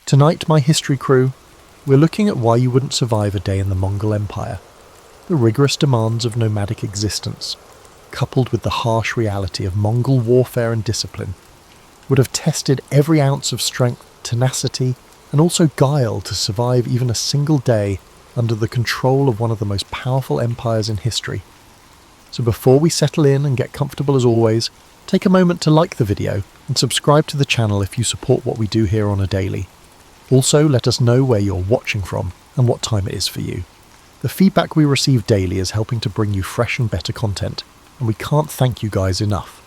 Tonight, my history crew, we're looking at why you wouldn't survive a day in the Mongol Empire. The rigorous demands of nomadic existence, coupled with the harsh reality of Mongol warfare and discipline, would have tested every ounce of strength, tenacity, and also guile to survive even a single day under the control of one of the most powerful empires in history. So before we settle in and get comfortable as always, take a moment to like the video and subscribe to the channel if you support what we do here on a daily. Also, let us know where you're watching from and what time it is for you. The feedback we receive daily is helping to bring you fresh and better content, and we can't thank you guys enough.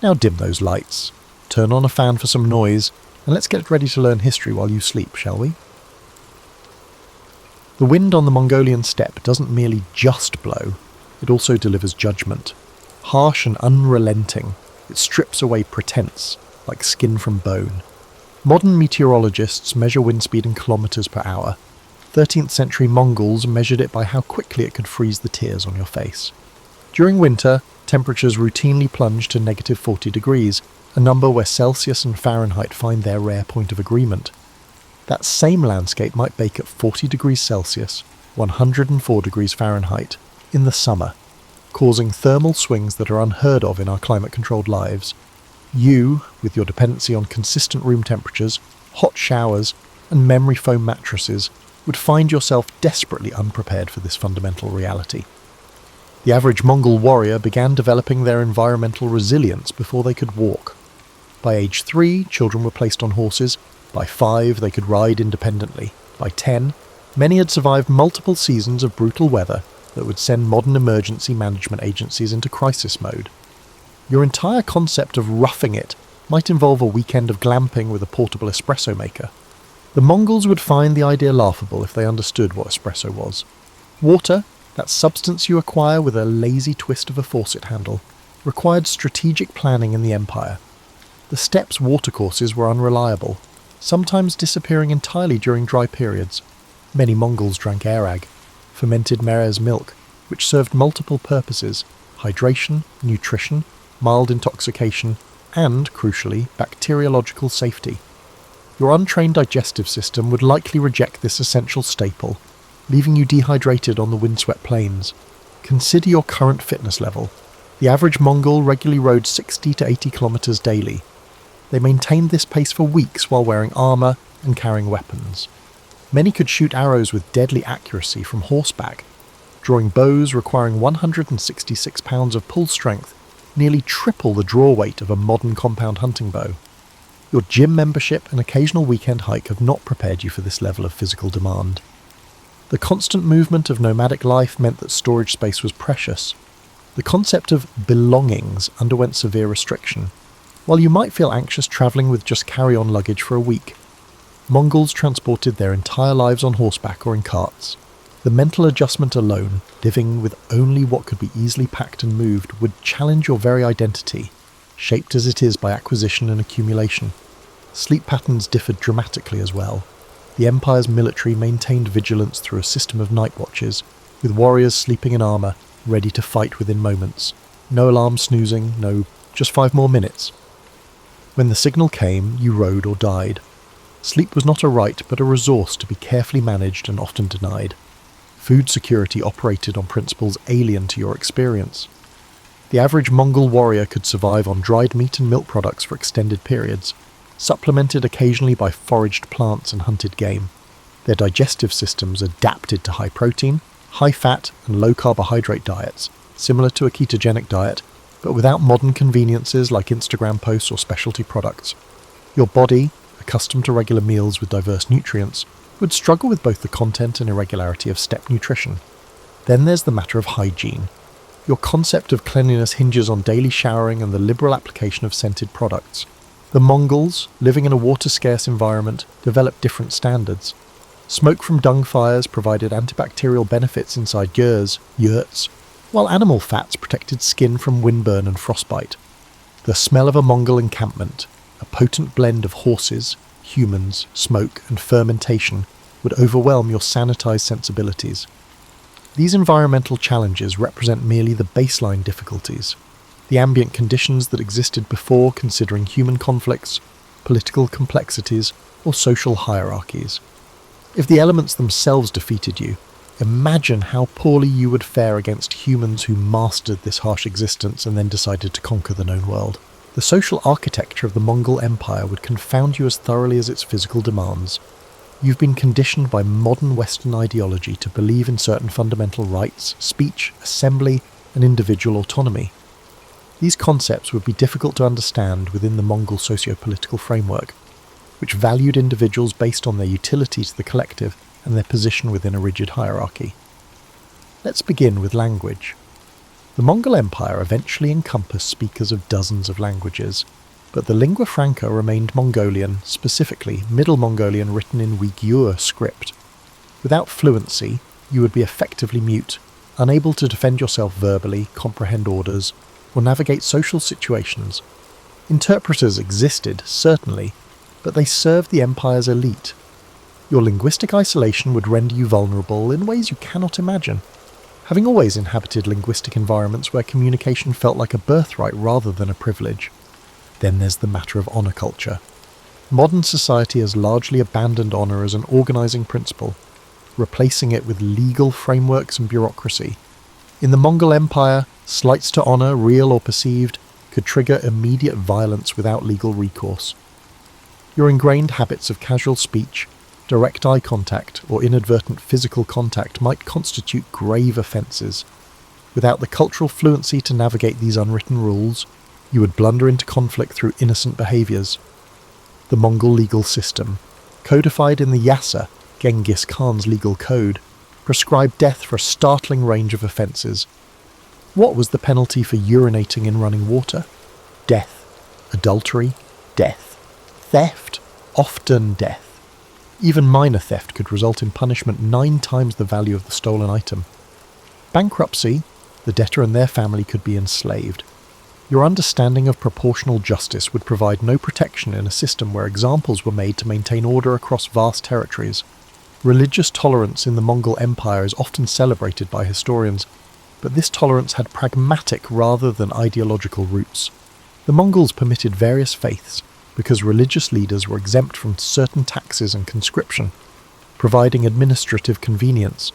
Now dim those lights, turn on a fan for some noise, and let's get ready to learn history while you sleep, shall we? The wind on the Mongolian steppe doesn't merely just blow, it also delivers judgment. Harsh and unrelenting, it strips away pretense, like skin from bone. Modern meteorologists measure wind speed in kilometers per hour. 13th century Mongols measured it by how quickly it could freeze the tears on your face. During winter, temperatures routinely plunge to negative 40 degrees, a number where Celsius and Fahrenheit find their rare point of agreement. That same landscape might bake at 40 degrees Celsius, 104 degrees Fahrenheit, in the summer, causing thermal swings that are unheard of in our climate-controlled lives. You, with your dependency on consistent room temperatures, hot showers, and memory foam mattresses, would find yourself desperately unprepared for this fundamental reality. The average Mongol warrior began developing their environmental resilience before they could walk. By age 3, children were placed on horses. By 5, they could ride independently. By 10, many had survived multiple seasons of brutal weather that would send modern emergency management agencies into crisis mode. Your entire concept of roughing it might involve a weekend of glamping with a portable espresso maker. The Mongols would find the idea laughable if they understood what espresso was. Water, that substance you acquire with a lazy twist of a faucet handle, required strategic planning in the empire. The steppe's watercourses were unreliable, sometimes disappearing entirely during dry periods. Many Mongols drank arag, fermented mare's milk, which served multiple purposes: hydration, nutrition, mild intoxication, and, crucially, bacteriological safety. Your untrained digestive system would likely reject this essential staple, leaving you dehydrated on the windswept plains. Consider your current fitness level. The average Mongol regularly rode 60 to 80 kilometers daily. They maintained this pace for weeks while wearing armor and carrying weapons. Many could shoot arrows with deadly accuracy from horseback, drawing bows requiring 166 pounds of pull strength, nearly triple the draw weight of a modern compound hunting bow. Your gym membership and occasional weekend hike have not prepared you for this level of physical demand. The constant movement of nomadic life meant that storage space was precious. The concept of belongings underwent severe restriction. While you might feel anxious travelling with just carry-on luggage for a week, Mongols transported their entire lives on horseback or in carts. The mental adjustment alone, living with only what could be easily packed and moved, would challenge your very identity, shaped as it is by acquisition and accumulation. Sleep patterns differed dramatically as well. The empire's military maintained vigilance through a system of night watches, with warriors sleeping in armour, ready to fight within moments. No alarm snoozing, no, just 5 more minutes. When the signal came, you rode or died. Sleep was not a right, but a resource to be carefully managed and often denied. Food security operated on principles alien to your experience. The average Mongol warrior could survive on dried meat and milk products for extended periods, supplemented occasionally by foraged plants and hunted game. Their digestive systems adapted to high protein, high fat and low carbohydrate diets, similar to a ketogenic diet, but without modern conveniences like Instagram posts or specialty products. Your body, accustomed to regular meals with diverse nutrients, would struggle with both the content and irregularity of steppe nutrition. Then there's the matter of hygiene. Your concept of cleanliness hinges on daily showering and the liberal application of scented products. The Mongols, living in a water-scarce environment, developed different standards. Smoke from dung fires provided antibacterial benefits inside yurts, while animal fats protected skin from windburn and frostbite. The smell of a Mongol encampment, a potent blend of horses, humans, smoke, and fermentation, would overwhelm your sanitized sensibilities. These environmental challenges represent merely the baseline difficulties. The ambient conditions that existed before considering human conflicts political complexities, or social hierarchies. If the elements themselves defeated you, imagine how poorly you would fare against humans who mastered this harsh existence and then decided to conquer the known world. The social architecture of the Mongol Empire would confound you as thoroughly as its physical demands. You've been conditioned by modern Western ideology to believe in certain fundamental rights, speech, assembly, and individual autonomy. These concepts would be difficult to understand within the Mongol socio-political framework, which valued individuals based on their utility to the collective and their position within a rigid hierarchy. Let's begin with language. The Mongol Empire eventually encompassed speakers of dozens of languages, but the lingua franca remained Mongolian, specifically Middle Mongolian written in Uyghur script. Without fluency, you would be effectively mute, unable to defend yourself verbally, comprehend orders, or navigate social situations. Interpreters existed, certainly, but they served the empire's elite. Your linguistic isolation would render you vulnerable in ways you cannot imagine. Having always inhabited linguistic environments where communication felt like a birthright rather than a privilege. Then there's the matter of honour culture. Modern society has largely abandoned honour as an organising principle, replacing it with legal frameworks and bureaucracy. In the Mongol Empire, slights to honour, real or perceived, could trigger immediate violence without legal recourse. Your ingrained habits of casual speech, direct eye contact, or inadvertent physical contact might constitute grave offences. Without the cultural fluency to navigate these unwritten rules, you would blunder into conflict through innocent behaviours. The Mongol legal system, codified in the Yasa, Genghis Khan's legal code, prescribed death for a startling range of offences. What was the penalty for urinating in running water? Death. Adultery? Death. Theft? Often death. Even minor theft could result in punishment 9 times the value of the stolen item. Bankruptcy? The debtor and their family could be enslaved. Your understanding of proportional justice would provide no protection in a system where examples were made to maintain order across vast territories. Religious tolerance in the Mongol Empire is often celebrated by historians, but this tolerance had pragmatic rather than ideological roots. The Mongols permitted various faiths because religious leaders were exempt from certain taxes and conscription, providing administrative convenience.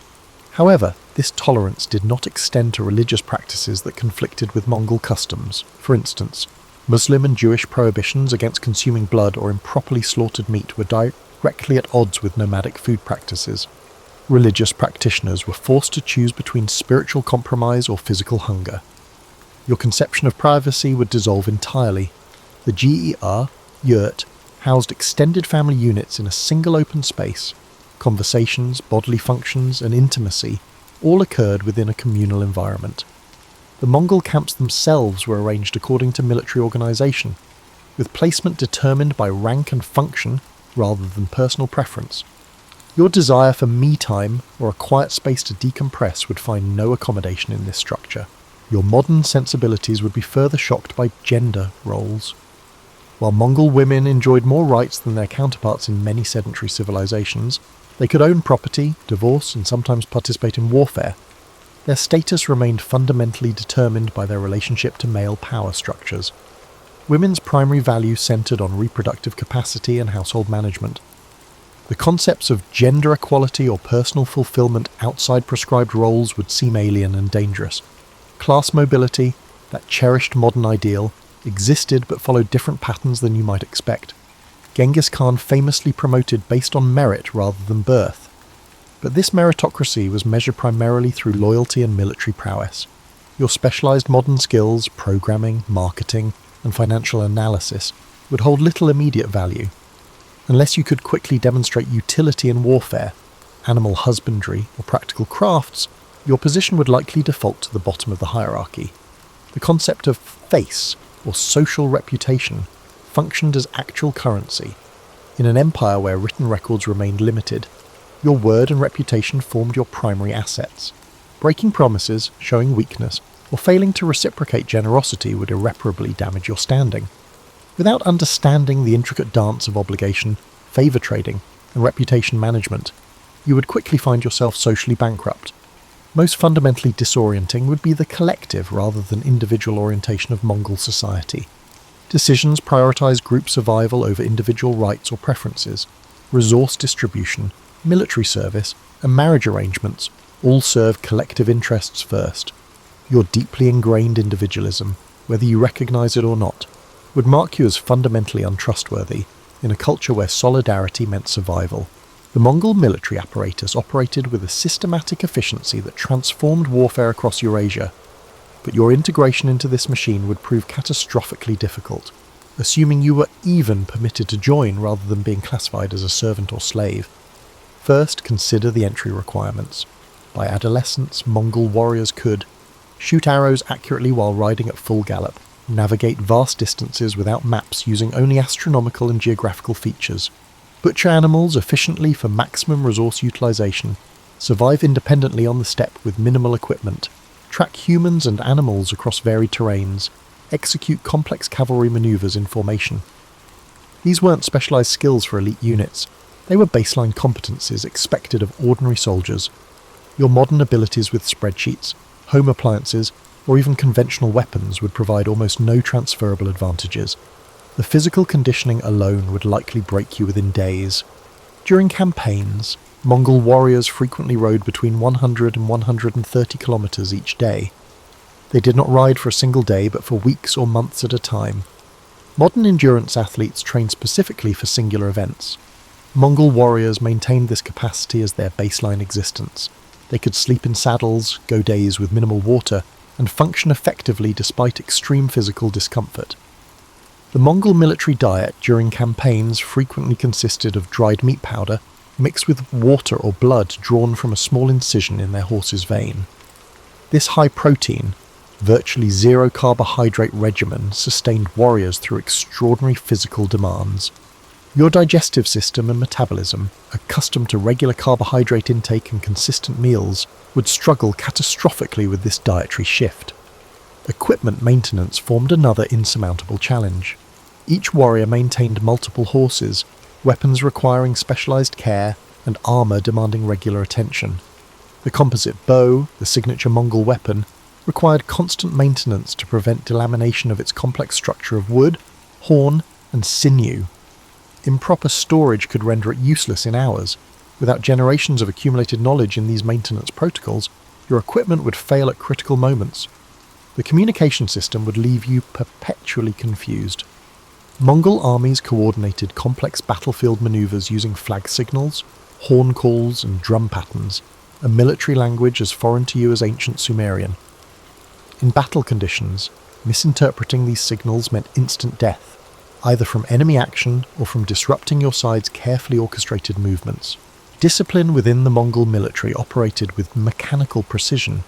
However, this tolerance did not extend to religious practices that conflicted with Mongol customs. For instance, Muslim and Jewish prohibitions against consuming blood or improperly slaughtered meat were directly at odds with nomadic food practices. Religious practitioners were forced to choose between spiritual compromise or physical hunger. Your conception of privacy would dissolve entirely. The GER, yurt, housed extended family units in a single open space. Conversations, bodily functions, and intimacy all occurred within a communal environment. The Mongol camps themselves were arranged according to military organisation, with placement determined by rank and function rather than personal preference. Your desire for me time or a quiet space to decompress would find no accommodation in this structure. Your modern sensibilities would be further shocked by gender roles. While Mongol women enjoyed more rights than their counterparts in many sedentary civilizations, they could own property, divorce, and sometimes participate in warfare. Their status remained fundamentally determined by their relationship to male power structures. Women's primary value centered on reproductive capacity and household management. The concepts of gender equality or personal fulfillment outside prescribed roles would seem alien and dangerous. Class mobility, that cherished modern ideal, existed but followed different patterns than you might expect. Genghis Khan famously promoted based on merit rather than birth. But this meritocracy was measured primarily through loyalty and military prowess. Your specialized modern skills, programming, marketing, and financial analysis would hold little immediate value. Unless you could quickly demonstrate utility in warfare, animal husbandry, or practical crafts, your position would likely default to the bottom of the hierarchy. The concept of face, or social reputation, functioned as actual currency. In an empire where written records remained limited, your word and reputation formed your primary assets. Breaking promises, showing weakness, or failing to reciprocate generosity would irreparably damage your standing. Without understanding the intricate dance of obligation, favour trading, and reputation management, you would quickly find yourself socially bankrupt. Most fundamentally disorienting would be the collective rather than individual orientation of Mongol society. Decisions prioritize group survival over individual rights or preferences. Resource distribution, military service, and marriage arrangements all serve collective interests first. Your deeply ingrained individualism, whether you recognize it or not, would mark you as fundamentally untrustworthy in a culture where solidarity meant survival. The Mongol military apparatus operated with a systematic efficiency that transformed warfare across Eurasia, but your integration into this machine would prove catastrophically difficult, assuming you were even permitted to join rather than being classified as a servant or slave. First, consider the entry requirements. By adolescence, Mongol warriors could shoot arrows accurately while riding at full gallop, navigate vast distances without maps using only astronomical and geographical features, butcher animals efficiently for maximum resource utilization, survive independently on the steppe with minimal equipment, track humans and animals across varied terrains, execute complex cavalry maneuvers in formation. These weren't specialized skills for elite units, they were baseline competencies expected of ordinary soldiers. Your modern abilities with spreadsheets, home appliances, or even conventional weapons would provide almost no transferable advantages. The physical conditioning alone would likely break you within days. During campaigns, Mongol warriors frequently rode between 100 and 130 kilometers each day. They did not ride for a single day, but for weeks or months at a time. Modern endurance athletes train specifically for singular events. Mongol warriors maintained this capacity as their baseline existence. They could sleep in saddles, go days with minimal water, and function effectively despite extreme physical discomfort. The Mongol military diet during campaigns frequently consisted of dried meat powder mixed with water or blood drawn from a small incision in their horse's vein. This high-protein, virtually zero-carbohydrate regimen sustained warriors through extraordinary physical demands. Your digestive system and metabolism, accustomed to regular carbohydrate intake and consistent meals, would struggle catastrophically with this dietary shift. Equipment maintenance formed another insurmountable challenge. Each warrior maintained multiple horses, weapons requiring specialized care, and armor demanding regular attention. The composite bow, the signature Mongol weapon, required constant maintenance to prevent delamination of its complex structure of wood, horn, and sinew. Improper storage could render it useless in hours. Without generations of accumulated knowledge in these maintenance protocols, your equipment would fail at critical moments. The communication system would leave you perpetually confused. Mongol armies coordinated complex battlefield maneuvers using flag signals, horn calls, and drum patterns, a military language as foreign to you as ancient Sumerian. In battle conditions, misinterpreting these signals meant instant death, either from enemy action or from disrupting your side's carefully orchestrated movements. Discipline within the Mongol military operated with mechanical precision.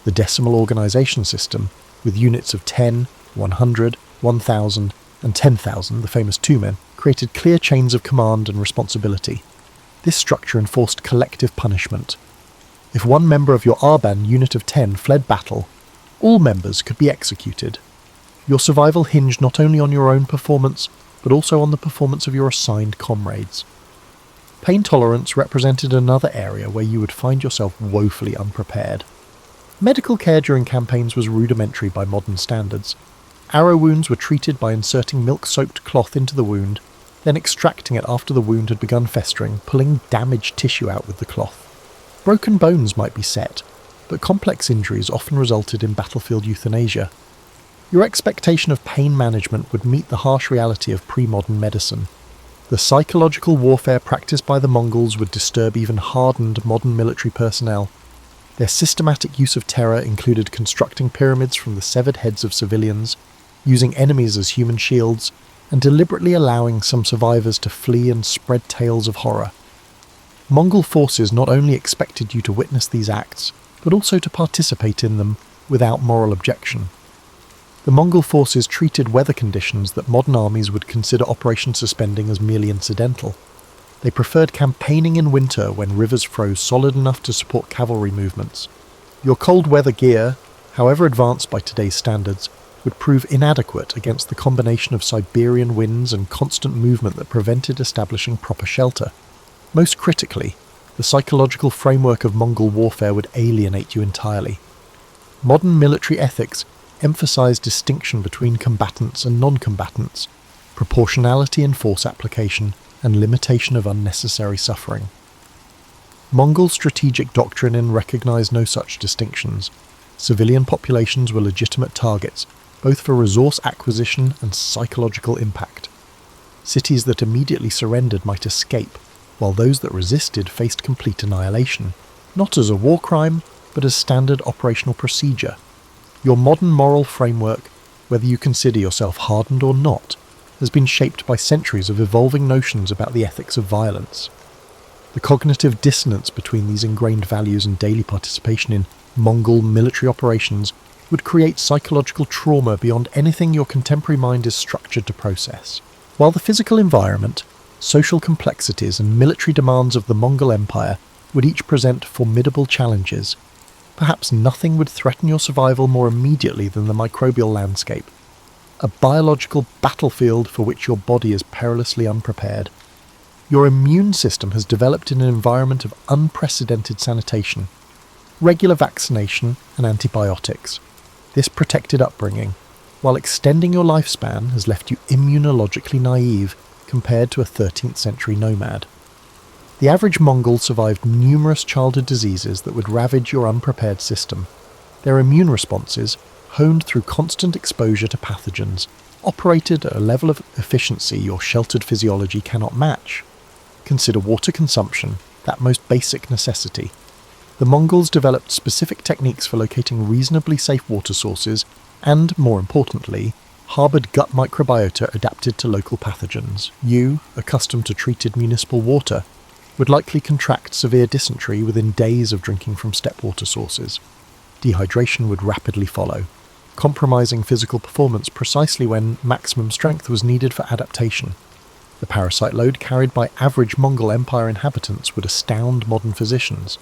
The decimal organization system, with units of 10, 100, 1000, and 10,000, the famous two-men, created clear chains of command and responsibility. This structure enforced collective punishment. If one member of your Arban unit of 10 fled battle, all members could be executed. Your survival hinged not only on your own performance, but also on the performance of your assigned comrades. Pain tolerance represented another area where you would find yourself woefully unprepared. Medical care during campaigns was rudimentary by modern standards. Arrow wounds were treated by inserting milk-soaked cloth into the wound, then extracting it after the wound had begun festering, pulling damaged tissue out with the cloth. Broken bones might be set, but complex injuries often resulted in battlefield euthanasia. Your expectation of pain management would meet the harsh reality of pre-modern medicine. The psychological warfare practiced by the Mongols would disturb even hardened modern military personnel. Their systematic use of terror included constructing pyramids from the severed heads of civilians, using enemies as human shields, and deliberately allowing some survivors to flee and spread tales of horror. Mongol forces not only expected you to witness these acts, but also to participate in them without moral objection. The Mongol forces treated weather conditions that modern armies would consider operation suspending as merely incidental. They preferred campaigning in winter when rivers froze solid enough to support cavalry movements. Your cold weather gear, however advanced by today's standards, would prove inadequate against the combination of Siberian winds and constant movement that prevented establishing proper shelter. Most critically, the psychological framework of Mongol warfare would alienate you entirely. Modern military ethics emphasized distinction between combatants and non-combatants, proportionality in force application, and limitation of unnecessary suffering. Mongol strategic doctrine recognized no such distinctions. Civilian populations were legitimate targets, both for resource acquisition and psychological impact. Cities that immediately surrendered might escape, while those that resisted faced complete annihilation, not as a war crime, but as standard operational procedure. Your modern moral framework, whether you consider yourself hardened or not, has been shaped by centuries of evolving notions about the ethics of violence. The cognitive dissonance between these ingrained values and daily participation in Mongol military operations would create psychological trauma beyond anything your contemporary mind is structured to process. While the physical environment, social complexities and military demands of the Mongol Empire would each present formidable challenges, perhaps nothing would threaten your survival more immediately than the microbial landscape, a biological battlefield for which your body is perilously unprepared. Your immune system has developed in an environment of unprecedented sanitation, regular vaccination and antibiotics. This protected upbringing, while extending your lifespan, has left you immunologically naive compared to a 13th century nomad. The average Mongol survived numerous childhood diseases that would ravage your unprepared system. Their immune responses, honed through constant exposure to pathogens, operated at a level of efficiency your sheltered physiology cannot match. Consider water consumption, that most basic necessity. The Mongols developed specific techniques for locating reasonably safe water sources and, more importantly, harboured gut microbiota adapted to local pathogens. You, accustomed to treated municipal water, would likely contract severe dysentery within days of drinking from steppe water sources. Dehydration would rapidly follow, compromising physical performance precisely when maximum strength was needed for adaptation. The parasite load carried by average Mongol Empire inhabitants would astound modern physicians.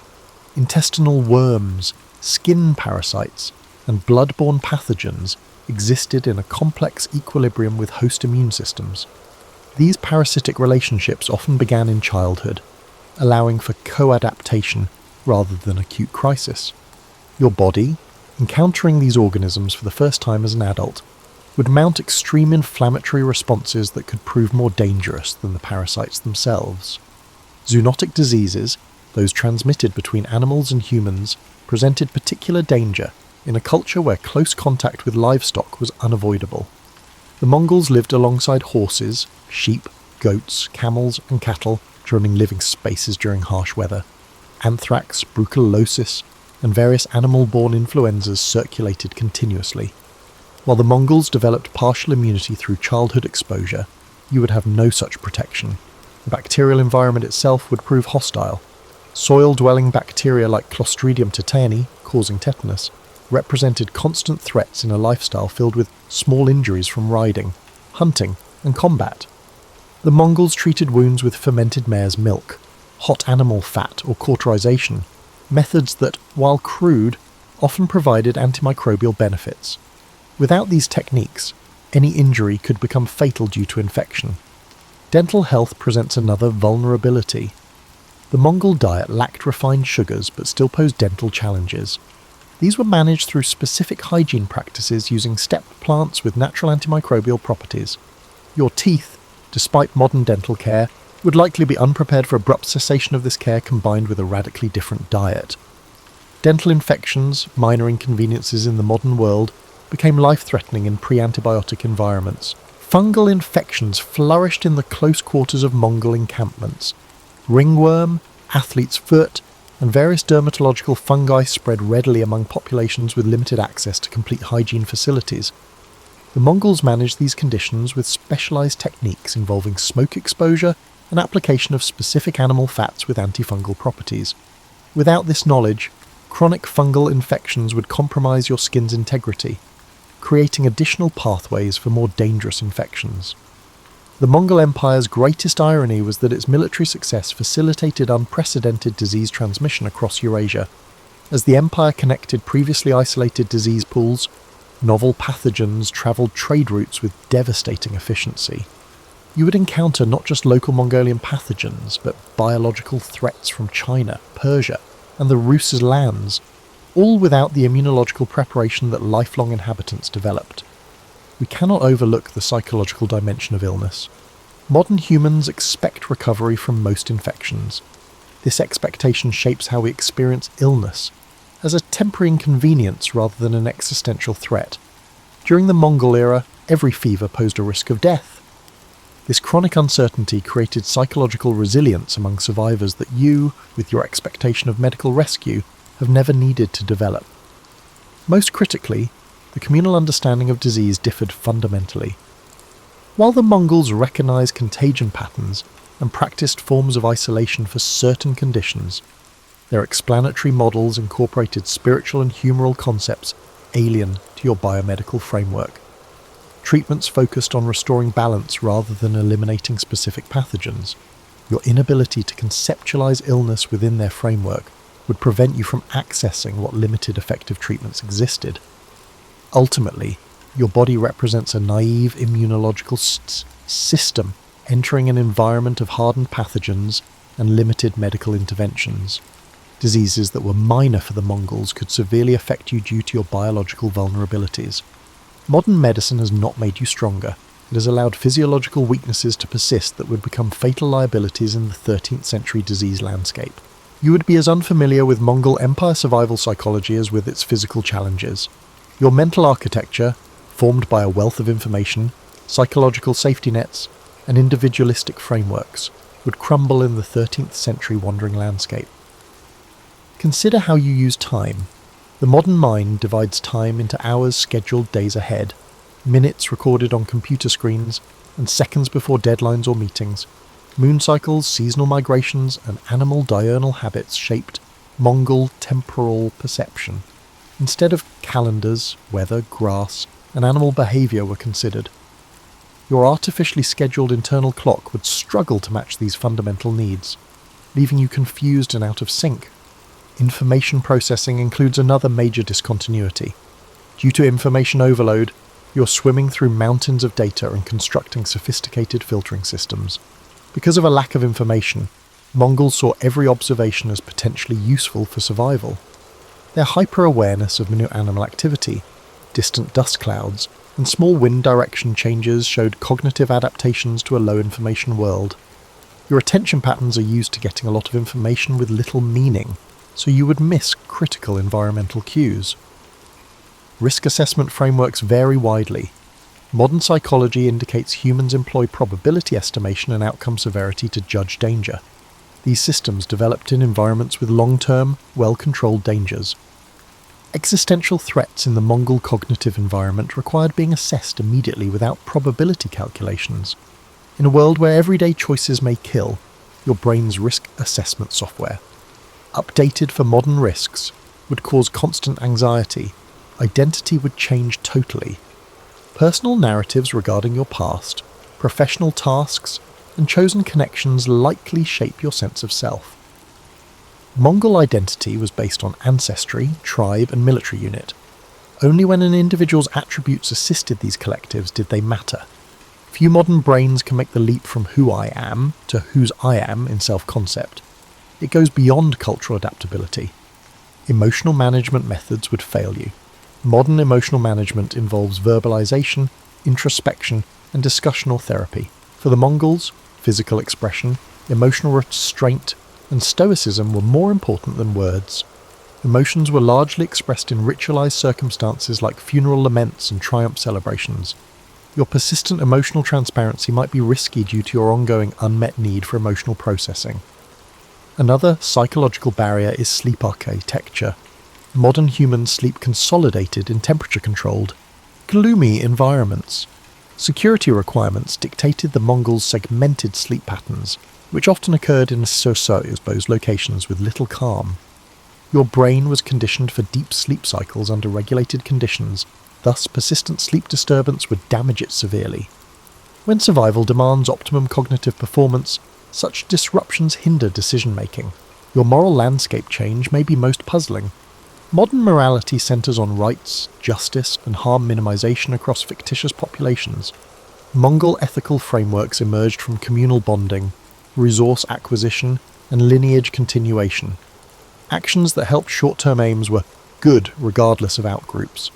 Intestinal worms, skin parasites, and blood-borne pathogens existed in a complex equilibrium with host immune systems. These parasitic relationships often began in childhood, allowing for co-adaptation rather than acute crisis. Your body, encountering these organisms for the first time as an adult, would mount extreme inflammatory responses that could prove more dangerous than the parasites themselves. Zoonotic diseases, those transmitted between animals and humans, presented particular danger in a culture where close contact with livestock was unavoidable. The Mongols lived alongside horses, sheep, goats, camels and cattle, roaming living spaces during harsh weather. Anthrax, brucellosis, and various animal-borne influenzas circulated continuously. While the Mongols developed partial immunity through childhood exposure, you would have no such protection. The bacterial environment itself would prove hostile. Soil-dwelling bacteria like Clostridium tetani, causing tetanus, represented constant threats in a lifestyle filled with small injuries from riding, hunting, and combat. The Mongols treated wounds with fermented mare's milk, hot animal fat or cauterization, methods that, while crude, often provided antimicrobial benefits. Without these techniques, any injury could become fatal due to infection. Dental health presents another vulnerability. The Mongol diet lacked refined sugars but still posed dental challenges. These were managed through specific hygiene practices using steppe plants with natural antimicrobial properties. Your teeth, despite modern dental care, would likely be unprepared for abrupt cessation of this care combined with a radically different diet. Dental infections, minor inconveniences in the modern world, became life-threatening in pre-antibiotic environments. Fungal infections flourished in the close quarters of Mongol encampments. Ringworm, athlete's foot, and various dermatological fungi spread readily among populations with limited access to complete hygiene facilities. The Mongols managed these conditions with specialized techniques involving smoke exposure and application of specific animal fats with antifungal properties. Without this knowledge, chronic fungal infections would compromise your skin's integrity, creating additional pathways for more dangerous infections. The Mongol Empire's greatest irony was that its military success facilitated unprecedented disease transmission across Eurasia. As the empire connected previously isolated disease pools, novel pathogens travelled trade routes with devastating efficiency. You would encounter not just local Mongolian pathogens, but biological threats from China, Persia, and the Rus' lands, all without the immunological preparation that lifelong inhabitants developed. We cannot overlook the psychological dimension of illness. Modern humans expect recovery from most infections. This expectation shapes how we experience illness, as a temporary inconvenience rather than an existential threat. During the Mongol era, every fever posed a risk of death. This chronic uncertainty created psychological resilience among survivors that you, with your expectation of medical rescue, have never needed to develop. Most critically, the communal understanding of disease differed fundamentally. While the Mongols recognized contagion patterns and practiced forms of isolation for certain conditions, their explanatory models incorporated spiritual and humoral concepts alien to your biomedical framework. Treatments focused on restoring balance rather than eliminating specific pathogens. Your inability to conceptualize illness within their framework would prevent you from accessing what limited effective treatments existed. Ultimately, your body represents a naive immunological system entering an environment of hardened pathogens and limited medical interventions. Diseases that were minor for the Mongols could severely affect you due to your biological vulnerabilities. Modern medicine has not made you stronger. It has allowed physiological weaknesses to persist that would become fatal liabilities in the 13th century disease landscape. You would be as unfamiliar with Mongol Empire survival psychology as with its physical challenges. Your mental architecture, formed by a wealth of information, psychological safety nets, and individualistic frameworks, would crumble in the 13th century wandering landscape. Consider how you use time. The modern mind divides time into hours scheduled days ahead, minutes recorded on computer screens, and seconds before deadlines or meetings. Moon cycles, seasonal migrations, and animal diurnal habits shaped Mongol temporal perception. Instead of calendars, weather, grass, and animal behaviour were considered. Your artificially scheduled internal clock would struggle to match these fundamental needs, leaving you confused and out of sync. Information processing includes another major discontinuity. Due to information overload, you're swimming through mountains of data and constructing sophisticated filtering systems. Because of a lack of information, Mongols saw every observation as potentially useful for survival. Their hyper-awareness of minute animal activity, distant dust clouds, and small wind direction changes showed cognitive adaptations to a low-information world. Your attention patterns are used to getting a lot of information with little meaning, so you would miss critical environmental cues. Risk assessment frameworks vary widely. Modern psychology indicates humans employ probability estimation and outcome severity to judge danger. These systems developed in environments with long-term, well-controlled dangers. Existential threats in the Mongol cognitive environment required being assessed immediately without probability calculations. In a world where everyday choices may kill, your brain's risk assessment software, updated for modern risks, would cause constant anxiety. Identity would change totally. Personal narratives regarding your past, professional tasks, and chosen connections likely shape your sense of self. Mongol identity was based on ancestry, tribe, and military unit. Only when an individual's attributes assisted these collectives did they matter. Few modern brains can make the leap from who I am to whose I am in self-concept. It goes beyond cultural adaptability. Emotional management methods would fail you. Modern emotional management involves verbalization, introspection, and discussional therapy. For the Mongols, physical expression, emotional restraint, and stoicism were more important than words. Emotions were largely expressed in ritualized circumstances like funeral laments and triumph celebrations. Your persistent emotional transparency might be risky due to your ongoing unmet need for emotional processing. Another psychological barrier is sleep architecture. Modern humans sleep consolidated in temperature-controlled, gloomy environments. Security requirements dictated the Mongols' segmented sleep patterns, which often occurred in exposed locations with little calm. Your brain was conditioned for deep sleep cycles under regulated conditions, thus persistent sleep disturbance would damage it severely. When survival demands optimum cognitive performance, such disruptions hinder decision-making. Your moral landscape change may be most puzzling. Modern morality centers on rights, justice, and harm minimization across fictitious populations. Mongol ethical frameworks emerged from communal bonding, resource acquisition, and lineage continuation. Actions that helped short-term aims were good regardless of outgroups.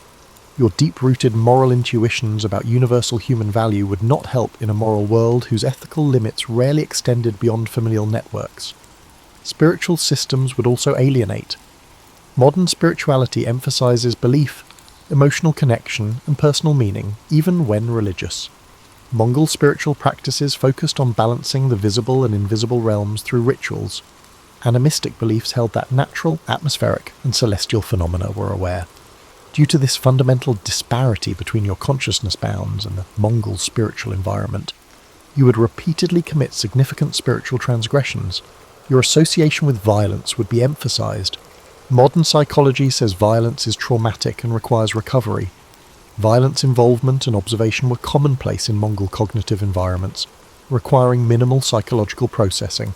Your deep-rooted moral intuitions about universal human value would not help in a moral world whose ethical limits rarely extended beyond familial networks. Spiritual systems would also alienate. Modern spirituality emphasizes belief, emotional connection, and personal meaning, even when religious. Mongol spiritual practices focused on balancing the visible and invisible realms through rituals. Animistic beliefs held that natural, atmospheric, and celestial phenomena were aware. Due to this fundamental disparity between your consciousness bounds and the Mongol spiritual environment, you would repeatedly commit significant spiritual transgressions. Your association with violence would be emphasized. Modern psychology says violence is traumatic and requires recovery. Violence involvement and observation were commonplace in Mongol cognitive environments, requiring minimal psychological processing.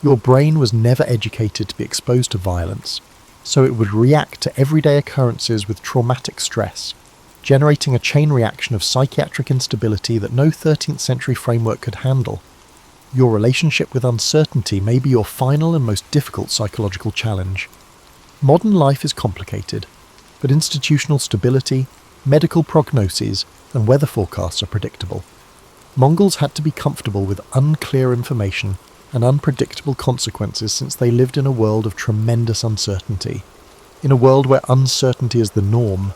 Your brain was never educated to be exposed to violence, so it would react to everyday occurrences with traumatic stress, generating a chain reaction of psychiatric instability that no 13th century framework could handle. Your relationship with uncertainty may be your final and most difficult psychological challenge. Modern life is complicated, but institutional stability, medical prognoses, and weather forecasts are predictable. Mongols had to be comfortable with unclear information and unpredictable consequences since they lived in a world of tremendous uncertainty. In a world where uncertainty is the norm,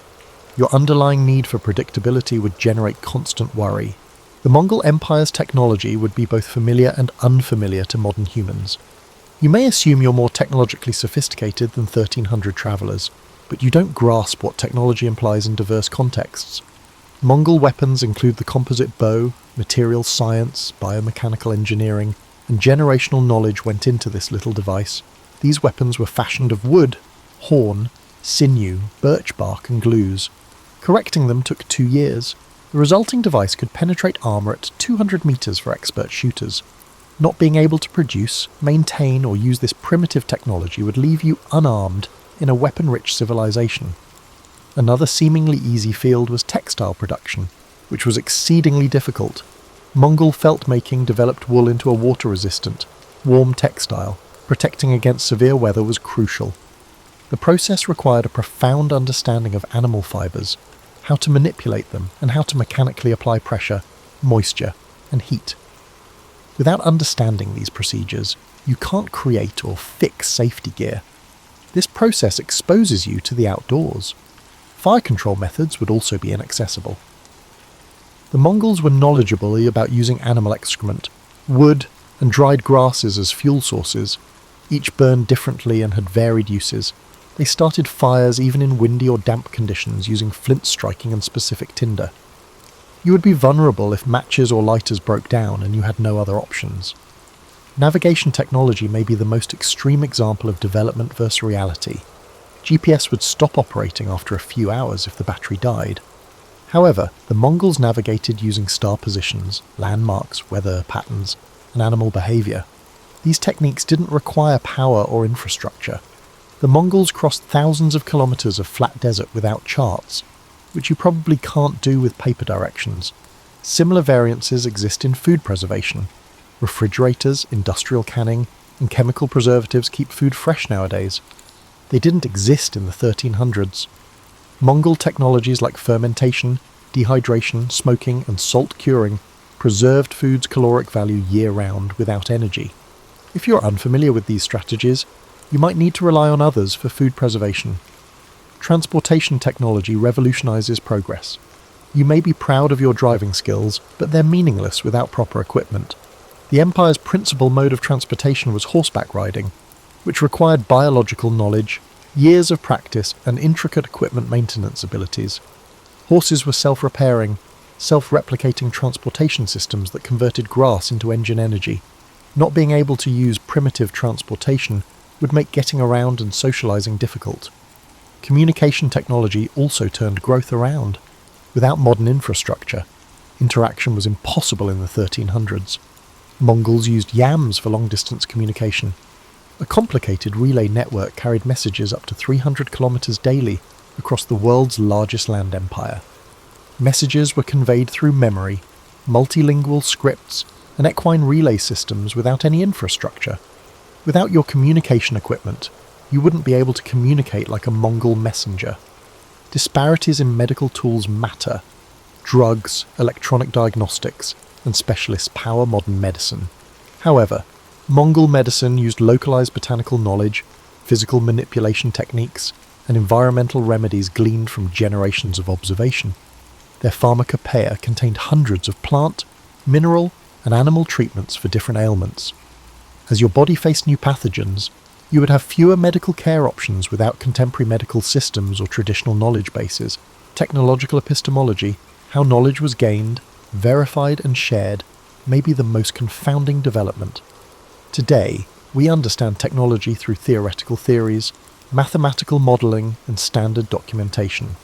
your underlying need for predictability would generate constant worry. The Mongol Empire's technology would be both familiar and unfamiliar to modern humans. You may assume you're more technologically sophisticated than 1300 travellers, but you don't grasp what technology implies in diverse contexts. Mongol weapons include the composite bow, materials science, biomechanical engineering, and generational knowledge went into this little device. These weapons were fashioned of wood, horn, sinew, birch bark, and glues. Correcting them took 2 years. The resulting device could penetrate armour at 200 metres for expert shooters. Not being able to produce, maintain, or use this primitive technology would leave you unarmed in a weapon-rich civilization. Another seemingly easy field was textile production, which was exceedingly difficult. Mongol felt making developed wool into a water-resistant, warm textile. Protecting against severe weather was crucial. The process required a profound understanding of animal fibres, how to manipulate them, and how to mechanically apply pressure, moisture, and heat. Without understanding these procedures, you can't create or fix safety gear. This process exposes you to the outdoors. Fire control methods would also be inaccessible. The Mongols were knowledgeable about using animal excrement, wood, and dried grasses as fuel sources. Each burned differently and had varied uses. They started fires even in windy or damp conditions using flint striking and specific tinder. You would be vulnerable if matches or lighters broke down and you had no other options. Navigation technology may be the most extreme example of development versus reality. GPS would stop operating after a few hours if the battery died. However, the Mongols navigated using star positions, landmarks, weather patterns, and animal behaviour. These techniques didn't require power or infrastructure. The Mongols crossed thousands of kilometres of flat desert without charts, which you probably can't do with paper directions. Similar variances exist in food preservation. Refrigerators, industrial canning, and chemical preservatives keep food fresh nowadays. They didn't exist in the 1300s. Mongol technologies like fermentation, dehydration, smoking, and salt curing preserved food's caloric value year-round without energy. If you're unfamiliar with these strategies, you might need to rely on others for food preservation. Transportation technology revolutionizes progress. You may be proud of your driving skills, but they're meaningless without proper equipment. The Empire's principal mode of transportation was horseback riding, which required biological knowledge, years of practice, and intricate equipment maintenance abilities. Horses were self-repairing, self-replicating transportation systems that converted grass into engine energy. Not being able to use primitive transportation would make getting around and socializing difficult. Communication technology also turned growth around. Without modern infrastructure, interaction was impossible in the 1300s. Mongols used yams for long-distance communication. A complicated relay network carried messages up to 300 kilometers daily across the world's largest land empire. Messages were conveyed through memory, multilingual scripts, and equine relay systems without any infrastructure. Without your communication equipment, you wouldn't be able to communicate like a Mongol messenger. Disparities in medical tools matter. Drugs, electronic diagnostics, and specialists power modern medicine. However, Mongol medicine used localized botanical knowledge, physical manipulation techniques, and environmental remedies gleaned from generations of observation. Their pharmacopoeia contained hundreds of plant, mineral, and animal treatments for different ailments. As your body faced new pathogens, you would have fewer medical care options without contemporary medical systems or traditional knowledge bases. Technological epistemology, how knowledge was gained, verified and shared, may be the most confounding development. Today, we understand technology through theoretical theories, mathematical modelling, and standard documentation.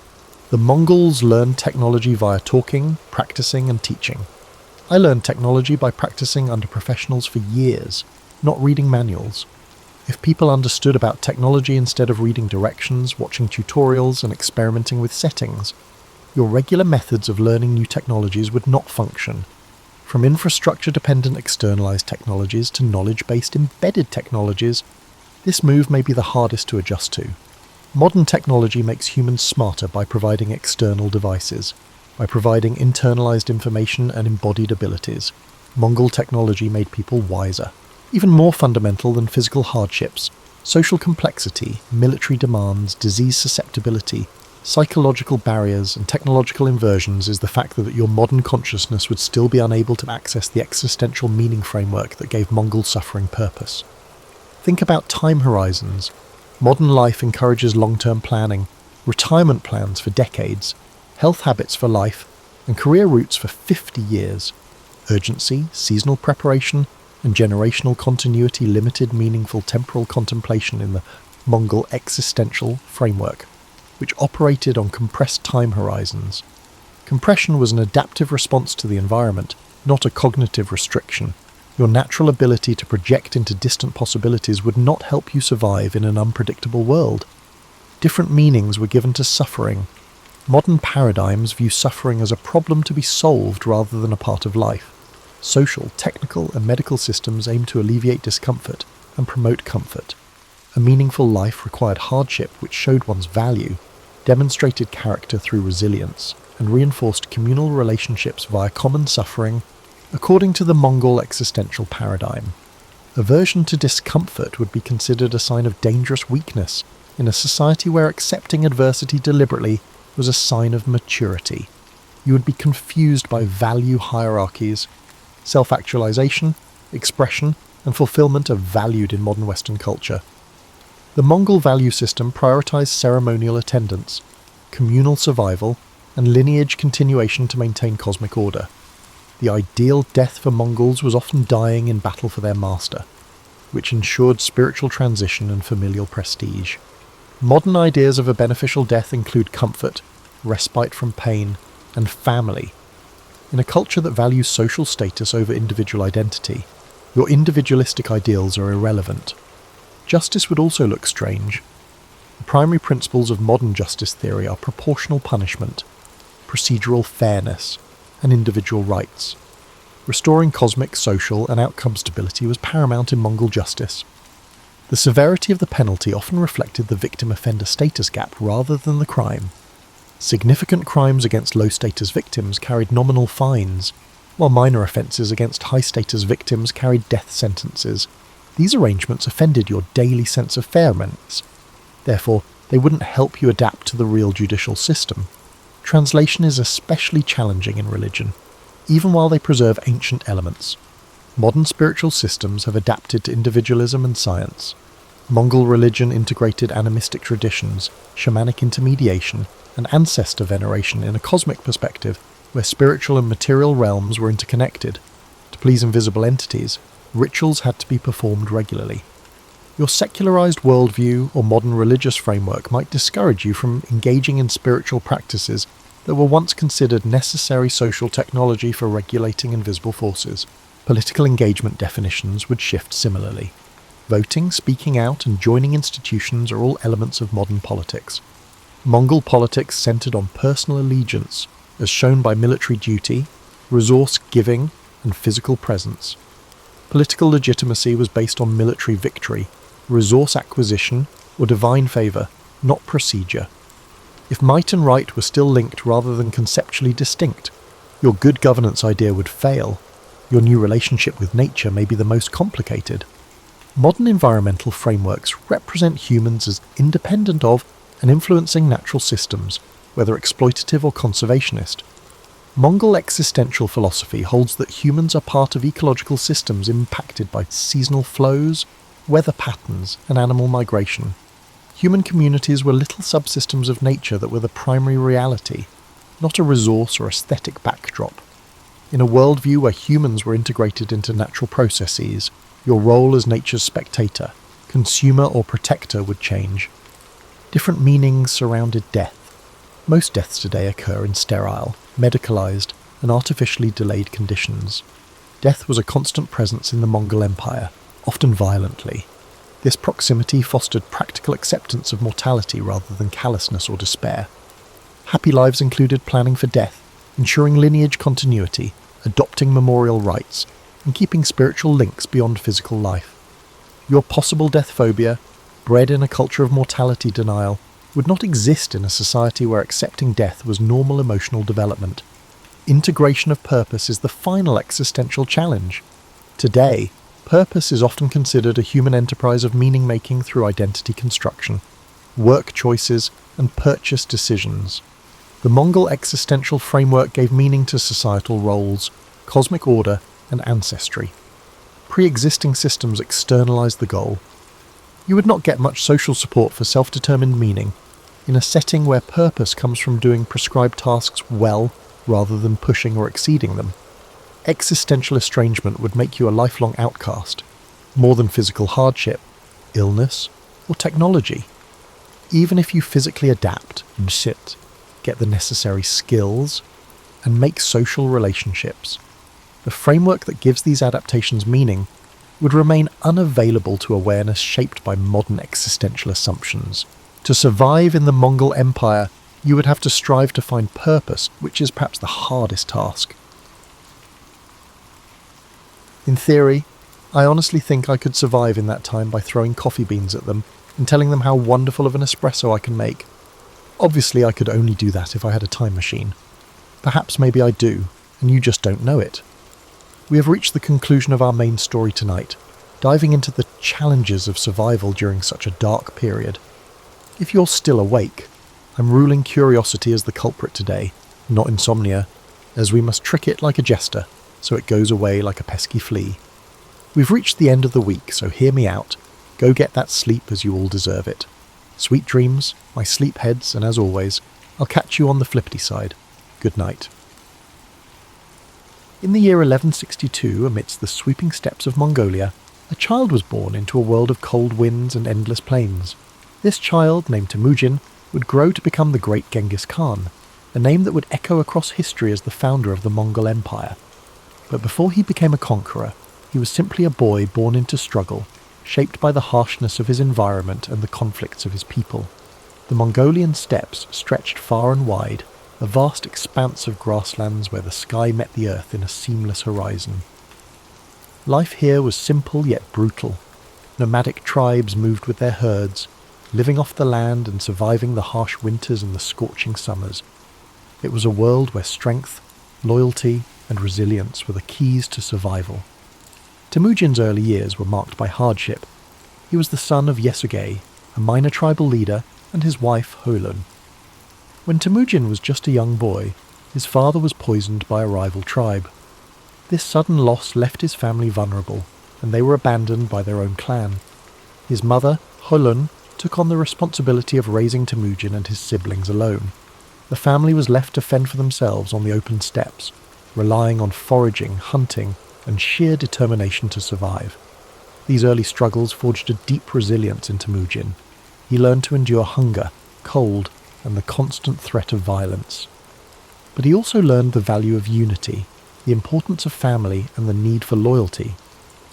The Mongols learned technology via talking, practicing, and teaching. I learned technology by practicing under professionals for years, not reading manuals. If people understood about technology instead of reading directions, watching tutorials, and experimenting with settings, your regular methods of learning new technologies would not function. From infrastructure-dependent externalized technologies to knowledge-based embedded technologies, this move may be the hardest to adjust to. Modern technology makes humans smarter by providing external devices, by providing internalized information and embodied abilities. Mongol technology made people wiser. Even more fundamental than physical hardships, social complexity, military demands, disease susceptibility, psychological barriers, and technological inversions is the fact that your modern consciousness would still be unable to access the existential meaning framework that gave Mongol suffering purpose. Think about time horizons. Modern life encourages long-term planning, retirement plans for decades, health habits for life, and career routes for 50 years. Urgency, seasonal preparation, and generational continuity limited meaningful temporal contemplation in the Mongol existential framework, which operated on compressed time horizons. Compression was an adaptive response to the environment, not a cognitive restriction. Your natural ability to project into distant possibilities would not help you survive in an unpredictable world. Different meanings were given to suffering. Modern paradigms view suffering as a problem to be solved rather than a part of life. Social, technical, and medical systems aim to alleviate discomfort and promote comfort. A meaningful life required hardship which showed one's value, demonstrated character through resilience, and reinforced communal relationships via common suffering, according to the Mongol existential paradigm. Aversion to discomfort would be considered a sign of dangerous weakness in a society where accepting adversity deliberately was a sign of maturity. You would be confused by value hierarchies. Self-actualization, expression, and fulfillment are valued in modern Western culture. The Mongol value system prioritized ceremonial attendance, communal survival, and lineage continuation to maintain cosmic order. The ideal death for Mongols was often dying in battle for their master, which ensured spiritual transition and familial prestige. Modern ideas of a beneficial death include comfort, respite from pain, and family. In a culture that values social status over individual identity, your individualistic ideals are irrelevant. Justice would also look strange. The primary principles of modern justice theory are proportional punishment, procedural fairness, and individual rights. Restoring cosmic, social, and outcome stability was paramount in Mongol justice. The severity of the penalty often reflected the victim-offender status gap rather than the crime. Significant crimes against low-status victims carried nominal fines, while minor offences against high-status victims carried death sentences. These arrangements offended your daily sense of fairness. Therefore, they wouldn't help you adapt to the real judicial system. Translation is especially challenging in religion, even while they preserve ancient elements. Modern spiritual systems have adapted to individualism and science. Mongol religion integrated animistic traditions, shamanic intermediation, and ancestor veneration in a cosmic perspective where spiritual and material realms were interconnected. To please invisible entities, rituals had to be performed regularly. Your secularized worldview or modern religious framework might discourage you from engaging in spiritual practices that were once considered necessary social technology for regulating invisible forces. Political engagement definitions would shift similarly. Voting, speaking out, and joining institutions are all elements of modern politics. Mongol politics centered on personal allegiance, as shown by military duty, resource giving, and physical presence. Political legitimacy was based on military victory, resource acquisition, or divine favour, not procedure. If might and right were still linked rather than conceptually distinct, your good governance idea would fail. Your new relationship with nature may be the most complicated. Modern environmental frameworks represent humans as independent of and influencing natural systems, whether exploitative or conservationist. Mongol existential philosophy holds that humans are part of ecological systems impacted by seasonal flows, weather patterns, and animal migration. Human communities were little subsystems of nature that were the primary reality, not a resource or aesthetic backdrop. In a worldview where humans were integrated into natural processes, your role as nature's spectator, consumer or protector would change. Different meanings surrounded death. Most deaths today occur in sterile, medicalized, and artificially delayed conditions. Death was a constant presence in the Mongol Empire, often violently. This proximity fostered practical acceptance of mortality rather than callousness or despair. Happy lives included planning for death, ensuring lineage continuity, adopting memorial rites, and keeping spiritual links beyond physical life. Your possible death phobia, bred in a culture of mortality denial, would not exist in a society where accepting death was normal emotional development. Integration of purpose is the final existential challenge. Today, purpose is often considered a human enterprise of meaning-making through identity construction, work choices, and purchase decisions. The Mongol existential framework gave meaning to societal roles, cosmic order, and ancestry. Pre-existing systems externalized the goal. You would not get much social support for self-determined meaning in a setting where purpose comes from doing prescribed tasks well rather than pushing or exceeding them. Existential estrangement would make you a lifelong outcast, more than physical hardship, illness, or technology. Even if you physically adapt, get the necessary skills, and make social relationships, the framework that gives these adaptations meaning would remain unavailable to awareness shaped by modern existential assumptions. To survive in the Mongol Empire, you would have to strive to find purpose, which is perhaps the hardest task. In theory, I honestly think I could survive in that time by throwing coffee beans at them and telling them how wonderful of an espresso I can make. Obviously, I could only do that if I had a time machine. Perhaps maybe I do, and you just don't know it. We have reached the conclusion of our main story tonight, diving into the challenges of survival during such a dark period. If you're still awake, I'm ruling curiosity as the culprit today, not insomnia, as we must trick it like a jester, so it goes away like a pesky flea. We've reached the end of the week, so hear me out. Go get that sleep as you all deserve it. Sweet dreams, my sleepheads, and as always, I'll catch you on the flippity side. Good night. In the year 1162, amidst the sweeping steppes of Mongolia, a child was born into a world of cold winds and endless plains. This child, named Temujin, would grow to become the great Genghis Khan, a name that would echo across history as the founder of the Mongol Empire. But before he became a conqueror, he was simply a boy born into struggle, shaped by the harshness of his environment and the conflicts of his people. The Mongolian steppes stretched far and wide, a vast expanse of grasslands where the sky met the earth in a seamless horizon. Life here was simple yet brutal. Nomadic tribes moved with their herds, living off the land and surviving the harsh winters and the scorching summers. It was a world where strength, loyalty, and resilience were the keys to survival. Temujin's early years were marked by hardship. He was the son of Yesugei, a minor tribal leader, and his wife Holun. When Temujin was just a young boy, his father was poisoned by a rival tribe. This sudden loss left his family vulnerable, and they were abandoned by their own clan. His mother, Holun, took on the responsibility of raising Temujin and his siblings alone. The family was left to fend for themselves on the open steppes, relying on foraging, hunting, and sheer determination to survive. These early struggles forged a deep resilience in Temujin. He learned to endure hunger, cold, and the constant threat of violence. But he also learned the value of unity, the importance of family, and the need for loyalty.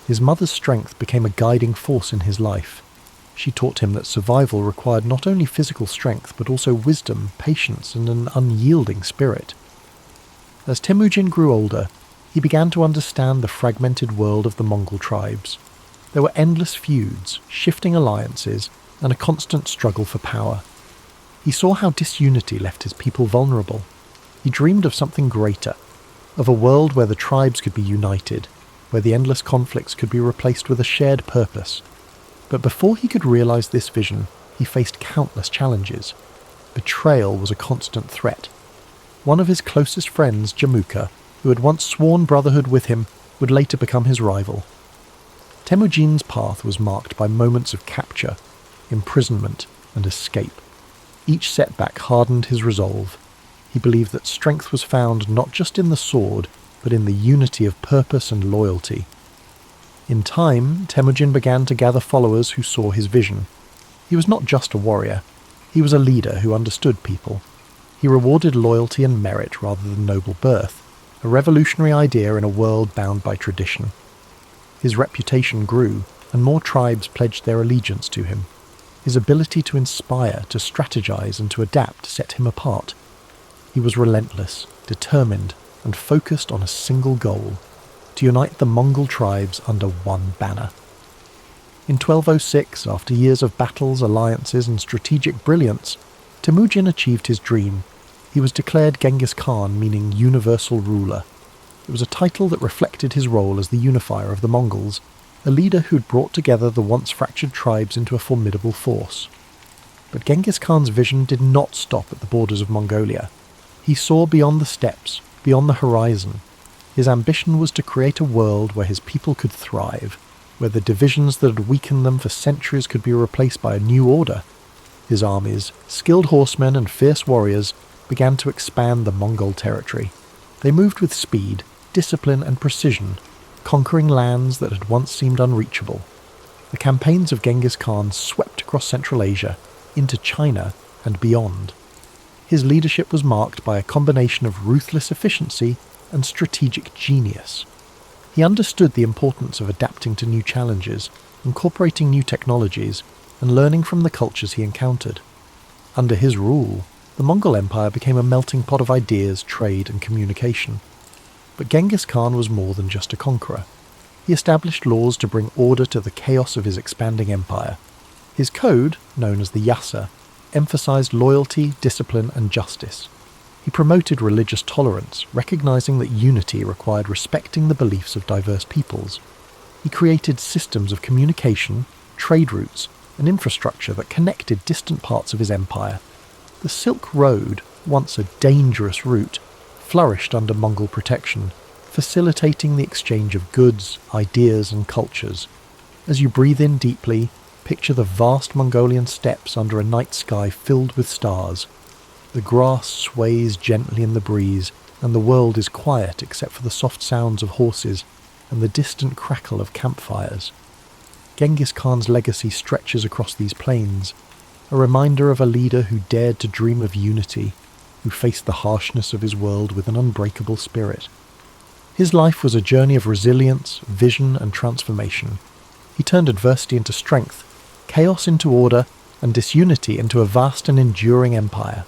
His mother's strength became a guiding force in his life. She taught him that survival required not only physical strength, but also wisdom, patience, and an unyielding spirit. As Temujin grew older, he began to understand the fragmented world of the Mongol tribes. There were endless feuds, shifting alliances, and a constant struggle for power. He saw how disunity left his people vulnerable. He dreamed of something greater, of a world where the tribes could be united, where the endless conflicts could be replaced with a shared purpose. But before he could realize this vision, he faced countless challenges. Betrayal was a constant threat. One of his closest friends, Jamuka, who had once sworn brotherhood with him, would later become his rival. Temujin's path was marked by moments of capture, imprisonment, and escape. Each setback hardened his resolve. He believed that strength was found not just in the sword, but in the unity of purpose and loyalty. In time, Temujin began to gather followers who saw his vision. He was not just a warrior. He was a leader who understood people. He rewarded loyalty and merit rather than noble birth, a revolutionary idea in a world bound by tradition. His reputation grew, and more tribes pledged their allegiance to him. His ability to inspire, to strategize, and to adapt set him apart. He was relentless, determined, and focused on a single goal: to unite the Mongol tribes under one banner. In 1206, after years of battles, alliances, and strategic brilliance, Temujin achieved his dream. He was declared Genghis Khan, meaning universal ruler. It was a title that reflected his role as the unifier of the Mongols, a leader who'd brought together the once fractured tribes into a formidable force. But Genghis Khan's vision did not stop at the borders of Mongolia. He saw beyond the steppes, beyond the horizon. His ambition was to create a world where his people could thrive, where the divisions that had weakened them for centuries could be replaced by a new order. His armies, skilled horsemen and fierce warriors, began to expand the Mongol territory. They moved with speed, discipline and precision, conquering lands that had once seemed unreachable. The campaigns of Genghis Khan swept across Central Asia, into China and beyond. His leadership was marked by a combination of ruthless efficiency and strategic genius. He understood the importance of adapting to new challenges, incorporating new technologies, and learning from the cultures he encountered. Under his rule, the Mongol Empire became a melting pot of ideas, trade, and communication. But Genghis Khan was more than just a conqueror. He established laws to bring order to the chaos of his expanding empire. His code, known as the Yasa, emphasized loyalty, discipline, and justice. He promoted religious tolerance, recognizing that unity required respecting the beliefs of diverse peoples. He created systems of communication, trade routes, and infrastructure that connected distant parts of his empire. The Silk Road, once a dangerous route, flourished under Mongol protection, facilitating the exchange of goods, ideas, and cultures. As you breathe in deeply, picture the vast Mongolian steppes under a night sky filled with stars. The grass sways gently in the breeze, and the world is quiet except for the soft sounds of horses and the distant crackle of campfires. Genghis Khan's legacy stretches across these plains, a reminder of a leader who dared to dream of unity, who faced the harshness of his world with an unbreakable spirit. His life was a journey of resilience, vision, and transformation. He turned adversity into strength, chaos into order, and disunity into a vast and enduring empire.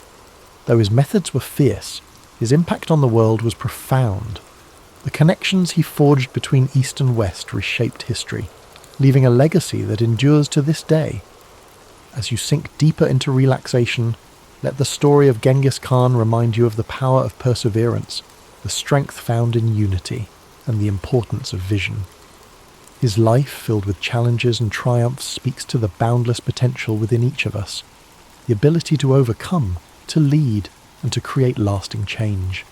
Though his methods were fierce, his impact on the world was profound. The connections he forged between East and West reshaped history, leaving a legacy that endures to this day. As you sink deeper into relaxation, let the story of Genghis Khan remind you of the power of perseverance, the strength found in unity, and the importance of vision. His life, filled with challenges and triumphs, speaks to the boundless potential within each of us, the ability to overcome, to lead, and to create lasting change.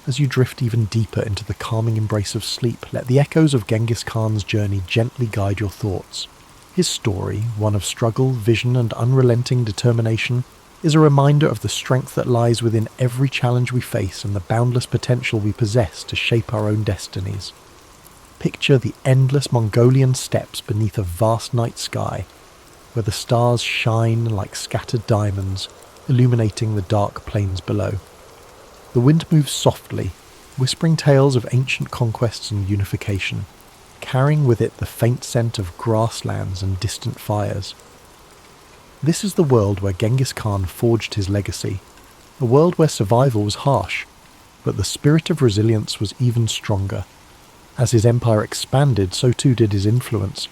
As you drift even deeper into the calming embrace of sleep, let the echoes of Genghis Khan's journey gently guide your thoughts. His story, one of struggle, vision, and unrelenting determination, is a reminder of the strength that lies within every challenge we face and the boundless potential we possess to shape our own destinies. Picture the endless Mongolian steppes beneath a vast night sky, where the stars shine like scattered diamonds, illuminating the dark plains below. The wind moves softly, whispering tales of ancient conquests and unification, carrying with it the faint scent of grasslands and distant fires. This is the world where Genghis Khan forged his legacy, a world where survival was harsh, but the spirit of resilience was even stronger. As his empire expanded, so too did his influence.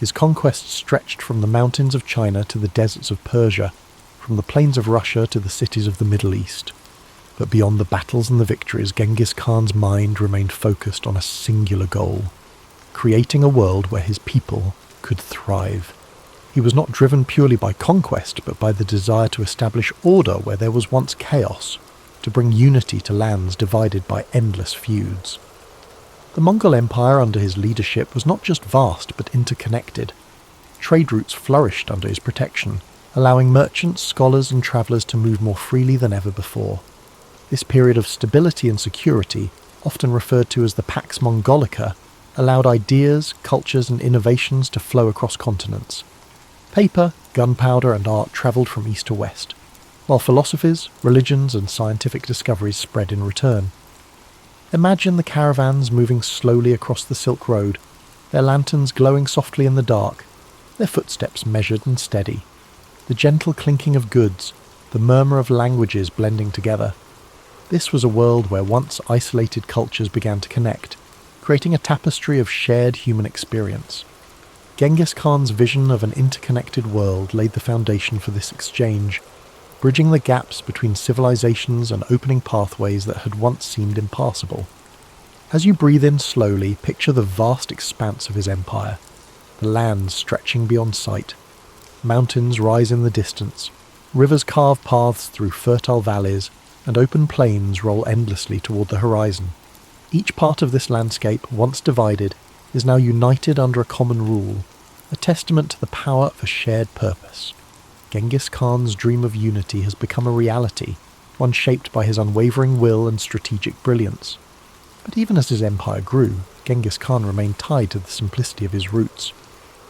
His conquests stretched from the mountains of China to the deserts of Persia, from the plains of Russia to the cities of the Middle East. But beyond the battles and the victories, Genghis Khan's mind remained focused on a singular goal: creating a world where his people could thrive. He was not driven purely by conquest, but by the desire to establish order where there was once chaos, to bring unity to lands divided by endless feuds. The Mongol Empire under his leadership was not just vast but interconnected. Trade routes flourished under his protection, allowing merchants, scholars and travellers to move more freely than ever before. This period of stability and security, often referred to as the Pax Mongolica, allowed ideas, cultures and innovations to flow across continents. Paper, gunpowder and art travelled from east to west, while philosophies, religions and scientific discoveries spread in return. Imagine the caravans moving slowly across the Silk Road, their lanterns glowing softly in the dark, their footsteps measured and steady, the gentle clinking of goods, the murmur of languages blending together. This was a world where once isolated cultures began to connect, creating a tapestry of shared human experience. Genghis Khan's vision of an interconnected world laid the foundation for this exchange, bridging the gaps between civilizations and opening pathways that had once seemed impassable. As you breathe in slowly, picture the vast expanse of his empire, the lands stretching beyond sight. Mountains rise in the distance, rivers carve paths through fertile valleys, and open plains roll endlessly toward the horizon. Each part of this landscape, once divided, is now united under a common rule, a testament to the power of a shared purpose. Genghis Khan's dream of unity has become a reality, one shaped by his unwavering will and strategic brilliance. But even as his empire grew, Genghis Khan remained tied to the simplicity of his roots.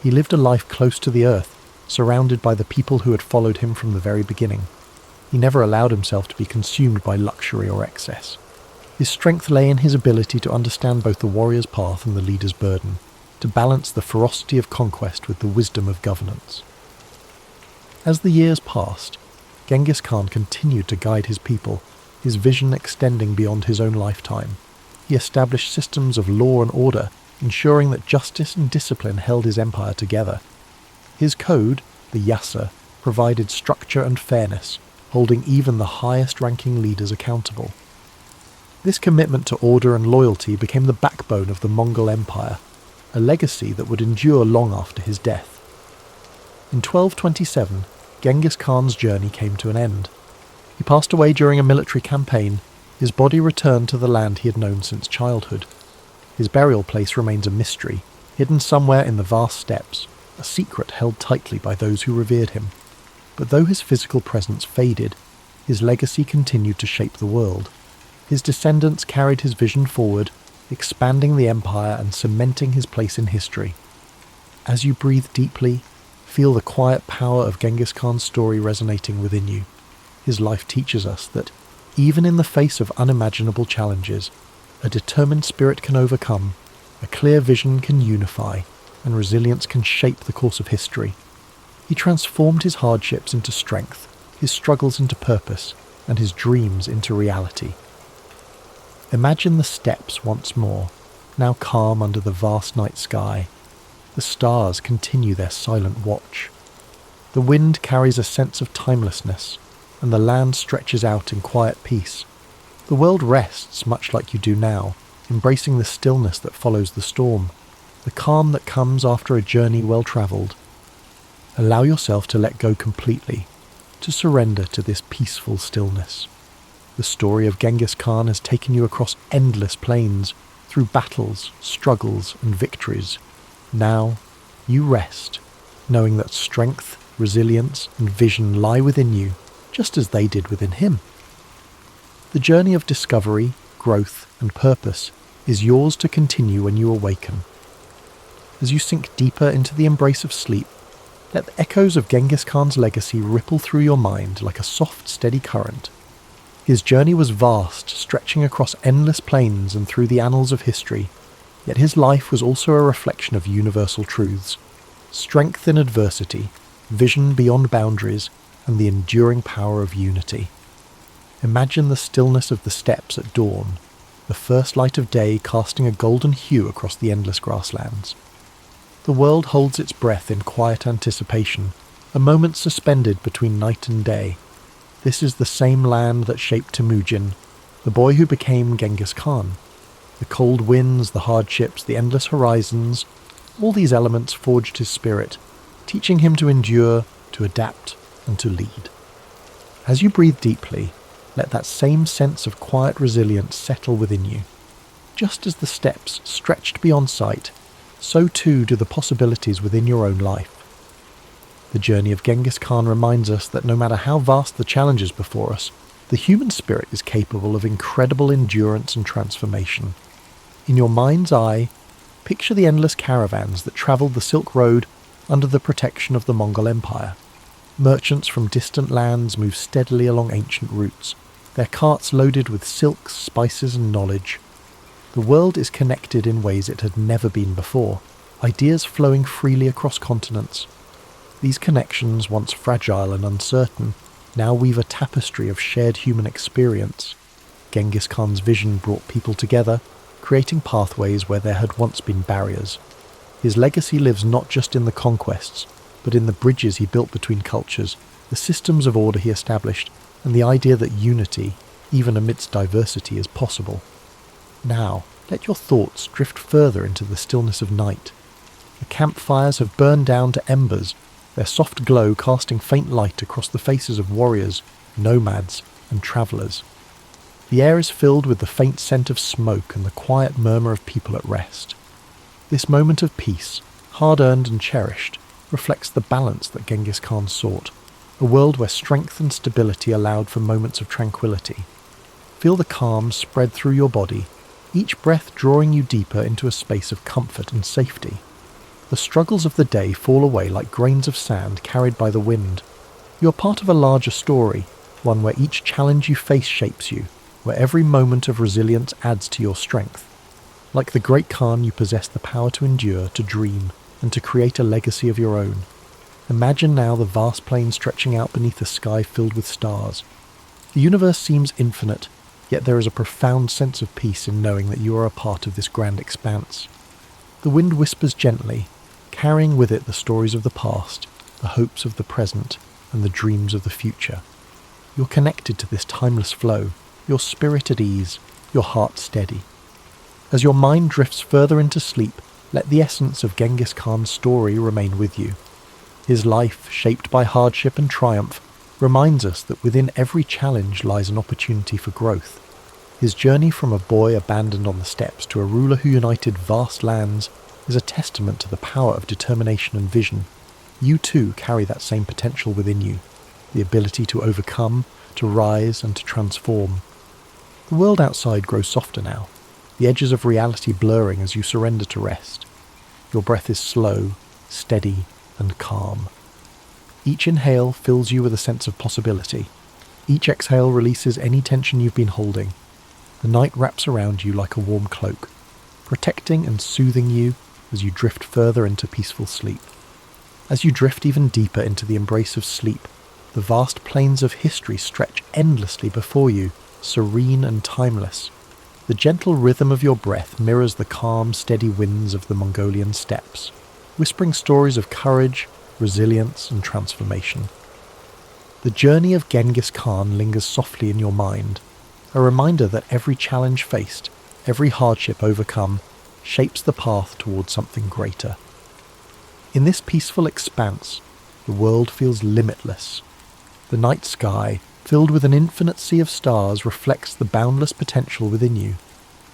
He lived a life close to the earth, surrounded by the people who had followed him from the very beginning. He never allowed himself to be consumed by luxury or excess. His strength lay in his ability to understand both the warrior's path and the leader's burden, to balance the ferocity of conquest with the wisdom of governance. As the years passed, Genghis Khan continued to guide his people, his vision extending beyond his own lifetime. He established systems of law and order, ensuring that justice and discipline held his empire together. His code, the Yasa, provided structure and fairness, holding even the highest-ranking leaders accountable. This commitment to order and loyalty became the backbone of the Mongol Empire, a legacy that would endure long after his death. In 1227, Genghis Khan's journey came to an end. He passed away during a military campaign. His body returned to the land he had known since childhood. His burial place remains a mystery, hidden somewhere in the vast steppes, a secret held tightly by those who revered him. But though his physical presence faded, his legacy continued to shape the world. His descendants carried his vision forward, expanding the empire and cementing his place in history. As you breathe deeply, feel the quiet power of Genghis Khan's story resonating within you. His life teaches us that, even in the face of unimaginable challenges, a determined spirit can overcome, a clear vision can unify, and resilience can shape the course of history. He transformed his hardships into strength, his struggles into purpose, and his dreams into reality. Imagine the steppes once more, now calm under the vast night sky. The stars continue their silent watch. The wind carries a sense of timelessness, and the land stretches out in quiet peace. The world rests much like you do now, embracing the stillness that follows the storm, the calm that comes after a journey well travelled. Allow yourself to let go completely, to surrender to this peaceful stillness. The story of Genghis Khan has taken you across endless plains, through battles, struggles, and victories. Now, you rest, knowing that strength, resilience, and vision lie within you, just as they did within him. The journey of discovery, growth, and purpose is yours to continue when you awaken. As you sink deeper into the embrace of sleep, let the echoes of Genghis Khan's legacy ripple through your mind like a soft, steady current. His journey was vast, stretching across endless plains and through the annals of history, yet his life was also a reflection of universal truths: strength in adversity, vision beyond boundaries, and the enduring power of unity. Imagine the stillness of the steppes at dawn, the first light of day casting a golden hue across the endless grasslands. The world holds its breath in quiet anticipation, a moment suspended between night and day. This is the same land that shaped Temujin, the boy who became Genghis Khan. The cold winds, the hardships, the endless horizons, all these elements forged his spirit, teaching him to endure, to adapt, and to lead. As you breathe deeply, let that same sense of quiet resilience settle within you. Just as the steppes stretched beyond sight, so too do the possibilities within your own life. The journey of Genghis Khan reminds us that no matter how vast the challenges before us, the human spirit is capable of incredible endurance and transformation. In your mind's eye, picture the endless caravans that travelled the Silk Road under the protection of the Mongol Empire. Merchants from distant lands move steadily along ancient routes, their carts loaded with silks, spices and knowledge. The world is connected in ways it had never been before, ideas flowing freely across continents. These connections, once fragile and uncertain, now weave a tapestry of shared human experience. Genghis Khan's vision brought people together, creating pathways where there had once been barriers. His legacy lives not just in the conquests, but in the bridges he built between cultures, the systems of order he established, and the idea that unity, even amidst diversity, is possible. Now, let your thoughts drift further into the stillness of night. The campfires have burned down to embers, their soft glow casting faint light across the faces of warriors, nomads, and travellers. The air is filled with the faint scent of smoke and the quiet murmur of people at rest. This moment of peace, hard-earned and cherished, reflects the balance that Genghis Khan sought, a world where strength and stability allowed for moments of tranquility. Feel the calm spread through your body, each breath drawing you deeper into a space of comfort and safety. The struggles of the day fall away like grains of sand carried by the wind. You are part of a larger story, one where each challenge you face shapes you, where every moment of resilience adds to your strength. Like the great Khan, you possess the power to endure, to dream, and to create a legacy of your own. Imagine now the vast plain stretching out beneath a sky filled with stars. The universe seems infinite, yet there is a profound sense of peace in knowing that you are a part of this grand expanse. The wind whispers gently, carrying with it the stories of the past, the hopes of the present, and the dreams of the future. You're connected to this timeless flow, your spirit at ease, your heart steady. As your mind drifts further into sleep, let the essence of Genghis Khan's story remain with you. His life, shaped by hardship and triumph, reminds us that within every challenge lies an opportunity for growth. His journey from a boy abandoned on the steppes to a ruler who united vast lands is a testament to the power of determination and vision. You too carry that same potential within you, the ability to overcome, to rise and to transform. The world outside grows softer now, the edges of reality blurring as you surrender to rest. Your breath is slow, steady, and calm. Each inhale fills you with a sense of possibility. Each exhale releases any tension you've been holding. The night wraps around you like a warm cloak, protecting and soothing you as you drift further into peaceful sleep. As you drift even deeper into the embrace of sleep, the vast plains of history stretch endlessly before you, serene and timeless. The gentle rhythm of your breath mirrors the calm, steady winds of the Mongolian steppes, whispering stories of courage, resilience, and transformation. The journey of Genghis Khan lingers softly in your mind, a reminder that every challenge faced, every hardship overcome, shapes the path towards something greater. In this peaceful expanse, the world feels limitless. The night sky, filled with an infinite sea of stars, reflects the boundless potential within you.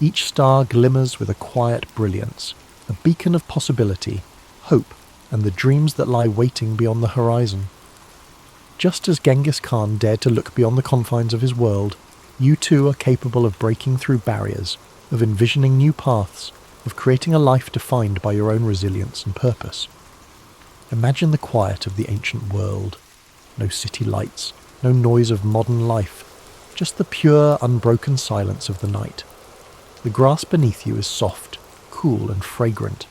Each star glimmers with a quiet brilliance, a beacon of possibility, hope, and the dreams that lie waiting beyond the horizon. Just as Genghis Khan dared to look beyond the confines of his world, you too are capable of breaking through barriers, of envisioning new paths, of creating a life defined by your own resilience and purpose. Imagine the quiet of the ancient world. No city lights, no noise of modern life, just the pure, unbroken silence of the night. The grass beneath you is soft, cool and fragrant.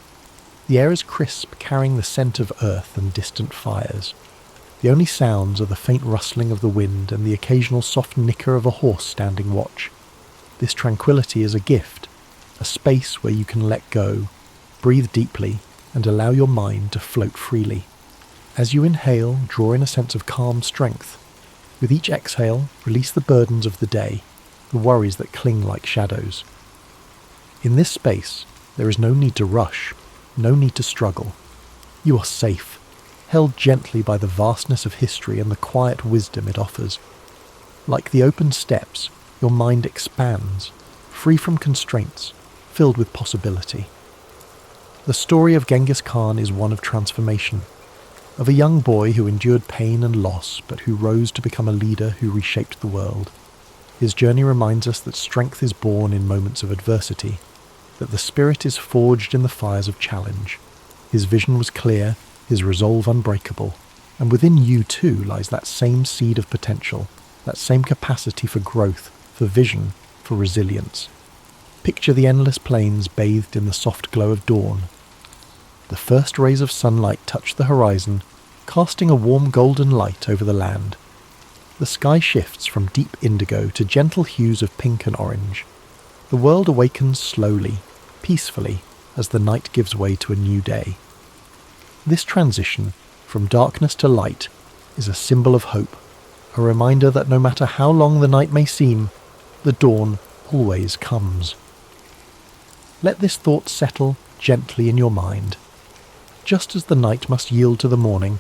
The air is crisp, carrying the scent of earth and distant fires. The only sounds are the faint rustling of the wind and the occasional soft nicker of a horse standing watch. This tranquility is a gift, a space where you can let go, breathe deeply, and allow your mind to float freely. As you inhale, draw in a sense of calm strength. With each exhale, release the burdens of the day, the worries that cling like shadows. In this space, there is no need to rush, no need to struggle. You are safe, held gently by the vastness of history and the quiet wisdom it offers. Like the open steps, your mind expands, free from constraints, filled with possibility. The story of Genghis Khan is one of transformation, of a young boy who endured pain and loss, but who rose to become a leader who reshaped the world. His journey reminds us that strength is born in moments of adversity, that the spirit is forged in the fires of challenge. His vision was clear, his resolve unbreakable, and within you too lies that same seed of potential, that same capacity for growth, for vision, for resilience. Picture the endless plains bathed in the soft glow of dawn. The first rays of sunlight touch the horizon, casting a warm golden light over the land. The sky shifts from deep indigo to gentle hues of pink and orange. The world awakens slowly, peacefully, as the night gives way to a new day. This transition from darkness to light is a symbol of hope, a reminder that no matter how long the night may seem, the dawn always comes. Let this thought settle gently in your mind. Just as the night must yield to the morning,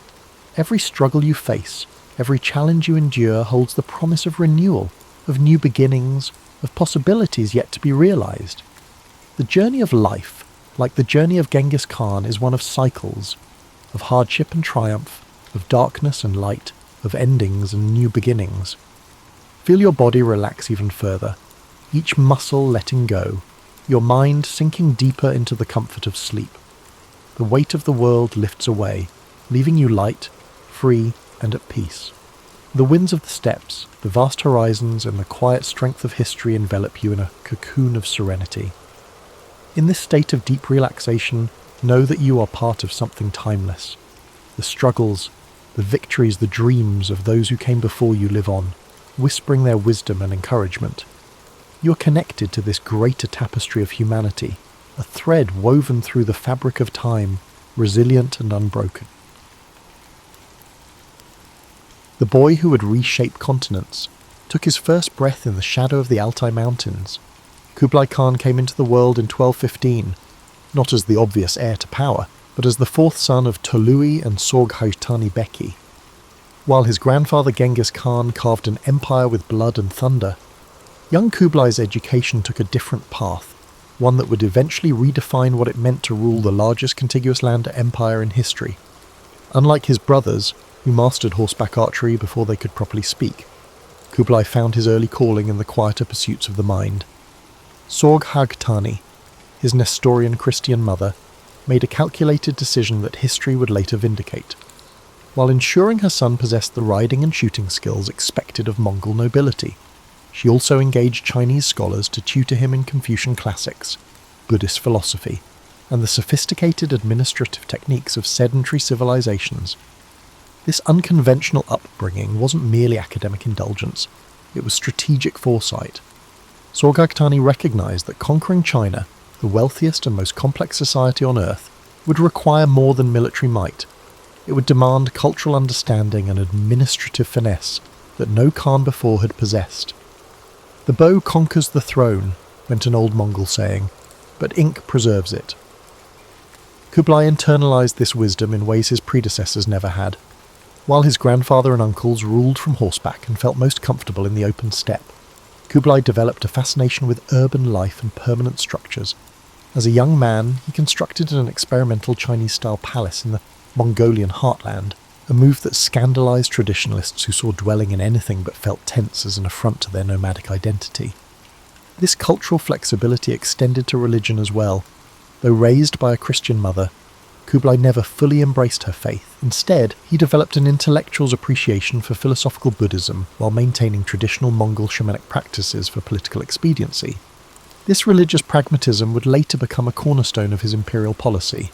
every struggle you face, every challenge you endure holds the promise of renewal, of new beginnings, of possibilities yet to be realized. The journey of life, like the journey of Genghis Khan, is one of cycles, of hardship and triumph, of darkness and light, of endings and new beginnings. Feel your body relax even further, each muscle letting go, your mind sinking deeper into the comfort of sleep. The weight of the world lifts away, leaving you light, free, and at peace. The winds of the steppes, the vast horizons, and the quiet strength of history envelop you in a cocoon of serenity. In this state of deep relaxation, know that you are part of something timeless. The struggles, the victories, the dreams of those who came before you live on, whispering their wisdom and encouragement. You are connected to this greater tapestry of humanity, a thread woven through the fabric of time, resilient and unbroken. The boy who would reshape continents took his first breath in the shadow of the Altai Mountains. Kublai Khan came into the world in 1215, not as the obvious heir to power, but as the fourth son of Tolui and Sorghaghtani Beki. While his grandfather Genghis Khan carved an empire with blood and thunder, young Kublai's education took a different path, one that would eventually redefine what it meant to rule the largest contiguous land empire in history. Unlike his brothers, who mastered horseback archery before they could properly speak, Kublai found his early calling in the quieter pursuits of the mind. Sorghaghtani, his Nestorian Christian mother, made a calculated decision that history would later vindicate, while ensuring her son possessed the riding and shooting skills expected of Mongol nobility. She also engaged Chinese scholars to tutor him in Confucian classics, Buddhist philosophy, and the sophisticated administrative techniques of sedentary civilizations. This unconventional upbringing wasn't merely academic indulgence, it was strategic foresight. Sorghaghtani recognized that conquering China, the wealthiest and most complex society on earth, would require more than military might. It would demand cultural understanding and administrative finesse that no Khan before had possessed. The bow conquers the throne, went an old Mongol saying, but ink preserves it. Kublai internalized this wisdom in ways his predecessors never had. While his grandfather and uncles ruled from horseback and felt most comfortable in the open steppe, Kublai developed a fascination with urban life and permanent structures. As a young man, he constructed an experimental Chinese-style palace in the Mongolian heartland, a move that scandalized traditionalists who saw dwelling in anything but felt tense as an affront to their nomadic identity. This cultural flexibility extended to religion as well. Though raised by a Christian mother, Kublai never fully embraced her faith. Instead, he developed an intellectual's appreciation for philosophical Buddhism while maintaining traditional Mongol shamanic practices for political expediency. This religious pragmatism would later become a cornerstone of his imperial policy.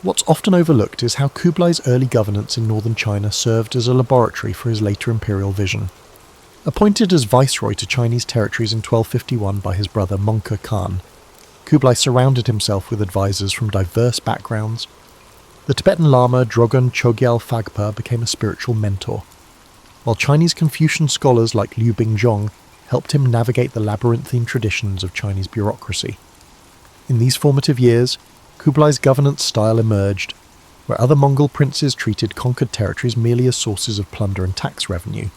What's often overlooked is how Kublai's early governance in northern China served as a laboratory for his later imperial vision. Appointed as viceroy to Chinese territories in 1251 by his brother Mongol Khan, Kublai surrounded himself with advisors from diverse backgrounds, The Tibetan Lama Drogön Chogyal Phagpa became a spiritual mentor, while Chinese Confucian scholars like Liu Bingzhong helped him navigate the labyrinthine traditions of Chinese bureaucracy. In these formative years, Kublai's governance style emerged, where other Mongol princes treated conquered territories merely as sources of plunder and tax revenue.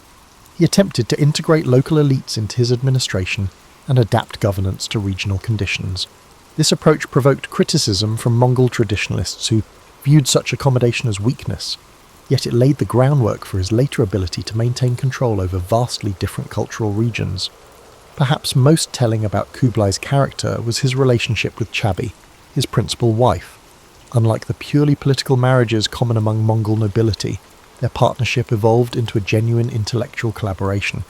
He attempted to integrate local elites into his administration and adapt governance to regional conditions. This approach provoked criticism from Mongol traditionalists who viewed such accommodation as weakness, yet it laid the groundwork for his later ability to maintain control over vastly different cultural regions. Perhaps most telling about Kublai's character was his relationship with Chabi, his principal wife. Unlike the purely political marriages common among Mongol nobility, their partnership evolved into a genuine intellectual collaboration.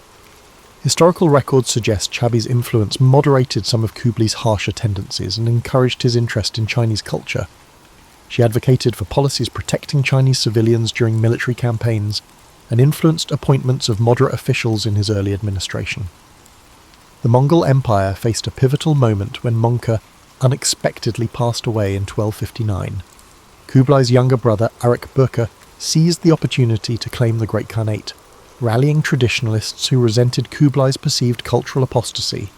Historical records suggest Chabi's influence moderated some of Kublai's harsher tendencies and encouraged his interest in Chinese culture. She advocated for policies protecting Chinese civilians during military campaigns and influenced appointments of moderate officials in his early administration. The Mongol Empire faced a pivotal moment when Mongke unexpectedly passed away in 1259. Kublai's younger brother Arik Böke seized the opportunity to claim the Great Khanate, rallying traditionalists who resented Kublai's perceived cultural apostasy.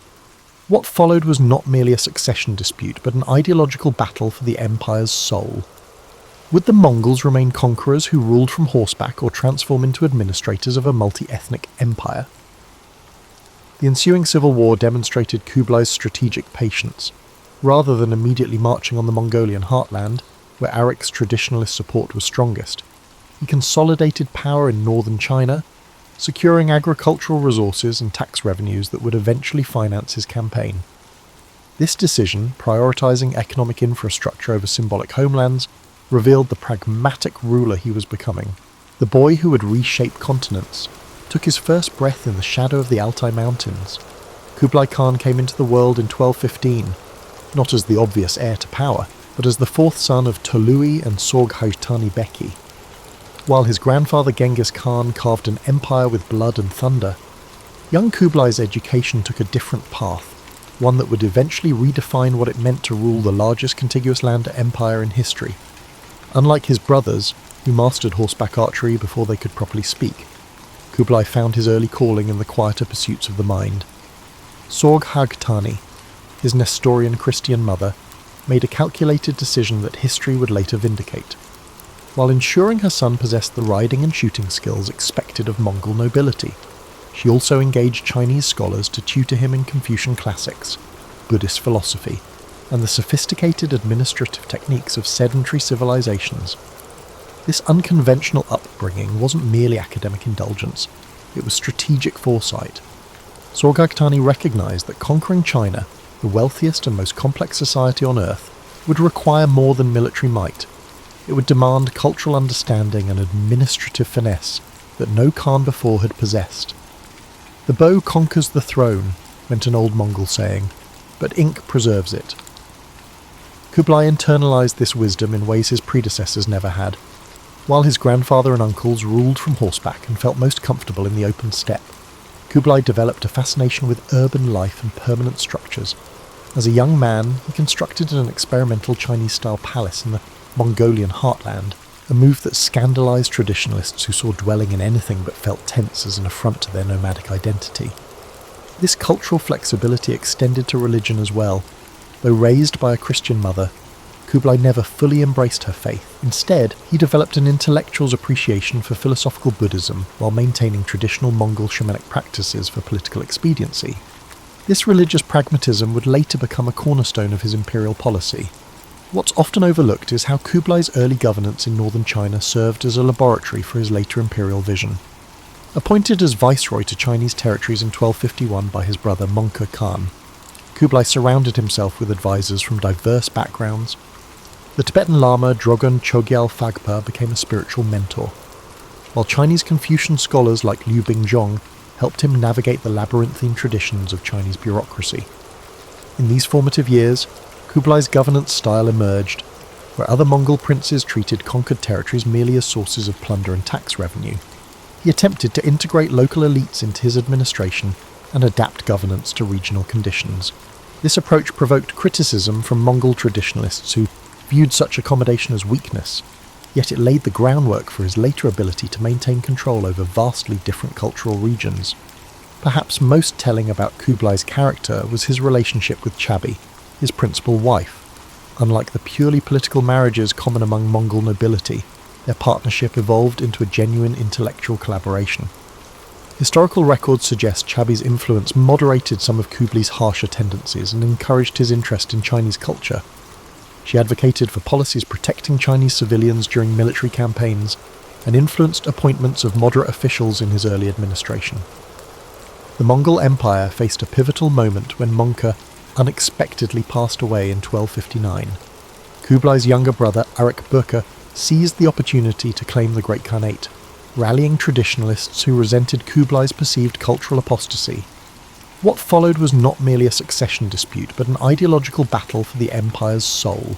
What followed was not merely a succession dispute, but an ideological battle for the empire's soul. Would the Mongols remain conquerors who ruled from horseback or transform into administrators of a multi-ethnic empire? The ensuing civil war demonstrated Kublai's strategic patience. Rather than immediately marching on the Mongolian heartland, where Arik's traditionalist support was strongest, he consolidated power in northern China, securing agricultural resources and tax revenues that would eventually finance his campaign. This decision, prioritizing economic infrastructure over symbolic homelands, revealed the pragmatic ruler he was becoming. The boy who would reshape continents took his first breath in the shadow of the Altai Mountains. Kublai Khan came into the world in 1215, not as the obvious heir to power, but as the fourth son of Tolui and Sorghaghtani Beki. While his grandfather Genghis Khan carved an empire with blood and thunder, young Kublai's education took a different path, one that would eventually redefine what it meant to rule the largest contiguous land empire in history. Unlike his brothers, who mastered horseback archery before they could properly speak, Kublai found his early calling in the quieter pursuits of the mind. Sorghaghtani, his Nestorian Christian mother, made a calculated decision that history would later vindicate. While ensuring her son possessed the riding and shooting skills expected of Mongol nobility, she also engaged Chinese scholars to tutor him in Confucian classics, Buddhist philosophy, and the sophisticated administrative techniques of sedentary civilizations. This unconventional upbringing wasn't merely academic indulgence, it was strategic foresight. Sorghaghtani recognized that conquering China, the wealthiest and most complex society on earth, would require more than military might. It would demand cultural understanding and administrative finesse that no Khan before had possessed. "The bow conquers the throne," went an old Mongol saying, "but ink preserves it." Kublai internalized this wisdom in ways his predecessors never had. While his grandfather and uncles ruled from horseback and felt most comfortable in the open steppe, Kublai developed a fascination with urban life and permanent structures. As a young man, he constructed an experimental Chinese-style palace in the Mongolian heartland, a move that scandalized traditionalists who saw dwelling in anything but felt tense as an affront to their nomadic identity. This cultural flexibility extended to religion as well. Though raised by a Christian mother, Kublai never fully embraced her faith. Instead, he developed an intellectual's appreciation for philosophical Buddhism while maintaining traditional Mongol shamanic practices for political expediency. This religious pragmatism would later become a cornerstone of his imperial policy. What's often overlooked is how Kublai's early governance in northern China served as a laboratory for his later imperial vision. Appointed as viceroy to Chinese territories in 1251 by his brother Mongke Khan, Kublai surrounded himself with advisors from diverse backgrounds. The Tibetan Lama Drogön Chogyal Phagpa became a spiritual mentor, while Chinese Confucian scholars like Liu Bingzhong helped him navigate the labyrinthine traditions of Chinese bureaucracy. In these formative years, Kublai's governance style emerged, where other Mongol princes treated conquered territories merely as sources of plunder and tax revenue. He attempted to integrate local elites into his administration and adapt governance to regional conditions. This approach provoked criticism from Mongol traditionalists who viewed such accommodation as weakness, yet it laid the groundwork for his later ability to maintain control over vastly different cultural regions. Perhaps most telling about Kublai's character was his relationship with Chabi, his principal wife. Unlike the purely political marriages common among Mongol nobility, their partnership evolved into a genuine intellectual collaboration. Historical records suggest Chabi's influence moderated some of Kublai's harsher tendencies and encouraged his interest in Chinese culture. She advocated for policies protecting Chinese civilians during military campaigns and influenced appointments of moderate officials in his early administration. The Mongol Empire faced a pivotal moment when Mongke unexpectedly passed away in 1259. Kublai's younger brother Arik Böke seized the opportunity to claim the Great Khanate, rallying traditionalists who resented Kublai's perceived cultural apostasy. What followed was not merely a succession dispute, but an ideological battle for the empire's soul.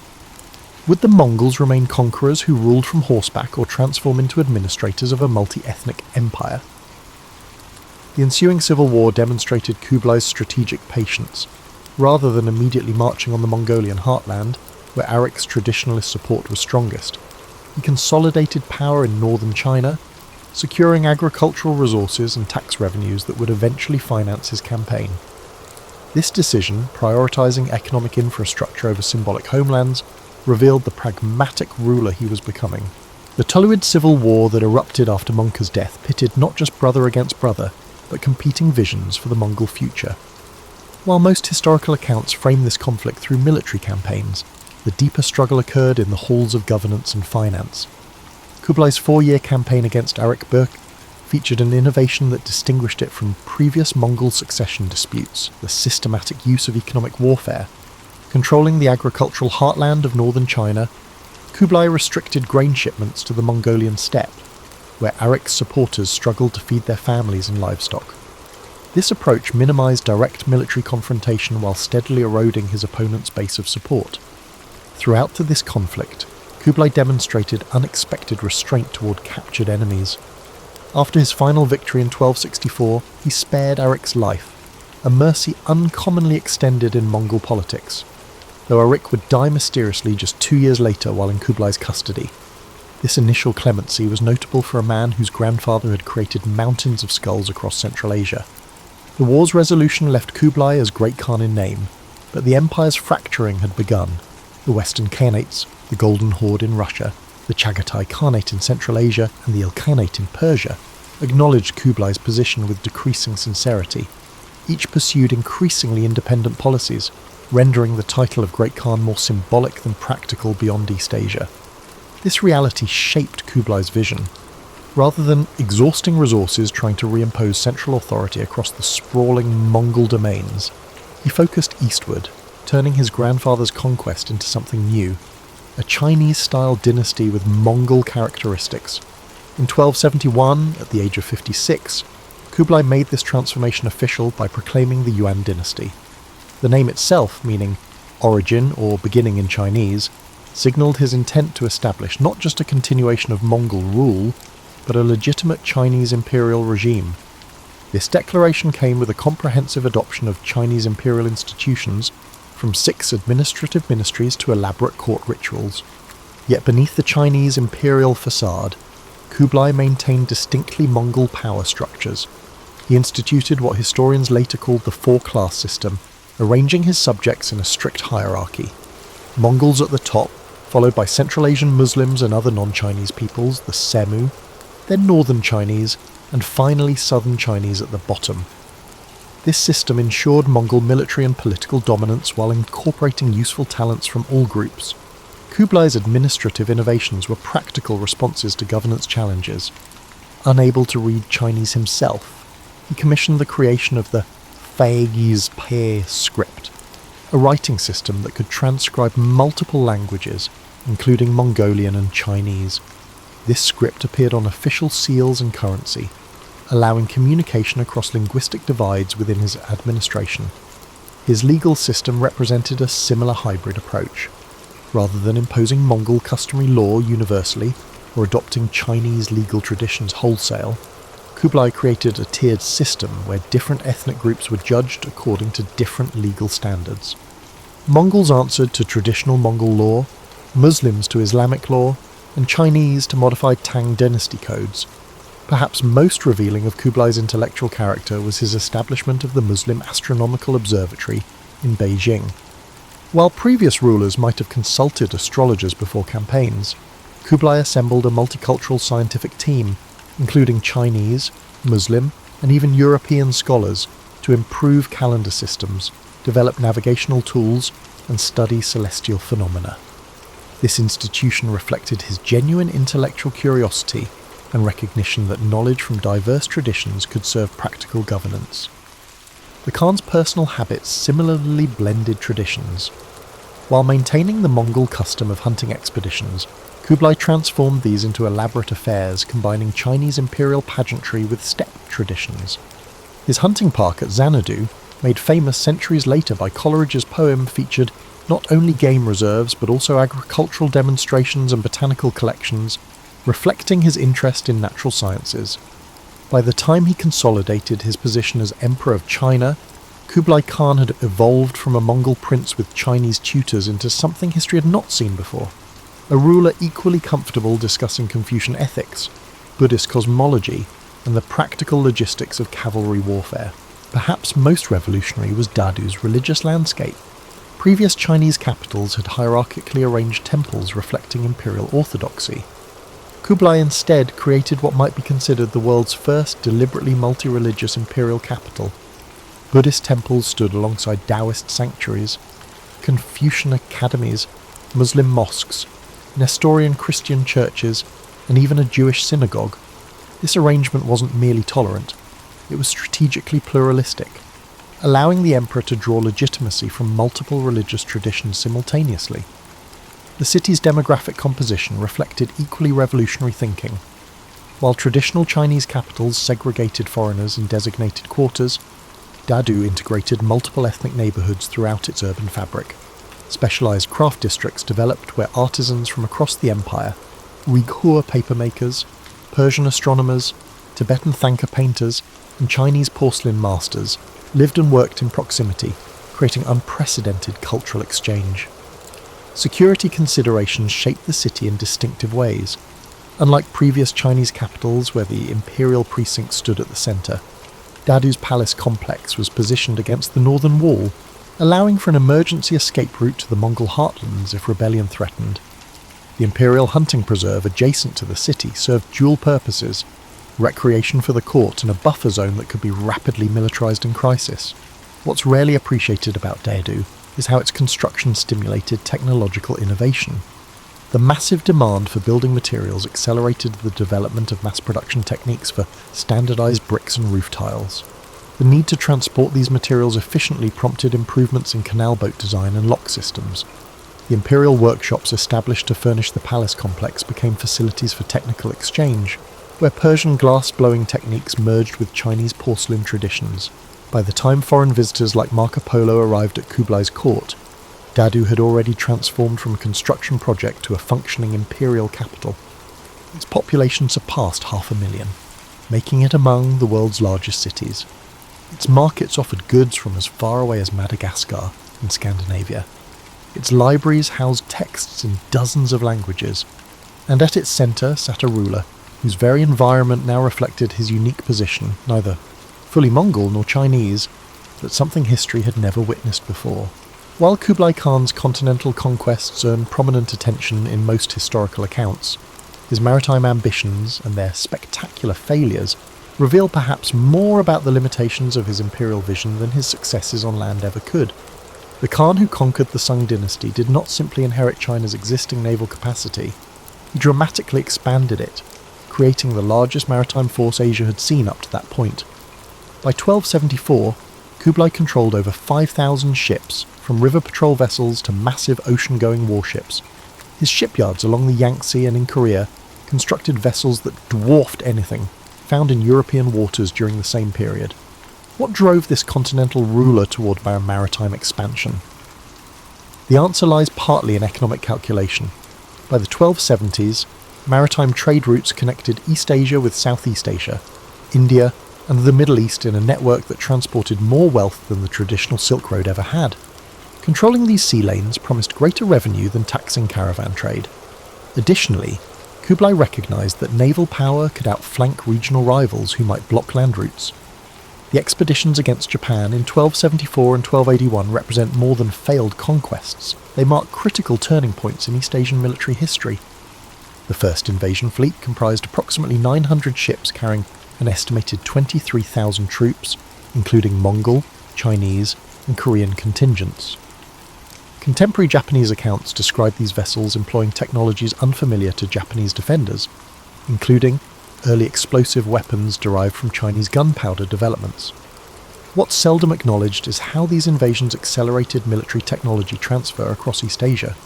Would the Mongols remain conquerors who ruled from horseback or transform into administrators of a multi-ethnic empire? The ensuing civil war demonstrated Kublai's strategic patience. Rather than immediately marching on the Mongolian heartland, where Arik's traditionalist support was strongest, he consolidated power in northern China, securing agricultural resources and tax revenues that would eventually finance his campaign. This decision, prioritizing economic infrastructure over symbolic homelands, revealed the pragmatic ruler he was becoming. The Tuluid civil war that erupted after Mongke's death pitted not just brother against brother, but competing visions for the Mongol future. While most historical accounts frame this conflict through military campaigns, the deeper struggle occurred in the halls of governance and finance. Kublai's 4-year campaign against Arik Böke featured an innovation that distinguished it from previous Mongol succession disputes: the systematic use of economic warfare. Controlling the agricultural heartland of northern China, Kublai restricted grain shipments to the Mongolian steppe, where Arik's supporters struggled to feed their families and livestock. This approach minimized direct military confrontation while steadily eroding his opponent's base of support. Throughout this conflict, Kublai demonstrated unexpected restraint toward captured enemies. After his final victory in 1264, he spared Arik's life, a mercy uncommonly extended in Mongol politics, though Arik would die mysteriously just 2 years later while in Kublai's custody. This initial clemency was notable for a man whose grandfather had created mountains of skulls across Central Asia. The war's resolution left Kublai as Great Khan in name, but the empire's fracturing had begun. The Western Khanates, the Golden Horde in Russia, the Chagatai Khanate in Central Asia, and the Ilkhanate in Persia, acknowledged Kublai's position with decreasing sincerity. Each pursued increasingly independent policies, rendering the title of Great Khan more symbolic than practical beyond East Asia. This reality shaped Kublai's vision. Rather than exhausting resources trying to reimpose central authority across the sprawling Mongol domains, he focused eastward, turning his grandfather's conquest into something new, a Chinese-style dynasty with Mongol characteristics. In 1271, at the age of 56, Kublai made this transformation official by proclaiming the Yuan dynasty. The name itself, meaning origin or beginning in Chinese, signalled his intent to establish not just a continuation of Mongol rule, but a legitimate Chinese imperial regime. This declaration came with a comprehensive adoption of Chinese imperial institutions, from 6 administrative ministries to elaborate court rituals. Yet beneath the Chinese imperial facade, Kublai maintained distinctly Mongol power structures. He instituted what historians later called the 4-class system, arranging his subjects in a strict hierarchy. Mongols at the top, followed by Central Asian Muslims and other non-Chinese peoples, the Semu, then Northern Chinese, and finally Southern Chinese at the bottom. This system ensured Mongol military and political dominance while incorporating useful talents from all groups. Kublai's administrative innovations were practical responses to governance challenges. Unable to read Chinese himself, he commissioned the creation of the Faegi's Pe script, a writing system that could transcribe multiple languages, including Mongolian and Chinese. This script appeared on official seals and currency, allowing communication across linguistic divides within his administration. His legal system represented a similar hybrid approach. Rather than imposing Mongol customary law universally, or adopting Chinese legal traditions wholesale, Kublai created a tiered system where different ethnic groups were judged according to different legal standards. Mongols answered to traditional Mongol law, Muslims to Islamic law, and Chinese to modified Tang dynasty codes. Perhaps most revealing of Kublai's intellectual character was his establishment of the Muslim Astronomical Observatory in Beijing. While previous rulers might have consulted astrologers before campaigns, Kublai assembled a multicultural scientific team, including Chinese, Muslim, and even European scholars, to improve calendar systems, develop navigational tools, and study celestial phenomena. This institution reflected his genuine intellectual curiosity and recognition that knowledge from diverse traditions could serve practical governance. The Khan's personal habits similarly blended traditions. While maintaining the Mongol custom of hunting expeditions, Kublai transformed these into elaborate affairs combining Chinese imperial pageantry with steppe traditions. His hunting park at Xanadu, made famous centuries later by Coleridge's poem, featured not only game reserves but also agricultural demonstrations and botanical collections, reflecting his interest in natural sciences. By the time he consolidated his position as Emperor of China, Kublai Khan had evolved from a Mongol prince with Chinese tutors into something history had not seen before. A ruler equally comfortable discussing Confucian ethics, Buddhist cosmology, and the practical logistics of cavalry warfare. Perhaps most revolutionary was Dadu's religious landscape. Previous Chinese capitals had hierarchically arranged temples reflecting imperial orthodoxy. Kublai instead created what might be considered the world's first deliberately multi-religious imperial capital. Buddhist temples stood alongside Taoist sanctuaries, Confucian academies, Muslim mosques, Nestorian Christian churches, and even a Jewish synagogue. This arrangement wasn't merely tolerant, it was strategically pluralistic, allowing the emperor to draw legitimacy from multiple religious traditions simultaneously. The city's demographic composition reflected equally revolutionary thinking. While traditional Chinese capitals segregated foreigners in designated quarters, Dadu integrated multiple ethnic neighbourhoods throughout its urban fabric. Specialised craft districts developed where artisans from across the empire, Uyghur papermakers, Persian astronomers, Tibetan Thangka painters, and Chinese porcelain masters lived and worked in proximity, creating unprecedented cultural exchange. Security considerations shaped the city in distinctive ways. Unlike previous Chinese capitals where the imperial precinct stood at the centre, Dadu's palace complex was positioned against the northern wall, allowing for an emergency escape route to the Mongol heartlands if rebellion threatened. The imperial hunting preserve adjacent to the city served dual purposes: recreation for the court and a buffer zone that could be rapidly militarised in crisis. What's rarely appreciated about Dadu is how its construction stimulated technological innovation. The massive demand for building materials accelerated the development of mass production techniques for standardised bricks and roof tiles. The need to transport these materials efficiently prompted improvements in canal boat design and lock systems. The imperial workshops established to furnish the palace complex became facilities for technical exchange, where Persian glass-blowing techniques merged with Chinese porcelain traditions. By the time foreign visitors like Marco Polo arrived at Kublai's court, Dadu had already transformed from a construction project to a functioning imperial capital. Its population surpassed 500,000, making it among the world's largest cities. Its markets offered goods from as far away as Madagascar in Scandinavia. Its libraries housed texts in dozens of languages, and at its centre sat a ruler whose very environment now reflected his unique position, neither fully Mongol nor Chinese, but something history had never witnessed before. While Kublai Khan's continental conquests earn prominent attention in most historical accounts, his maritime ambitions and their spectacular failures reveal perhaps more about the limitations of his imperial vision than his successes on land ever could. The Khan who conquered the Sung dynasty did not simply inherit China's existing naval capacity, he dramatically expanded it, creating the largest maritime force Asia had seen up to that point. By 1274, Kublai controlled over 5,000 ships, from river patrol vessels to massive ocean-going warships. His shipyards along the Yangtze and in Korea constructed vessels that dwarfed anything found in European waters during the same period. What drove this continental ruler toward maritime expansion? The answer lies partly in economic calculation. By the 1270s, maritime trade routes connected East Asia with Southeast Asia, India, and the Middle East in a network that transported more wealth than the traditional Silk Road ever had. Controlling these sea lanes promised greater revenue than taxing caravan trade. Additionally, Kublai recognised that naval power could outflank regional rivals who might block land routes. The expeditions against Japan in 1274 and 1281 represent more than failed conquests. They mark critical turning points in East Asian military history. The first invasion fleet comprised approximately 900 ships carrying an estimated 23,000 troops, including Mongol, Chinese, and Korean contingents. Contemporary Japanese accounts describe these vessels employing technologies unfamiliar to Japanese defenders, including early explosive weapons derived from Chinese gunpowder developments. What's seldom acknowledged is how these invasions accelerated military technology transfer across East Asia.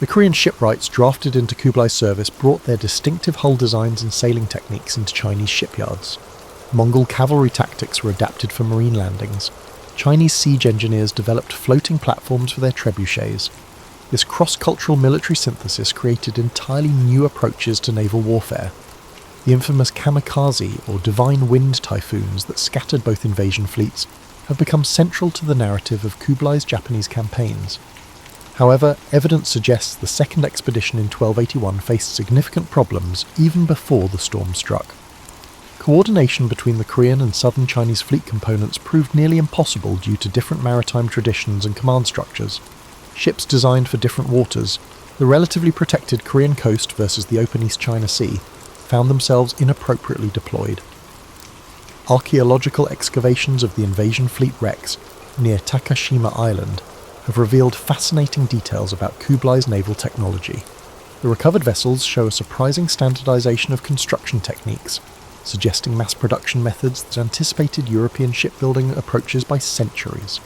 The Korean shipwrights drafted into Kublai's service brought their distinctive hull designs and sailing techniques into Chinese shipyards. Mongol cavalry tactics were adapted for marine landings. Chinese siege engineers developed floating platforms for their trebuchets. This cross-cultural military synthesis created entirely new approaches to naval warfare. The infamous kamikaze or divine wind typhoons that scattered both invasion fleets have become central to the narrative of Kublai's Japanese campaigns. However, evidence suggests the second expedition in 1281 faced significant problems even before the storm struck. Coordination between the Korean and southern Chinese fleet components proved nearly impossible due to different maritime traditions and command structures. Ships designed for different waters, the relatively protected Korean coast versus the open East China Sea, found themselves inappropriately deployed. Archaeological excavations of the invasion fleet wrecks near Takashima Island have revealed fascinating details about Kublai's naval technology. The recovered vessels show a surprising standardization of construction techniques, suggesting mass production methods that anticipated European shipbuilding approaches by centuries.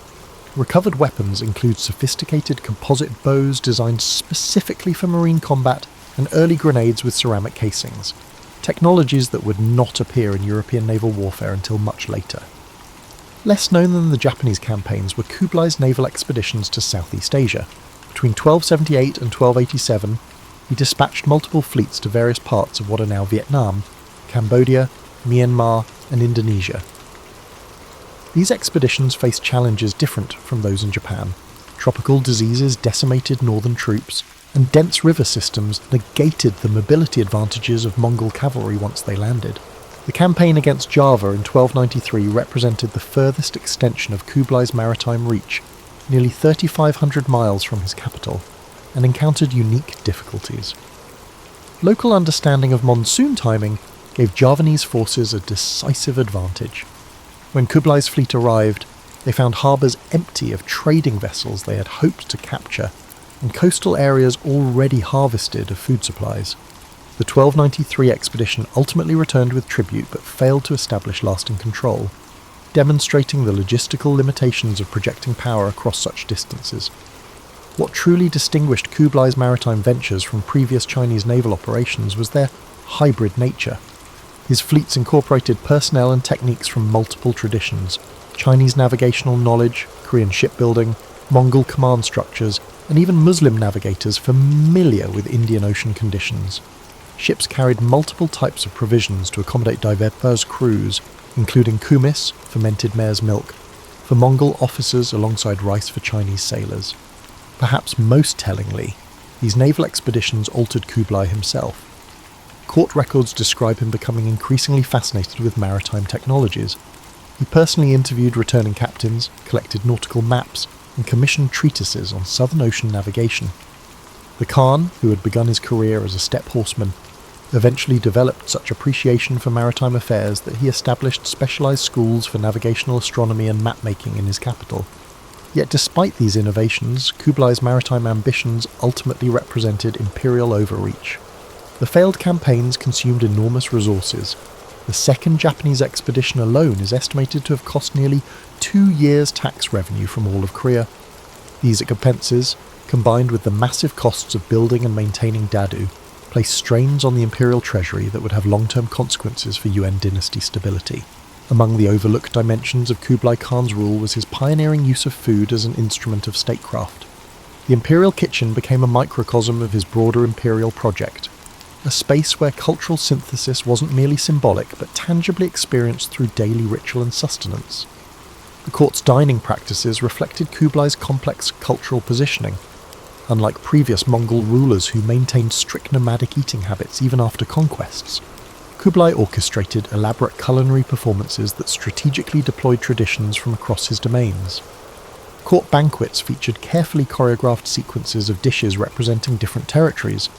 Recovered weapons include sophisticated composite bows designed specifically for marine combat and early grenades with ceramic casings, technologies that would not appear in European naval warfare until much later. Less known than the Japanese campaigns were Kublai's naval expeditions to Southeast Asia. Between 1278 and 1287, he dispatched multiple fleets to various parts of what are now Vietnam, Cambodia, Myanmar, and Indonesia. These expeditions faced challenges different from those in Japan. Tropical diseases decimated northern troops, and dense river systems negated the mobility advantages of Mongol cavalry once they landed. The campaign against Java in 1293 represented the furthest extension of Kublai's maritime reach, nearly 3,500 miles from his capital, and encountered unique difficulties. Local understanding of monsoon timing gave Javanese forces a decisive advantage. When Kublai's fleet arrived, they found harbours empty of trading vessels they had hoped to capture, and coastal areas already harvested of food supplies. The 1293 expedition ultimately returned with tribute but failed to establish lasting control, demonstrating the logistical limitations of projecting power across such distances. What truly distinguished Kublai's maritime ventures from previous Chinese naval operations was their hybrid nature. His fleets incorporated personnel and techniques from multiple traditions: Chinese navigational knowledge, Korean shipbuilding, Mongol command structures, and even Muslim navigators familiar with Indian Ocean conditions. Ships carried multiple types of provisions to accommodate diverse crews, including kumis, fermented mare's milk, for Mongol officers alongside rice for Chinese sailors. Perhaps most tellingly, these naval expeditions altered Kublai himself. Court records describe him becoming increasingly fascinated with maritime technologies. He personally interviewed returning captains, collected nautical maps, and commissioned treatises on Southern Ocean navigation. The Khan, who had begun his career as a steppe horseman, eventually developed such appreciation for maritime affairs that he established specialized schools for navigational astronomy and map-making in his capital. Yet despite these innovations, Kublai's maritime ambitions ultimately represented imperial overreach. The failed campaigns consumed enormous resources. The second Japanese expedition alone is estimated to have cost nearly 2 years' tax revenue from all of Korea. These expenses, combined with the massive costs of building and maintaining Dadu, placed strains on the imperial treasury that would have long-term consequences for Yuan dynasty stability. Among the overlooked dimensions of Kublai Khan's rule was his pioneering use of food as an instrument of statecraft. The imperial kitchen became a microcosm of his broader imperial project, a space where cultural synthesis wasn't merely symbolic but tangibly experienced through daily ritual and sustenance. The court's dining practices reflected Kublai's complex cultural positioning. unlike previous Mongol rulers who maintained strict nomadic eating habits even after conquests. Kublai orchestrated elaborate culinary performances that strategically deployed traditions from across his domains. Court banquets featured carefully choreographed sequences of dishes representing different territories: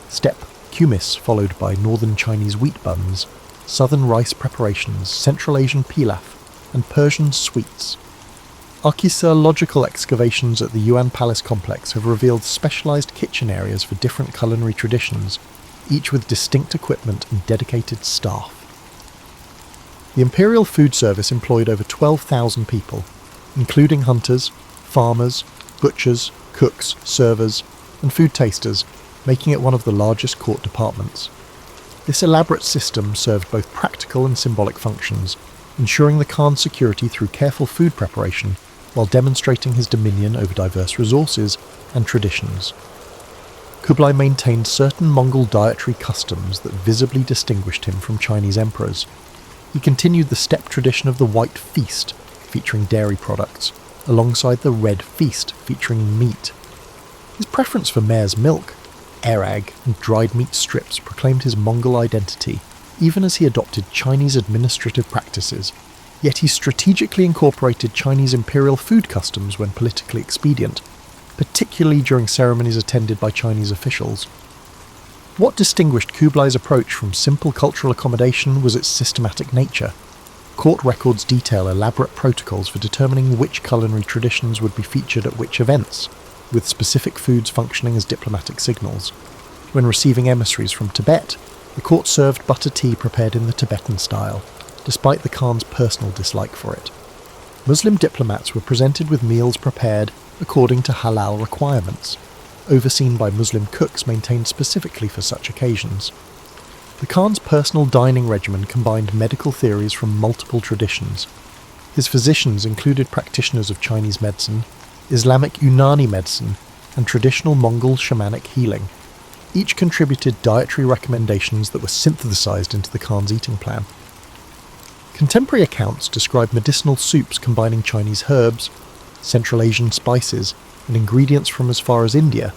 steppe kumis followed by northern Chinese wheat buns, southern rice preparations, Central Asian pilaf, and Persian sweets. Archaeological excavations at the Yuan Palace complex have revealed specialized kitchen areas for different culinary traditions, each with distinct equipment and dedicated staff. The Imperial Food Service employed over 12,000 people, including hunters, farmers, butchers, cooks, servers, and food tasters, making it one of the largest court departments. This elaborate system served both practical and symbolic functions, ensuring the Khan's security through careful food preparation while demonstrating his dominion over diverse resources and traditions. Kublai maintained certain Mongol dietary customs that visibly distinguished him from Chinese emperors. He continued the steppe tradition of the White Feast, featuring dairy products, alongside the Red Feast, featuring meat. His preference for mare's milk, erag, and dried meat strips proclaimed his Mongol identity, even as he adopted Chinese administrative practices, yet he strategically incorporated Chinese imperial food customs when politically expedient, particularly during ceremonies attended by Chinese officials. What distinguished Kublai's approach from simple cultural accommodation was its systematic nature. Court records detail elaborate protocols for determining which culinary traditions would be featured at which events, with specific foods functioning as diplomatic signals. When receiving emissaries from Tibet, the court served butter tea prepared in the Tibetan style, despite the Khan's personal dislike for it. Muslim diplomats were presented with meals prepared according to halal requirements, overseen by Muslim cooks maintained specifically for such occasions. The Khan's personal dining regimen combined medical theories from multiple traditions. His physicians included practitioners of Chinese medicine, Islamic Unani medicine, and traditional Mongol shamanic healing. Each contributed dietary recommendations that were synthesized into the Khan's eating plan. Contemporary accounts describe medicinal soups combining Chinese herbs, Central Asian spices, and ingredients from as far as India,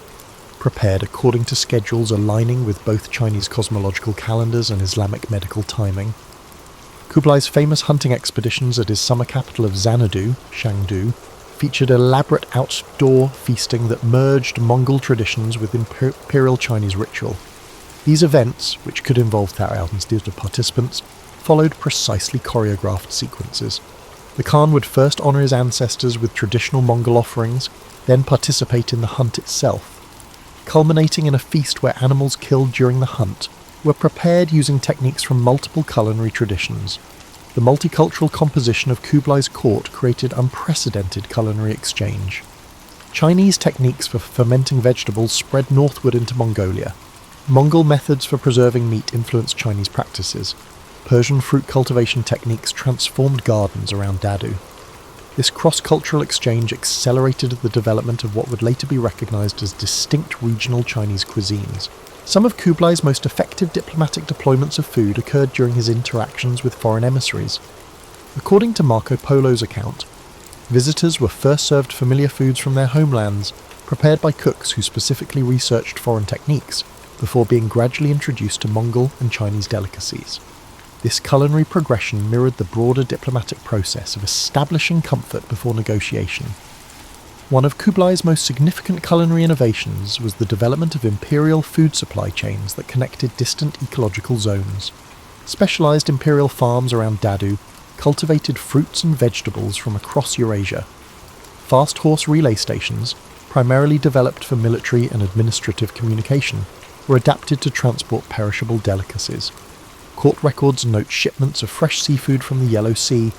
prepared according to schedules aligning with both Chinese cosmological calendars and Islamic medical timing. Kublai's famous hunting expeditions at his summer capital of Xanadu, Shangdu, featured elaborate outdoor feasting that merged Mongol traditions with Imperial Chinese ritual. These events, which could involve thousands of participants, followed precisely choreographed sequences. The Khan would first honour his ancestors with traditional Mongol offerings, then participate in the hunt itself, culminating in a feast where animals killed during the hunt were prepared using techniques from multiple culinary traditions. The multicultural composition of Kublai's court created unprecedented culinary exchange. Chinese techniques for fermenting vegetables spread northward into Mongolia. Mongol methods for preserving meat influenced Chinese practices. Persian fruit cultivation techniques transformed gardens around Dadu. This cross-cultural exchange accelerated the development of what would later be recognized as distinct regional Chinese cuisines. Some of Kublai's most effective diplomatic deployments of food occurred during his interactions with foreign emissaries. According to Marco Polo's account, visitors were first served familiar foods from their homelands, prepared by cooks who specifically researched foreign techniques, before being gradually introduced to Mongol and Chinese delicacies. This culinary progression mirrored the broader diplomatic process of establishing comfort before negotiation. One of Kublai's most significant culinary innovations was the development of imperial food supply chains that connected distant ecological zones. Specialized imperial farms around Dadu cultivated fruits and vegetables from across Eurasia. Fast horse relay stations, primarily developed for military and administrative communication, were adapted to transport perishable delicacies. Court records note shipments of fresh seafood from the Yellow Sea,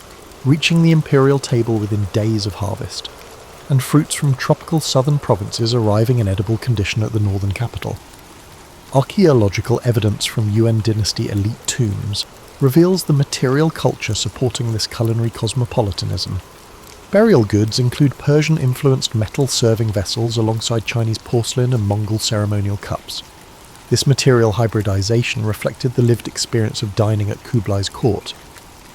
reaching the imperial table within days of harvest, and fruits from tropical southern provinces arriving in edible condition at the northern capital. Archaeological evidence from Yuan dynasty elite tombs reveals the material culture supporting this culinary cosmopolitanism. Burial goods include Persian-influenced metal serving vessels alongside Chinese porcelain and Mongol ceremonial cups. This material hybridization reflected the lived experience of dining at Kublai's court,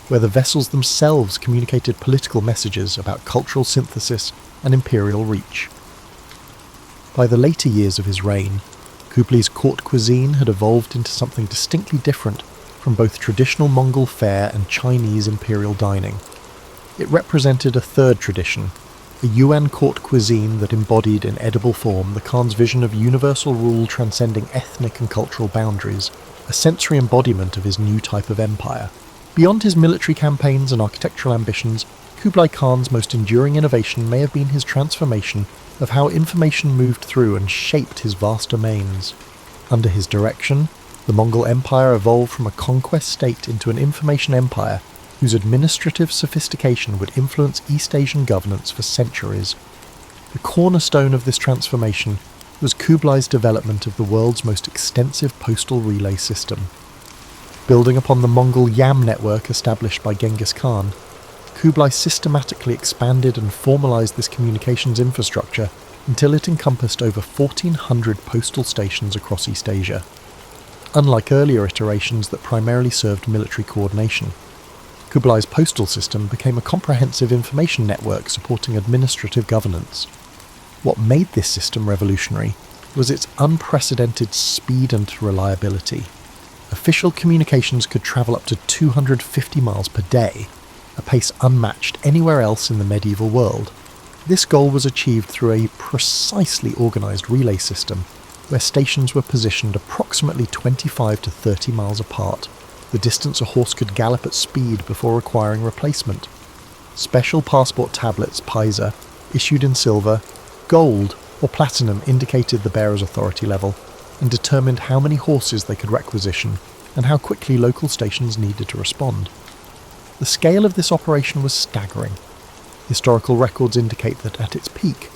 where the vessels themselves communicated political messages about cultural synthesis and imperial reach. By the later years of his reign, Kublai's court cuisine had evolved into something distinctly different from both traditional Mongol fare and Chinese imperial dining. It represented a third tradition, a Yuan court cuisine that embodied in edible form the Khan's vision of universal rule transcending ethnic and cultural boundaries, a sensory embodiment of his new type of empire. Beyond his military campaigns and architectural ambitions, Kublai Khan's most enduring innovation may have been his transformation of how information moved through and shaped his vast domains. Under his direction, the Mongol Empire evolved from a conquest state into an information empire whose administrative sophistication would influence East Asian governance for centuries. The cornerstone of this transformation was Kublai's development of the world's most extensive postal relay system. Building upon the Mongol Yam network established by Genghis Khan, Kublai systematically expanded and formalized this communications infrastructure until it encompassed over 1,400 postal stations across East Asia. Unlike earlier iterations that primarily served military coordination, Kublai's postal system became a comprehensive information network supporting administrative governance. What made this system revolutionary was its unprecedented speed and reliability. Official communications could travel up to 250 miles per day, a pace unmatched anywhere else in the medieval world. This goal was achieved through a precisely organised relay system, where stations were positioned approximately 25 to 30 miles apart, the distance a horse could gallop at speed before requiring replacement. Special passport tablets, paisa, issued in silver, gold, or platinum indicated the bearer's authority level, and determined how many horses they could requisition and how quickly local stations needed to respond. The scale of this operation was staggering. Historical records indicate that at its peak,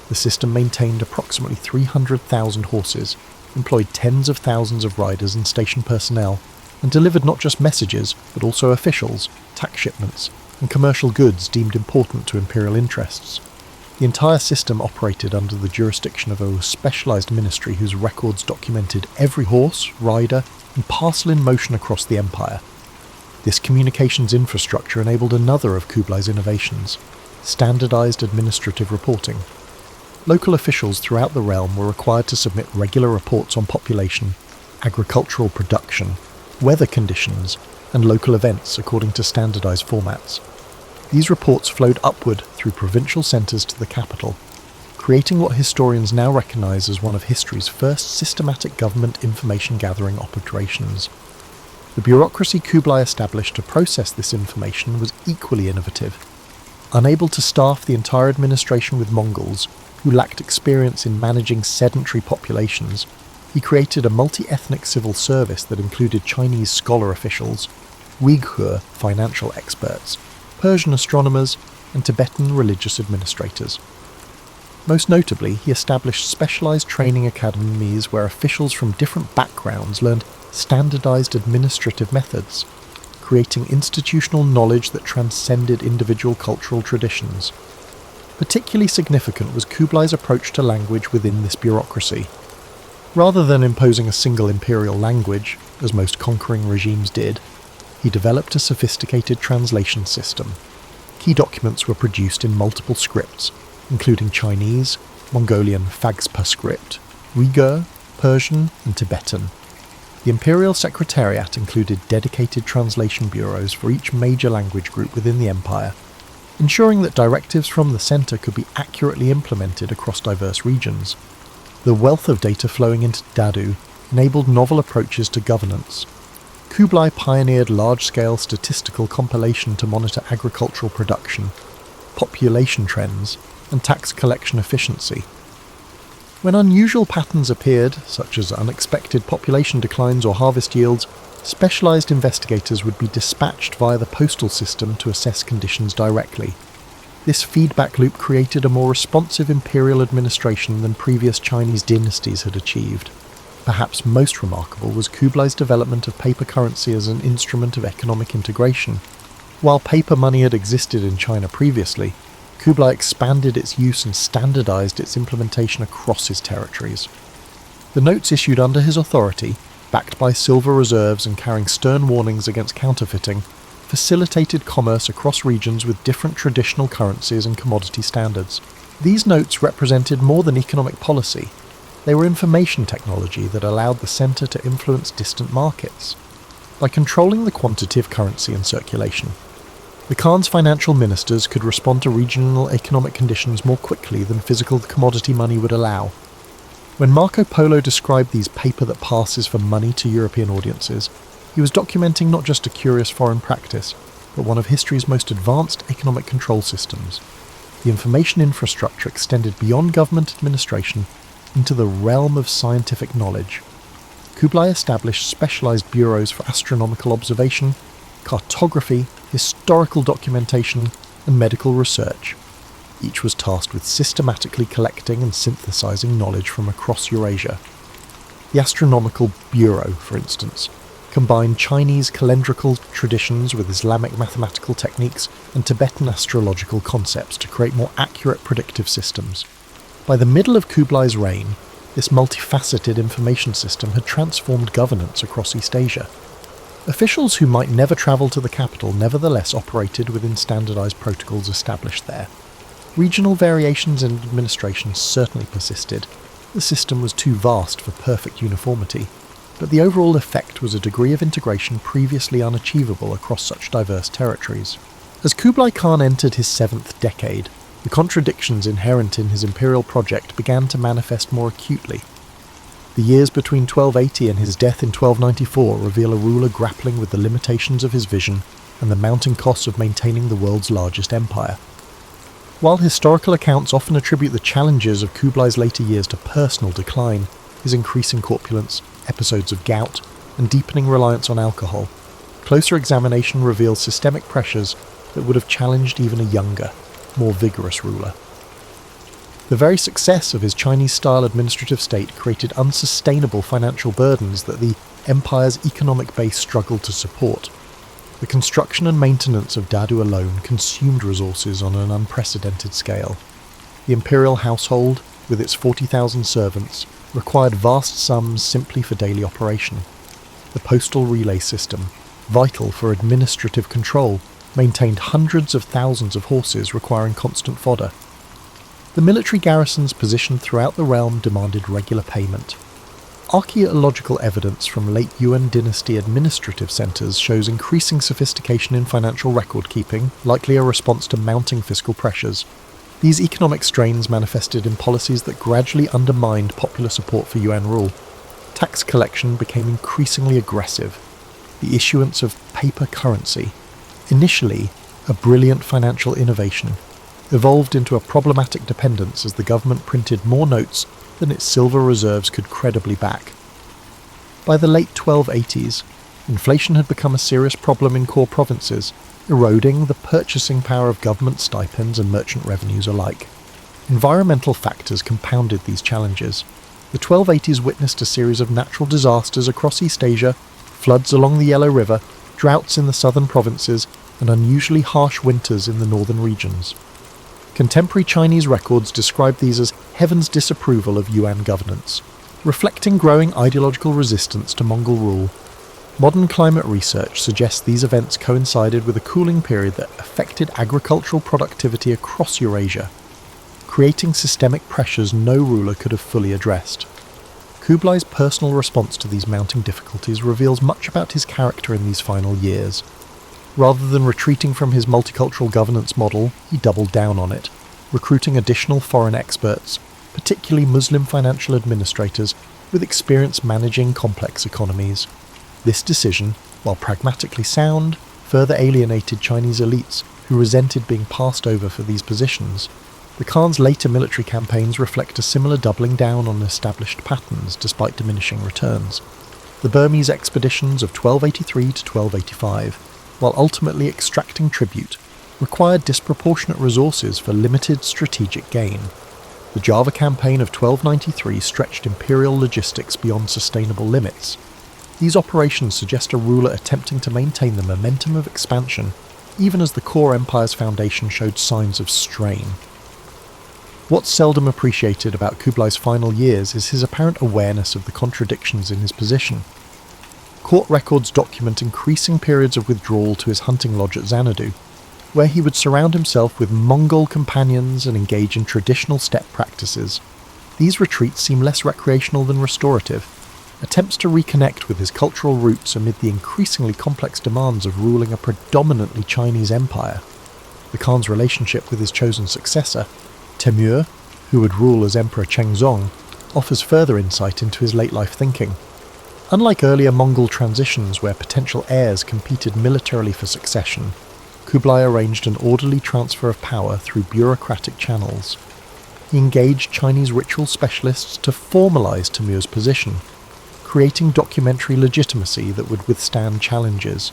the system maintained approximately 300,000 horses, employed tens of thousands of riders and station personnel, and delivered not just messages, but also officials, tax shipments, and commercial goods deemed important to imperial interests. The entire system operated under the jurisdiction of a specialized ministry whose records documented every horse, rider, and parcel in motion across the empire. This communications infrastructure enabled another of Kublai's innovations, standardized administrative reporting. Local officials throughout the realm were required to submit regular reports on population, agricultural production, weather conditions, and local events according to standardized formats. These reports flowed upward through provincial centres to the capital, creating what historians now recognise as one of history's first systematic government information gathering operations. The bureaucracy Kublai established to process this information was equally innovative. Unable to staff the entire administration with Mongols, who lacked experience in managing sedentary populations, he created a multi-ethnic civil service that included Chinese scholar officials, Uyghur financial experts, Persian astronomers, and Tibetan religious administrators. Most notably, he established specialized training academies where officials from different backgrounds learned standardized administrative methods, creating institutional knowledge that transcended individual cultural traditions. Particularly significant was Kublai's approach to language within this bureaucracy. Rather than imposing a single imperial language, as most conquering regimes did, he developed a sophisticated translation system. Key documents were produced in multiple scripts, including Chinese, Mongolian Fagspa script, Uyghur, Persian, and Tibetan. The Imperial Secretariat included dedicated translation bureaus for each major language group within the empire, ensuring that directives from the centre could be accurately implemented across diverse regions. The wealth of data flowing into Dadu enabled novel approaches to governance. Kublai pioneered large-scale statistical compilation to monitor agricultural production, population trends, and tax collection efficiency. When unusual patterns appeared, such as unexpected population declines or harvest yields, specialized investigators would be dispatched via the postal system to assess conditions directly. This feedback loop created a more responsive imperial administration than previous Chinese dynasties had achieved. Perhaps most remarkable was Kublai's development of paper currency as an instrument of economic integration. While paper money had existed in China previously, Kublai expanded its use and standardized its implementation across his territories. The notes issued under his authority, backed by silver reserves and carrying stern warnings against counterfeiting, facilitated commerce across regions with different traditional currencies and commodity standards. These notes represented more than economic policy. They were information technology that allowed the centre to influence distant markets. By controlling the quantity of currency in circulation, the Khan's financial ministers could respond to regional economic conditions more quickly than physical commodity money would allow. When Marco Polo described these paper that passes for money to European audiences, he was documenting not just a curious foreign practice, but one of history's most advanced economic control systems. The information infrastructure extended beyond government administration into the realm of scientific knowledge. Kublai established specialized bureaus for astronomical observation, cartography, historical documentation, and medical research. Each was tasked with systematically collecting and synthesizing knowledge from across Eurasia. The Astronomical Bureau, for instance, combined Chinese calendrical traditions with Islamic mathematical techniques and Tibetan astrological concepts to create more accurate predictive systems. By the middle of Kublai's reign, this multifaceted information system had transformed governance across East Asia. Officials who might never travel to the capital nevertheless operated within standardized protocols established there. Regional variations in administration certainly persisted. The system was too vast for perfect uniformity, but the overall effect was a degree of integration previously unachievable across such diverse territories. As Kublai Khan entered his 7th decade, the contradictions inherent in his imperial project began to manifest more acutely. The years between 1280 and his death in 1294 reveal a ruler grappling with the limitations of his vision and the mounting costs of maintaining the world's largest empire. While historical accounts often attribute the challenges of Kublai's later years to personal decline, his increasing corpulence, episodes of gout, and deepening reliance on alcohol, closer examination reveals systemic pressures that would have challenged even a younger, more vigorous ruler. The very success of his Chinese-style administrative state created unsustainable financial burdens that the empire's economic base struggled to support. The construction and maintenance of Dadu alone consumed resources on an unprecedented scale. The imperial household, with its 40,000 servants, required vast sums simply for daily operation. The postal relay system, vital for administrative control, maintained hundreds of thousands of horses requiring constant fodder. The military garrisons positioned throughout the realm demanded regular payment. Archaeological evidence from late Yuan dynasty administrative centres shows increasing sophistication in financial record-keeping, likely a response to mounting fiscal pressures. These economic strains manifested in policies that gradually undermined popular support for Yuan rule. Tax collection became increasingly aggressive. The issuance of paper currency, initially a brilliant financial innovation, evolved into a problematic dependence as the government printed more notes than its silver reserves could credibly back. By the late 1280s, inflation had become a serious problem in core provinces, eroding the purchasing power of government stipends and merchant revenues alike. Environmental factors compounded these challenges. The 1280s witnessed a series of natural disasters across East Asia, floods along the Yellow River, droughts in the southern provinces, and unusually harsh winters in the northern regions. Contemporary Chinese records describe these as heaven's disapproval of Yuan governance, reflecting growing ideological resistance to Mongol rule. Modern climate research suggests these events coincided with a cooling period that affected agricultural productivity across Eurasia, creating systemic pressures no ruler could have fully addressed. Kublai's personal response to these mounting difficulties reveals much about his character in these final years. Rather than retreating from his multicultural governance model, he doubled down on it, recruiting additional foreign experts, particularly Muslim financial administrators with experience managing complex economies. This decision, while pragmatically sound, further alienated Chinese elites who resented being passed over for these positions. The Khan's later military campaigns reflect a similar doubling down on established patterns despite diminishing returns. The Burmese expeditions of 1283 to 1285, while ultimately extracting tribute, required disproportionate resources for limited strategic gain. The Java campaign of 1293 stretched imperial logistics beyond sustainable limits. These operations suggest a ruler attempting to maintain the momentum of expansion, even as the core empire's foundation showed signs of strain. What's seldom appreciated about Kublai's final years is his apparent awareness of the contradictions in his position. Court records document increasing periods of withdrawal to his hunting lodge at Xanadu. where he would surround himself with Mongol companions and engage in traditional steppe practices. These retreats seem less recreational than restorative, attempts to reconnect with his cultural roots amid the increasingly complex demands of ruling a predominantly Chinese empire. The Khan's relationship with his chosen successor, Temür, who would rule as Emperor Chengzong, offers further insight into his late-life thinking. Unlike earlier Mongol transitions where potential heirs competed militarily for succession, Kublai arranged an orderly transfer of power through bureaucratic channels. He engaged Chinese ritual specialists to formalize Temür's position, creating documentary legitimacy that would withstand challenges.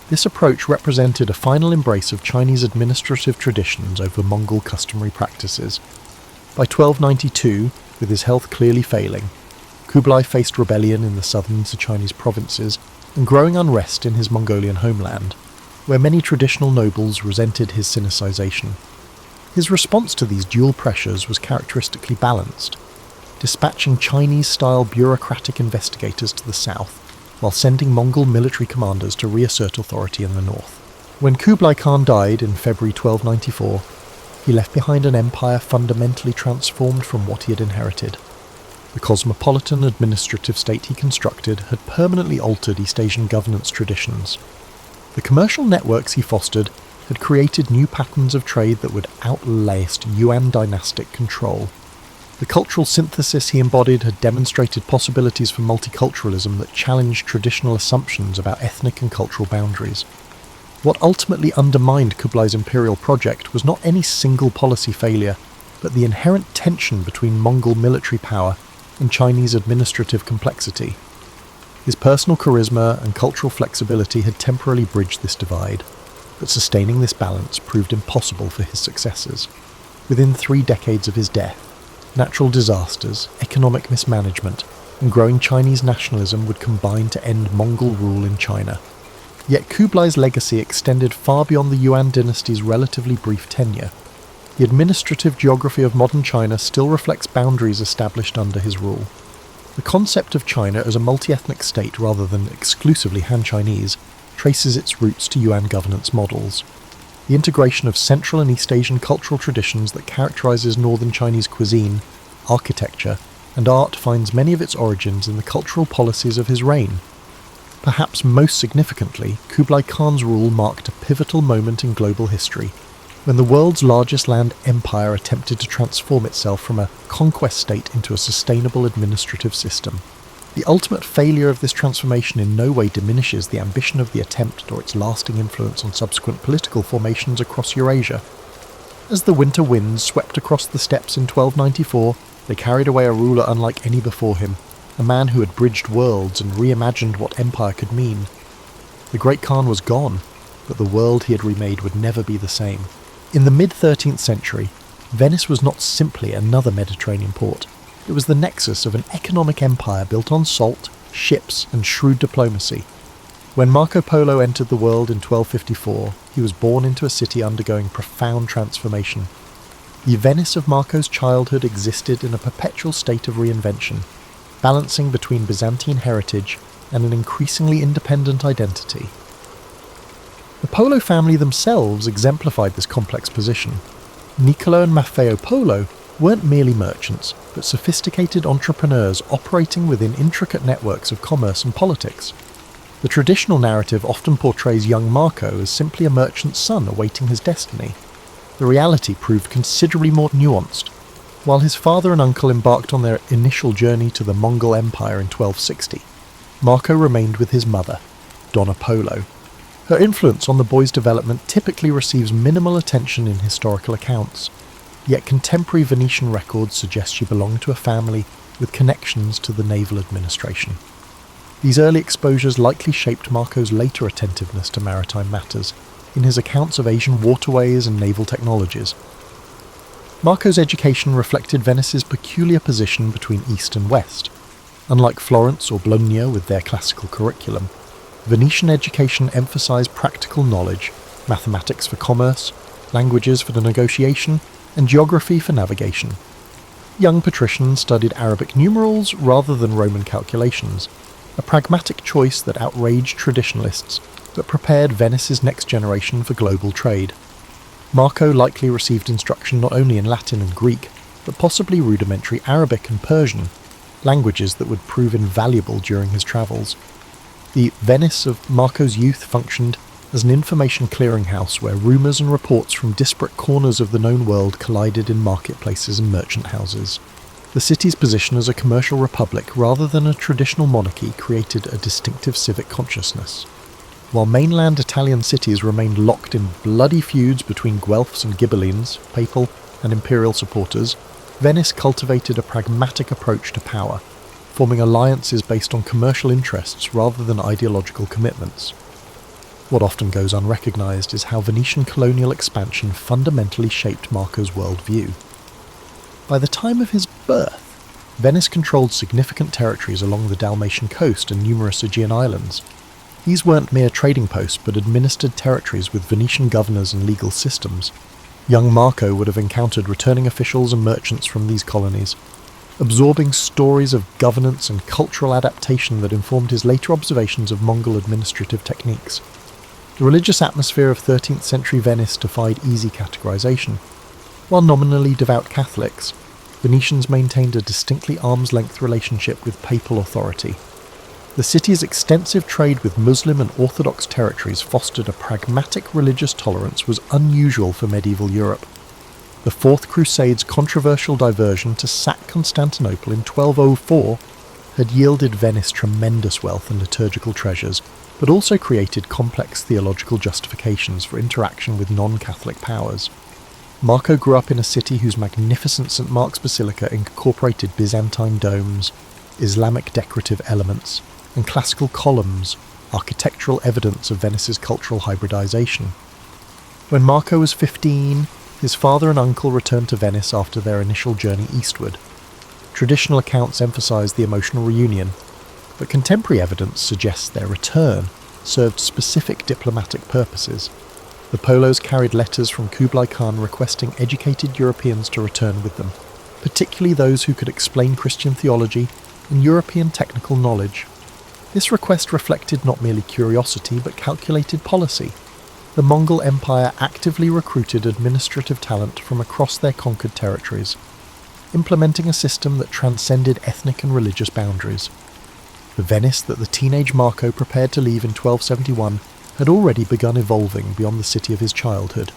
This approach represented a final embrace of Chinese administrative traditions over Mongol customary practices. By 1292, with his health clearly failing, Kublai faced rebellion in the southern Chinese provinces and growing unrest in his Mongolian homeland, where many traditional nobles resented his Sinicization. His response to these dual pressures was characteristically balanced, dispatching Chinese-style bureaucratic investigators to the south, while sending Mongol military commanders to reassert authority in the north. When Kublai Khan died in February 1294, he left behind an empire fundamentally transformed from what he had inherited. The cosmopolitan administrative state he constructed had permanently altered East Asian governance traditions. The commercial networks he fostered had created new patterns of trade that would outlast Yuan dynastic control. The cultural synthesis he embodied had demonstrated possibilities for multiculturalism that challenged traditional assumptions about ethnic and cultural boundaries. What ultimately undermined Kublai's imperial project was not any single policy failure, but the inherent tension between Mongol military power and Chinese administrative complexity. His personal charisma and cultural flexibility had temporarily bridged this divide, but sustaining this balance proved impossible for his successors. Within 3 decades of his death, natural disasters, economic mismanagement, and growing Chinese nationalism would combine to end Mongol rule in China. Yet Kublai's legacy extended far beyond the Yuan dynasty's relatively brief tenure. The administrative geography of modern China still reflects boundaries established under his rule. The concept of China as a multi-ethnic state rather than exclusively Han Chinese traces its roots to Yuan governance models. The integration of Central and East Asian cultural traditions that characterizes northern Chinese cuisine, architecture, and art finds many of its origins in the cultural policies of his reign. Perhaps most significantly, Kublai Khan's rule marked a pivotal moment in global history, when the world's largest land empire attempted to transform itself from a conquest state into a sustainable administrative system. The ultimate failure of this transformation in no way diminishes the ambition of the attempt or its lasting influence on subsequent political formations across Eurasia. As the winter winds swept across the steppes in 1294, they carried away a ruler unlike any before him, a man who had bridged worlds and reimagined what empire could mean. The great Khan was gone, but the world he had remade would never be the same. In the mid-13th century, Venice was not simply another Mediterranean port. It was the nexus of an economic empire built on salt, ships, and shrewd diplomacy. When Marco Polo entered the world in 1254, he was born into a city undergoing profound transformation. The Venice of Marco's childhood existed in a perpetual state of reinvention, balancing between Byzantine heritage and an increasingly independent identity. The Polo family themselves exemplified this complex position. Niccolo and Maffeo Polo weren't merely merchants, but sophisticated entrepreneurs operating within intricate networks of commerce and politics. The traditional narrative often portrays young Marco as simply a merchant's son awaiting his destiny. The reality proved considerably more nuanced. While his father and uncle embarked on their initial journey to the Mongol Empire in 1260, Marco remained with his mother, Donna Polo. Her influence on the boy's development typically receives minimal attention in historical accounts, yet contemporary Venetian records suggest she belonged to a family with connections to the naval administration. These early exposures likely shaped Marco's later attentiveness to maritime matters, in his accounts of Asian waterways and naval technologies. Marco's education reflected Venice's peculiar position between East and West. Unlike Florence or Bologna with their classical curriculum, Venetian education emphasized practical knowledge, mathematics for commerce, languages for the negotiation, and geography for navigation. Young patricians studied Arabic numerals rather than Roman calculations, a pragmatic choice that outraged traditionalists but prepared Venice's next generation for global trade. Marco likely received instruction not only in Latin and Greek, but possibly rudimentary Arabic and Persian, languages that would prove invaluable during his travels. The Venice of Marco's youth functioned as an information clearinghouse where rumours and reports from disparate corners of the known world collided in marketplaces and merchant houses. The city's position as a commercial republic rather than a traditional monarchy created a distinctive civic consciousness. While mainland Italian cities remained locked in bloody feuds between Guelphs and Ghibellines, papal and imperial supporters, Venice cultivated a pragmatic approach to power, forming alliances based on commercial interests rather than ideological commitments. What often goes unrecognised is how Venetian colonial expansion fundamentally shaped Marco's worldview. By the time of his birth, Venice controlled significant territories along the Dalmatian coast and numerous Aegean islands. These weren't mere trading posts but administered territories with Venetian governors and legal systems. Young Marco would have encountered returning officials and merchants from these colonies, absorbing stories of governance and cultural adaptation that informed his later observations of Mongol administrative techniques. The religious atmosphere of 13th century Venice defied easy categorization. While nominally devout Catholics, Venetians maintained a distinctly arm's-length relationship with papal authority. The city's extensive trade with Muslim and Orthodox territories fostered a pragmatic religious tolerance was unusual for medieval Europe. The Fourth Crusade's controversial diversion to sack Constantinople in 1204 had yielded Venice tremendous wealth and liturgical treasures, but also created complex theological justifications for interaction with non-Catholic powers. Marco grew up in a city whose magnificent St. Mark's Basilica incorporated Byzantine domes, Islamic decorative elements, and classical columns, architectural evidence of Venice's cultural hybridization. When Marco was 15, his father and uncle returned to Venice after their initial journey eastward. Traditional accounts emphasize the emotional reunion, but contemporary evidence suggests their return served specific diplomatic purposes. The Polos carried letters from Kublai Khan requesting educated Europeans to return with them, particularly those who could explain Christian theology and European technical knowledge. This request reflected not merely curiosity but calculated policy. The Mongol Empire actively recruited administrative talent from across their conquered territories, implementing a system that transcended ethnic and religious boundaries. The Venice that the teenage Marco prepared to leave in 1271 had already begun evolving beyond the city of his childhood.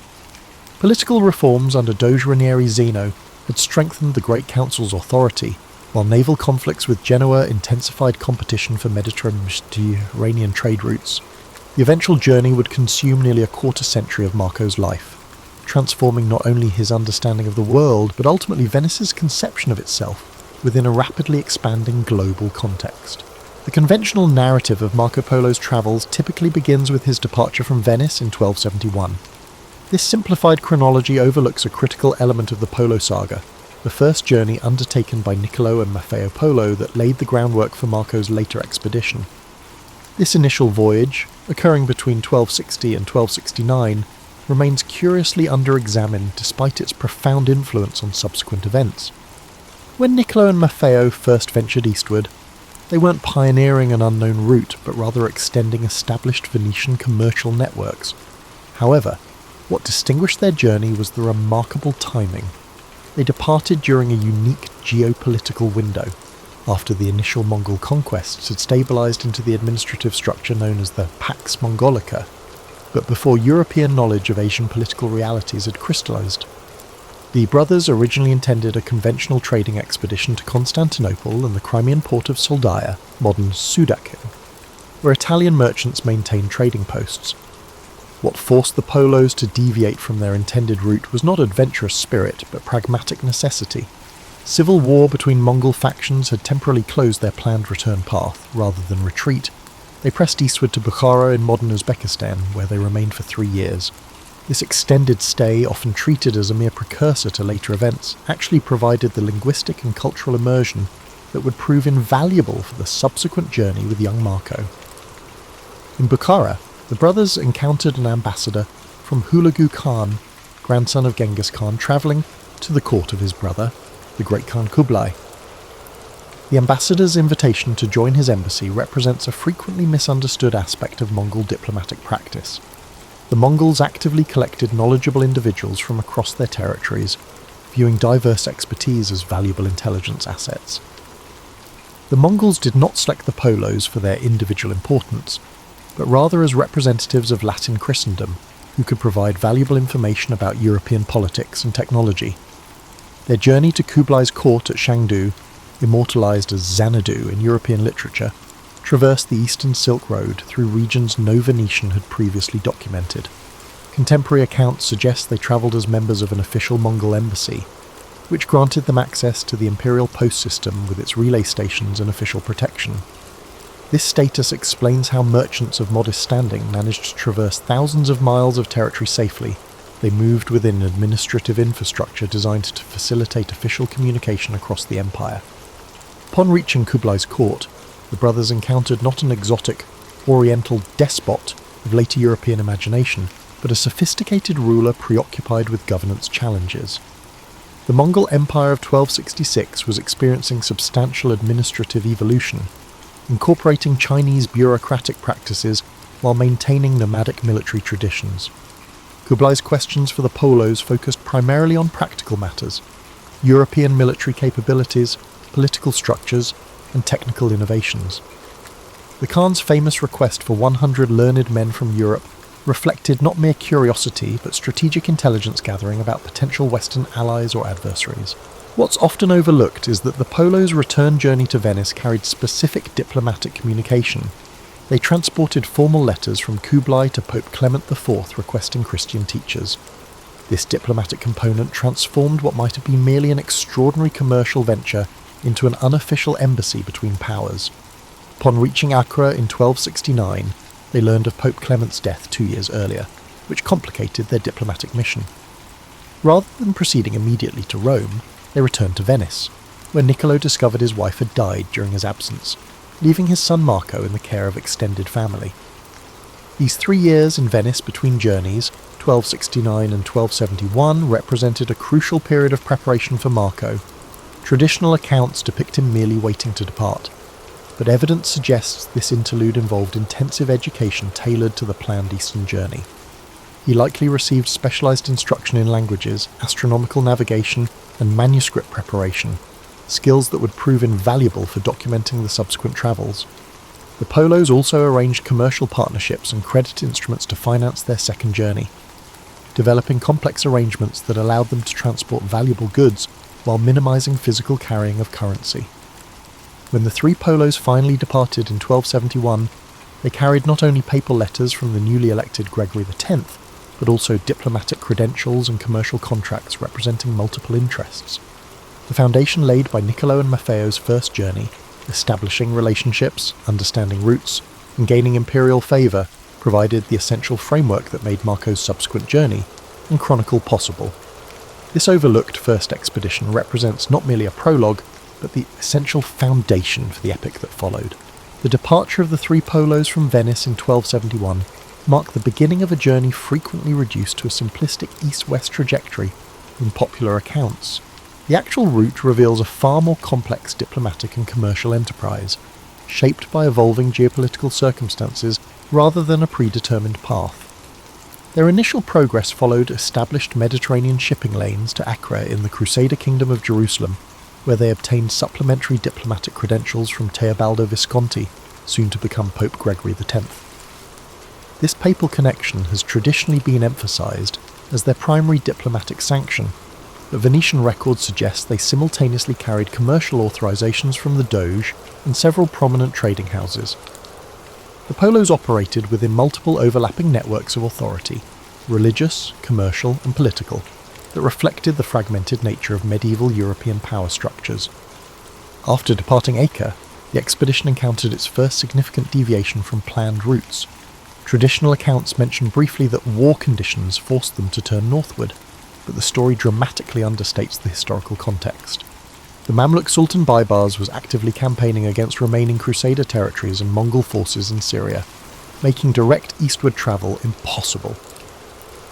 Political reforms under Doge Ranieri Zeno had strengthened the Great Council's authority, while naval conflicts with Genoa intensified competition for Mediterranean trade routes. The eventual journey would consume nearly a quarter century of Marco's life, transforming not only his understanding of the world, but ultimately Venice's conception of itself within a rapidly expanding global context. The conventional narrative of Marco Polo's travels typically begins with his departure from Venice in 1271. This simplified chronology overlooks a critical element of the Polo saga, the first journey undertaken by Niccolo and Maffeo Polo that laid the groundwork for Marco's later expedition. This initial voyage, occurring between 1260 and 1269, remains curiously under-examined despite its profound influence on subsequent events. When Niccolo and Maffeo first ventured eastward, they weren't pioneering an unknown route, but rather extending established Venetian commercial networks. However, what distinguished their journey was the remarkable timing. They departed during a unique geopolitical window, after the initial Mongol conquests had stabilized into the administrative structure known as the Pax Mongolica, but before European knowledge of Asian political realities had crystallized. The brothers originally intended a conventional trading expedition to Constantinople and the Crimean port of Soldaya, modern Sudak, where Italian merchants maintained trading posts. What forced the Polos to deviate from their intended route was not adventurous spirit, but pragmatic necessity. Civil war between Mongol factions had temporarily closed their planned return path. Rather than retreat, they pressed eastward to Bukhara in modern Uzbekistan, where they remained for 3 years. This extended stay, often treated as a mere precursor to later events, actually provided the linguistic and cultural immersion that would prove invaluable for the subsequent journey with young Marco. In Bukhara, the brothers encountered an ambassador from Hulagu Khan, grandson of Genghis Khan, travelling to the court of his brother, the great Khan Kublai. The ambassador's invitation to join his embassy represents a frequently misunderstood aspect of Mongol diplomatic practice. The Mongols actively collected knowledgeable individuals from across their territories, viewing diverse expertise as valuable intelligence assets. The Mongols did not select the Polos for their individual importance, but rather as representatives of Latin Christendom, who could provide valuable information about European politics and technology. Their journey to Kublai's court at Chengdu, immortalised as Xanadu in European literature, traversed the Eastern Silk Road through regions no Venetian had previously documented. Contemporary accounts suggest they travelled as members of an official Mongol embassy, which granted them access to the Imperial post system with its relay stations and official protection. This status explains how merchants of modest standing managed to traverse thousands of miles of territory safely. They moved within administrative infrastructure designed to facilitate official communication across the empire. Upon reaching Kublai's court, the brothers encountered not an exotic, oriental despot of later European imagination, but a sophisticated ruler preoccupied with governance challenges. The Mongol Empire of 1266 was experiencing substantial administrative evolution, incorporating Chinese bureaucratic practices while maintaining nomadic military traditions. Kublai's questions for the Polos focused primarily on practical matters: European military capabilities, political structures, and technical innovations. The Khan's famous request for 100 learned men from Europe reflected not mere curiosity but strategic intelligence gathering about potential Western allies or adversaries. What's often overlooked is that the Polos' return journey to Venice carried specific diplomatic communication. They transported formal letters from Kublai to Pope Clement IV requesting Christian teachers. This diplomatic component transformed what might have been merely an extraordinary commercial venture into an unofficial embassy between powers. Upon reaching Accra in 1269, they learned of Pope Clement's death 2 years earlier, which complicated their diplomatic mission. Rather than proceeding immediately to Rome, they returned to Venice, where Niccolo discovered his wife had died during his absence, leaving his son Marco in the care of extended family. These 3 years in Venice between journeys, 1269 and 1271, represented a crucial period of preparation for Marco. Traditional accounts depict him merely waiting to depart, but evidence suggests this interlude involved intensive education tailored to the planned Eastern journey. He likely received specialised instruction in languages, astronomical navigation, and manuscript preparation, skills that would prove invaluable for documenting the subsequent travels. The Polos also arranged commercial partnerships and credit instruments to finance their second journey, developing complex arrangements that allowed them to transport valuable goods while minimising physical carrying of currency. When the 3 Polos finally departed in 1271, they carried not only papal letters from the newly elected Gregory X, but also diplomatic credentials and commercial contracts representing multiple interests. The foundation laid by Niccolo and Maffeo's first journey, establishing relationships, understanding routes, and gaining imperial favour, provided the essential framework that made Marco's subsequent journey and chronicle possible. This overlooked first expedition represents not merely a prologue, but the essential foundation for the epic that followed. The departure of the 3 Polos from Venice in 1271 marked the beginning of a journey frequently reduced to a simplistic east-west trajectory in popular accounts. The actual route reveals a far more complex diplomatic and commercial enterprise, shaped by evolving geopolitical circumstances rather than a predetermined path. Their initial progress followed established Mediterranean shipping lanes to Accra in the Crusader Kingdom of Jerusalem, where they obtained supplementary diplomatic credentials from Teobaldo Visconti, soon to become Pope Gregory X. This papal connection has traditionally been emphasised as their primary diplomatic sanction, but Venetian records suggest they simultaneously carried commercial authorisations from the Doge and several prominent trading houses. The Polos operated within multiple overlapping networks of authority, religious, commercial and political, that reflected the fragmented nature of medieval European power structures. After departing Acre, the expedition encountered its first significant deviation from planned routes. Traditional accounts mention briefly that war conditions forced them to turn northward, but the story dramatically understates the historical context. The Mamluk Sultan Baybars was actively campaigning against remaining Crusader territories and Mongol forces in Syria, making direct eastward travel impossible.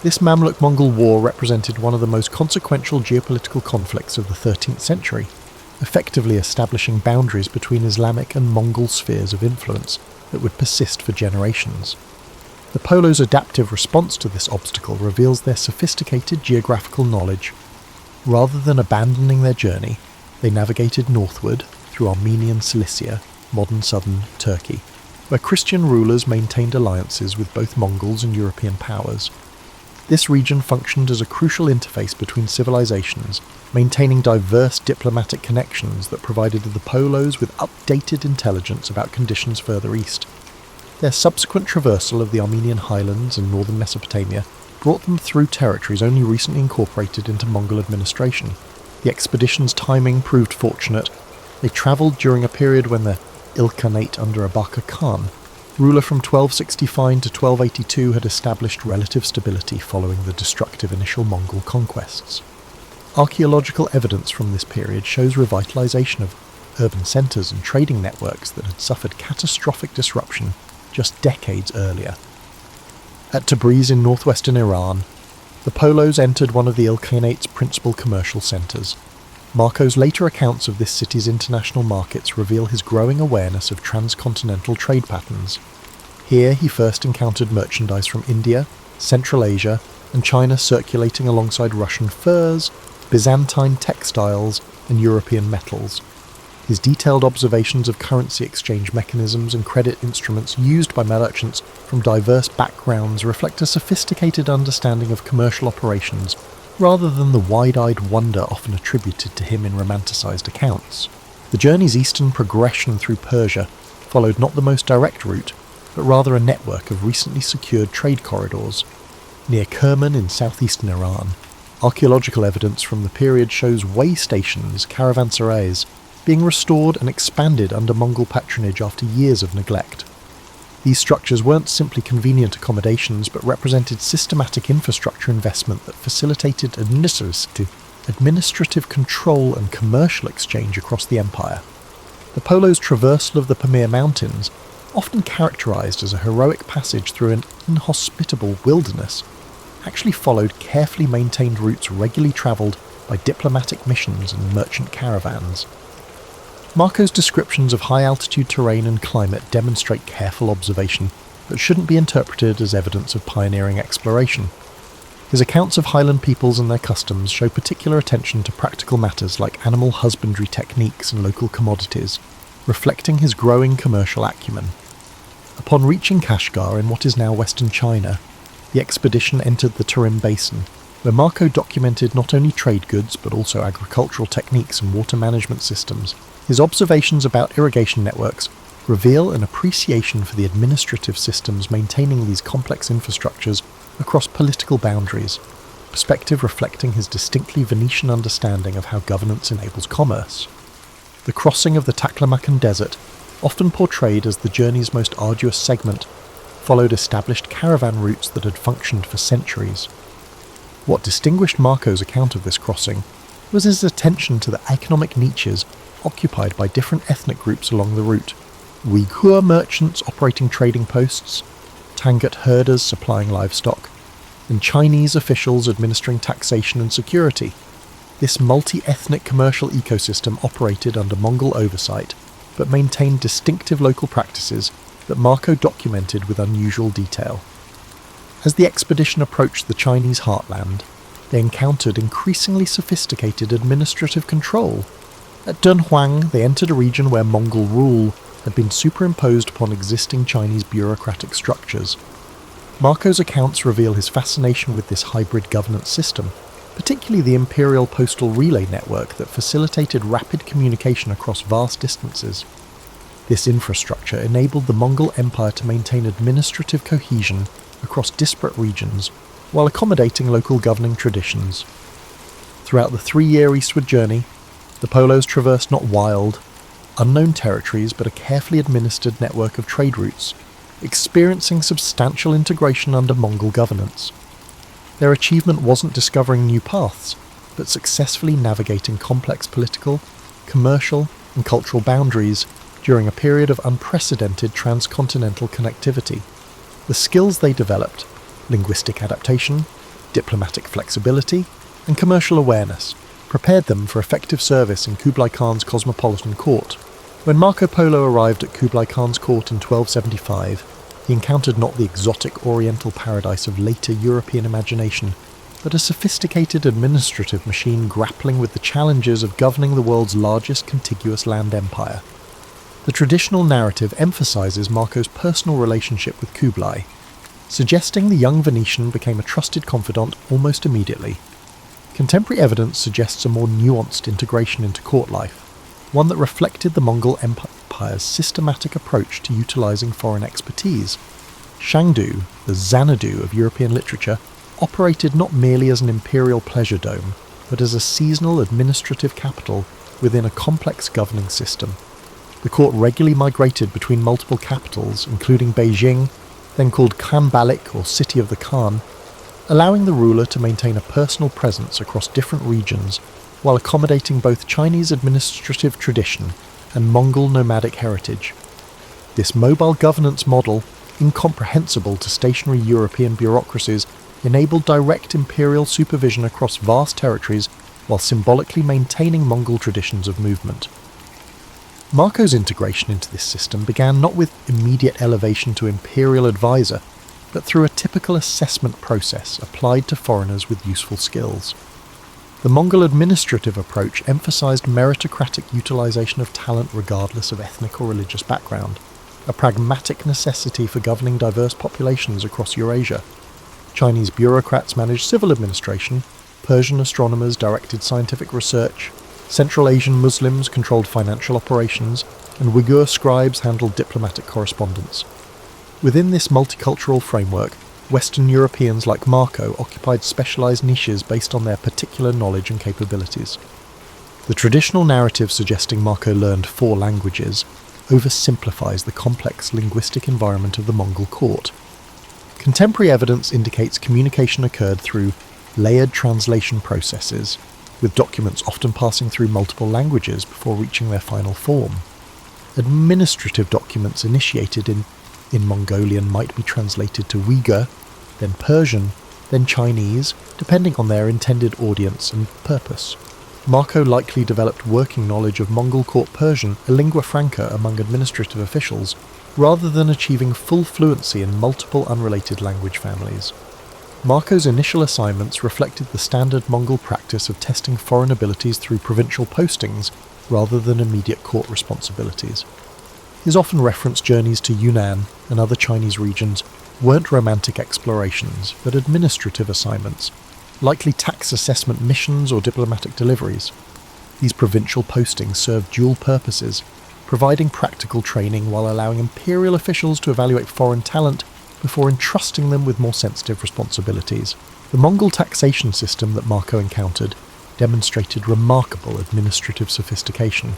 This Mamluk-Mongol war represented one of the most consequential geopolitical conflicts of the 13th century, effectively establishing boundaries between Islamic and Mongol spheres of influence that would persist for generations. The Polo's adaptive response to this obstacle reveals their sophisticated geographical knowledge. Rather than abandoning their journey, they navigated northward through Armenian Cilicia, modern southern Turkey, where Christian rulers maintained alliances with both Mongols and European powers. This region functioned as a crucial interface between civilizations, maintaining diverse diplomatic connections that provided the Polos with updated intelligence about conditions further east. Their subsequent traversal of the Armenian highlands and northern Mesopotamia brought them through territories only recently incorporated into Mongol administration. The expedition's timing proved fortunate. They travelled during a period when the Ilkhanate under Abaka Khan, ruler from 1265 to 1282, had established relative stability following the destructive initial Mongol conquests. Archaeological evidence from this period shows revitalisation of urban centres and trading networks that had suffered catastrophic disruption just decades earlier. At Tabriz in northwestern Iran, the Polos entered one of the Ilkhanate's principal commercial centres. Marco's later accounts of this city's international markets reveal his growing awareness of transcontinental trade patterns. Here he first encountered merchandise from India, Central Asia, and China circulating alongside Russian furs, Byzantine textiles, and European metals. His detailed observations of currency exchange mechanisms and credit instruments used by merchants from diverse backgrounds reflect a sophisticated understanding of commercial operations rather than the wide-eyed wonder often attributed to him in romanticised accounts. The journey's eastern progression through Persia followed not the most direct route, but rather a network of recently secured trade corridors. Near Kerman in southeastern Iran, archaeological evidence from the period shows way stations, caravanserais, being restored and expanded under Mongol patronage after years of neglect. These structures weren't simply convenient accommodations, but represented systematic infrastructure investment that facilitated administrative control and commercial exchange across the empire. The Polo's traversal of the Pamir Mountains, often characterized as a heroic passage through an inhospitable wilderness, actually followed carefully maintained routes regularly travelled by diplomatic missions and merchant caravans. Marco's descriptions of high-altitude terrain and climate demonstrate careful observation that shouldn't be interpreted as evidence of pioneering exploration. His accounts of highland peoples and their customs show particular attention to practical matters like animal husbandry techniques and local commodities, reflecting his growing commercial acumen. Upon reaching Kashgar in what is now western China, the expedition entered the Tarim Basin, where Marco documented not only trade goods but also agricultural techniques and water management systems. His observations about irrigation networks reveal an appreciation for the administrative systems maintaining these complex infrastructures across political boundaries, perspective reflecting his distinctly Venetian understanding of how governance enables commerce. The crossing of the Taklamakan Desert, often portrayed as the journey's most arduous segment, followed established caravan routes that had functioned for centuries. What distinguished Marco's account of this crossing was his attention to the economic niches occupied by different ethnic groups along the route: Uyghur merchants operating trading posts, Tangut herders supplying livestock, and Chinese officials administering taxation and security. This multi-ethnic commercial ecosystem operated under Mongol oversight, but maintained distinctive local practices that Marco documented with unusual detail. As the expedition approached the Chinese heartland, they encountered increasingly sophisticated administrative control. At Dunhuang, they entered a region where Mongol rule had been superimposed upon existing Chinese bureaucratic structures. Marco's accounts reveal his fascination with this hybrid governance system, particularly the Imperial postal relay network that facilitated rapid communication across vast distances. This infrastructure enabled the Mongol Empire to maintain administrative cohesion across disparate regions while accommodating local governing traditions. Throughout the 3-year eastward journey, the Polos traversed not wild, unknown territories but a carefully administered network of trade routes, experiencing substantial integration under Mongol governance. Their achievement wasn't discovering new paths, but successfully navigating complex political, commercial, and cultural boundaries during a period of unprecedented transcontinental connectivity. The skills they developed, linguistic adaptation, diplomatic flexibility, and commercial awareness, prepared them for effective service in Kublai Khan's cosmopolitan court. When Marco Polo arrived at Kublai Khan's court in 1275, he encountered not the exotic oriental paradise of later European imagination, but a sophisticated administrative machine grappling with the challenges of governing the world's largest contiguous land empire. The traditional narrative emphasizes Marco's personal relationship with Kublai, suggesting the young Venetian became a trusted confidant almost immediately. Contemporary evidence suggests a more nuanced integration into court life, one that reflected the Mongol Empire's systematic approach to utilizing foreign expertise. Shangdu, the Xanadu of European literature, operated not merely as an imperial pleasure dome, but as a seasonal administrative capital within a complex governing system. The court regularly migrated between multiple capitals, including Beijing, then called Khanbalik or City of the Khan, allowing the ruler to maintain a personal presence across different regions while accommodating both Chinese administrative tradition and Mongol nomadic heritage. This mobile governance model, incomprehensible to stationary European bureaucracies, enabled direct imperial supervision across vast territories while symbolically maintaining Mongol traditions of movement. Marco's integration into this system began not with immediate elevation to imperial advisor, but through a typical assessment process applied to foreigners with useful skills. The Mongol administrative approach emphasized meritocratic utilization of talent regardless of ethnic or religious background, a pragmatic necessity for governing diverse populations across Eurasia. Chinese bureaucrats managed civil administration, Persian astronomers directed scientific research, Central Asian Muslims controlled financial operations, and Uyghur scribes handled diplomatic correspondence. Within this multicultural framework, Western Europeans like Marco occupied specialized niches based on their particular knowledge and capabilities. The traditional narrative suggesting Marco learned 4 languages oversimplifies the complex linguistic environment of the Mongol court. Contemporary evidence indicates communication occurred through layered translation processes, with documents often passing through multiple languages before reaching their final form. Administrative documents initiated in Mongolian might be translated to Uyghur, then Persian, then Chinese, depending on their intended audience and purpose. Marco likely developed working knowledge of Mongol court Persian, a lingua franca among administrative officials, rather than achieving full fluency in multiple unrelated language families. Marco's initial assignments reflected the standard Mongol practice of testing foreign abilities through provincial postings rather than immediate court responsibilities. His often referenced journeys to Yuan and other Chinese regions weren't romantic explorations, but administrative assignments, likely tax assessment missions or diplomatic deliveries. These provincial postings served dual purposes, providing practical training while allowing imperial officials to evaluate foreign talent before entrusting them with more sensitive responsibilities. The Mongol taxation system that Marco encountered demonstrated remarkable administrative sophistication.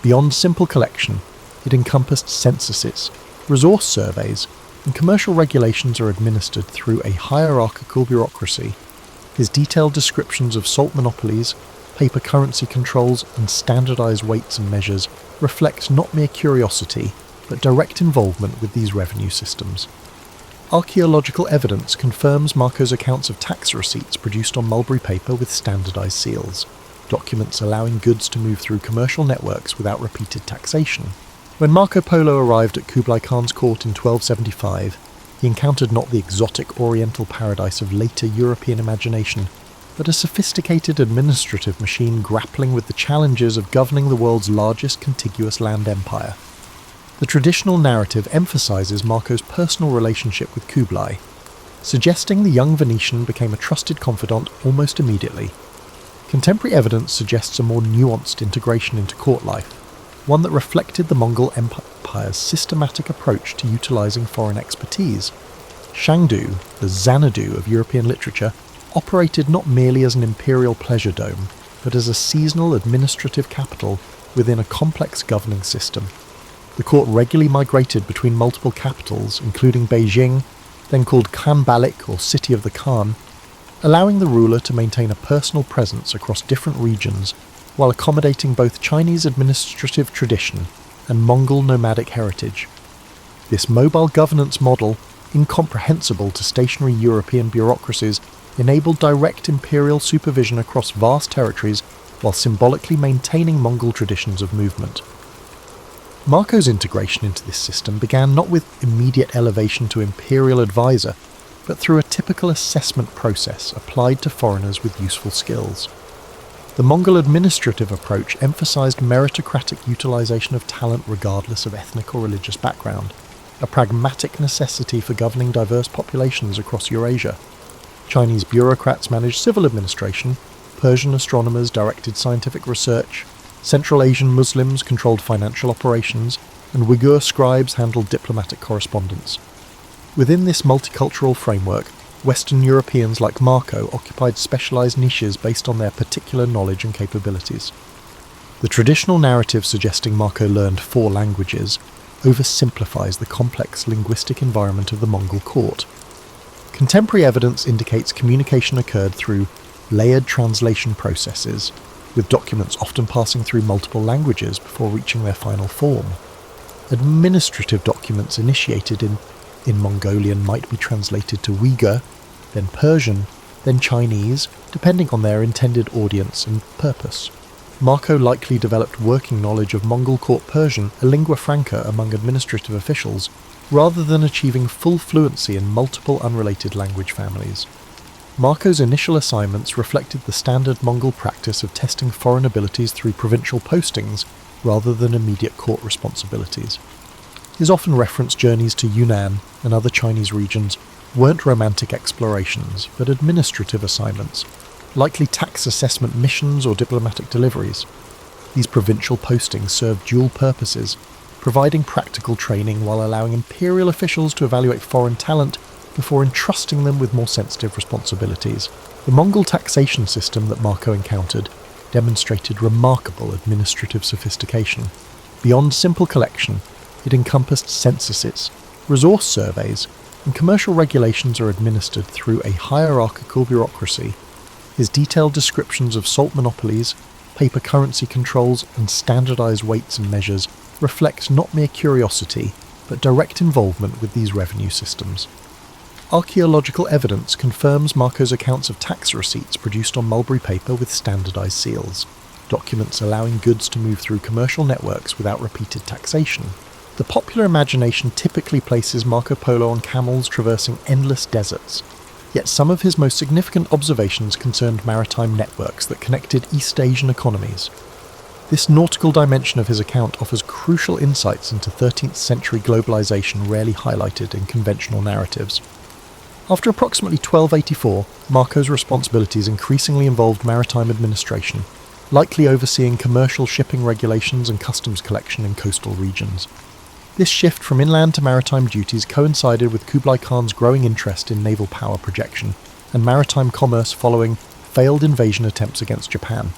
Beyond simple collection, it encompassed censuses, resource surveys, and commercial regulations are administered through a hierarchical bureaucracy. His detailed descriptions of salt monopolies, paper currency controls, and standardized weights and measures reflect not mere curiosity, but direct involvement with these revenue systems. Archaeological evidence confirms Marco's accounts of tax receipts produced on mulberry paper with standardized seals, documents allowing goods to move through commercial networks without repeated taxation. When Marco Polo arrived at Kublai Khan's court in 1275, he encountered not the exotic oriental paradise of later European imagination, but a sophisticated administrative machine grappling with the challenges of governing the world's largest contiguous land empire. The traditional narrative emphasizes Marco's personal relationship with Kublai, suggesting the young Venetian became a trusted confidant almost immediately. Contemporary evidence suggests a more nuanced integration into court life, one that reflected the Mongol Empire's systematic approach to utilizing foreign expertise. Shangdu, the Xanadu of European literature, operated not merely as an imperial pleasure dome, but as a seasonal administrative capital within a complex governing system. The court regularly migrated between multiple capitals, including Beijing, then called Khanbalik or City of the Khan, allowing the ruler to maintain a personal presence across different regions while accommodating both Chinese administrative tradition and Mongol nomadic heritage. This mobile governance model, incomprehensible to stationary European bureaucracies, enabled direct imperial supervision across vast territories while symbolically maintaining Mongol traditions of movement. Marco's integration into this system began not with immediate elevation to imperial advisor, but through a typical assessment process applied to foreigners with useful skills. The Mongol administrative approach emphasized meritocratic utilization of talent regardless of ethnic or religious background, a pragmatic necessity for governing diverse populations across Eurasia. Chinese bureaucrats managed civil administration, Persian astronomers directed scientific research, Central Asian Muslims controlled financial operations, and Uyghur scribes handled diplomatic correspondence. Within this multicultural framework, Western Europeans like Marco occupied specialized niches based on their particular knowledge and capabilities. The traditional narrative suggesting Marco learned 4 languages oversimplifies the complex linguistic environment of the Mongol court. Contemporary evidence indicates communication occurred through layered translation processes, with documents often passing through multiple languages before reaching their final form. Administrative documents initiated in Mongolian might be translated to Uyghur, then Persian, then Chinese, depending on their intended audience and purpose. Marco likely developed working knowledge of Mongol court Persian, a lingua franca among administrative officials, rather than achieving full fluency in multiple unrelated language families. Marco's initial assignments reflected the standard Mongol practice of testing foreign abilities through provincial postings rather than immediate court responsibilities. His often referenced journeys to Yuan and other Chinese regions weren't romantic explorations, but administrative assignments, likely tax assessment missions or diplomatic deliveries. These provincial postings served dual purposes, providing practical training while allowing imperial officials to evaluate foreign talent before entrusting them with more sensitive responsibilities. The Mongol taxation system that Marco encountered demonstrated remarkable administrative sophistication. Beyond simple collection, it encompassed censuses, resource surveys, and commercial regulations are administered through a hierarchical bureaucracy. His detailed descriptions of salt monopolies, paper currency controls, and standardized weights and measures reflect not mere curiosity, but direct involvement with these revenue systems. Archaeological evidence confirms Marco's accounts of tax receipts produced on mulberry paper with standardized seals, documents allowing goods to move through commercial networks without repeated taxation. The popular imagination typically places Marco Polo on camels traversing endless deserts, yet some of his most significant observations concerned maritime networks that connected East Asian economies. This nautical dimension of his account offers crucial insights into 13th century globalization rarely highlighted in conventional narratives. After approximately 1284, Marco's responsibilities increasingly involved maritime administration, likely overseeing commercial shipping regulations and customs collection in coastal regions. This shift from inland to maritime duties coincided with Kublai Khan's growing interest in naval power projection and maritime commerce following failed invasion attempts against Japan.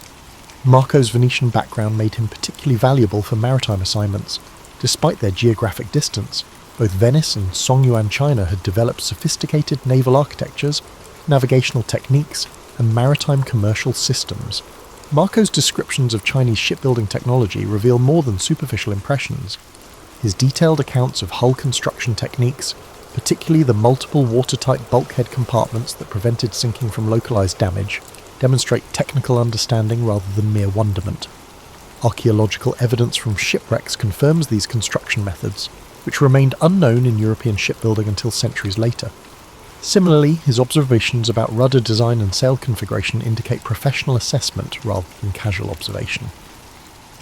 Marco's Venetian background made him particularly valuable for maritime assignments. Despite their geographic distance, both Venice and Songyuan China had developed sophisticated naval architectures, navigational techniques, and maritime commercial systems. Marco's descriptions of Chinese shipbuilding technology reveal more than superficial impressions. His detailed accounts of hull construction techniques, particularly the multiple watertight bulkhead compartments that prevented sinking from localized damage, demonstrate technical understanding rather than mere wonderment. Archaeological evidence from shipwrecks confirms these construction methods, which remained unknown in European shipbuilding until centuries later. Similarly, his observations about rudder design and sail configuration indicate professional assessment rather than casual observation.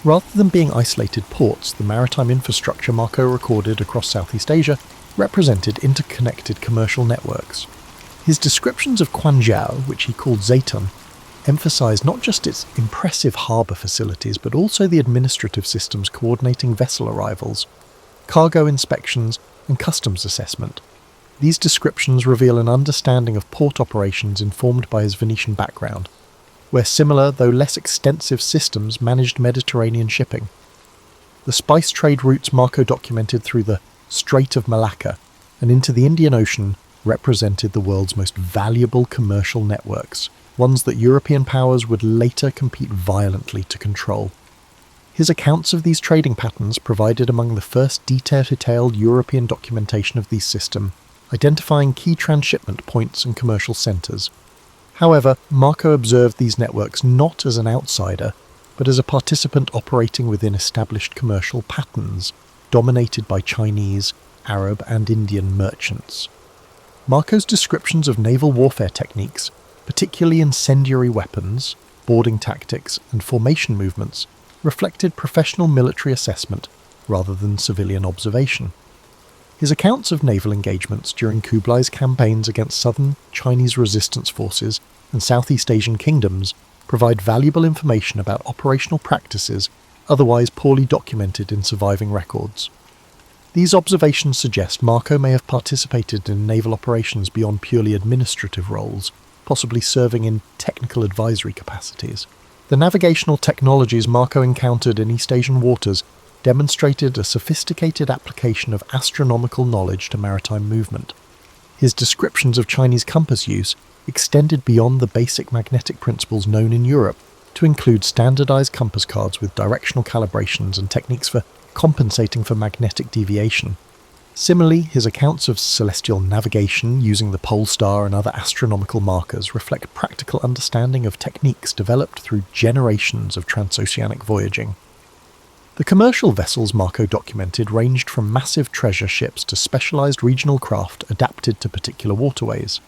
Rather than being isolated ports, the maritime infrastructure Marco recorded across Southeast Asia represented interconnected commercial networks. His descriptions of Quanzhou, which he called Zaytun, emphasized not just its impressive harbour facilities but also the administrative systems coordinating vessel arrivals, cargo inspections, and customs assessment. These descriptions reveal an understanding of port operations informed by his Venetian background, where similar though less extensive systems managed Mediterranean shipping. The spice trade routes Marco documented through the Strait of Malacca and into the Indian Ocean represented the world's most valuable commercial networks, ones that European powers would later compete violently to control. His accounts of these trading patterns provided among the first detailed European documentation of these systems, identifying key transshipment points and commercial centres. However, Marco observed these networks not as an outsider, but as a participant operating within established commercial patterns, dominated by Chinese, Arab and Indian merchants. Marco's descriptions of naval warfare techniques, particularly incendiary weapons, boarding tactics and formation movements, reflected professional military assessment rather than civilian observation. His accounts of naval engagements during Kublai's campaigns against southern Chinese resistance forces and Southeast Asian kingdoms provide valuable information about operational practices otherwise poorly documented in surviving records. These observations suggest Marco may have participated in naval operations beyond purely administrative roles, possibly serving in technical advisory capacities. The navigational technologies Marco encountered in East Asian waters demonstrated a sophisticated application of astronomical knowledge to maritime movement. His descriptions of Chinese compass use extended beyond the basic magnetic principles known in Europe to include standardized compass cards with directional calibrations and techniques for compensating for magnetic deviation. Similarly, his accounts of celestial navigation using the pole star and other astronomical markers reflect practical understanding of techniques developed through generations of transoceanic voyaging. The commercial vessels Marco documented ranged from massive treasure ships to specialized regional craft adapted to particular waterways.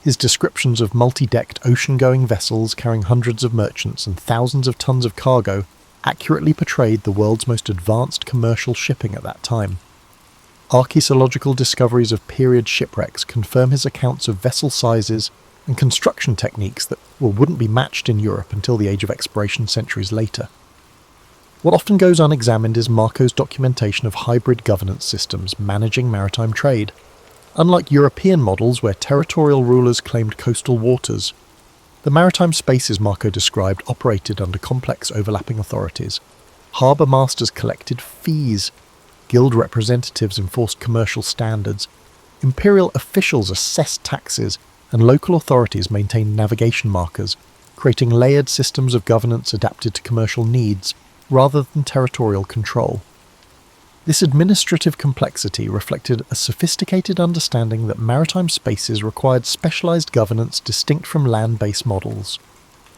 His descriptions of multi-decked ocean-going vessels carrying hundreds of merchants and thousands of tons of cargo accurately portrayed the world's most advanced commercial shipping at that time. Archaeological discoveries of period shipwrecks confirm his accounts of vessel sizes and construction techniques that wouldn't be matched in Europe until the age of exploration centuries later. What often goes unexamined is Marco's documentation of hybrid governance systems managing maritime trade. Unlike European models where territorial rulers claimed coastal waters, the maritime spaces Marco described operated under complex overlapping authorities. Harbour masters collected fees, guild representatives enforced commercial standards, imperial officials assessed taxes, and local authorities maintained navigation markers, creating layered systems of governance adapted to commercial needs rather than territorial control. This administrative complexity reflected a sophisticated understanding that maritime spaces required specialized governance distinct from land-based models.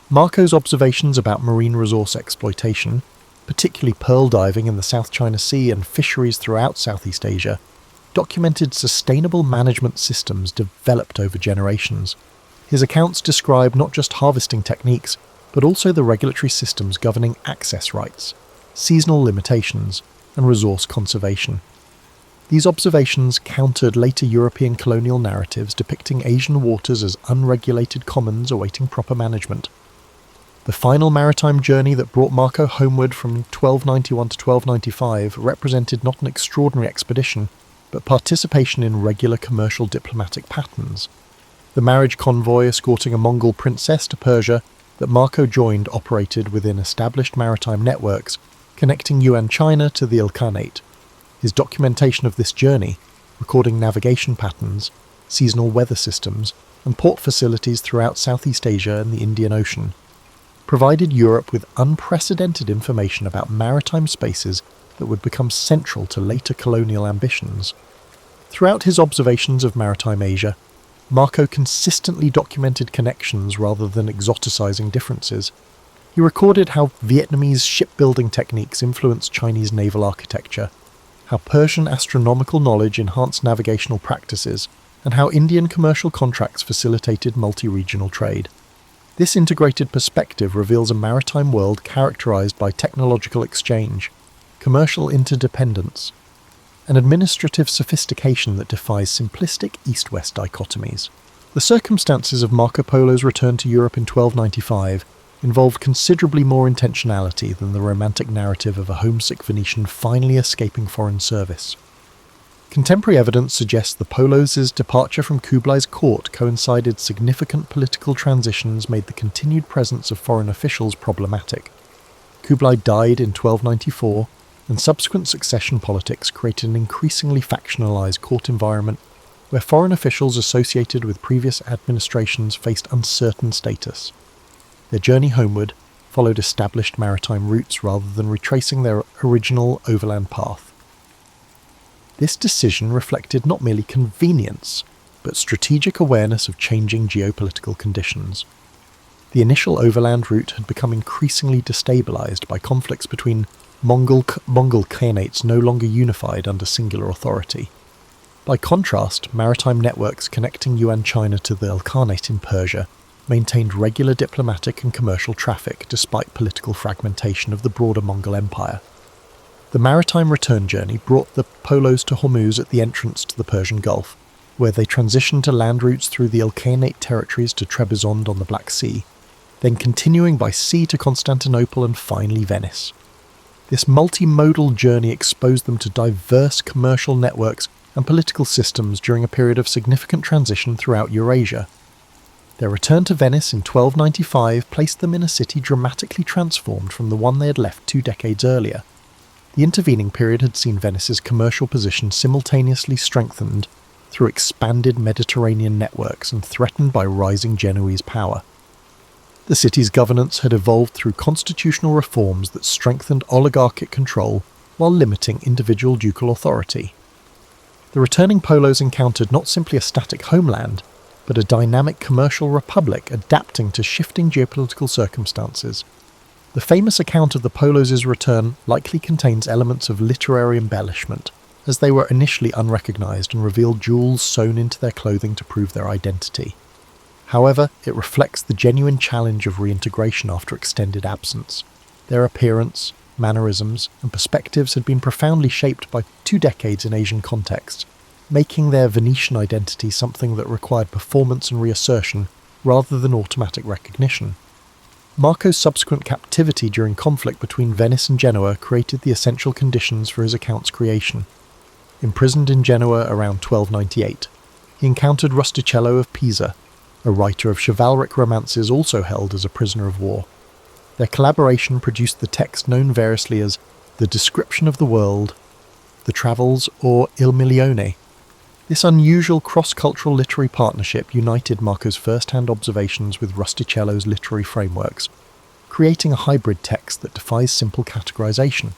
Marco's observations about marine resource exploitation, particularly pearl diving in the South China Sea and fisheries throughout Southeast Asia, documented sustainable management systems developed over generations. His accounts describe not just harvesting techniques, but also the regulatory systems governing access rights, seasonal limitations, and resource conservation. These observations countered later European colonial narratives depicting Asian waters as unregulated commons awaiting proper management. The final maritime journey that brought Marco homeward from 1291 to 1295 represented not an extraordinary expedition, but participation in regular commercial diplomatic patterns. The marriage convoy escorting a Mongol princess to Persia that Marco joined operated within established maritime networks, connecting Yuan China to the Ilkhanate. His documentation of this journey, recording navigation patterns, seasonal weather systems, and port facilities throughout Southeast Asia and the Indian Ocean, provided Europe with unprecedented information about maritime spaces that would become central to later colonial ambitions. Throughout his observations of maritime Asia, Marco consistently documented connections rather than exoticizing differences. He recorded how Vietnamese shipbuilding techniques influenced Chinese naval architecture, how Persian astronomical knowledge enhanced navigational practices, and how Indian commercial contracts facilitated multi-regional trade. This integrated perspective reveals a maritime world characterized by technological exchange, commercial interdependence, and administrative sophistication that defies simplistic East-West dichotomies. The circumstances of Marco Polo's return to Europe in 1295 involved considerably more intentionality than the romantic narrative of a homesick Venetian finally escaping foreign service. Contemporary evidence suggests the Polos' departure from Kublai's court coincided significant political transitions made the continued presence of foreign officials problematic. Kublai died in 1294, and subsequent succession politics created an increasingly factionalized court environment where foreign officials associated with previous administrations faced uncertain status. Their journey homeward followed established maritime routes rather than retracing their original overland path. This decision reflected not merely convenience, but strategic awareness of changing geopolitical conditions. The initial overland route had become increasingly destabilised by conflicts between Mongol khanates no longer unified under singular authority. By contrast, maritime networks connecting Yuan China to the Khanate in Persia maintained regular diplomatic and commercial traffic despite political fragmentation of the broader Mongol Empire. The maritime return journey brought the Polos to Hormuz at the entrance to the Persian Gulf, where they transitioned to land routes through the Ilkhanate territories to Trebizond on the Black Sea, then continuing by sea to Constantinople and finally Venice. This multimodal journey exposed them to diverse commercial networks and political systems during a period of significant transition throughout Eurasia. Their return to Venice in 1295 placed them in a city dramatically transformed from the one they had left 2 decades earlier. The intervening period had seen Venice's commercial position simultaneously strengthened through expanded Mediterranean networks and threatened by rising Genoese power. The city's governance had evolved through constitutional reforms that strengthened oligarchic control while limiting individual ducal authority. The returning Polos encountered not simply a static homeland, but a dynamic commercial republic adapting to shifting geopolitical circumstances. The famous account of the Polos' return likely contains elements of literary embellishment, as they were initially unrecognised and revealed jewels sewn into their clothing to prove their identity. However, it reflects the genuine challenge of reintegration after extended absence. Their appearance, mannerisms, and perspectives had been profoundly shaped by 2 decades in Asian contexts, making their Venetian identity something that required performance and reassertion rather than automatic recognition. Marco's subsequent captivity during conflict between Venice and Genoa created the essential conditions for his account's creation. Imprisoned in Genoa around 1298, he encountered Rustichello of Pisa, a writer of chivalric romances also held as a prisoner of war. Their collaboration produced the text known variously as The Description of the World, The Travels, or Il Milione. This unusual cross-cultural literary partnership united Marco's first-hand observations with Rustichello's literary frameworks, creating a hybrid text that defies simple categorization.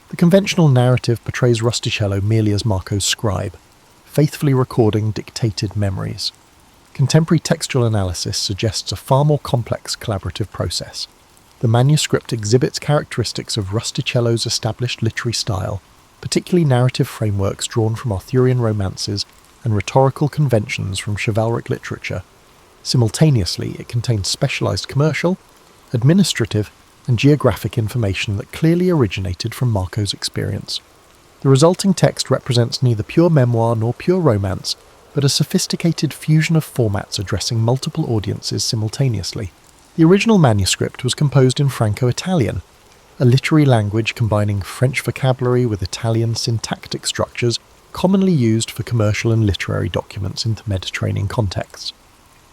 The conventional narrative portrays Rustichello merely as Marco's scribe, faithfully recording dictated memories. Contemporary textual analysis suggests a far more complex collaborative process. The manuscript exhibits characteristics of Rustichello's established literary style, particularly narrative frameworks drawn from Arthurian romances and rhetorical conventions from chivalric literature. Simultaneously, it contains specialized commercial, administrative, and geographic information that clearly originated from Marco's experience. The resulting text represents neither pure memoir nor pure romance, but a sophisticated fusion of formats addressing multiple audiences simultaneously. The original manuscript was composed in Franco-Italian, a literary language combining French vocabulary with Italian syntactic structures commonly used for commercial and literary documents in the Mediterranean contexts.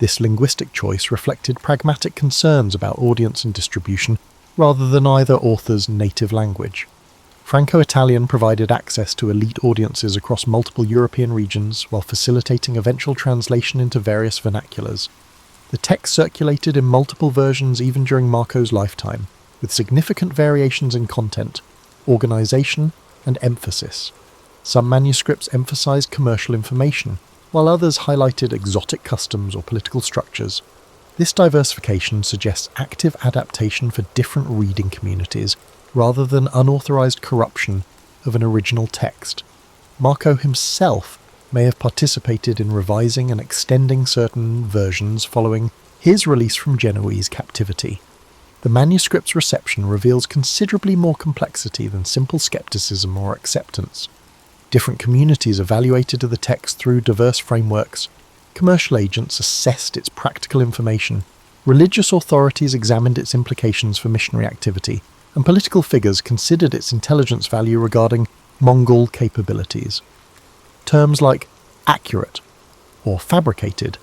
This linguistic choice reflected pragmatic concerns about audience and distribution rather than either author's native language. Franco-Italian provided access to elite audiences across multiple European regions while facilitating eventual translation into various vernaculars. The text circulated in multiple versions even during Marco's lifetime, with significant variations in content, organization, and emphasis. Some manuscripts emphasized commercial information, while others highlighted exotic customs or political structures. This diversification suggests active adaptation for different reading communities, rather than unauthorized corruption of an original text. Marco himself may have participated in revising and extending certain versions following his release from Genoese captivity. The manuscript's reception reveals considerably more complexity than simple skepticism or acceptance. Different communities evaluated the text through diverse frameworks. Commercial agents assessed its practical information. Religious authorities examined its implications for missionary activity, and political figures considered its intelligence value regarding Mongol capabilities. Terms like accurate or fabricated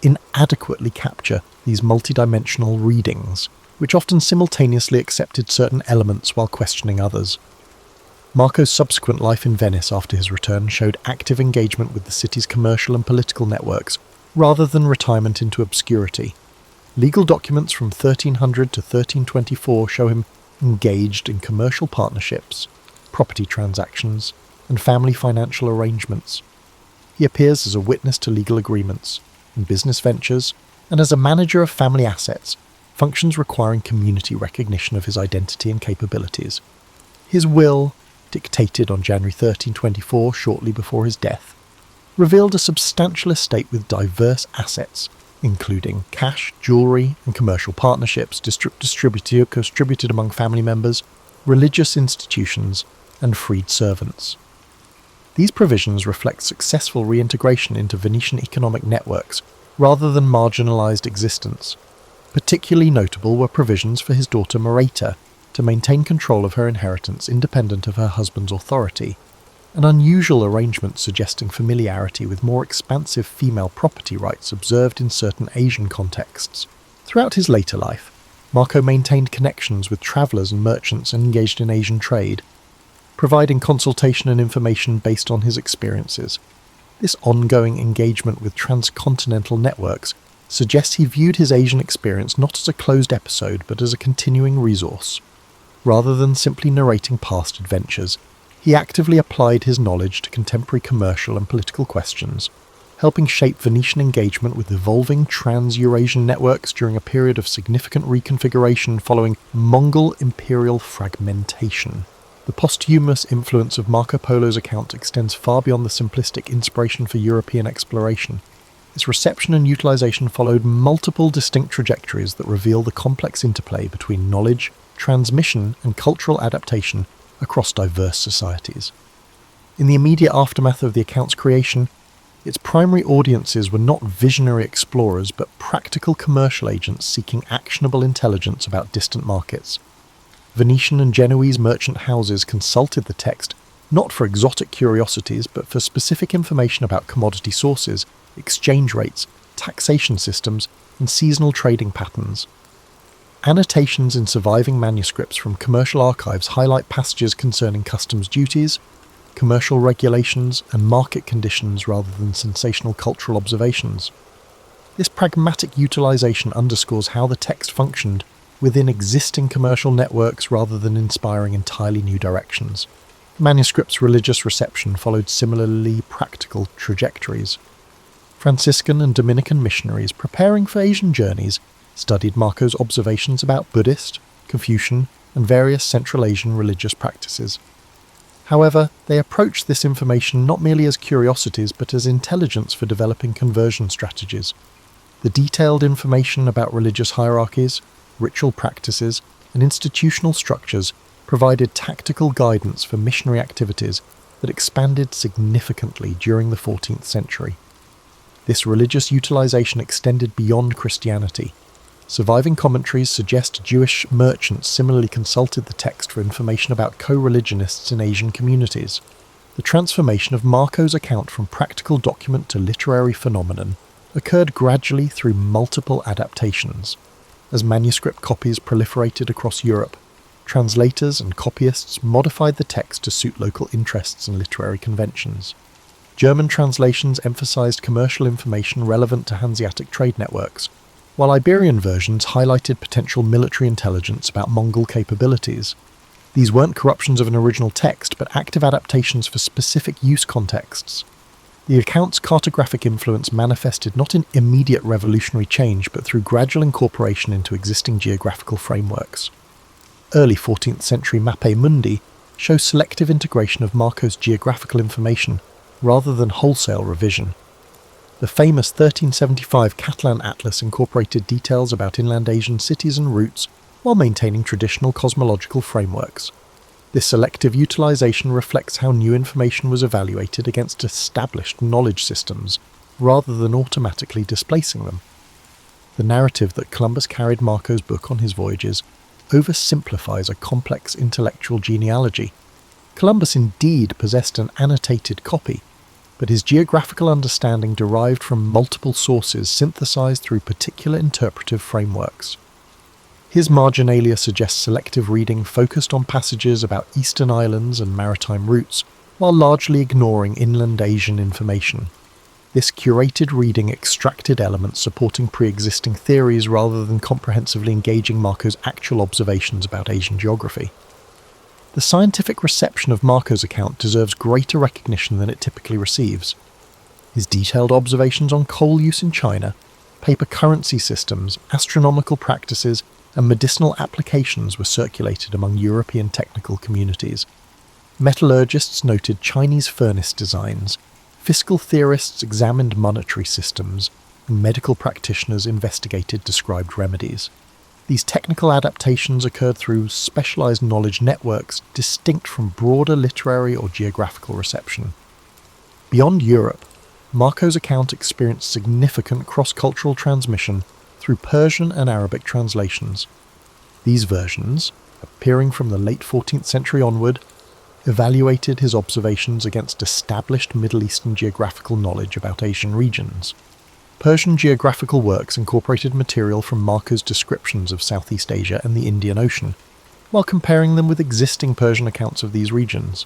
inadequately capture these multidimensional readings, which often simultaneously accepted certain elements while questioning others. Marco's subsequent life in Venice after his return showed active engagement with the city's commercial and political networks, rather than retirement into obscurity. Legal documents from 1300 to 1324 show him engaged in commercial partnerships, property transactions, and family financial arrangements. He appears as a witness to legal agreements, in business ventures, and as a manager of family assets, functions requiring community recognition of his identity and capabilities. His will, dictated on January 1324, shortly before his death, revealed a substantial estate with diverse assets, including cash, jewellery, and commercial partnerships distributed among family members, religious institutions, and freed servants. These provisions reflect successful reintegration into Venetian economic networks rather than marginalised existence. Particularly notable were provisions for his daughter Marita to maintain control of her inheritance independent of her husband's authority, an unusual arrangement suggesting familiarity with more expansive female property rights observed in certain Asian contexts. Throughout his later life, Marco maintained connections with travellers and merchants engaged in Asian trade, providing consultation and information based on his experiences. This ongoing engagement with transcontinental networks suggests he viewed his Asian experience not as a closed episode but as a continuing resource. Rather than simply narrating past adventures, he actively applied his knowledge to contemporary commercial and political questions, helping shape Venetian engagement with evolving trans-Eurasian networks during a period of significant reconfiguration following Mongol imperial fragmentation. The posthumous influence of Marco Polo's account extends far beyond the simplistic inspiration for European exploration. Its reception and utilization followed multiple distinct trajectories that reveal the complex interplay between knowledge, transmission, and cultural adaptation across diverse societies. In the immediate aftermath of the account's creation, its primary audiences were not visionary explorers but practical commercial agents seeking actionable intelligence about distant markets. Venetian and Genoese merchant houses consulted the text not for exotic curiosities but for specific information about commodity sources, exchange rates, taxation systems, and seasonal trading patterns. Annotations in surviving manuscripts from commercial archives highlight passages concerning customs duties, commercial regulations, and market conditions rather than sensational cultural observations. This pragmatic utilization underscores how the text functioned within existing commercial networks rather than inspiring entirely new directions. The manuscript's religious reception followed similarly practical trajectories. Franciscan and Dominican missionaries preparing for Asian journeys studied Marco's observations about Buddhist, Confucian, and various Central Asian religious practices. However, they approached this information not merely as curiosities but as intelligence for developing conversion strategies. The detailed information about religious hierarchies, ritual practices, and institutional structures provided tactical guidance for missionary activities that expanded significantly during the 14th century. This religious utilization extended beyond Christianity. Surviving commentaries suggest Jewish merchants similarly consulted the text for information about co-religionists in Asian communities. The transformation of Marco's account from practical document to literary phenomenon occurred gradually through multiple adaptations. As manuscript copies proliferated across Europe, translators and copyists modified the text to suit local interests and literary conventions. German translations emphasized commercial information relevant to Hanseatic trade networks, while Iberian versions highlighted potential military intelligence about Mongol capabilities. These weren't corruptions of an original text, but active adaptations for specific use contexts. The account's cartographic influence manifested not in immediate revolutionary change, but through gradual incorporation into existing geographical frameworks. Early 14th century Mappe Mundi show selective integration of Marco's geographical information rather than wholesale revision. The famous 1375 Catalan Atlas incorporated details about inland Asian cities and routes while maintaining traditional cosmological frameworks. This selective utilization reflects how new information was evaluated against established knowledge systems, rather than automatically displacing them. The narrative that Columbus carried Marco's book on his voyages oversimplifies a complex intellectual genealogy. Columbus indeed possessed an annotated copy, but his geographical understanding derived from multiple sources synthesized through particular interpretive frameworks. His marginalia suggests selective reading focused on passages about eastern islands and maritime routes, while largely ignoring inland Asian information. This curated reading extracted elements supporting pre-existing theories rather than comprehensively engaging Marco's actual observations about Asian geography. The scientific reception of Marco's account deserves greater recognition than it typically receives. His detailed observations on coal use in China, paper currency systems, astronomical practices, and medicinal applications were circulated among European technical communities. Metallurgists noted Chinese furnace designs, fiscal theorists examined monetary systems, and medical practitioners investigated described remedies. These technical adaptations occurred through specialized knowledge networks distinct from broader literary or geographical reception. Beyond Europe, Marco's account experienced significant cross-cultural transmission through Persian and Arabic translations. These versions, appearing from the late 14th century onward, evaluated his observations against established Middle Eastern geographical knowledge about Asian regions. Persian geographical works incorporated material from Marco's descriptions of Southeast Asia and the Indian Ocean, while comparing them with existing Persian accounts of these regions.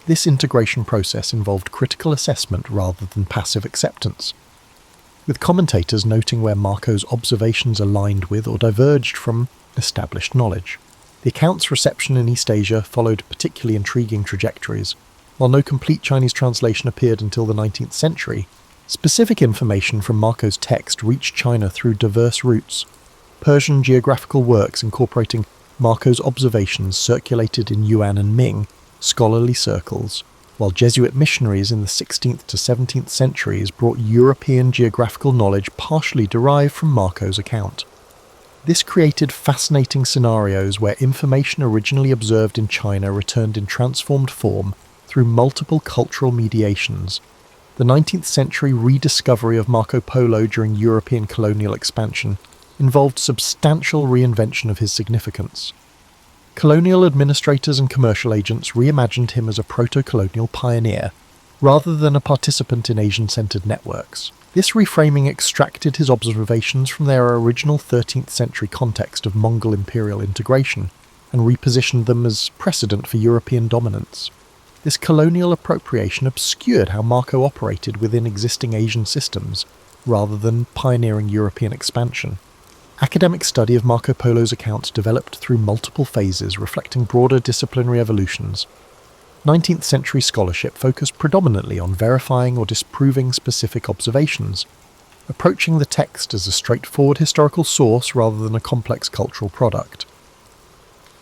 This integration process involved critical assessment rather than passive acceptance, with commentators noting where Marco's observations aligned with or diverged from established knowledge. The account's reception in East Asia followed particularly intriguing trajectories. While no complete Chinese translation appeared until the 19th century, specific information from Marco's text reached China through diverse routes. Persian geographical works incorporating Marco's observations circulated in Yuan and Ming scholarly circles, while Jesuit missionaries in the 16th to 17th centuries brought European geographical knowledge partially derived from Marco's account. This created fascinating scenarios where information originally observed in China returned in transformed form through multiple cultural mediations. The 19th century rediscovery of Marco Polo during European colonial expansion involved substantial reinvention of his significance. Colonial administrators and commercial agents reimagined him as a proto-colonial pioneer, rather than a participant in Asian-centered networks. This reframing extracted his observations from their original 13th century context of Mongol imperial integration, and repositioned them as precedent for European dominance. This colonial appropriation obscured how Marco operated within existing Asian systems, rather than pioneering European expansion. Academic study of Marco Polo's account developed through multiple phases reflecting broader disciplinary evolutions. 19th century scholarship focused predominantly on verifying or disproving specific observations, approaching the text as a straightforward historical source rather than a complex cultural product.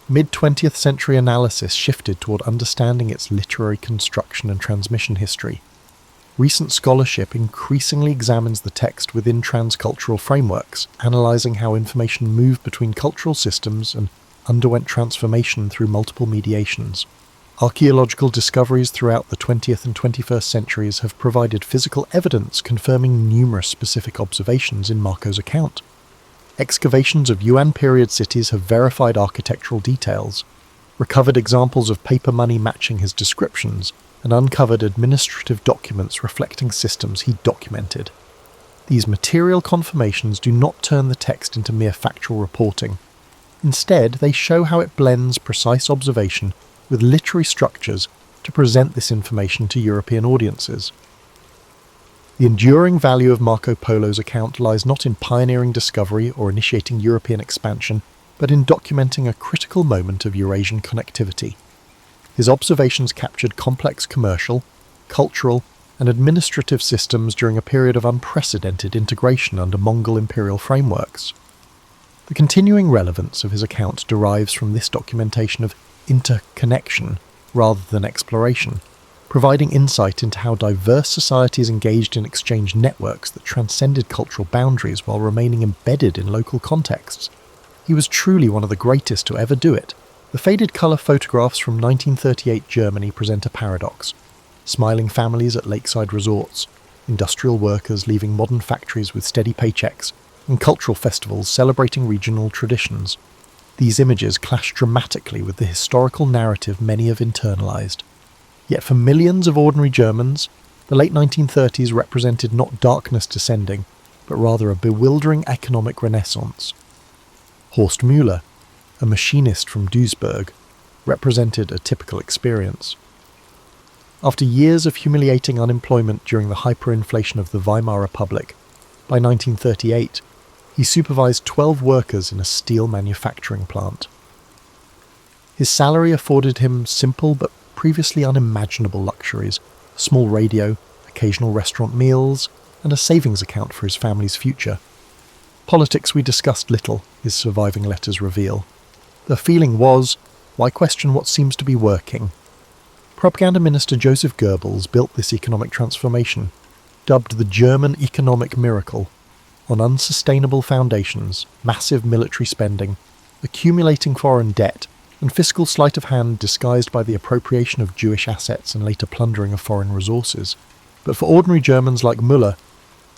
Mid-20th century analysis shifted toward understanding its literary construction and transmission history. Recent scholarship increasingly examines the text within transcultural frameworks, analysing how information moved between cultural systems and underwent transformation through multiple mediations. Archaeological discoveries throughout the 20th and 21st centuries have provided physical evidence confirming numerous specific observations in Marco's account. Excavations of Yuan period cities have verified architectural details, recovered examples of paper money matching his descriptions, and uncovered administrative documents reflecting systems he documented. These material confirmations do not turn the text into mere factual reporting. Instead, they show how it blends precise observation with literary structures to present this information to European audiences. The enduring value of Marco Polo's account lies not in pioneering discovery or initiating European expansion, but in documenting a critical moment of Eurasian connectivity. His observations captured complex commercial, cultural, and administrative systems during a period of unprecedented integration under Mongol imperial frameworks. The continuing relevance of his account derives from this documentation of interconnection rather than exploration, providing insight into how diverse societies engaged in exchange networks that transcended cultural boundaries while remaining embedded in local contexts. He was truly one of the greatest to ever do it. The faded colour photographs from 1938 Germany present a paradox. Smiling families at lakeside resorts, industrial workers leaving modern factories with steady paychecks, and cultural festivals celebrating regional traditions. These images clash dramatically with the historical narrative many have internalized. Yet for millions of ordinary Germans, the late 1930s represented not darkness descending, but rather a bewildering economic renaissance. Horst Müller, a machinist from Duisburg, represented a typical experience. After years of humiliating unemployment during the hyperinflation of the Weimar Republic, by 1938, he supervised 12 workers in a steel manufacturing plant. His salary afforded him simple but previously unimaginable luxuries, a small radio, occasional restaurant meals, and a savings account for his family's future. Politics we discussed little, his surviving letters reveal. The feeling was, why question what seems to be working? Propaganda Minister Joseph Goebbels built this economic transformation, dubbed the German economic miracle, on unsustainable foundations, massive military spending, accumulating foreign debt, and fiscal sleight of hand disguised by the appropriation of Jewish assets and later plundering of foreign resources. But for ordinary Germans like Müller,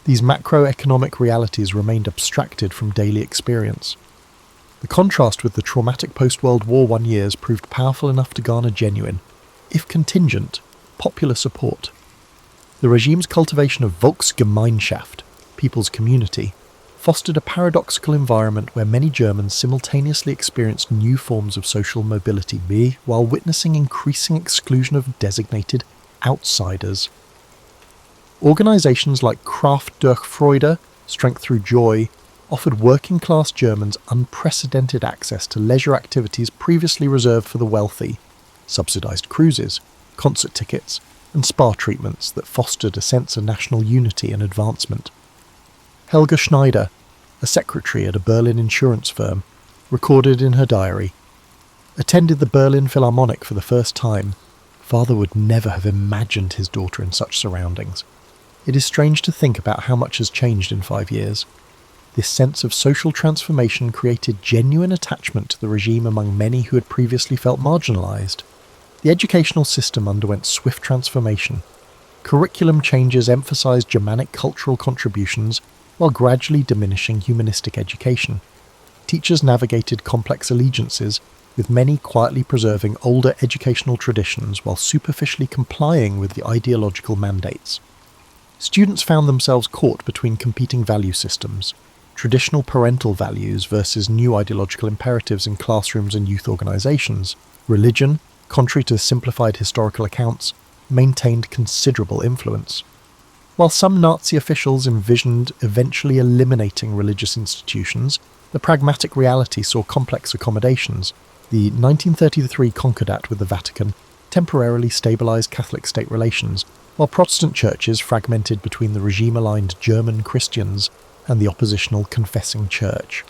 these macroeconomic realities remained abstracted from daily experience. The contrast with the traumatic post-World War I years proved powerful enough to garner genuine, if contingent, popular support. The regime's cultivation of Volksgemeinschaft, people's community, fostered a paradoxical environment where many Germans simultaneously experienced new forms of social mobility while witnessing increasing exclusion of designated outsiders. Organisations like Kraft durch Freude, Strength Through Joy, offered working-class Germans unprecedented access to leisure activities previously reserved for the wealthy, subsidised cruises, concert tickets, and spa treatments that fostered a sense of national unity and advancement. Helga Schneider, a secretary at a Berlin insurance firm, recorded in her diary, "Attended the Berlin Philharmonic for the first time. Father would never have imagined his daughter in such surroundings. It is strange to think about how much has changed in 5 years. This sense of social transformation created genuine attachment to the regime among many who had previously felt marginalised. The educational system underwent swift transformation. Curriculum changes emphasised Germanic cultural contributions while gradually diminishing humanistic education. Teachers navigated complex allegiances, with many quietly preserving older educational traditions while superficially complying with the ideological mandates. Students found themselves caught between competing value systems, traditional parental values versus new ideological imperatives in classrooms and youth organisations. Religion, contrary to simplified historical accounts, maintained considerable influence. While some Nazi officials envisioned eventually eliminating religious institutions, the pragmatic reality saw complex accommodations. The 1933 Concordat with the Vatican temporarily stabilised Catholic state relations, while Protestant churches fragmented between the regime-aligned German Christians and the oppositional confessing church.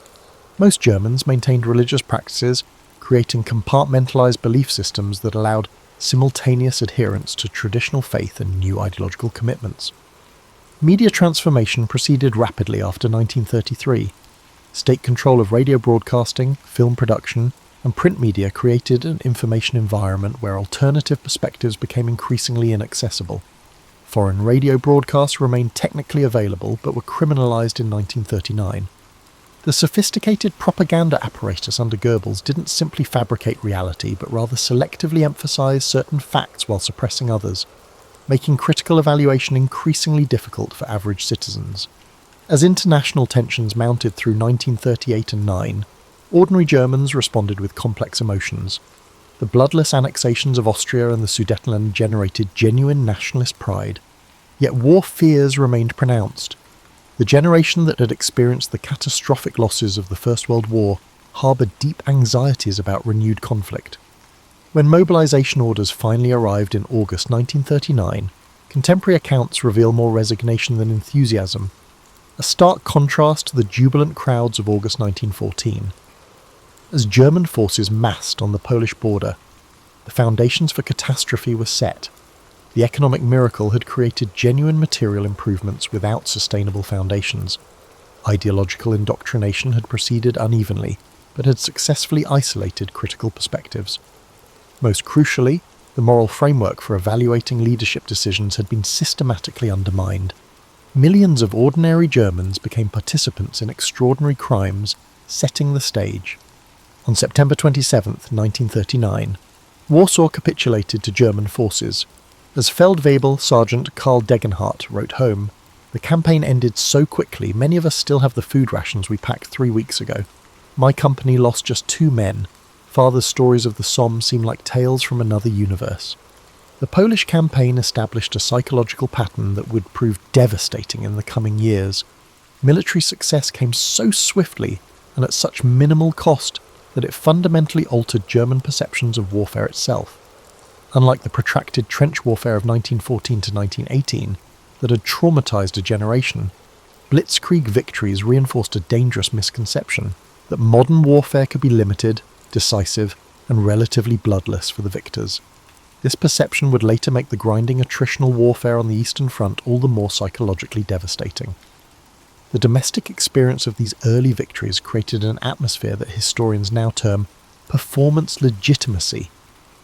Most Germans maintained religious practices, creating compartmentalised belief systems that allowed simultaneous adherence to traditional faith and new ideological commitments. Media transformation proceeded rapidly after 1933. State control of radio broadcasting, film production, and print media created an information environment where alternative perspectives became increasingly inaccessible. Foreign radio broadcasts remained technically available but were criminalised in 1939. The sophisticated propaganda apparatus under Goebbels didn't simply fabricate reality but rather selectively emphasise certain facts while suppressing others, making critical evaluation increasingly difficult for average citizens. As international tensions mounted through 1938 and 9, ordinary Germans responded with complex emotions. The bloodless annexations of Austria and the Sudetenland generated genuine nationalist pride. Yet war fears remained pronounced. The generation that had experienced the catastrophic losses of the First World War harboured deep anxieties about renewed conflict. When mobilisation orders finally arrived in August 1939, contemporary accounts reveal more resignation than enthusiasm, a stark contrast to the jubilant crowds of August 1914. As German forces massed on the Polish border, the foundations for catastrophe were set. The economic miracle had created genuine material improvements without sustainable foundations. Ideological indoctrination had proceeded unevenly, but had successfully isolated critical perspectives. Most crucially, the moral framework for evaluating leadership decisions had been systematically undermined. Millions of ordinary Germans became participants in extraordinary crimes, setting the stage. On September 27, 1939, Warsaw capitulated to German forces. As Feldwebel Sergeant Karl Degenhardt wrote home, "The campaign ended so quickly many of us still have the food rations we packed 3 weeks ago. My company lost just 2 men. Father's stories of the Somme seem like tales from another universe." The Polish campaign established a psychological pattern that would prove devastating in the coming years. Military success came so swiftly and at such minimal cost that it fundamentally altered German perceptions of warfare itself. Unlike the protracted trench warfare of 1914 to 1918 that had traumatised a generation, blitzkrieg victories reinforced a dangerous misconception that modern warfare could be limited, decisive, and relatively bloodless for the victors. This perception would later make the grinding attritional warfare on the Eastern Front all the more psychologically devastating. The domestic experience of these early victories created an atmosphere that historians now term performance legitimacy.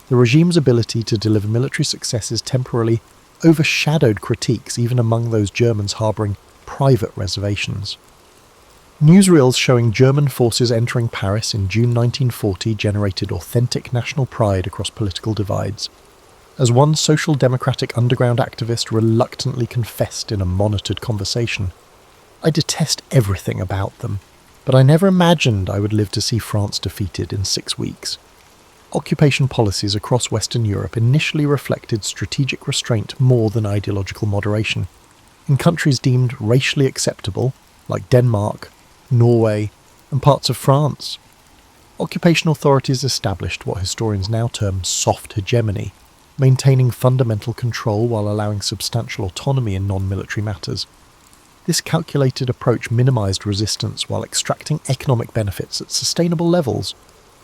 The regime's ability to deliver military successes temporarily overshadowed critiques even among those Germans harbouring private reservations. Newsreels showing German forces entering Paris in June 1940 generated authentic national pride across political divides. As one social democratic underground activist reluctantly confessed in a monitored conversation, "I detest everything about them, but I never imagined I would live to see France defeated in 6 weeks." Occupation policies across Western Europe initially reflected strategic restraint more than ideological moderation. In countries deemed racially acceptable, like Denmark, Norway, and parts of France, occupation authorities established what historians now term soft hegemony, maintaining fundamental control while allowing substantial autonomy in non-military matters. This calculated approach minimised resistance while extracting economic benefits at sustainable levels.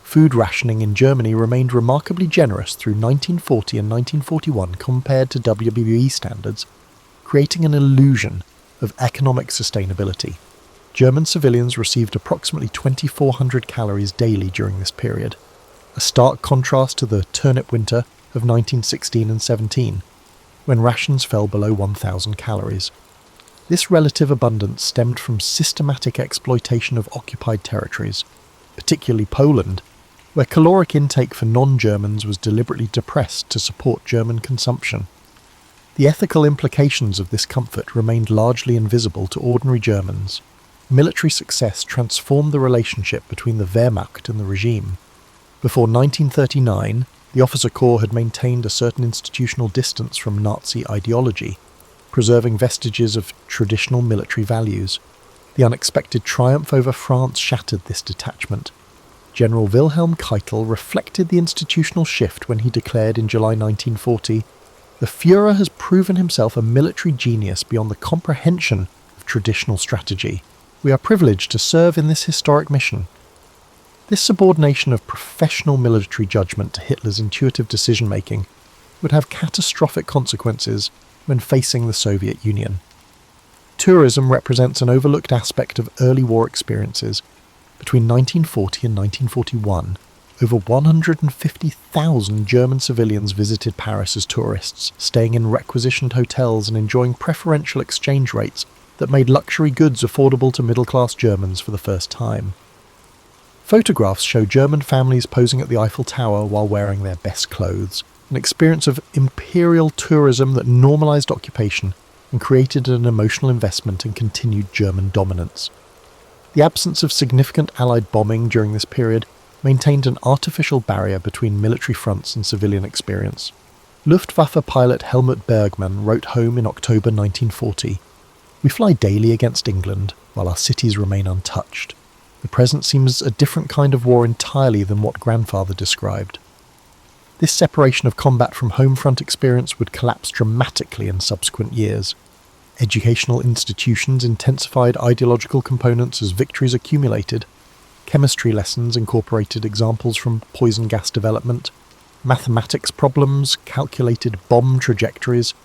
Food rationing in Germany remained remarkably generous through 1940 and 1941 compared to WBE standards, creating an illusion of economic sustainability. German civilians received approximately 2,400 calories daily during this period, a stark contrast to the turnip winter of 1916 and 17, when rations fell below 1,000 calories. This relative abundance stemmed from systematic exploitation of occupied territories, particularly Poland, where caloric intake for non-Germans was deliberately depressed to support German consumption. The ethical implications of this comfort remained largely invisible to ordinary Germans. Military success transformed the relationship between the Wehrmacht and the regime. Before 1939, the officer corps had maintained a certain institutional distance from Nazi ideology, preserving vestiges of traditional military values. The unexpected triumph over France shattered this detachment. General Wilhelm Keitel reflected the institutional shift when he declared in July 1940, "The Führer has proven himself a military genius beyond the comprehension of traditional strategy. We are privileged to serve in this historic mission." This subordination of professional military judgment to Hitler's intuitive decision-making would have catastrophic consequences when facing the Soviet Union. Tourism represents an overlooked aspect of early war experiences. Between 1940 and 1941, over 150,000 German civilians visited Paris as tourists, staying in requisitioned hotels and enjoying preferential exchange rates that made luxury goods affordable to middle-class Germans for the first time. Photographs show German families posing at the Eiffel Tower while wearing their best clothes, an experience of imperial tourism that normalised occupation and created an emotional investment in continued German dominance. The absence of significant Allied bombing during this period maintained an artificial barrier between military fronts and civilian experience. Luftwaffe pilot Helmut Bergmann wrote home in October 1940, "We fly daily against England, while our cities remain untouched. The present seems a different kind of war entirely than what grandfather described." This separation of combat from home front experience would collapse dramatically in subsequent years. Educational institutions intensified ideological components as victories accumulated. Chemistry lessons incorporated examples from poison gas development. Mathematics problems calculated bomb trajectories,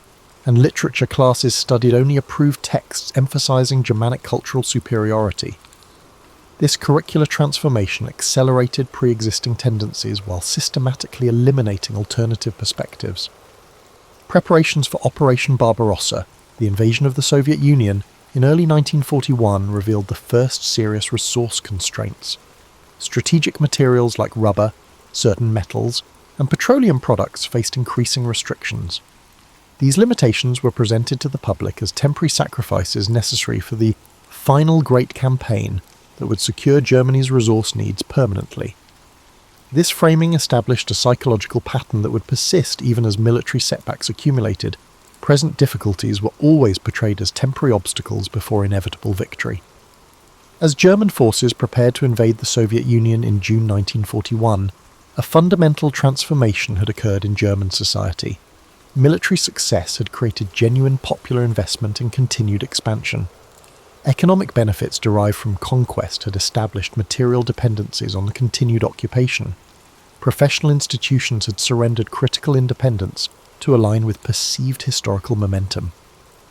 and literature classes studied only approved texts emphasizing Germanic cultural superiority. This curricular transformation accelerated pre-existing tendencies while systematically eliminating alternative perspectives. Preparations for Operation Barbarossa, the invasion of the Soviet Union, in early 1941 revealed the first serious resource constraints. Strategic materials like rubber, certain metals, and petroleum products faced increasing restrictions. These limitations were presented to the public as temporary sacrifices necessary for the final great campaign that would secure Germany's resource needs permanently. This framing established a psychological pattern that would persist even as military setbacks accumulated. Present difficulties were always portrayed as temporary obstacles before inevitable victory. As German forces prepared to invade the Soviet Union in June 1941, a fundamental transformation had occurred in German society. Military success had created genuine popular investment and continued expansion. Economic benefits derived from conquest had established material dependencies on the continued occupation. Professional institutions had surrendered critical independence to align with perceived historical momentum.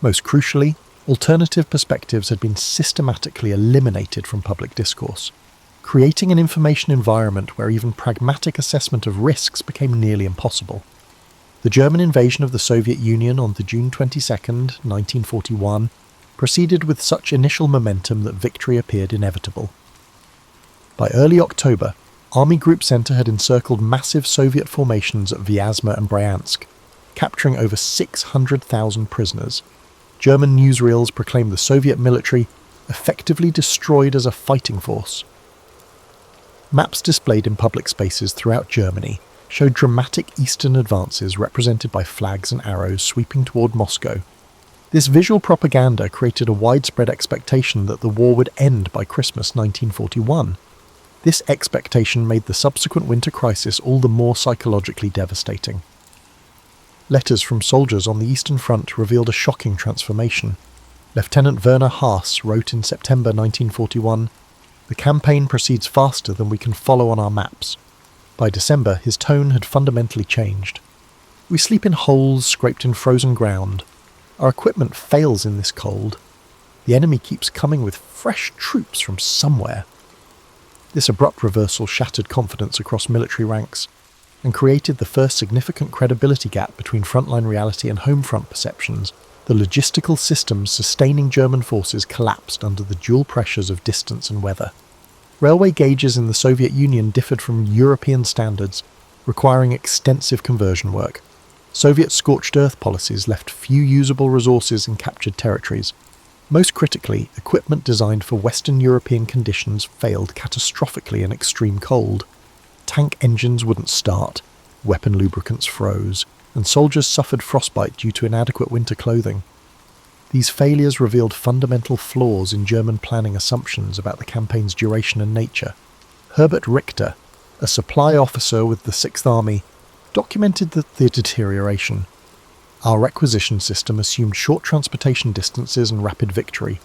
Most crucially, alternative perspectives had been systematically eliminated from public discourse, creating an information environment where even pragmatic assessment of risks became nearly impossible. The German invasion of the Soviet Union on June 22, 1941, proceeded with such initial momentum that victory appeared inevitable. By early October, Army Group Center had encircled massive Soviet formations at Vyazma and Bryansk, capturing over 600,000 prisoners. German newsreels proclaimed the Soviet military effectively destroyed as a fighting force. Maps displayed in public spaces throughout Germany showed dramatic eastern advances represented by flags and arrows sweeping toward Moscow. This visual propaganda created a widespread expectation that the war would end by Christmas 1941. This expectation made the subsequent winter crisis all the more psychologically devastating. Letters from soldiers on the Eastern Front revealed a shocking transformation. Lieutenant Werner Haas wrote in September 1941, "The campaign proceeds faster than we can follow on our maps." By December, his tone had fundamentally changed. "We sleep in holes scraped in frozen ground. Our equipment fails in this cold. The enemy keeps coming with fresh troops from somewhere." This abrupt reversal shattered confidence across military ranks and created the first significant credibility gap between frontline reality and home front perceptions. The logistical systems sustaining German forces collapsed under the dual pressures of distance and weather. Railway gauges in the Soviet Union differed from European standards, requiring extensive conversion work. Soviet scorched earth policies left few usable resources in captured territories. Most critically, equipment designed for Western European conditions failed catastrophically in extreme cold. Tank engines wouldn't start, weapon lubricants froze, and soldiers suffered frostbite due to inadequate winter clothing. These failures revealed fundamental flaws in German planning assumptions about the campaign's duration and nature. Herbert Richter, a supply officer with the Sixth Army, documented the deterioration. "Our requisition system assumed short transportation distances and rapid victory.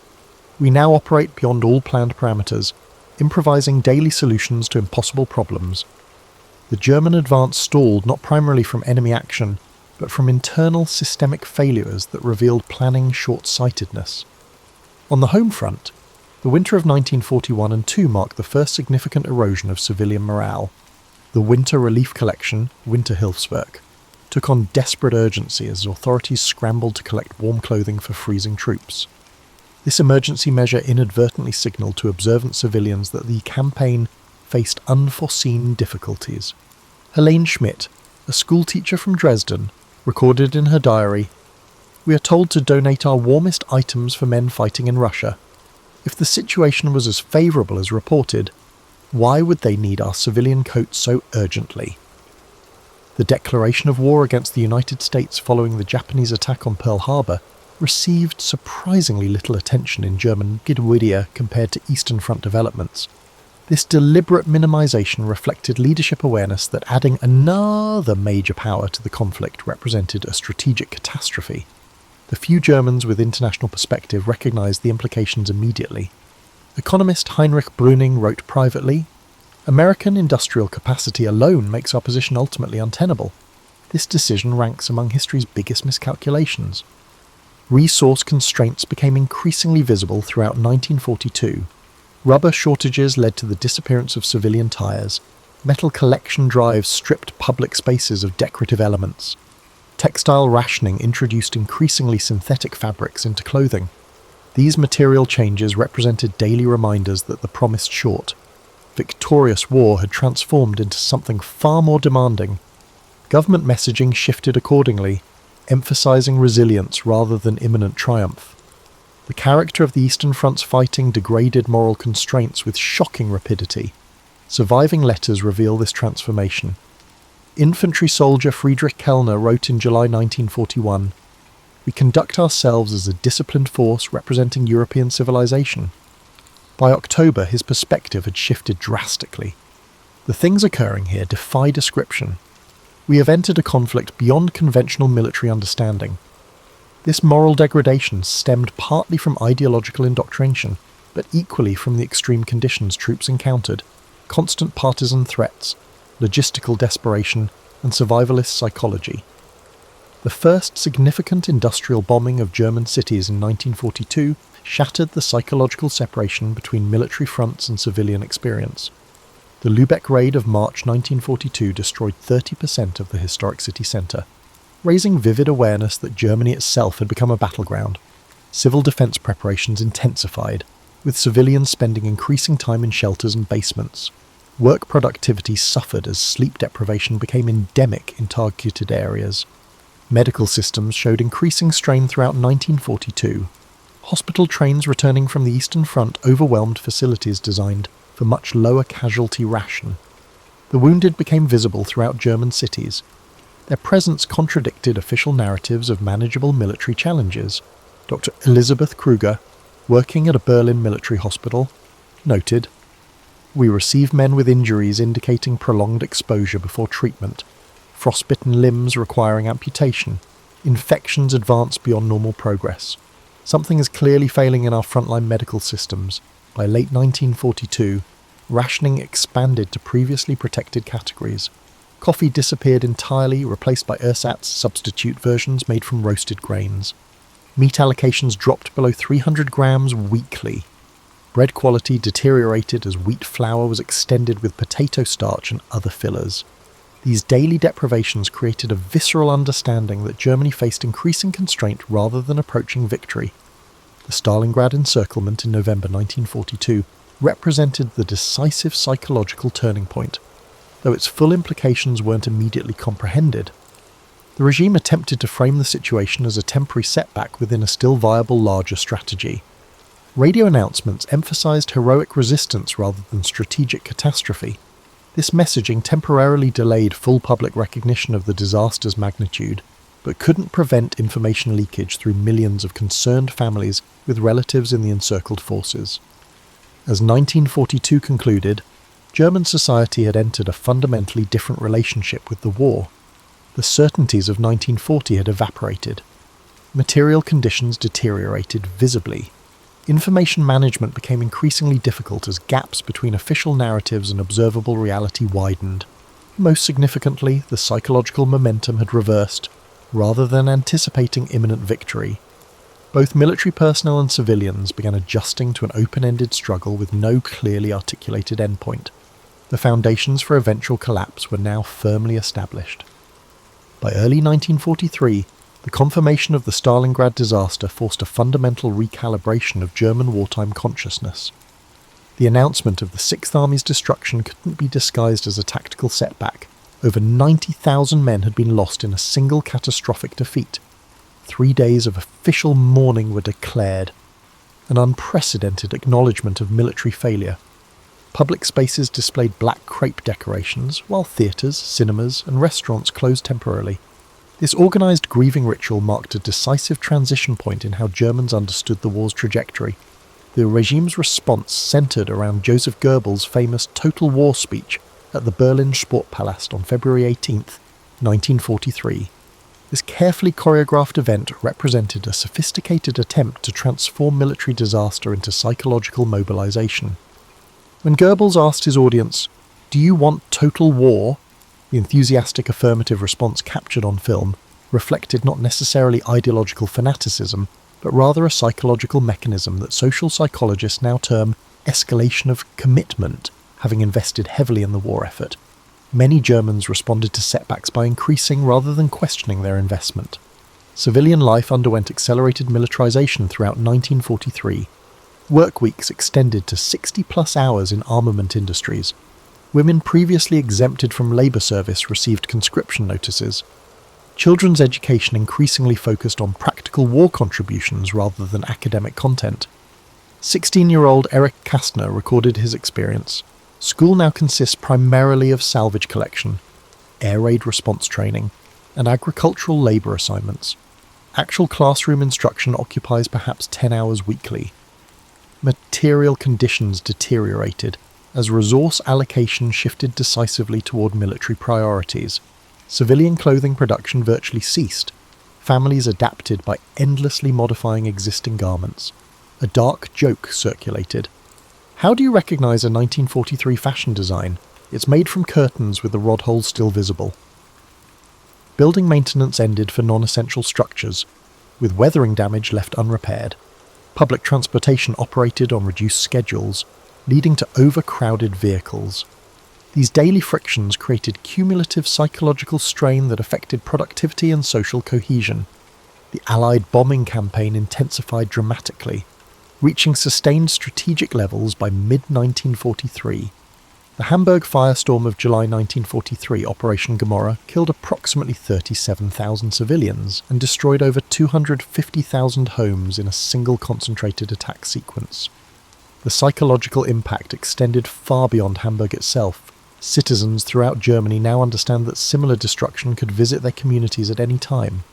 We now operate beyond all planned parameters, improvising daily solutions to impossible problems." The German advance stalled not primarily from enemy action, but from internal systemic failures that revealed planning short-sightedness. On the home front, the winter of 1941 and 2 marked the first significant erosion of civilian morale. The Winter Relief Collection, Winterhilfswerk, took on desperate urgency as authorities scrambled to collect warm clothing for freezing troops. This emergency measure inadvertently signalled to observant civilians that the campaign faced unforeseen difficulties. Helene Schmidt, a schoolteacher from Dresden, recorded in her diary, "We are told to donate our warmest items for men fighting in Russia. If the situation was as favourable as reported, why would they need our civilian coats so urgently?" The declaration of war against the United States following the Japanese attack on Pearl Harbor received surprisingly little attention in German Wikipedia compared to Eastern Front developments. This deliberate minimization reflected leadership awareness that adding another major power to the conflict represented a strategic catastrophe. The few Germans with international perspective recognized the implications immediately. Economist Heinrich Brüning wrote privately, "American industrial capacity alone makes our position ultimately untenable. This decision ranks among history's biggest miscalculations." Resource constraints became increasingly visible throughout 1942. Rubber shortages led to the disappearance of civilian tires. Metal collection drives stripped public spaces of decorative elements. Textile rationing introduced increasingly synthetic fabrics into clothing. These material changes represented daily reminders that the promised short, victorious war had transformed into something far more demanding. Government messaging shifted accordingly, emphasizing resilience rather than imminent triumph. The character of the Eastern Front's fighting degraded moral constraints with shocking rapidity. Surviving letters reveal this transformation. Infantry soldier Friedrich Kellner wrote in July 1941, "We conduct ourselves as a disciplined force representing European civilization." By October, his perspective had shifted drastically. "The things occurring here defy description. We have entered a conflict beyond conventional military understanding. This moral degradation stemmed partly from ideological indoctrination, but equally from the extreme conditions troops encountered: constant partisan threats, logistical desperation, and survivalist psychology. The first significant industrial bombing of German cities in 1942 shattered the psychological separation between military fronts and civilian experience. The Lübeck raid of March 1942 destroyed 30% of the historic city centre, raising vivid awareness that Germany itself had become a battleground. Civil defence preparations intensified, with civilians spending increasing time in shelters and basements. Work productivity suffered as sleep deprivation became endemic in targeted areas. Medical systems showed increasing strain throughout 1942. Hospital trains returning from the Eastern Front overwhelmed facilities designed for much lower casualty ration. The wounded became visible throughout German cities. Their presence contradicted official narratives of manageable military challenges. Dr. Elisabeth Kruger, working at a Berlin military hospital, noted, "We receive men with injuries indicating prolonged exposure before treatment, frostbitten limbs requiring amputation, infections advance beyond normal progress. Something is clearly failing in our frontline medical systems. By late 1942, rationing expanded to previously protected categories. Coffee disappeared entirely, replaced by ersatz substitute versions made from roasted grains. Meat allocations dropped below 300 grams weekly. Bread quality deteriorated as wheat flour was extended with potato starch and other fillers. These daily deprivations created a visceral understanding that Germany faced increasing constraint rather than approaching victory. The Stalingrad encirclement in November 1942 represented the decisive psychological turning point, though its full implications weren't immediately comprehended. The regime attempted to frame the situation as a temporary setback within a still viable larger strategy. Radio announcements emphasized heroic resistance rather than strategic catastrophe. This messaging temporarily delayed full public recognition of the disaster's magnitude, but couldn't prevent information leakage through millions of concerned families with relatives in the encircled forces. As 1942 concluded, German society had entered a fundamentally different relationship with the war. The certainties of 1940 had evaporated. Material conditions deteriorated visibly. Information management became increasingly difficult as gaps between official narratives and observable reality widened. Most significantly, the psychological momentum had reversed, rather than anticipating imminent victory. Both military personnel and civilians began adjusting to an open-ended struggle with no clearly articulated endpoint. The foundations for eventual collapse were now firmly established. By early 1943, the confirmation of the Stalingrad disaster forced a fundamental recalibration of German wartime consciousness. The announcement of the Sixth Army's destruction couldn't be disguised as a tactical setback. Over 90,000 men had been lost in a single catastrophic defeat. 3 days of official mourning were declared, an unprecedented acknowledgement of military failure. Public spaces displayed black crepe decorations, while theatres, cinemas, and restaurants closed temporarily. This organised grieving ritual marked a decisive transition point in how Germans understood the war's trajectory. The regime's response centred around Joseph Goebbels' famous Total War speech at the Berlin Sportpalast on February 18, 1943. This carefully choreographed event represented a sophisticated attempt to transform military disaster into psychological mobilisation. When Goebbels asked his audience, "Do you want total war?" the enthusiastic affirmative response captured on film reflected not necessarily ideological fanaticism, but rather a psychological mechanism that social psychologists now term escalation of commitment, having invested heavily in the war effort. Many Germans responded to setbacks by increasing rather than questioning their investment. Civilian life underwent accelerated militarization throughout 1943. Work weeks extended to 60-plus hours in armament industries. Women previously exempted from labour service received conscription notices. Children's education increasingly focused on practical war contributions rather than academic content. 16-year-old Erich Kästner recorded his experience. School now consists primarily of salvage collection, air raid response training, and agricultural labour assignments. Actual classroom instruction occupies perhaps 10 hours weekly. Material conditions deteriorated as resource allocation shifted decisively toward military priorities. Civilian clothing production virtually ceased. families adapted by endlessly modifying existing garments. A dark joke circulated. How do you recognise a 1943 fashion design? It's made from curtains with the rod holes still visible. Building maintenance ended for non-essential structures, with weathering damage left unrepaired. Public transportation operated on reduced schedules, leading to overcrowded vehicles. These daily frictions created cumulative psychological strain that affected productivity and social cohesion. The Allied bombing campaign intensified dramatically, reaching sustained strategic levels by mid-1943. The Hamburg firestorm of July 1943, Operation Gomorrah, killed approximately 37,000 civilians and destroyed over 250,000 homes in a single concentrated attack sequence. The psychological impact extended far beyond Hamburg itself. Citizens throughout Germany now understand that similar destruction could visit their communities at any time.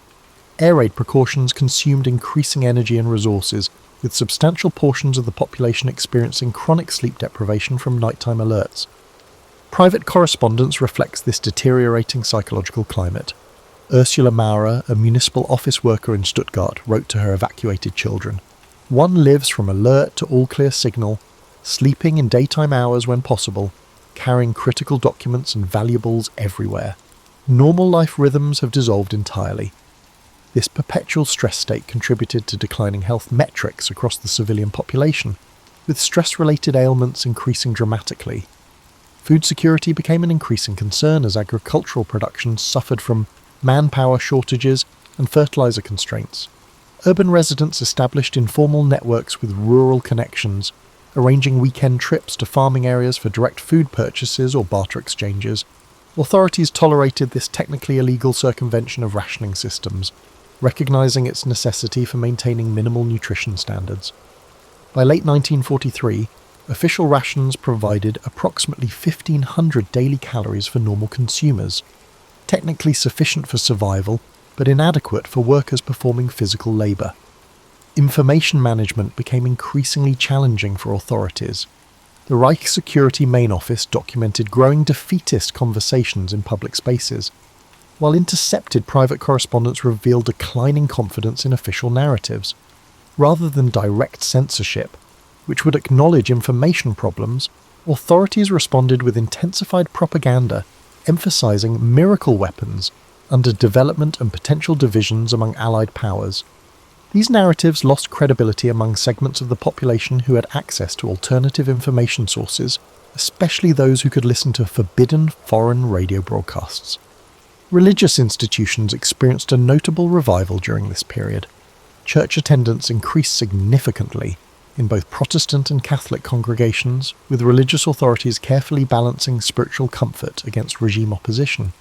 Air raid precautions consumed increasing energy and resources, with substantial portions of the population experiencing chronic sleep deprivation from nighttime alerts. Private correspondence reflects this deteriorating psychological climate. Ursula Maurer, a municipal office worker in Stuttgart, wrote to her evacuated children, "One lives from alert to all-clear signal, sleeping in daytime hours when possible, carrying critical documents and valuables everywhere. Normal life rhythms have dissolved entirely." This perpetual stress state contributed to declining health metrics across the civilian population, with stress-related ailments increasing dramatically. Food security became an increasing concern as agricultural production suffered from manpower shortages and fertilizer constraints. Urban residents established informal networks with rural connections, arranging weekend trips to farming areas for direct food purchases or barter exchanges. Authorities tolerated this technically illegal circumvention of rationing systems, recognizing its necessity for maintaining minimal nutrition standards. By late 1943, official rations provided approximately 1,500 daily calories for normal consumers, technically sufficient for survival, but inadequate for workers performing physical labour. Information management became increasingly challenging for authorities. The Reich Security Main Office documented growing defeatist conversations in public spaces, while intercepted private correspondence revealed declining confidence in official narratives. Rather than direct censorship, which would acknowledge information problems, authorities responded with intensified propaganda, emphasizing miracle weapons under development and potential divisions among Allied powers. These narratives lost credibility among segments of the population who had access to alternative information sources, especially those who could listen to forbidden foreign radio broadcasts. Religious institutions experienced a notable revival during this period. Church attendance increased significantly in both Protestant and Catholic congregations, with religious authorities carefully balancing spiritual comfort against regime opposition.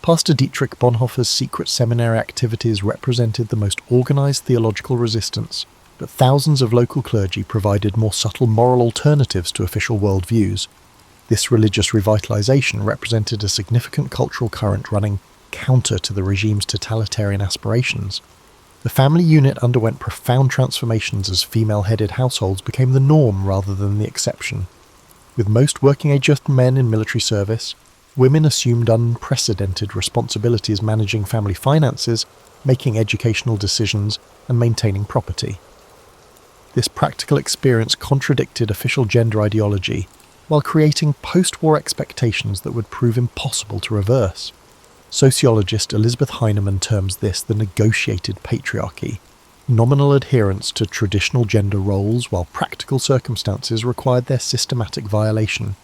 Pastor Dietrich Bonhoeffer's secret seminary activities represented the most organized theological resistance, but thousands of local clergy provided more subtle moral alternatives to official worldviews. This religious revitalization represented a significant cultural current running counter to the regime's totalitarian aspirations. The family unit underwent profound transformations as female-headed households became the norm rather than the exception. With most working-age men in military service, women assumed unprecedented responsibilities managing family finances, making educational decisions, and maintaining property. This practical experience contradicted official gender ideology, while creating post-war expectations that would prove impossible to reverse. Sociologist Elizabeth Heinemann terms this the negotiated patriarchy, nominal adherence to traditional gender roles while practical circumstances required their systematic violation.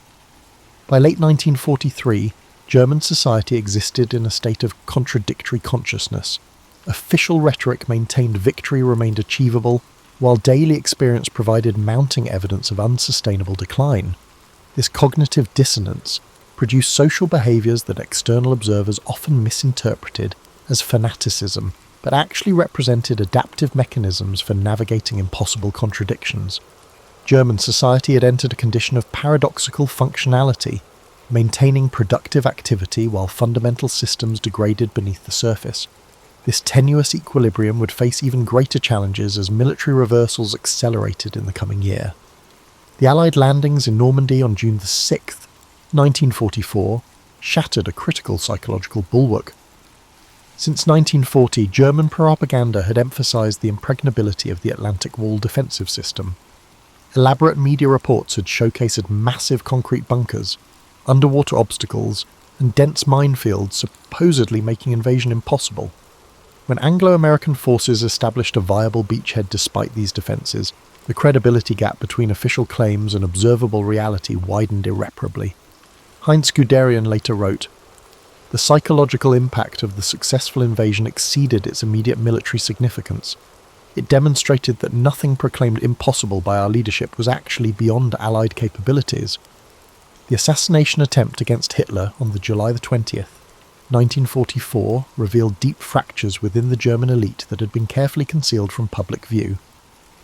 By late 1943, German society existed in a state of contradictory consciousness. Official rhetoric maintained victory remained achievable, while daily experience provided mounting evidence of unsustainable decline. This cognitive dissonance produced social behaviours that external observers often misinterpreted as fanaticism, but actually represented adaptive mechanisms for navigating impossible contradictions. German society had entered a condition of paradoxical functionality, maintaining productive activity while fundamental systems degraded beneath the surface. This tenuous equilibrium would face even greater challenges as military reversals accelerated in the coming year. The Allied landings in Normandy on June 6, 1944, shattered a critical psychological bulwark. Since 1940, German propaganda had emphasised the impregnability of the Atlantic Wall defensive system. Elaborate media reports had showcased massive concrete bunkers, underwater obstacles, and dense minefields supposedly making invasion impossible. When Anglo-American forces established a viable beachhead despite these defences, the credibility gap between official claims and observable reality widened irreparably. Heinz Guderian later wrote, "The psychological impact of the successful invasion exceeded its immediate military significance. It demonstrated that nothing proclaimed impossible by our leadership was actually beyond Allied capabilities. The assassination attempt against Hitler on the July 20th, 1944 revealed deep fractures within the German elite that had been carefully concealed from public view.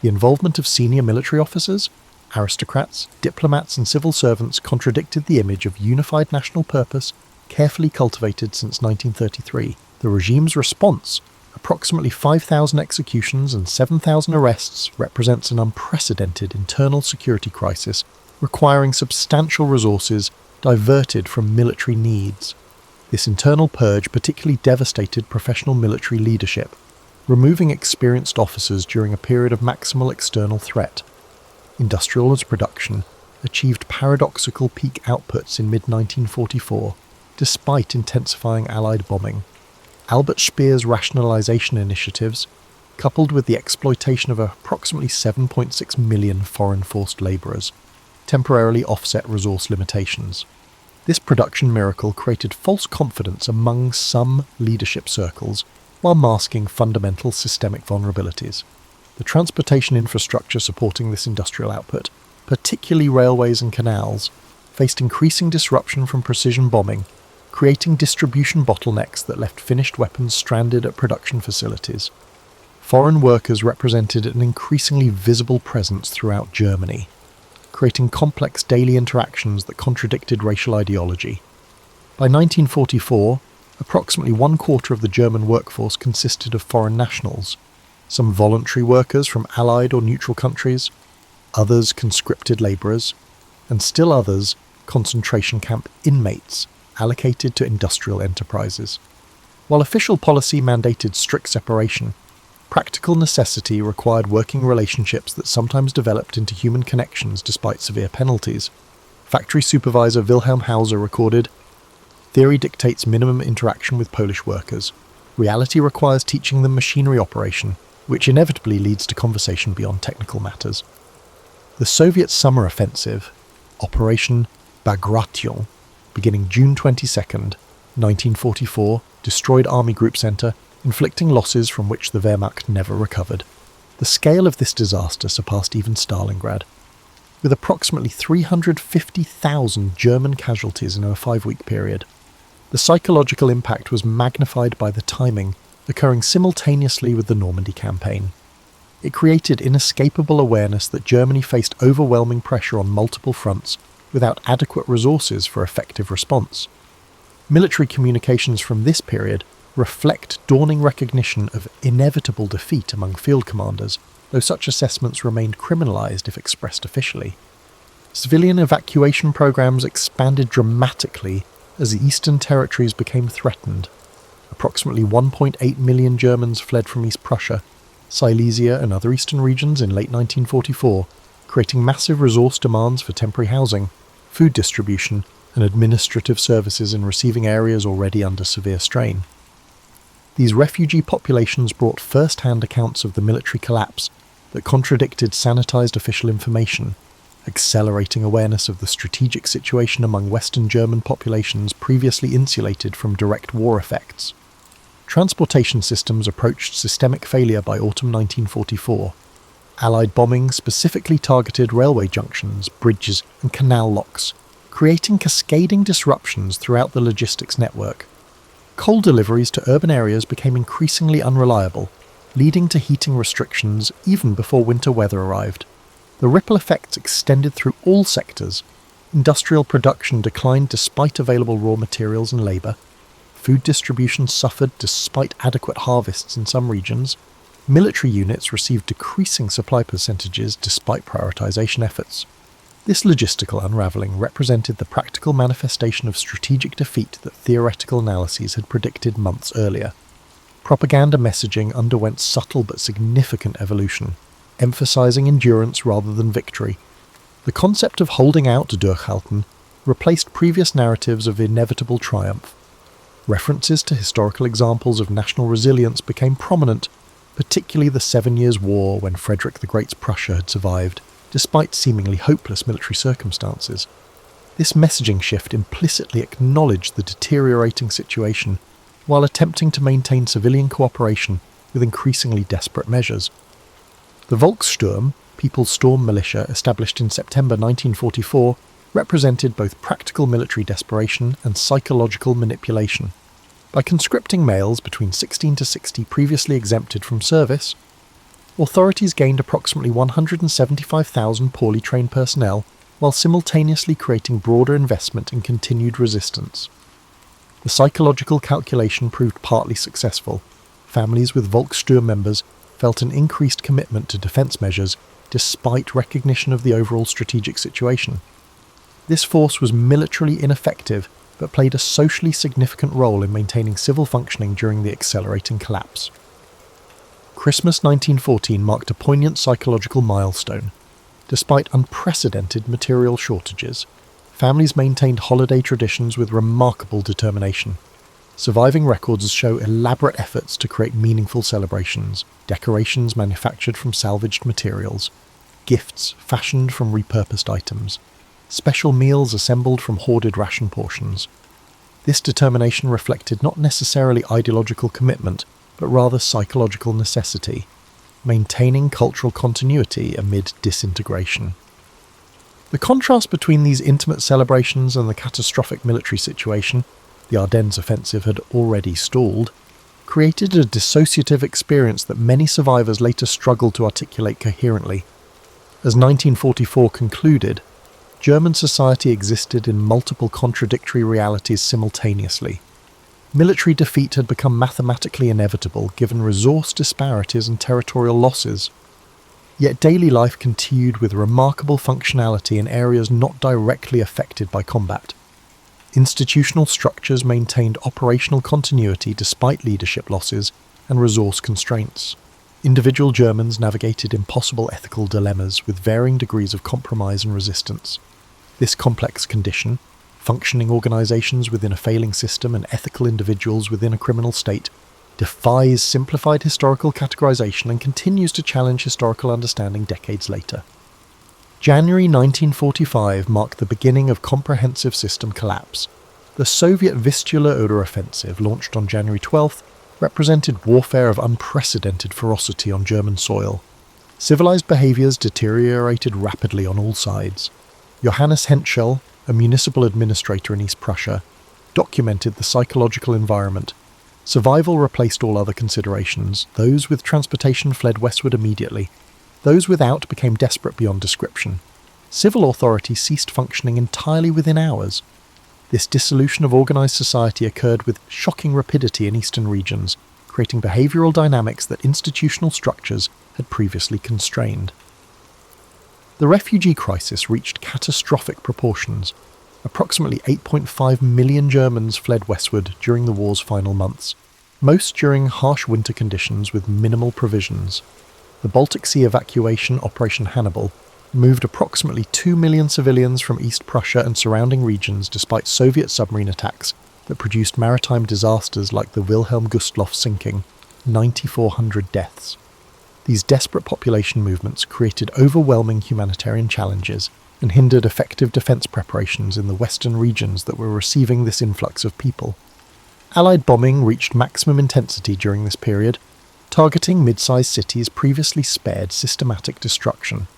The involvement of senior military officers, aristocrats, diplomats and civil servants contradicted the image of unified national purpose carefully cultivated since 1933. The regime's response, approximately 5,000 executions and 7,000 arrests, represents an unprecedented internal security crisis requiring substantial resources diverted from military needs. This internal purge particularly devastated professional military leadership, removing experienced officers during a period of maximal external threat. Industrial production achieved paradoxical peak outputs in mid-1944, despite intensifying Allied bombing. Albert Speer's rationalization initiatives, coupled with the exploitation of approximately 7.6 million foreign forced labourers, temporarily offset resource limitations. This production miracle created false confidence among some leadership circles while masking fundamental systemic vulnerabilities. The transportation infrastructure supporting this industrial output, particularly railways and canals, faced increasing disruption from precision bombing, creating distribution bottlenecks that left finished weapons stranded at production facilities. Foreign workers represented an increasingly visible presence throughout Germany, creating complex daily interactions that contradicted racial ideology. By 1944, approximately 1/4 of the German workforce consisted of foreign nationals, some voluntary workers from Allied or neutral countries, others conscripted labourers, and still others concentration camp inmates allocated to industrial enterprises. While official policy mandated strict separation, practical necessity required working relationships that sometimes developed into human connections despite severe penalties. Factory supervisor Wilhelm Hauser recorded, "Theory dictates minimum interaction with Polish workers. Reality requires teaching them machinery operation, which inevitably leads to conversation beyond technical matters." The Soviet summer offensive, Operation Bagration, beginning June 22, 1944, destroyed Army Group Center, inflicting losses from which the Wehrmacht never recovered. The scale of this disaster surpassed even Stalingrad. With approximately 350,000 German casualties in a 5-week period, the psychological impact was magnified by the timing, occurring simultaneously with the Normandy campaign. It created inescapable awareness that Germany faced overwhelming pressure on multiple fronts without adequate resources for effective response. Military communications from this period reflect dawning recognition of inevitable defeat among field commanders, though such assessments remained criminalized if expressed officially. Civilian evacuation programs expanded dramatically as the eastern territories became threatened. Approximately 1.8 million Germans fled from East Prussia, Silesia and other eastern regions in late 1944, creating massive resource demands for temporary housing, food distribution, and administrative services in receiving areas already under severe strain. These refugee populations brought first-hand accounts of the military collapse that contradicted sanitized official information, accelerating awareness of the strategic situation among Western German populations previously insulated from direct war effects. Transportation systems approached systemic failure by autumn 1944. Allied bombing specifically targeted railway junctions, bridges, and canal locks, creating cascading disruptions throughout the logistics network. Coal deliveries to urban areas became increasingly unreliable, leading to heating restrictions even before winter weather arrived. The ripple effects extended through all sectors. Industrial production declined despite available raw materials and labour. Food distribution suffered despite adequate harvests in some regions. Military units received decreasing supply percentages despite prioritization efforts. This logistical unravelling represented the practical manifestation of strategic defeat that theoretical analyses had predicted months earlier. propaganda messaging underwent subtle but significant evolution, emphasizing endurance rather than victory. The concept of holding out to durchhalten replaced previous narratives of inevitable triumph. References to historical examples of national resilience became prominent, particularly the 7 Years' War when Frederick the Great's Prussia had survived, despite seemingly hopeless military circumstances. This messaging shift implicitly acknowledged the deteriorating situation while attempting to maintain civilian cooperation with increasingly desperate measures. The Volkssturm, People's Storm Militia, established in September 1944, represented both practical military desperation and psychological manipulation. By conscripting males between 16 to 60 previously exempted from service, authorities gained approximately 175,000 poorly trained personnel while simultaneously creating broader investment in continued resistance. The psychological calculation proved partly successful. Families with Volkssturm members felt an increased commitment to defence measures despite recognition of the overall strategic situation. This force was militarily ineffective but played a socially significant role in maintaining civil functioning during the accelerating collapse. Christmas 1914 marked a poignant psychological milestone. Despite unprecedented material shortages, families maintained holiday traditions with remarkable determination. Surviving records show elaborate efforts to create meaningful celebrations, decorations manufactured from salvaged materials, gifts fashioned from repurposed items, special meals assembled from hoarded ration portions. This determination reflected not necessarily ideological commitment, but rather psychological necessity, maintaining cultural continuity amid disintegration. The contrast between these intimate celebrations and the catastrophic military situation, the Ardennes offensive had already stalled, created a dissociative experience that many survivors later struggled to articulate coherently. As 1944 concluded, German society existed in multiple contradictory realities simultaneously. Military defeat had become mathematically inevitable given resource disparities and territorial losses. Yet daily life continued with remarkable functionality in areas not directly affected by combat. Institutional structures maintained operational continuity despite leadership losses and resource constraints. Individual Germans navigated impossible ethical dilemmas with varying degrees of compromise and resistance. This complex condition, functioning organizations within a failing system and ethical individuals within a criminal state, defies simplified historical categorization and continues to challenge historical understanding decades later. January 1945 marked the beginning of comprehensive system collapse. The Soviet Vistula-Oder offensive, launched on January 12th, represented warfare of unprecedented ferocity on German soil. Civilized behaviors deteriorated rapidly on all sides. Johannes Henschel, a municipal administrator in East Prussia, documented the psychological environment. Survival replaced all other considerations. Those with transportation fled westward immediately. Those without became desperate beyond description. Civil authority ceased functioning entirely within hours. This dissolution of organized society occurred with shocking rapidity in eastern regions, creating behavioral dynamics that institutional structures had previously constrained. The refugee crisis reached catastrophic proportions. Approximately 8.5 million Germans fled westward during the war's final months, most during harsh winter conditions with minimal provisions. The Baltic Sea evacuation Operation Hannibal moved approximately 2 million civilians from East Prussia and surrounding regions despite Soviet submarine attacks that produced maritime disasters like the Wilhelm Gustloff sinking, 9,400 deaths. These desperate population movements created overwhelming humanitarian challenges and hindered effective defence preparations in the western regions that were receiving this influx of people. Allied bombing reached maximum intensity during this period, targeting mid-sized cities previously spared systematic destruction.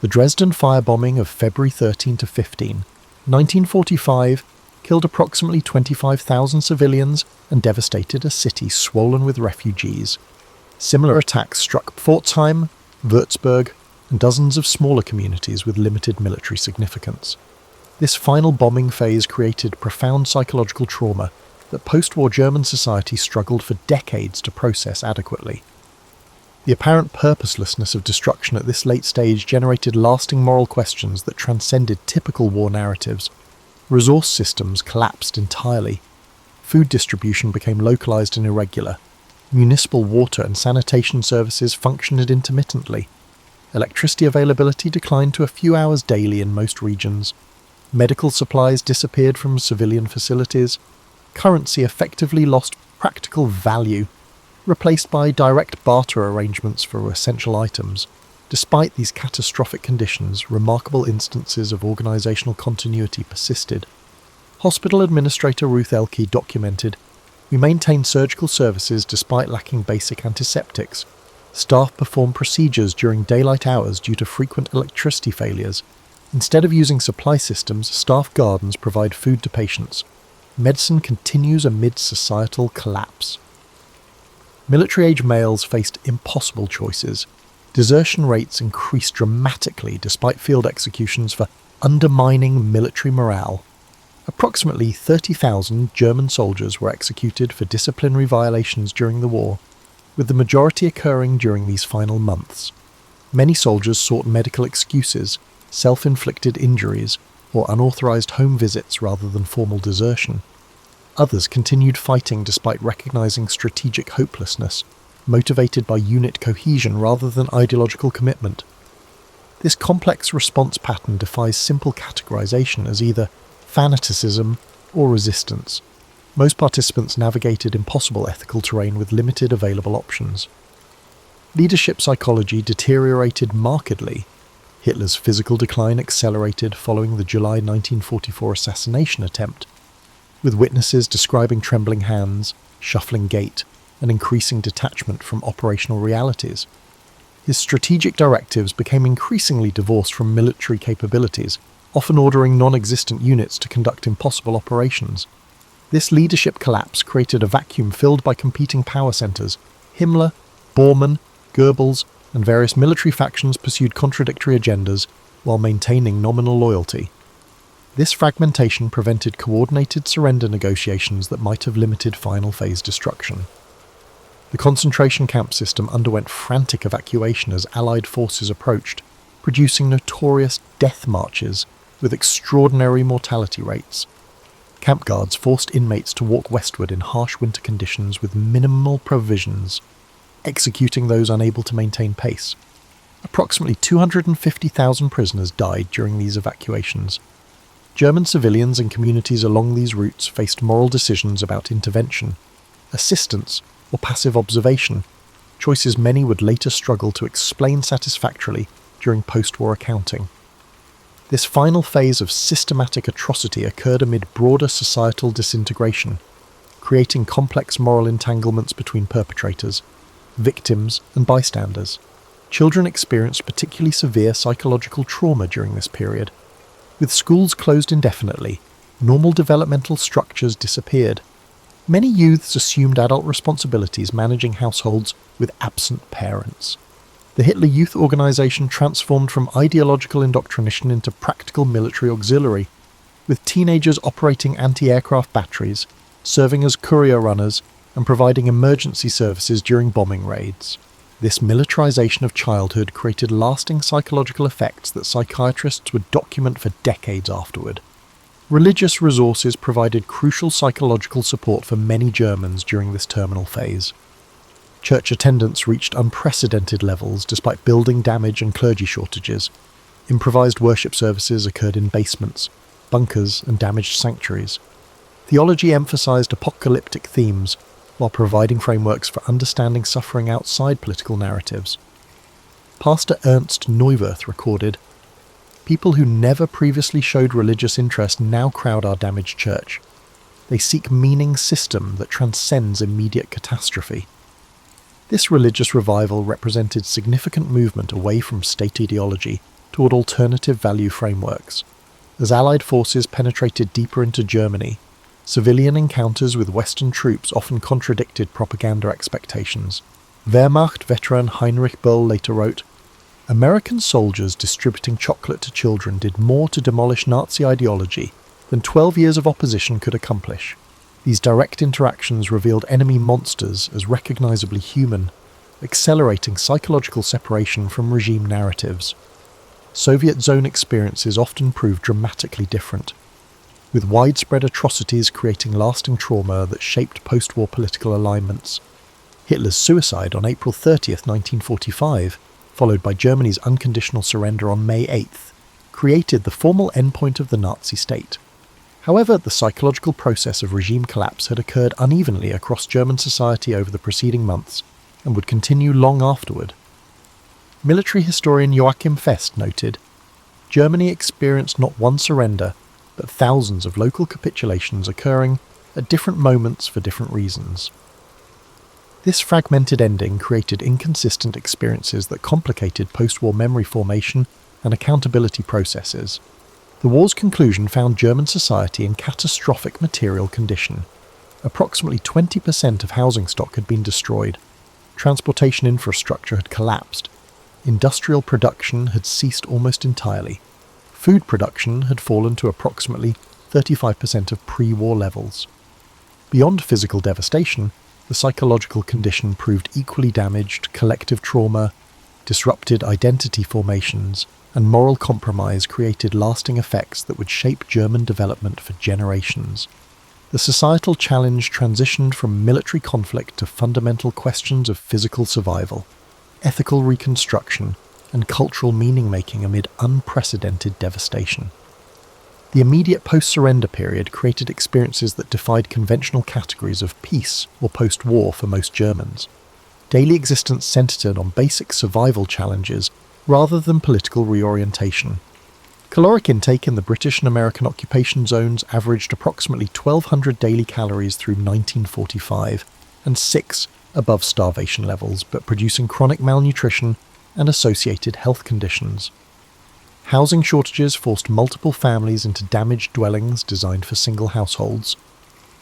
The Dresden firebombing of February 13 to 15, 1945, killed approximately 25,000 civilians and devastated a city swollen with refugees. Similar attacks struck Pforzheim, Würzburg, and dozens of smaller communities with limited military significance. This final bombing phase created profound psychological trauma that post-war German society struggled for decades to process adequately. The apparent purposelessness of destruction at this late stage generated lasting moral questions that transcended typical war narratives. Resource systems collapsed entirely. Food distribution became localized and irregular. Municipal water and sanitation services functioned intermittently. Electricity availability declined to a few hours daily in most regions. Medical supplies disappeared from civilian facilities. Currency effectively lost practical value, replaced by direct barter arrangements for essential items. Despite these catastrophic conditions, remarkable instances of organisational continuity persisted. Hospital Administrator Ruth Elke documented, "We maintained surgical services despite lacking basic antiseptics. Staff performed procedures during daylight hours due to frequent electricity failures. Instead of using supply systems, staff gardens provide food to patients. Medicine continues amid societal collapse." Military-age males faced impossible choices. Desertion rates increased dramatically despite field executions for undermining military morale. Approximately 30,000 German soldiers were executed for disciplinary violations during the war, with the majority occurring during these final months. Many soldiers sought medical excuses, self-inflicted injuries, or unauthorized home visits rather than formal desertion. Others continued fighting despite recognizing strategic hopelessness, motivated by unit cohesion rather than ideological commitment. This complex response pattern defies simple categorization as either fanaticism or resistance. Most participants navigated impossible ethical terrain with limited available options. Leadership psychology deteriorated markedly. Hitler's physical decline accelerated following the July 1944 assassination attempt, with witnesses describing trembling hands, shuffling gait, and increasing detachment from operational realities. His strategic directives became increasingly divorced from military capabilities, often ordering non-existent units to conduct impossible operations. This leadership collapse created a vacuum filled by competing power centers. Himmler, Bormann, Goebbels, and various military factions pursued contradictory agendas while maintaining nominal loyalty. This fragmentation prevented coordinated surrender negotiations that might have limited final phase destruction. The concentration camp system underwent frantic evacuation as Allied forces approached, producing notorious death marches with extraordinary mortality rates. Camp guards forced inmates to walk westward in harsh winter conditions with minimal provisions, executing those unable to maintain pace. Approximately 250,000 prisoners died during these evacuations. German civilians and communities along these routes faced moral decisions about intervention, assistance, or passive observation, choices many would later struggle to explain satisfactorily during post-war accounting. This final phase of systematic atrocity occurred amid broader societal disintegration, creating complex moral entanglements between perpetrators, victims, and bystanders. Children experienced particularly severe psychological trauma during this period. With schools closed indefinitely, normal developmental structures disappeared. Many youths assumed adult responsibilities managing households with absent parents. The Hitler Youth Organization transformed from ideological indoctrination into practical military auxiliary, with teenagers operating anti-aircraft batteries, serving as courier runners, and providing emergency services during bombing raids. This militarization of childhood created lasting psychological effects that psychiatrists would document for decades afterward. Religious resources provided crucial psychological support for many Germans during this terminal phase. Church attendance reached unprecedented levels despite building damage and clergy shortages. Improvised worship services occurred in basements, bunkers, and damaged sanctuaries. Theology emphasized apocalyptic themes while providing frameworks for understanding suffering outside political narratives. Pastor Ernst Neuwirth recorded, "People who never previously showed religious interest now crowd our damaged church. They seek meaning system that transcends immediate catastrophe." This religious revival represented significant movement away from state ideology toward alternative value frameworks. As Allied forces penetrated deeper into Germany, civilian encounters with Western troops often contradicted propaganda expectations. Wehrmacht veteran Heinrich Böll later wrote, "American soldiers distributing chocolate to children did more to demolish Nazi ideology than 12 years of opposition could accomplish. These direct interactions revealed enemy monsters as recognizably human, accelerating psychological separation from regime narratives. Soviet zone experiences often proved dramatically different, with widespread atrocities creating lasting trauma that shaped post-war political alignments. Hitler's suicide on April 30th, 1945, followed by Germany's unconditional surrender on May 8th, created the formal endpoint of the Nazi state. However, the psychological process of regime collapse had occurred unevenly across German society over the preceding months, and would continue long afterward. Military historian Joachim Fest noted, Germany experienced not one surrender, but thousands of local capitulations occurring at different moments for different reasons. This fragmented ending created inconsistent experiences that complicated post-war memory formation and accountability processes. The war's conclusion found German society in catastrophic material condition. Approximately 20% of housing stock had been destroyed, transportation infrastructure had collapsed, industrial production had ceased almost entirely, food production had fallen to approximately 35% of pre-war levels. Beyond physical devastation, the psychological condition proved equally damaged. Collective trauma, disrupted identity formations, and moral compromise created lasting effects that would shape German development for generations. The societal challenge transitioned from military conflict to fundamental questions of physical survival, ethical reconstruction, and cultural meaning-making amid unprecedented devastation. The immediate post-surrender period created experiences that defied conventional categories of peace or post-war for most Germans. Daily existence centered on basic survival challenges rather than political reorientation. Caloric intake in the British and American occupation zones averaged approximately 1,200 daily calories through 1945, and 6 above starvation levels, but producing chronic malnutrition and associated health conditions. Housing shortages forced multiple families into damaged dwellings designed for single households.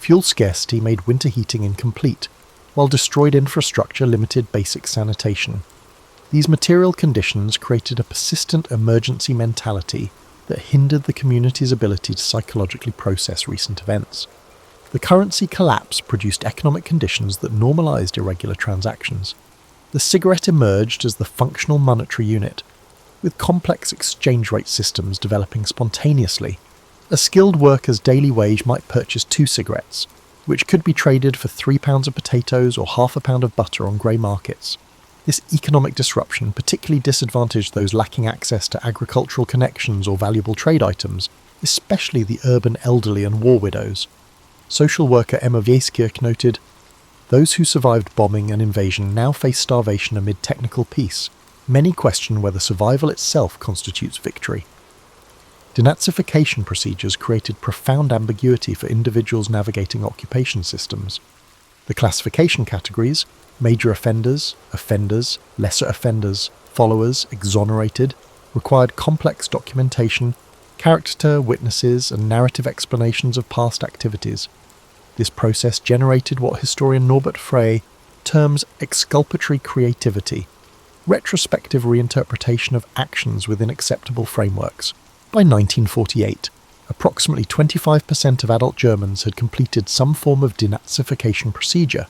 Fuel scarcity made winter heating incomplete, while destroyed infrastructure limited basic sanitation. These material conditions created a persistent emergency mentality that hindered the community's ability to psychologically process recent events. The currency collapse produced economic conditions that normalized irregular transactions. The cigarette emerged as the functional monetary unit, with complex exchange rate systems developing spontaneously. A skilled worker's daily wage might purchase 2 cigarettes, which could be traded for 3 pounds of potatoes or half a pound of butter on grey markets. This economic disruption particularly disadvantaged those lacking access to agricultural connections or valuable trade items, especially the urban elderly and war widows. Social worker Emma Wieskirch noted, "Those who survived bombing and invasion now face starvation amid technical peace. Many question whether survival itself constitutes victory." Denazification procedures created profound ambiguity for individuals navigating occupation systems. The classification categories, major offenders, offenders, lesser offenders, followers, exonerated, required complex documentation, character, witnesses, and narrative explanations of past activities. This process generated what historian Norbert Frey terms exculpatory creativity, retrospective reinterpretation of actions within acceptable frameworks. By 1948, approximately 25% of adult Germans had completed some form of denazification procedure,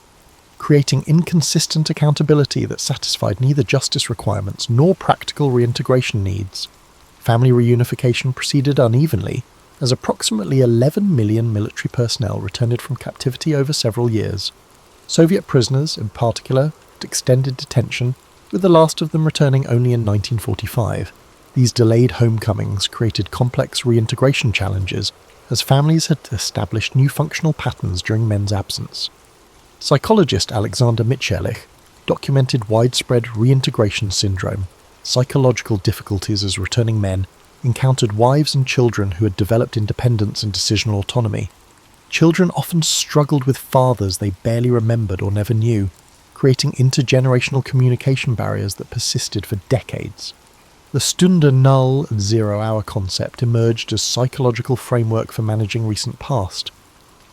creating inconsistent accountability that satisfied neither justice requirements nor practical reintegration needs. Family reunification proceeded unevenly, as approximately 11 million military personnel returned from captivity over several years. Soviet prisoners, in particular, had extended detention, with the last of them returning only in 1945. These delayed homecomings created complex reintegration challenges, as families had established new functional patterns during men's absence. Psychologist Alexander Mitscherlich documented widespread reintegration syndrome, psychological difficulties as returning men encountered wives and children who had developed independence and decisional autonomy. Children often struggled with fathers they barely remembered or never knew, creating intergenerational communication barriers that persisted for decades. The Stunde Null and 0 hour concept emerged as psychological framework for managing recent past.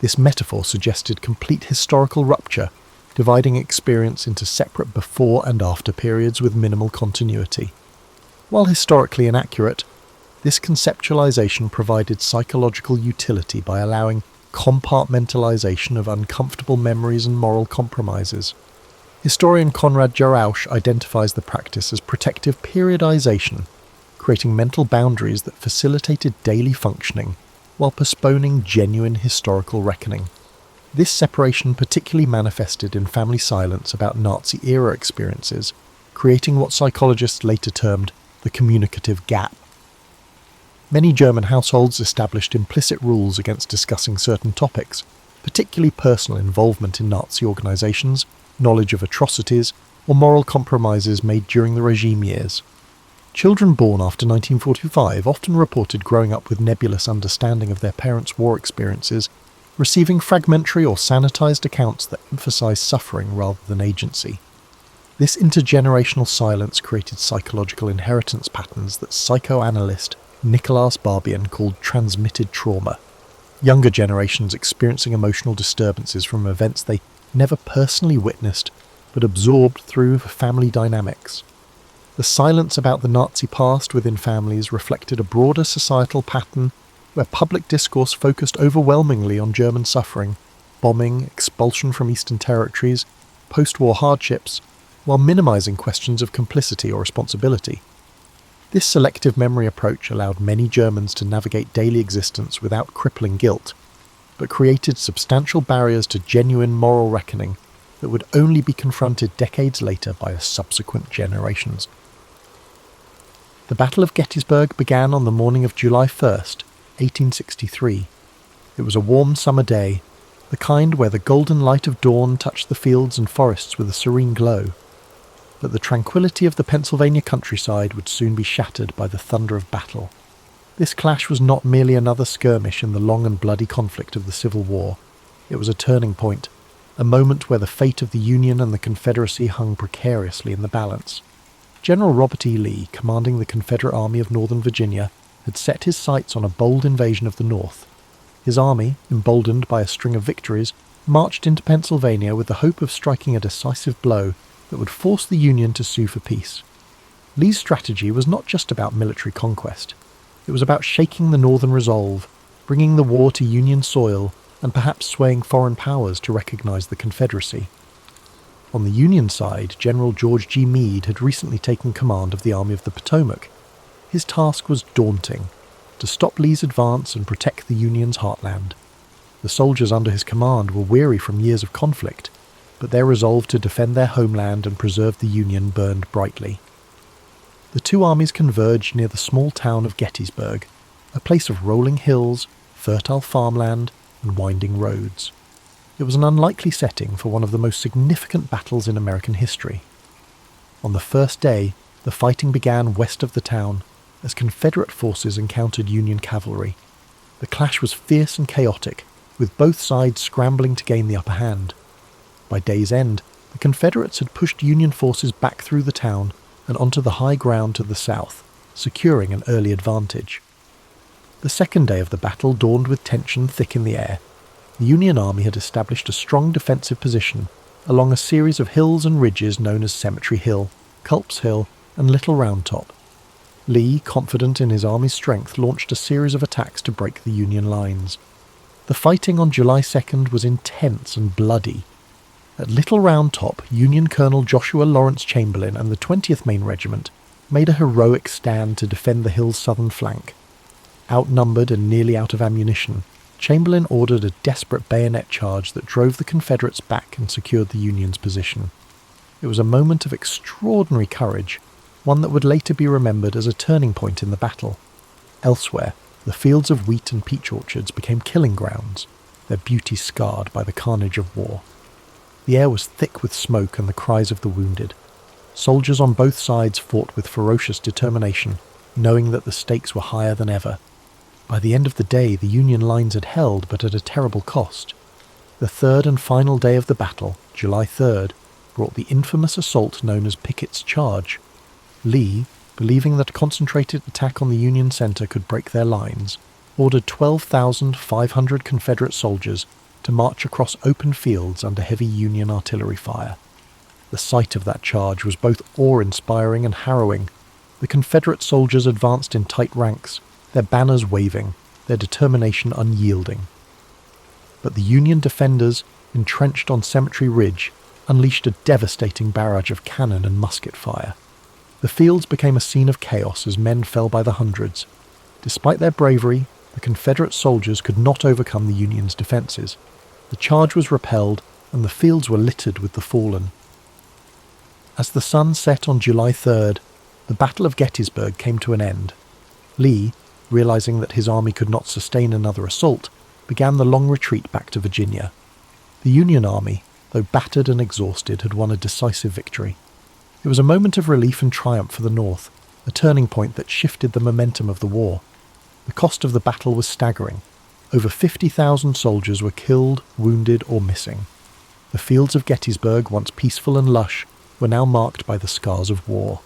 This metaphor suggested complete historical rupture, dividing experience into separate before and after periods with minimal continuity. While historically inaccurate, this conceptualization provided psychological utility by allowing compartmentalization of uncomfortable memories and moral compromises. Historian Konrad Jarausch identifies the practice as protective periodization, creating mental boundaries that facilitated daily functioning while postponing genuine historical reckoning. This separation particularly manifested in family silence about Nazi-era experiences, creating what psychologists later termed the communicative gap. Many German households established implicit rules against discussing certain topics, particularly personal involvement in Nazi organisations, knowledge of atrocities, or moral compromises made during the regime years. Children born after 1945 often reported growing up with nebulous understanding of their parents' war experiences, receiving fragmentary or sanitised accounts that emphasise suffering rather than agency. This intergenerational silence created psychological inheritance patterns that psychoanalyst Nicolas Barbian called transmitted trauma. Younger generations experiencing emotional disturbances from events they never personally witnessed but absorbed through family dynamics. The silence about the Nazi past within families reflected a broader societal pattern where public discourse focused overwhelmingly on German suffering, bombing, expulsion from Eastern territories, post-war hardships, while minimising questions of complicity or responsibility. This selective memory approach allowed many Germans to navigate daily existence without crippling guilt, but created substantial barriers to genuine moral reckoning that would only be confronted decades later by subsequent generations. The Battle of Gettysburg began on the morning of July 1st, 1863. It was a warm summer day, the kind where the golden light of dawn touched the fields and forests with a serene glow. But the tranquility of the Pennsylvania countryside would soon be shattered by the thunder of battle. This clash was not merely another skirmish in the long and bloody conflict of the Civil War. It was a turning point, a moment where the fate of the Union and the Confederacy hung precariously in the balance. General Robert E. Lee, commanding the Confederate Army of Northern Virginia, had set his sights on a bold invasion of the North. His army, emboldened by a string of victories, marched into Pennsylvania with the hope of striking a decisive blow that would force the Union to sue for peace. Lee's strategy was not just about military conquest. It was about shaking the Northern resolve, bringing the war to Union soil, and perhaps swaying foreign powers to recognise the Confederacy. On the Union side, General George G. Meade had recently taken command of the Army of the Potomac. His task was daunting, to stop Lee's advance and protect the Union's heartland. The soldiers under his command were weary from years of conflict, but their resolve to defend their homeland and preserve the Union burned brightly. The two armies converged near the small town of Gettysburg, a place of rolling hills, fertile farmland, and winding roads. It was an unlikely setting for one of the most significant battles in American history. On the first day, the fighting began west of the town, as Confederate forces encountered Union cavalry. The clash was fierce and chaotic, with both sides scrambling to gain the upper hand. By day's end, the Confederates had pushed Union forces back through the town and onto the high ground to the south, securing an early advantage. The second day of the battle dawned with tension thick in the air. The Union Army had established a strong defensive position along a series of hills and ridges known as Cemetery Hill, Culp's Hill, and Little Round Top. Lee, confident in his army's strength, launched a series of attacks to break the Union lines. The fighting on July 2nd was intense and bloody. At Little Round Top, Union Colonel Joshua Lawrence Chamberlain and the 20th Maine Regiment made a heroic stand to defend the hill's southern flank. Outnumbered and nearly out of ammunition, Chamberlain ordered a desperate bayonet charge that drove the Confederates back and secured the Union's position. It was a moment of extraordinary courage, one that would later be remembered as a turning point in the battle. Elsewhere, the fields of wheat and peach orchards became killing grounds, their beauty scarred by the carnage of war. The air was thick with smoke and the cries of the wounded. Soldiers on both sides fought with ferocious determination, knowing that the stakes were higher than ever. By the end of the day, the Union lines had held, but at a terrible cost. The third and final day of the battle, July 3rd, brought the infamous assault known as Pickett's Charge. Lee, believing that a concentrated attack on the Union centre could break their lines, ordered 12,500 Confederate soldiers to march across open fields under heavy Union artillery fire. The sight of that charge was both awe-inspiring and harrowing. The Confederate soldiers advanced in tight ranks, their banners waving, their determination unyielding. But the Union defenders, entrenched on Cemetery Ridge, unleashed a devastating barrage of cannon and musket fire. The fields became a scene of chaos as men fell by the hundreds. Despite their bravery, the Confederate soldiers could not overcome the Union's defences. The charge was repelled, and the fields were littered with the fallen. As the sun set on July 3rd, the Battle of Gettysburg came to an end. Lee, realizing that his army could not sustain another assault, began the long retreat back to Virginia. The Union Army, though battered and exhausted, had won a decisive victory. It was a moment of relief and triumph for the North, a turning point that shifted the momentum of the war. The cost of the battle was staggering. Over 50,000 soldiers were killed, wounded, or missing. The fields of Gettysburg, once peaceful and lush, were now marked by the scars of war.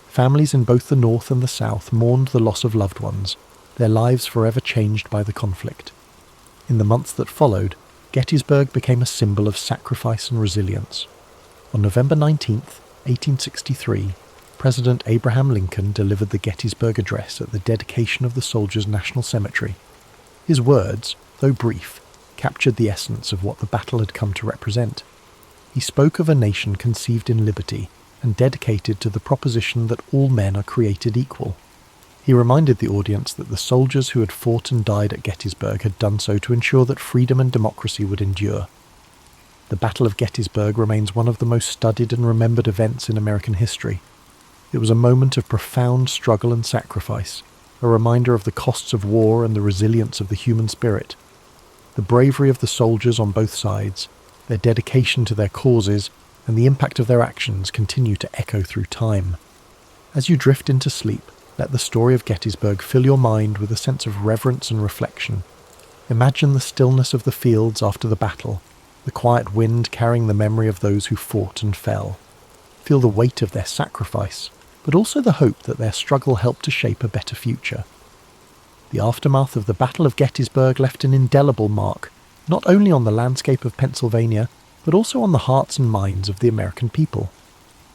Families in both the North and the South mourned the loss of loved ones, their lives forever changed by the conflict. In the months that followed, Gettysburg became a symbol of sacrifice and resilience. On November 19th, 1863, President Abraham Lincoln delivered the Gettysburg Address at the dedication of the Soldiers' National Cemetery. His words, though brief, captured the essence of what the battle had come to represent. He spoke of a nation conceived in liberty and dedicated to the proposition that all men are created equal. He reminded the audience that the soldiers who had fought and died at Gettysburg had done so to ensure that freedom and democracy would endure. The Battle of Gettysburg remains one of the most studied and remembered events in American history. It was a moment of profound struggle and sacrifice, a reminder of the costs of war and the resilience of the human spirit. The bravery of the soldiers on both sides, their dedication to their causes, and the impact of their actions continue to echo through time. As you drift into sleep, let the story of Gettysburg fill your mind with a sense of reverence and reflection. Imagine the stillness of the fields after the battle, the quiet wind carrying the memory of those who fought and fell. Feel the weight of their sacrifice, but also the hope that their struggle helped to shape a better future. The aftermath of the Battle of Gettysburg left an indelible mark, not only on the landscape of Pennsylvania, but also on the hearts and minds of the American people.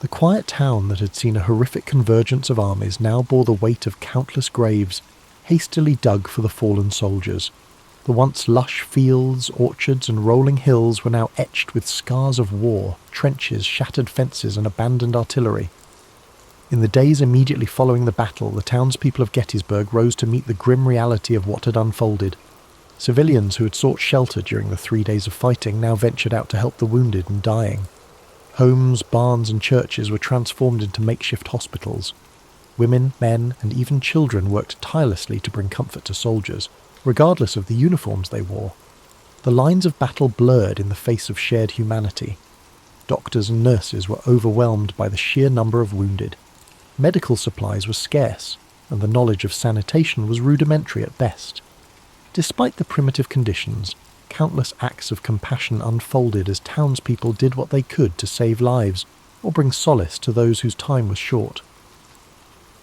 The quiet town that had seen a horrific convergence of armies now bore the weight of countless graves, hastily dug for the fallen soldiers. The once lush fields, orchards, and rolling hills were now etched with scars of war, trenches, shattered fences, and abandoned artillery. In the days immediately following the battle, the townspeople of Gettysburg rose to meet the grim reality of what had unfolded. Civilians who had sought shelter during the 3 days of fighting now ventured out to help the wounded and dying. Homes, barns, and churches were transformed into makeshift hospitals. Women, men, and even children worked tirelessly to bring comfort to soldiers, regardless of the uniforms they wore. The lines of battle blurred in the face of shared humanity. Doctors and nurses were overwhelmed by the sheer number of wounded. Medical supplies were scarce, and the knowledge of sanitation was rudimentary at best. Despite the primitive conditions, countless acts of compassion unfolded as townspeople did what they could to save lives or bring solace to those whose time was short.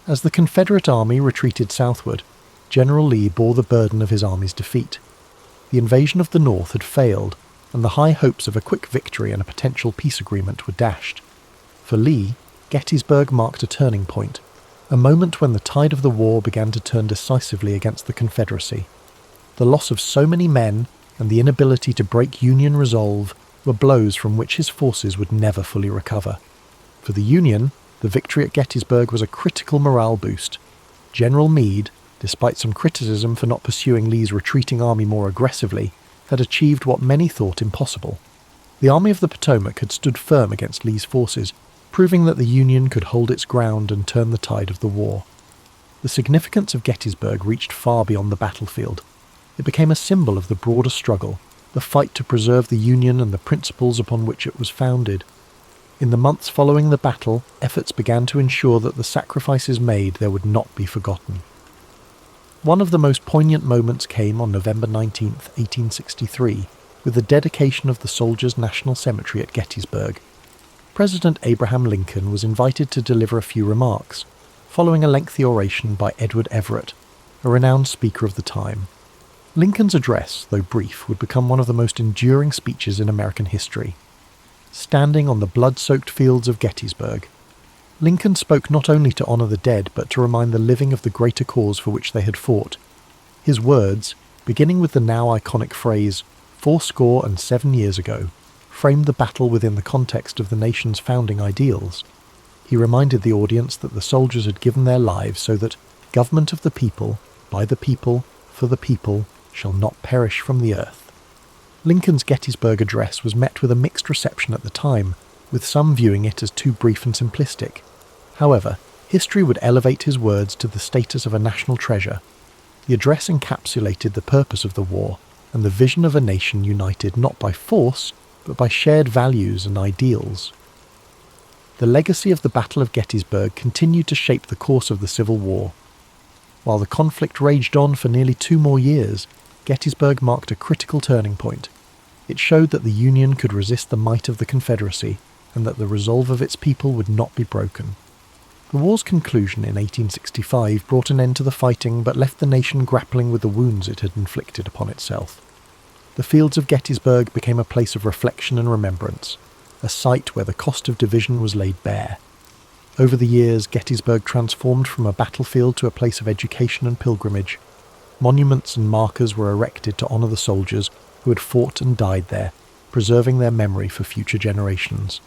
As the Confederate army retreated southward, General Lee bore the burden of his army's defeat. The invasion of the North had failed, and the high hopes of a quick victory and a potential peace agreement were dashed. For Lee, Gettysburg marked a turning point, a moment when the tide of the war began to turn decisively against the Confederacy. The loss of so many men and the inability to break Union resolve were blows from which his forces would never fully recover. For the Union, the victory at Gettysburg was a critical morale boost. General Meade, despite some criticism for not pursuing Lee's retreating army more aggressively, had achieved what many thought impossible. The Army of the Potomac had stood firm against Lee's forces, proving that the Union could hold its ground and turn the tide of the war. The significance of Gettysburg reached far beyond the battlefield. It became a symbol of the broader struggle, the fight to preserve the Union and the principles upon which it was founded. In the months following the battle, efforts began to ensure that the sacrifices made there would not be forgotten. One of the most poignant moments came on November 19, 1863, with the dedication of the Soldiers' National Cemetery at Gettysburg. President Abraham Lincoln was invited to deliver a few remarks, following a lengthy oration by Edward Everett, a renowned speaker of the time. Lincoln's address, though brief, would become one of the most enduring speeches in American history. Standing on the blood-soaked fields of Gettysburg, Lincoln spoke not only to honour the dead, but to remind the living of the greater cause for which they had fought. His words, beginning with the now iconic phrase, 7 years ago, framed the battle within the context of the nation's founding ideals. He reminded the audience that the soldiers had given their lives so that government of the people, by the people, for the people, shall not perish from the earth. Lincoln's Gettysburg Address was met with a mixed reception at the time, with some viewing it as too brief and simplistic. However, history would elevate his words to the status of a national treasure. The address encapsulated the purpose of the war and the vision of a nation united not by force, but by shared values and ideals. The legacy of the Battle of Gettysburg continued to shape the course of the Civil War. While the conflict raged on for nearly 2 more years, Gettysburg marked a critical turning point. It showed that the Union could resist the might of the Confederacy, and that the resolve of its people would not be broken. The war's conclusion in 1865 brought an end to the fighting, but left the nation grappling with the wounds it had inflicted upon itself. The fields of Gettysburg became a place of reflection and remembrance, a site where the cost of division was laid bare. Over the years, Gettysburg transformed from a battlefield to a place of education and pilgrimage. Monuments and markers were erected to honour the soldiers who had fought and died there, preserving their memory for future generations.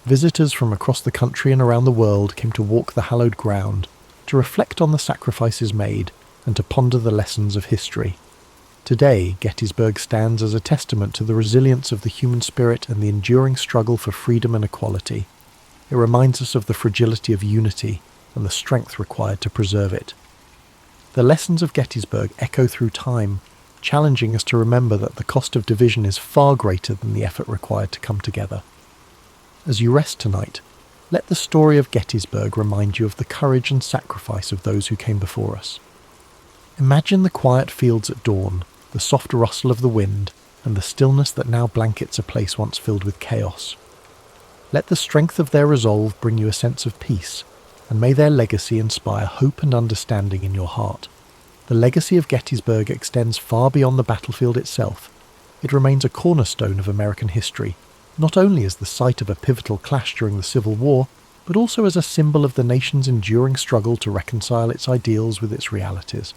Visitors from across the country and around the world came to walk the hallowed ground, to reflect on the sacrifices made, and to ponder the lessons of history. Today, Gettysburg stands as a testament to the resilience of the human spirit and the enduring struggle for freedom and equality. It reminds us of the fragility of unity and the strength required to preserve it. The lessons of Gettysburg echo through time, challenging us to remember that the cost of division is far greater than the effort required to come together. As you rest tonight, let the story of Gettysburg remind you of the courage and sacrifice of those who came before us. Imagine the quiet fields at dawn, the soft rustle of the wind, and the stillness that now blankets a place once filled with chaos. Let the strength of their resolve bring you a sense of peace, and may their legacy inspire hope and understanding in your heart. The legacy of Gettysburg extends far beyond the battlefield itself. It remains a cornerstone of American history, not only as the site of a pivotal clash during the Civil War, but also as a symbol of the nation's enduring struggle to reconcile its ideals with its realities.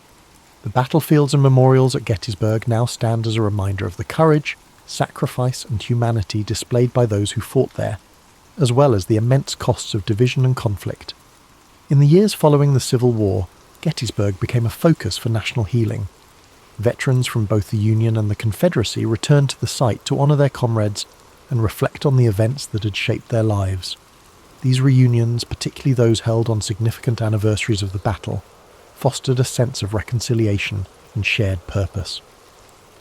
The battlefields and memorials at Gettysburg now stand as a reminder of the courage, sacrifice, and humanity displayed by those who fought there, as well as the immense costs of division and conflict. In the years following the Civil War, Gettysburg became a focus for national healing. Veterans from both the Union and the Confederacy returned to the site to honour their comrades and reflect on the events that had shaped their lives. These reunions, particularly those held on significant anniversaries of the battle, fostered a sense of reconciliation and shared purpose.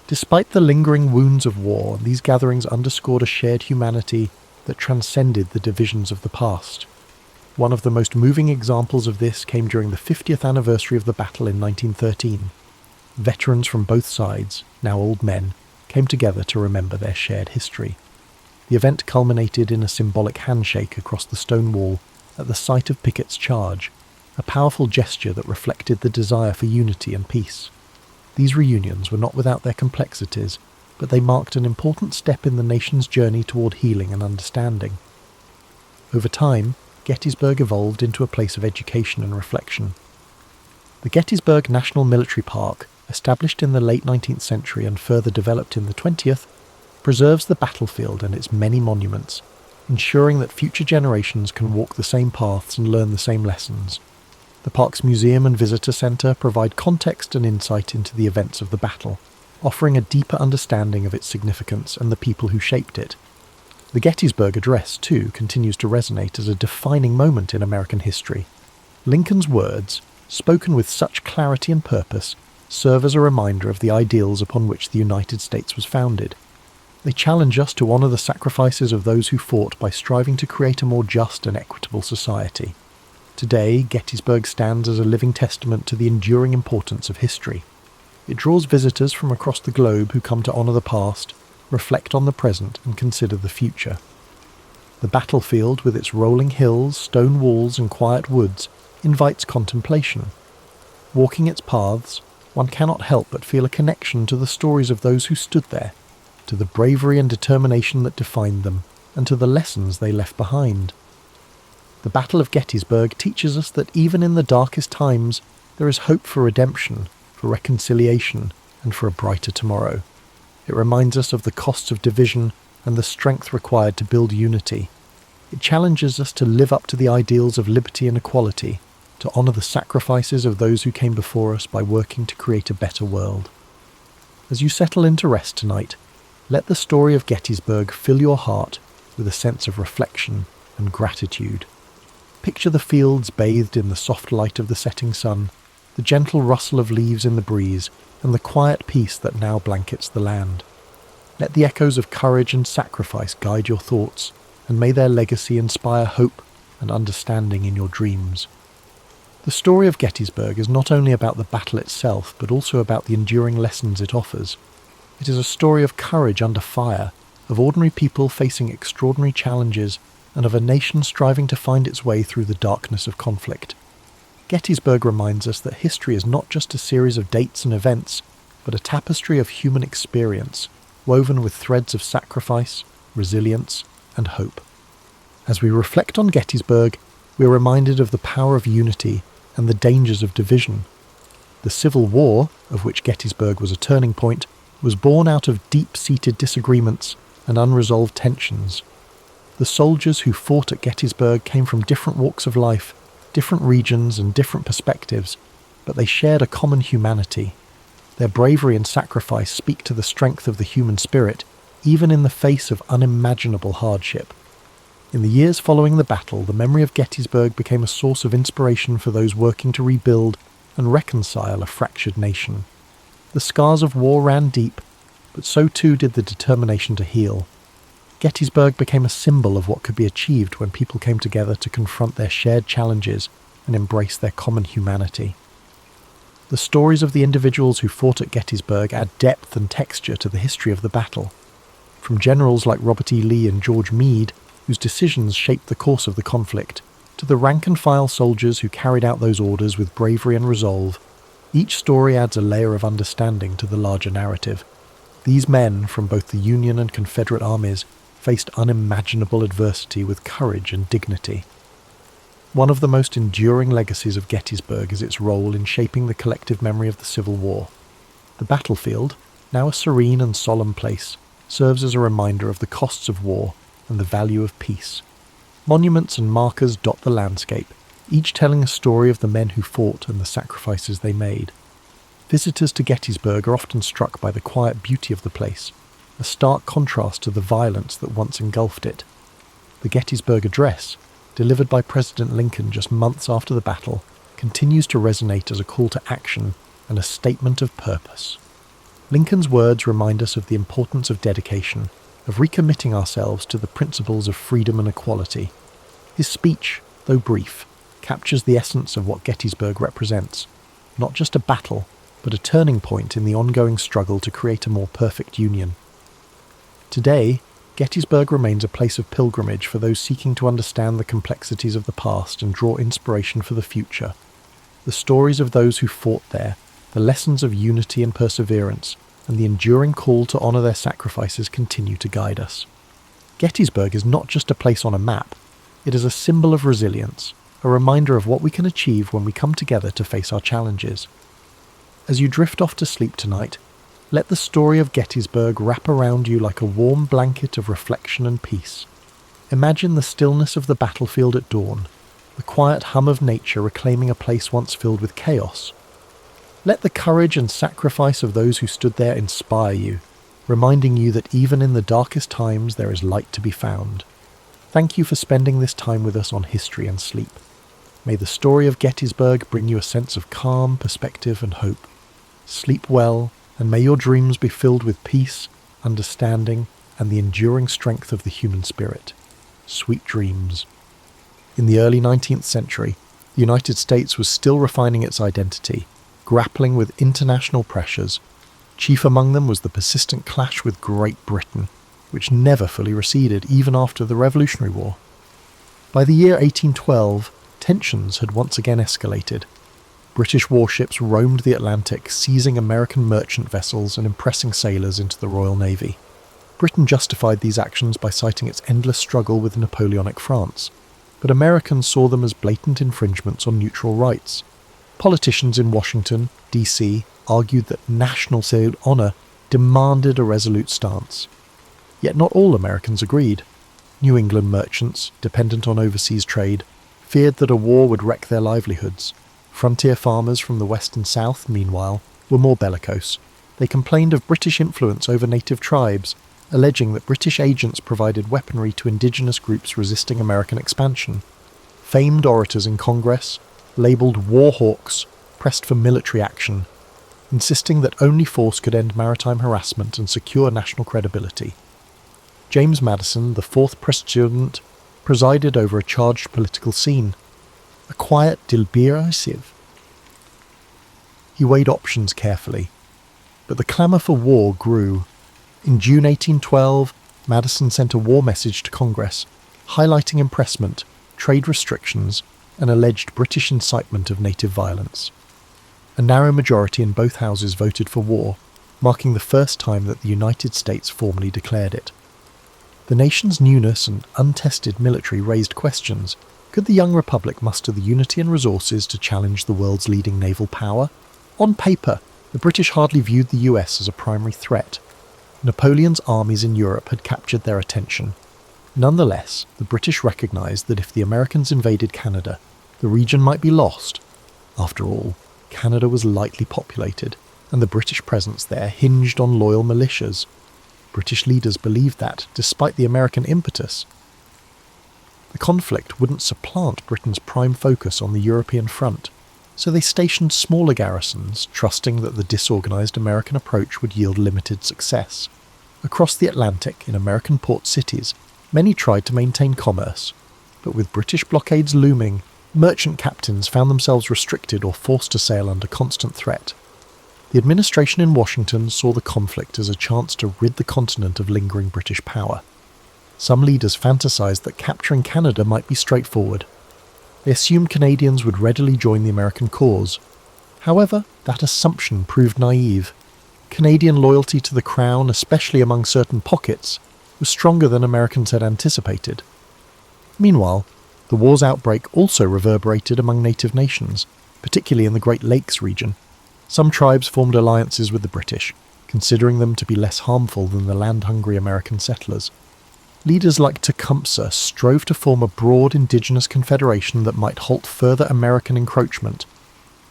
Despite the lingering wounds of war, these gatherings underscored a shared humanity that transcended the divisions of the past. One of the most moving examples of this came during the 50th anniversary of the battle in 1913. Veterans from both sides, now old men, came together to remember their shared history. The event culminated in a symbolic handshake across the stone wall at the site of Pickett's charge, a powerful gesture that reflected the desire for unity and peace. These reunions were not without their complexities, but they marked an important step in the nation's journey toward healing and understanding. Over time, Gettysburg evolved into a place of education and reflection. The Gettysburg National Military Park, established in the late 19th century and further developed in the 20th, preserves the battlefield and its many monuments, ensuring that future generations can walk the same paths and learn the same lessons. The park's museum and visitor centre provide context and insight into the events of the battle, offering a deeper understanding of its significance and the people who shaped it. The Gettysburg Address, too, continues to resonate as a defining moment in American history. Lincoln's words, spoken with such clarity and purpose, serve as a reminder of the ideals upon which the United States was founded. They challenge us to honour the sacrifices of those who fought by striving to create a more just and equitable society. Today, Gettysburg stands as a living testament to the enduring importance of history. It draws visitors from across the globe who come to honour the past, reflect on the present, and consider the future. The battlefield, with its rolling hills, stone walls, and quiet woods, invites contemplation. Walking its paths, one cannot help but feel a connection to the stories of those who stood there, to the bravery and determination that defined them, and to the lessons they left behind. The Battle of Gettysburg teaches us that even in the darkest times, there is hope for redemption, for reconciliation, and for a brighter tomorrow. It reminds us of the costs of division and the strength required to build unity. It challenges us to live up to the ideals of liberty and equality, to honour the sacrifices of those who came before us by working to create a better world. As you settle into rest tonight, Let the story of Gettysburg fill your heart with a sense of reflection and gratitude. Picture the fields bathed in the soft light of the setting sun, the gentle rustle of leaves in the breeze, and the quiet peace that now blankets the land. Let the echoes of courage and sacrifice guide your thoughts, and may their legacy inspire hope and understanding in your dreams. The story of Gettysburg is not only about the battle itself, but also about the enduring lessons it offers. It is a story of courage under fire, of ordinary people facing extraordinary challenges, and of a nation striving to find its way through the darkness of conflict. Gettysburg reminds us that history is not just a series of dates and events, but a tapestry of human experience, woven with threads of sacrifice, resilience, and hope. As we reflect on Gettysburg, we are reminded of the power of unity and the dangers of division. The Civil War, of which Gettysburg was a turning point, was born out of deep-seated disagreements and unresolved tensions. The soldiers who fought at Gettysburg came from different walks of life, different regions and different perspectives, but they shared a common humanity. Their bravery and sacrifice speak to the strength of the human spirit, even in the face of unimaginable hardship. In the years following the battle, the memory of Gettysburg became a source of inspiration for those working to rebuild and reconcile a fractured nation. The scars of war ran deep, but so too did the determination to heal. Gettysburg became a symbol of what could be achieved when people came together to confront their shared challenges and embrace their common humanity. The stories of the individuals who fought at Gettysburg add depth and texture to the history of the battle. From generals like Robert E. Lee and George Meade, whose decisions shaped the course of the conflict, to the rank-and-file soldiers who carried out those orders with bravery and resolve, each story adds a layer of understanding to the larger narrative. These men, from both the Union and Confederate armies, faced unimaginable adversity with courage and dignity. One of the most enduring legacies of Gettysburg is its role in shaping the collective memory of the Civil War. The battlefield, now a serene and solemn place, serves as a reminder of the costs of war and the value of peace. Monuments and markers dot the landscape, each telling a story of the men who fought and the sacrifices they made. Visitors to Gettysburg are often struck by the quiet beauty of the place, a stark contrast to the violence that once engulfed it. The Gettysburg Address, delivered by President Lincoln just months after the battle, continues to resonate as a call to action and a statement of purpose. Lincoln's words remind us of the importance of dedication, of recommitting ourselves to the principles of freedom and equality. His speech, though brief, captures the essence of what Gettysburg represents, not just a battle, but a turning point in the ongoing struggle to create a more perfect union. Today, Gettysburg remains a place of pilgrimage for those seeking to understand the complexities of the past and draw inspiration for the future. The stories of those who fought there, the lessons of unity and perseverance, and the enduring call to honour their sacrifices continue to guide us. Gettysburg is not just a place on a map, it is a symbol of resilience, a reminder of what we can achieve when we come together to face our challenges. As you drift off to sleep tonight, let the story of Gettysburg wrap around you like a warm blanket of reflection and peace. Imagine the stillness of the battlefield at dawn, the quiet hum of nature reclaiming a place once filled with chaos. Let the courage and sacrifice of those who stood there inspire you, reminding you that even in the darkest times there is light to be found. Thank you for spending this time with us on History and Sleep. May the story of Gettysburg bring you a sense of calm, perspective and hope. Sleep well, and may your dreams be filled with peace, understanding, and the enduring strength of the human spirit. Sweet dreams. In the early 19th century, the United States was still refining its identity, grappling with international pressures. Chief among them was the persistent clash with Great Britain, which never fully receded even after the Revolutionary War. By the year 1812, tensions had once again escalated. British warships roamed the Atlantic, seizing American merchant vessels and impressing sailors into the Royal Navy. Britain justified these actions by citing its endless struggle with Napoleonic France, but Americans saw them as blatant infringements on neutral rights. Politicians in Washington, D.C., argued that national honour demanded a resolute stance. Yet not all Americans agreed. New England merchants, dependent on overseas trade, feared that a war would wreck their livelihoods. Frontier farmers from the West and South, meanwhile, were more bellicose. They complained of British influence over native tribes alleging that British agents provided weaponry to indigenous groups resisting American expansion. Famed orators in Congress, labelled war hawks, pressed for military action, insisting that only force could end maritime harassment and secure national credibility. James Madison, the fourth president, presided over a charged political scene, a quiet deliberative. He weighed options carefully, but the clamour for war grew. In June 1812, Madison sent a war message to Congress, highlighting impressment, trade restrictions, and alleged British incitement of native violence. A narrow majority in both houses voted for war, marking the first time that the United States formally declared it. The nation's newness and untested military raised questions. Could the young republic muster the unity and resources to challenge the world's leading naval power? On paper, the British hardly viewed the US as a primary threat. Napoleon's armies in Europe had captured their attention. Nonetheless, the British recognised that if the Americans invaded Canada, the region might be lost. After all, Canada was lightly populated, and the British presence there hinged on loyal militias. British leaders believed that, despite the American impetus, the conflict wouldn't supplant Britain's prime focus on the European front, so they stationed smaller garrisons, trusting that the disorganised American approach would yield limited success. Across the Atlantic, in American port cities, many tried to maintain commerce, but with British blockades looming, merchant captains found themselves restricted or forced to sail under constant threat. The administration in Washington saw the conflict as a chance to rid the continent of lingering British power. Some leaders fantasized that capturing Canada might be straightforward. They assumed Canadians would readily join the American cause. However, that assumption proved naive. Canadian loyalty to the Crown, especially among certain pockets, was stronger than Americans had anticipated. Meanwhile, the war's outbreak also reverberated among native nations, particularly in the Great Lakes region. Some tribes formed alliances with the British, considering them to be less harmful than the land-hungry American settlers. Leaders like Tecumseh strove to form a broad indigenous confederation that might halt further American encroachment.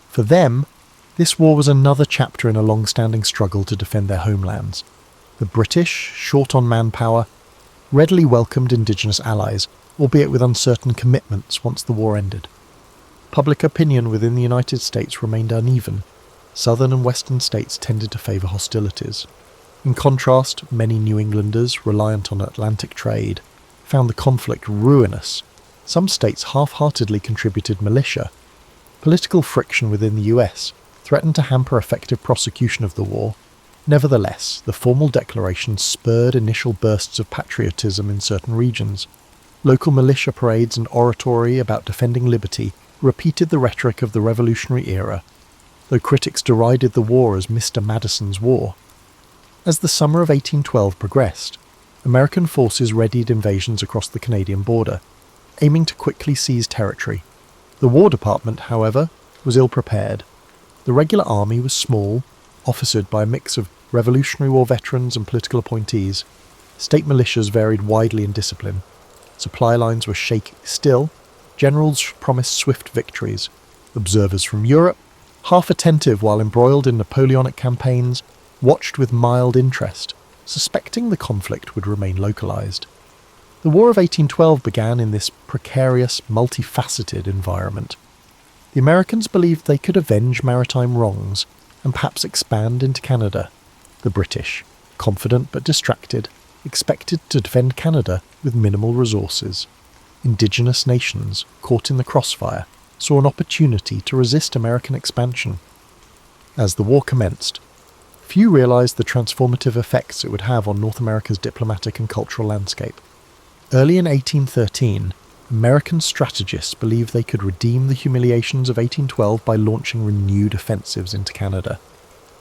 For them, this war was another chapter in a long-standing struggle to defend their homelands. The British, short on manpower, readily welcomed indigenous allies, albeit with uncertain commitments once the war ended. Public opinion within the United States remained uneven. Southern and western states tended to favour hostilities. In contrast, many New Englanders, reliant on Atlantic trade, found the conflict ruinous. Some states half-heartedly contributed militia. Political friction within the US threatened to hamper effective prosecution of the war. Nevertheless, the formal declaration spurred initial bursts of patriotism in certain regions. Local militia parades and oratory about defending liberty repeated the rhetoric of the Revolutionary era, though critics derided the war as Mr. Madison's war. As the summer of 1812 progressed, American forces readied invasions across the Canadian border, aiming to quickly seize territory. The War Department, however, was ill-prepared. The regular army was small, officered by a mix of Revolutionary War veterans and political appointees. State militias varied widely in discipline. Supply lines were shaky. Still, generals promised swift victories. Observers from Europe, half attentive while embroiled in Napoleonic campaigns, watched with mild interest, suspecting the conflict would remain localized. The War of 1812 began in this precarious, multifaceted environment. The Americans believed they could avenge maritime wrongs and perhaps expand into Canada. The British, confident but distracted, expected to defend Canada with minimal resources. Indigenous nations, caught in the crossfire, saw an opportunity to resist American expansion. As the war commenced, few realized the transformative effects it would have on North America's diplomatic and cultural landscape. Early in 1813, American strategists believed they could redeem the humiliations of 1812 by launching renewed offensives into Canada.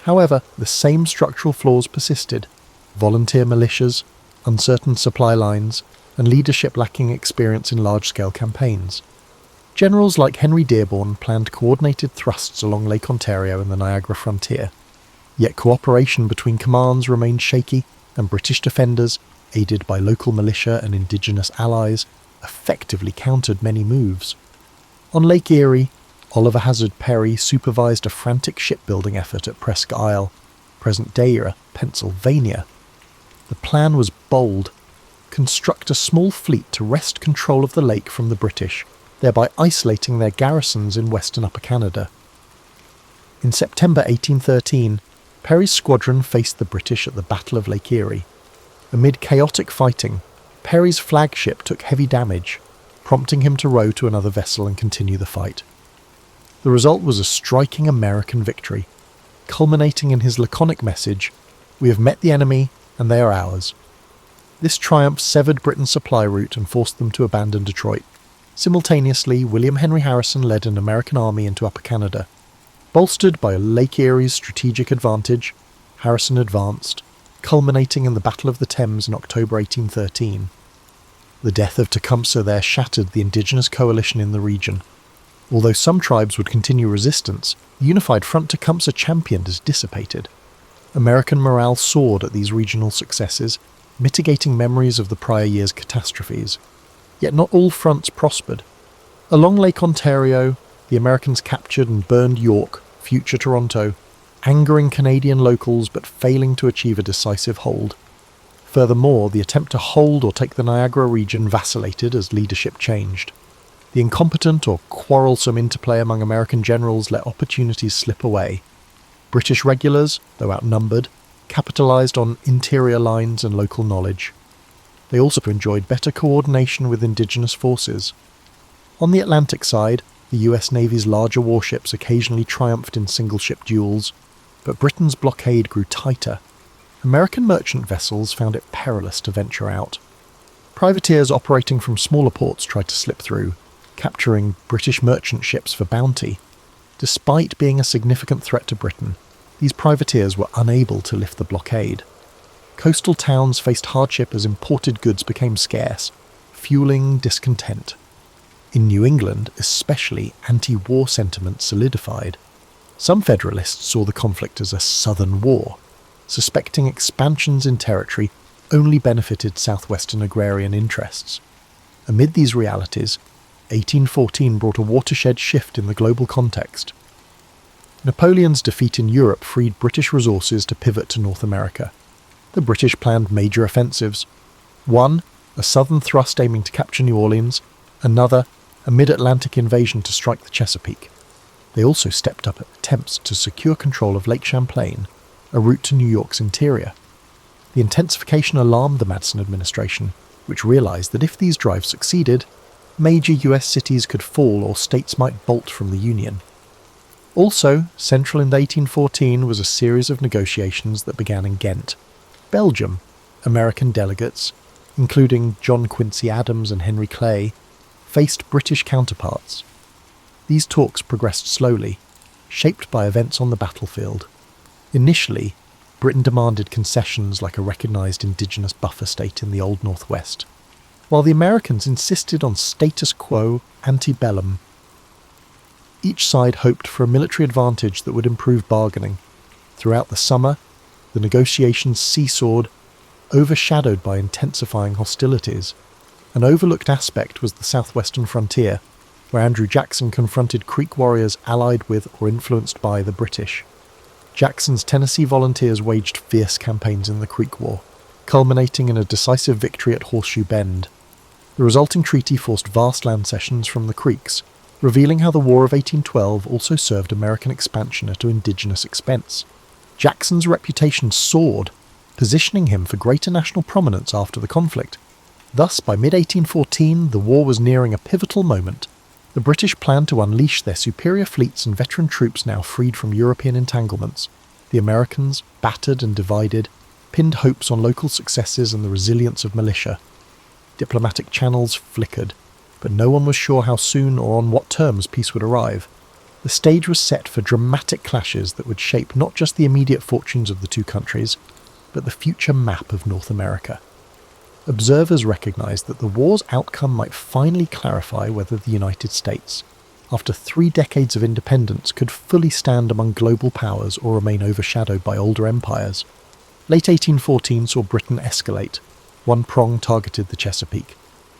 However, the same structural flaws persisted: volunteer militias, uncertain supply lines, and leadership lacking experience in large-scale campaigns. Generals like Henry Dearborn planned coordinated thrusts along Lake Ontario and the Niagara frontier. Yet cooperation between commands remained shaky, and British defenders, aided by local militia and indigenous allies, effectively countered many moves. On Lake Erie, Oliver Hazard Perry supervised a frantic shipbuilding effort at Presque Isle, present-day Pennsylvania. The plan was bold: construct a small fleet to wrest control of the lake from the British, thereby isolating their garrisons in western Upper Canada. In September 1813, Perry's squadron faced the British at the Battle of Lake Erie. Amid chaotic fighting, Perry's flagship took heavy damage, prompting him to row to another vessel and continue the fight. The result was a striking American victory, culminating in his laconic message, "We have met the enemy, and they are ours." This triumph severed Britain's supply route and forced them to abandon Detroit. Simultaneously, William Henry Harrison led an American army into Upper Canada. Bolstered by Lake Erie's strategic advantage, Harrison advanced, culminating in the Battle of the Thames in October 1813. The death of Tecumseh there shattered the indigenous coalition in the region. Although some tribes would continue resistance, the unified front Tecumseh championed is dissipated. American morale soared at these regional successes, mitigating memories of the prior year's catastrophes. Yet not all fronts prospered. Along Lake Ontario, the Americans captured and burned York, future Toronto, angering Canadian locals but failing to achieve a decisive hold. Furthermore, the attempt to hold or take the Niagara region vacillated as leadership changed. The incompetent or quarrelsome interplay among American generals let opportunities slip away. British regulars, though outnumbered, capitalised on interior lines and local knowledge. They also enjoyed better coordination with indigenous forces. On the Atlantic side, the US Navy's larger warships occasionally triumphed in single-ship duels, but Britain's blockade grew tighter. American merchant vessels found it perilous to venture out. Privateers operating from smaller ports tried to slip through, capturing British merchant ships for bounty. Despite being a significant threat to Britain, these privateers were unable to lift the blockade. Coastal towns faced hardship as imported goods became scarce, fueling discontent. In New England, especially, anti-war sentiment solidified. Some Federalists saw the conflict as a Southern war, suspecting expansions in territory only benefited southwestern agrarian interests. Amid these realities, 1814 brought a watershed shift in the global context. Napoleon's defeat in Europe freed British resources to pivot to North America. The British planned major offensives. One, a southern thrust aiming to capture New Orleans. Another, a mid-Atlantic invasion to strike the Chesapeake. They also stepped up attempts to secure control of Lake Champlain, a route to New York's interior. The intensification alarmed the Madison administration, which realised that if these drives succeeded, major US cities could fall or states might bolt from the Union. Also, central in 1814 was a series of negotiations that began in Ghent. Belgium, American delegates, including John Quincy Adams and Henry Clay, faced British counterparts. These talks progressed slowly, shaped by events on the battlefield. Initially, Britain demanded concessions like a recognised indigenous buffer state in the Old Northwest, while the Americans insisted on status quo ante bellum. Each side hoped for a military advantage that would improve bargaining. Throughout the summer, the negotiations seesawed, overshadowed by intensifying hostilities. An overlooked aspect was the southwestern frontier, where Andrew Jackson confronted Creek warriors allied with or influenced by the British. Jackson's Tennessee volunteers waged fierce campaigns in the Creek War, culminating in a decisive victory at Horseshoe Bend. The resulting treaty forced vast land cessions from the Creeks, revealing how the War of 1812 also served American expansion at an indigenous expense. Jackson's reputation soared, positioning him for greater national prominence after the conflict. Thus, by mid-1814, the war was nearing a pivotal moment. The British planned to unleash their superior fleets and veteran troops now freed from European entanglements. The Americans, battered and divided, pinned hopes on local successes and the resilience of militia. Diplomatic channels flickered, but no one was sure how soon or on what terms peace would arrive. The stage was set for dramatic clashes that would shape not just the immediate fortunes of the two countries, but the future map of North America. Observers recognized that the war's outcome might finally clarify whether the United States, after 3 decades of independence, could fully stand among global powers or remain overshadowed by older empires. Late 1814 saw Britain escalate. One prong targeted the Chesapeake.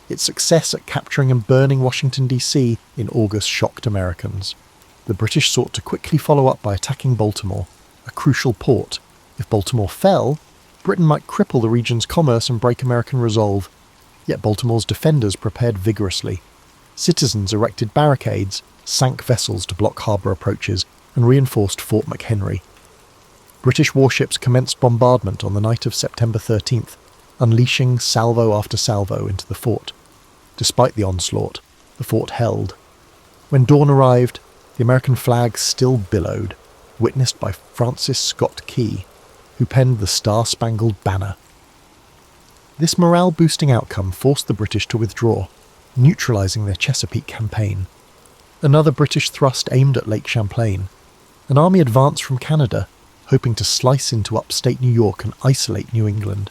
Its success at capturing and burning Washington, D.C. in August shocked Americans. The British sought to quickly follow up by attacking Baltimore, a crucial port. If Baltimore fell, Britain might cripple the region's commerce and break American resolve, yet Baltimore's defenders prepared vigorously. Citizens erected barricades, sank vessels to block harbour approaches, and reinforced Fort McHenry. British warships commenced bombardment on the night of September 13th, unleashing salvo after salvo into the fort. Despite the onslaught, the fort held. When dawn arrived, the American flag still billowed, witnessed by Francis Scott Key, who penned the Star-Spangled Banner. This morale-boosting outcome forced the British to withdraw, neutralising their Chesapeake campaign. Another British thrust aimed at Lake Champlain. An army advanced from Canada, hoping to slice into upstate New York and isolate New England.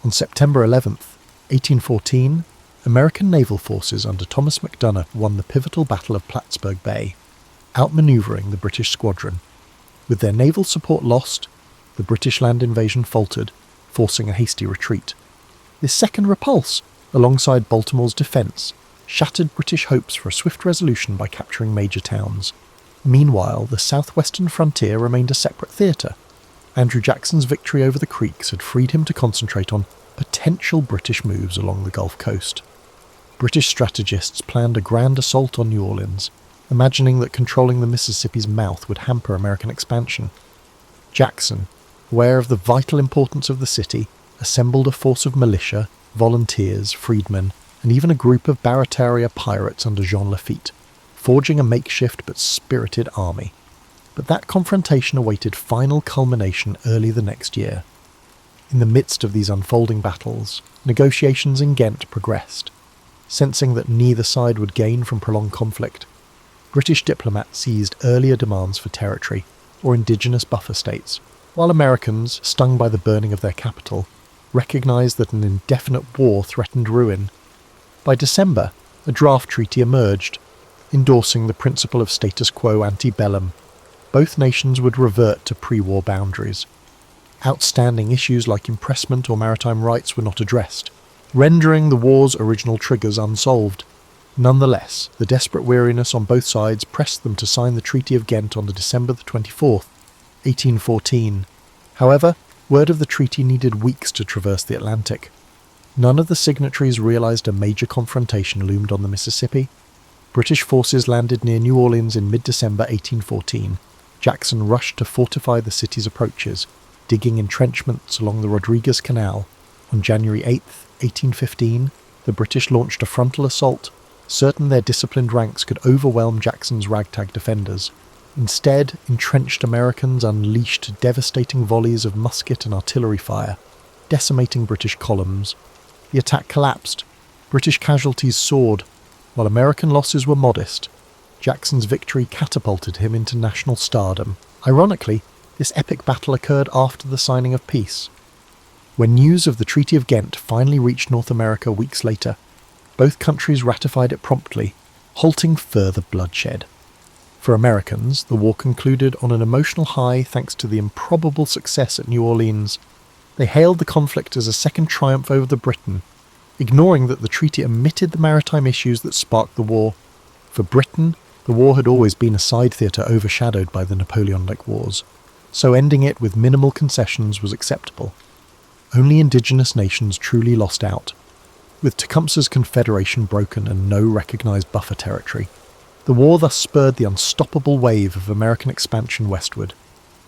On September 11th, 1814, American naval forces under Thomas MacDonough won the pivotal Battle of Plattsburgh Bay, outmanoeuvring the British squadron. With their naval support lost, the British land invasion faltered, forcing a hasty retreat. This second repulse, alongside Baltimore's defence, shattered British hopes for a swift resolution by capturing major towns. Meanwhile, the southwestern frontier remained a separate theatre. Andrew Jackson's victory over the Creeks had freed him to concentrate on potential British moves along the Gulf Coast. British strategists planned a grand assault on New Orleans, imagining that controlling the Mississippi's mouth would hamper American expansion. Jackson, aware of the vital importance of the city, assembled a force of militia, volunteers, freedmen, and even a group of Barataria pirates under Jean Lafitte, forging a makeshift but spirited army. But that confrontation awaited final culmination early the next year. In the midst of these unfolding battles, negotiations in Ghent progressed. Sensing that neither side would gain from prolonged conflict, British diplomats seized earlier demands for territory or indigenous buffer states, while Americans, stung by the burning of their capital, recognised that an indefinite war threatened ruin. By December, a draft treaty emerged, endorsing the principle of status quo ante bellum. Both nations would revert to pre-war boundaries. Outstanding issues like impressment or maritime rights were not addressed, rendering the war's original triggers unsolved. Nonetheless, the desperate weariness on both sides pressed them to sign the Treaty of Ghent on December 24th, 1814. However, word of the treaty needed weeks to traverse the Atlantic. None of the signatories realised a major confrontation loomed on the Mississippi. British forces landed near New Orleans in mid-December 1814. Jackson rushed to fortify the city's approaches, digging entrenchments along the Rodriguez Canal. On January 8, 1815, the British launched a frontal assault, certain their disciplined ranks could overwhelm Jackson's ragtag defenders. Instead, entrenched Americans unleashed devastating volleys of musket and artillery fire, decimating British columns. The attack collapsed. British casualties soared. While American losses were modest, Jackson's victory catapulted him into national stardom. Ironically, this epic battle occurred after the signing of peace. When news of the Treaty of Ghent finally reached North America weeks later, both countries ratified it promptly, halting further bloodshed. For Americans, the war concluded on an emotional high thanks to the improbable success at New Orleans. They hailed the conflict as a second triumph over the Britain, ignoring that the treaty omitted the maritime issues that sparked the war. For Britain, the war had always been a side theatre overshadowed by the Napoleonic Wars, so ending it with minimal concessions was acceptable. Only indigenous nations truly lost out. With Tecumseh's confederation broken and no recognised buffer territory, the war thus spurred the unstoppable wave of American expansion westward.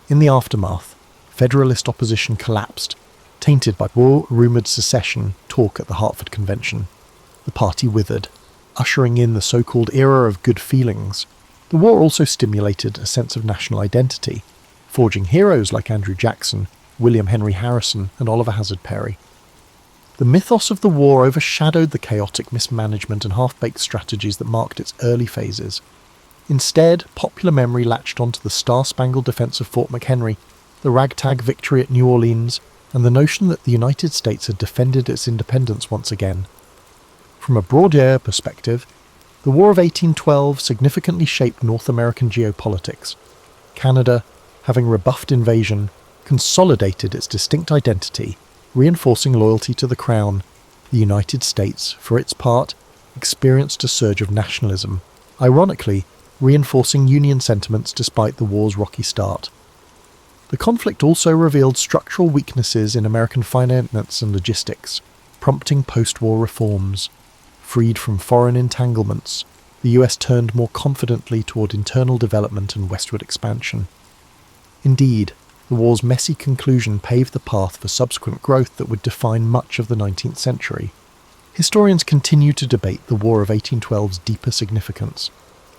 In the aftermath, Federalist opposition collapsed, tainted by war-rumoured secession talk at the Hartford Convention. The party withered, ushering in the so-called era of good feelings. The war also stimulated a sense of national identity, forging heroes like Andrew Jackson, William Henry Harrison, and Oliver Hazard Perry. The mythos of the war overshadowed the chaotic mismanagement and half-baked strategies that marked its early phases. Instead, popular memory latched onto the star-spangled defence of Fort McHenry, the ragtag victory at New Orleans, and the notion that the United States had defended its independence once again. From a broader perspective, the War of 1812 significantly shaped North American geopolitics. Canada, having rebuffed invasion, consolidated its distinct identity, reinforcing loyalty to the Crown. The United States, for its part, experienced a surge of nationalism, ironically reinforcing Union sentiments despite the war's rocky start. The conflict also revealed structural weaknesses in American finance and logistics, prompting post-war reforms. Freed from foreign entanglements, the US turned more confidently toward internal development and westward expansion. Indeed, the war's messy conclusion paved the path for subsequent growth that would define much of the 19th century. Historians continue to debate the War of 1812's deeper significance.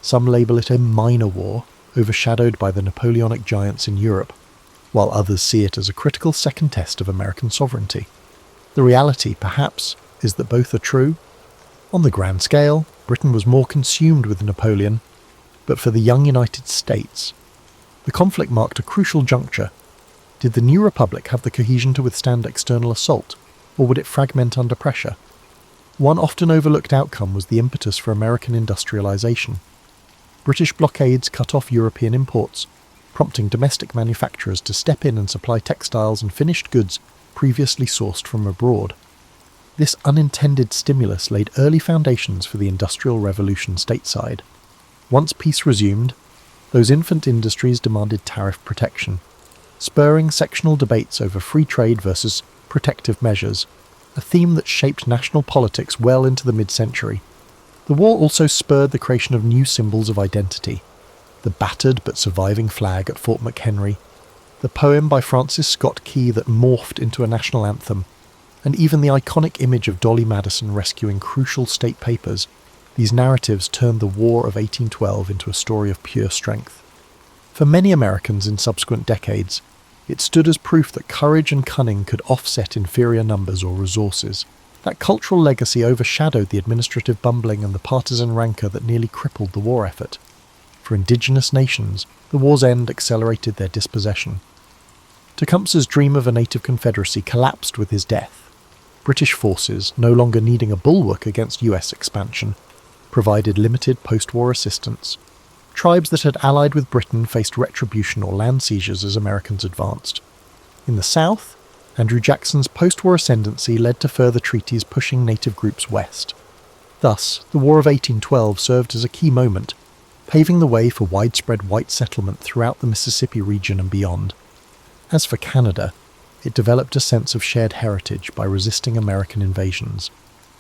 Some label it a minor war, overshadowed by the Napoleonic giants in Europe, while others see it as a critical second test of American sovereignty. The reality, perhaps, is that both are true. On the grand scale, Britain was more consumed with Napoleon, but for the young United States, the conflict marked a crucial juncture. Did the new republic have the cohesion to withstand external assault, or would it fragment under pressure? One often overlooked outcome was the impetus for American industrialization. British blockades cut off European imports, prompting domestic manufacturers to step in and supply textiles and finished goods previously sourced from abroad. This unintended stimulus laid early foundations for the Industrial Revolution stateside. Once peace resumed, those infant industries demanded tariff protection, spurring sectional debates over free trade versus protective measures, a theme that shaped national politics well into the mid-century. The war also spurred the creation of new symbols of identity: the battered but surviving flag at Fort McHenry, the poem by Francis Scott Key that morphed into a national anthem, and even the iconic image of Dolly Madison rescuing crucial state papers. These narratives turned the War of 1812 into a story of pure strength. For many Americans in subsequent decades, it stood as proof that courage and cunning could offset inferior numbers or resources. That cultural legacy overshadowed the administrative bumbling and the partisan rancor that nearly crippled the war effort. For indigenous nations, the war's end accelerated their dispossession. Tecumseh's dream of a native confederacy collapsed with his death. British forces, no longer needing a bulwark against US expansion, provided limited post-war assistance. Tribes that had allied with Britain faced retribution or land seizures as Americans advanced. In the South, Andrew Jackson's post-war ascendancy led to further treaties pushing native groups west. Thus, the War of 1812 served as a key moment, paving the way for widespread white settlement throughout the Mississippi region and beyond. As for Canada, it developed a sense of shared heritage by resisting American invasions.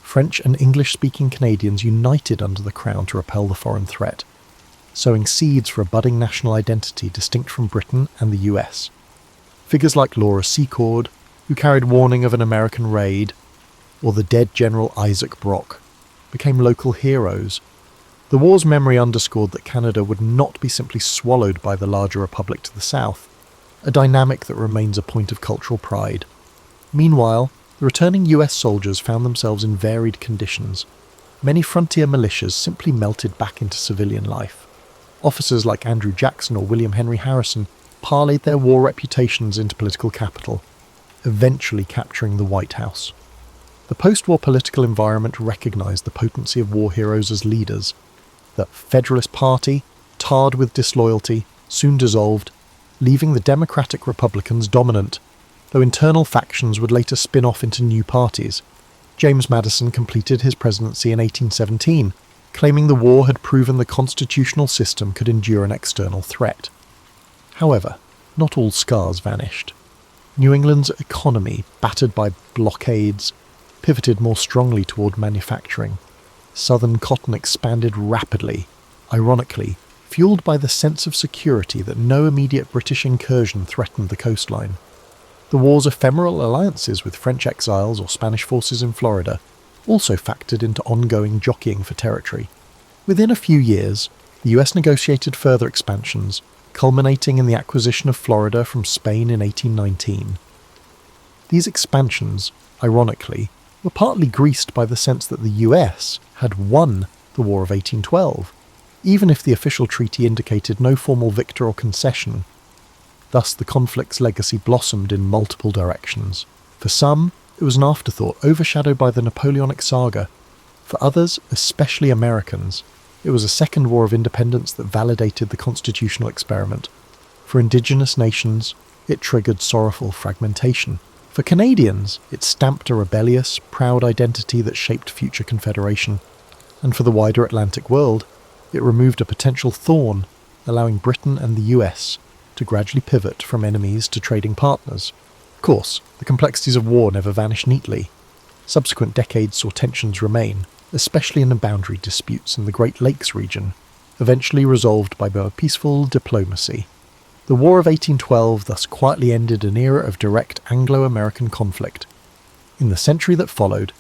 French and English-speaking Canadians united under the Crown to repel the foreign threat, sowing seeds for a budding national identity distinct from Britain and the US. Figures like Laura Secord, who carried warning of an American raid, or the dead General Isaac Brock, became local heroes. The war's memory underscored that Canada would not be simply swallowed by the larger republic to the south, a dynamic that remains a point of cultural pride. Meanwhile, the returning US soldiers found themselves in varied conditions. Many frontier militias simply melted back into civilian life. Officers like Andrew Jackson or William Henry Harrison parlayed their war reputations into political capital, eventually capturing the White House. The post-war political environment recognized the potency of war heroes as leaders. The Federalist Party, tarred with disloyalty, soon dissolved, leaving the Democratic Republicans dominant, though internal factions would later spin off into new parties. James Madison completed his presidency in 1817, claiming the war had proven the constitutional system could endure an external threat. However, not all scars vanished. New England's economy, battered by blockades, pivoted more strongly toward manufacturing. Southern cotton expanded rapidly, ironically, fueled by the sense of security that no immediate British incursion threatened the coastline. The war's ephemeral alliances with French exiles or Spanish forces in Florida also factored into ongoing jockeying for territory. Within a few years, the US negotiated further expansions, culminating in the acquisition of Florida from Spain in 1819. These expansions, ironically, were partly greased by the sense that the US had won the War of 1812, even if the official treaty indicated no formal victor or concession. Thus, the conflict's legacy blossomed in multiple directions. For some, it was an afterthought overshadowed by the Napoleonic saga. For others, especially Americans, it was a second war of independence that validated the constitutional experiment. For indigenous nations, it triggered sorrowful fragmentation. For Canadians, it stamped a rebellious, proud identity that shaped future confederation. And for the wider Atlantic world, it removed a potential thorn, allowing Britain and the US to gradually pivot from enemies to trading partners. Of course, the complexities of war never vanish neatly. Subsequent decades saw tensions remain, especially in the boundary disputes in the Great Lakes region, eventually resolved by more peaceful diplomacy. The War of 1812 thus quietly ended an era of direct Anglo-American conflict. In the century that followed,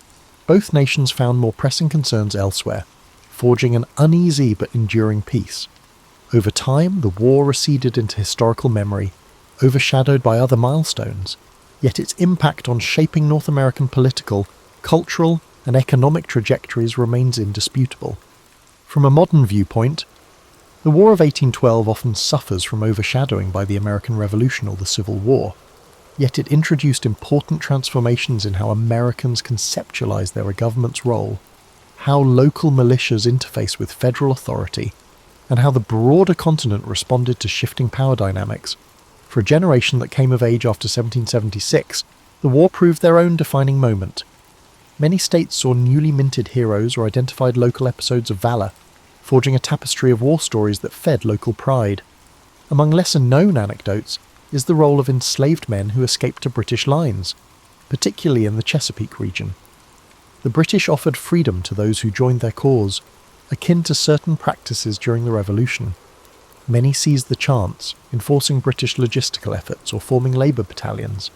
both nations found more pressing concerns elsewhere, forging an uneasy but enduring peace. Over time, the war receded into historical memory, overshadowed by other milestones, yet its impact on shaping North American political, cultural, and economic trajectories remains indisputable. From a modern viewpoint, the War of 1812 often suffers from overshadowing by the American Revolution or the Civil War, yet it introduced important transformations in how Americans conceptualize their government's role, how local militias interface with federal authority, and how the broader continent responded to shifting power dynamics. For a generation that came of age after 1776, the war proved their own defining moment. Many states saw newly minted heroes or identified local episodes of valour, forging a tapestry of war stories that fed local pride. Among lesser-known anecdotes is the role of enslaved men who escaped to British lines, particularly in the Chesapeake region. The British offered freedom to those who joined their cause, akin to certain practices during the Revolution. Many seized the chance, enforcing British logistical efforts or forming labour battalions.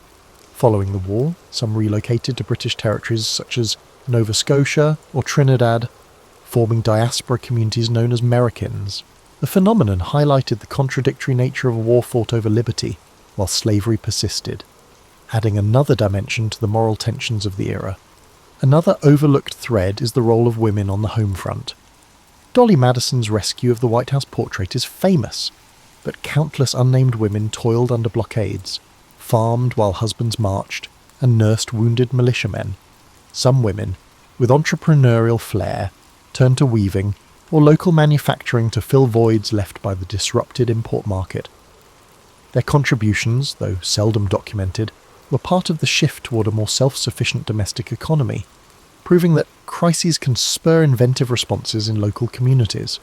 Following the war, some relocated to British territories such as Nova Scotia or Trinidad, forming diaspora communities known as Americans. The phenomenon highlighted the contradictory nature of a war fought over liberty, while slavery persisted, adding another dimension to the moral tensions of the era. Another overlooked thread is the role of women on the home front. Dolly Madison's rescue of the White House portrait is famous, but countless unnamed women toiled under blockades, farmed while husbands marched, and nursed wounded militiamen. Some women, with entrepreneurial flair, turned to weaving or local manufacturing to fill voids left by the disrupted import market. Their contributions, though seldom documented, were part of the shift toward a more self-sufficient domestic economy, proving that crises can spur inventive responses in local communities.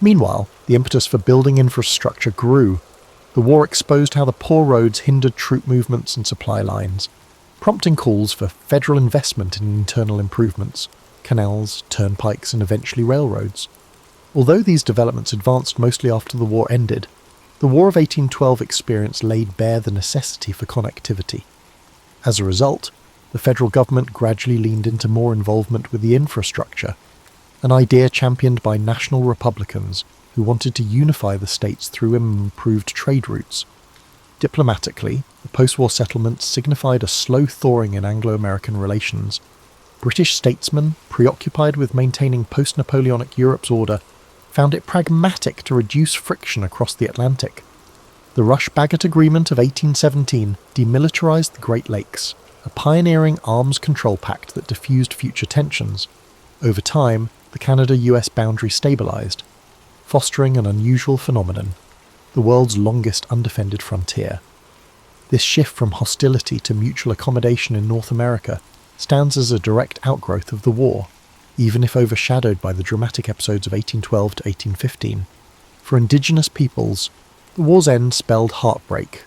Meanwhile, the impetus for building infrastructure grew. The war exposed how the poor roads hindered troop movements and supply lines, prompting calls for federal investment in internal improvements, canals, turnpikes, and eventually railroads. Although these developments advanced mostly after the war ended, the War of 1812 experience laid bare the necessity for connectivity. As a result, the federal government gradually leaned into more involvement with the infrastructure, an idea championed by national Republicans who wanted to unify the states through improved trade routes. Diplomatically, the post-war settlements signified a slow thawing in Anglo-American relations. British statesmen, preoccupied with maintaining post-Napoleonic Europe's order, found it pragmatic to reduce friction across the Atlantic. The Rush-Bagot Agreement of 1817 demilitarized the Great Lakes, a pioneering arms control pact that diffused future tensions. Over time, the Canada-US boundary stabilized, fostering an unusual phenomenon, the world's longest undefended frontier. This shift from hostility to mutual accommodation in North America stands as a direct outgrowth of the war, even if overshadowed by the dramatic episodes of 1812 to 1815. For indigenous peoples, the war's end spelled heartbreak.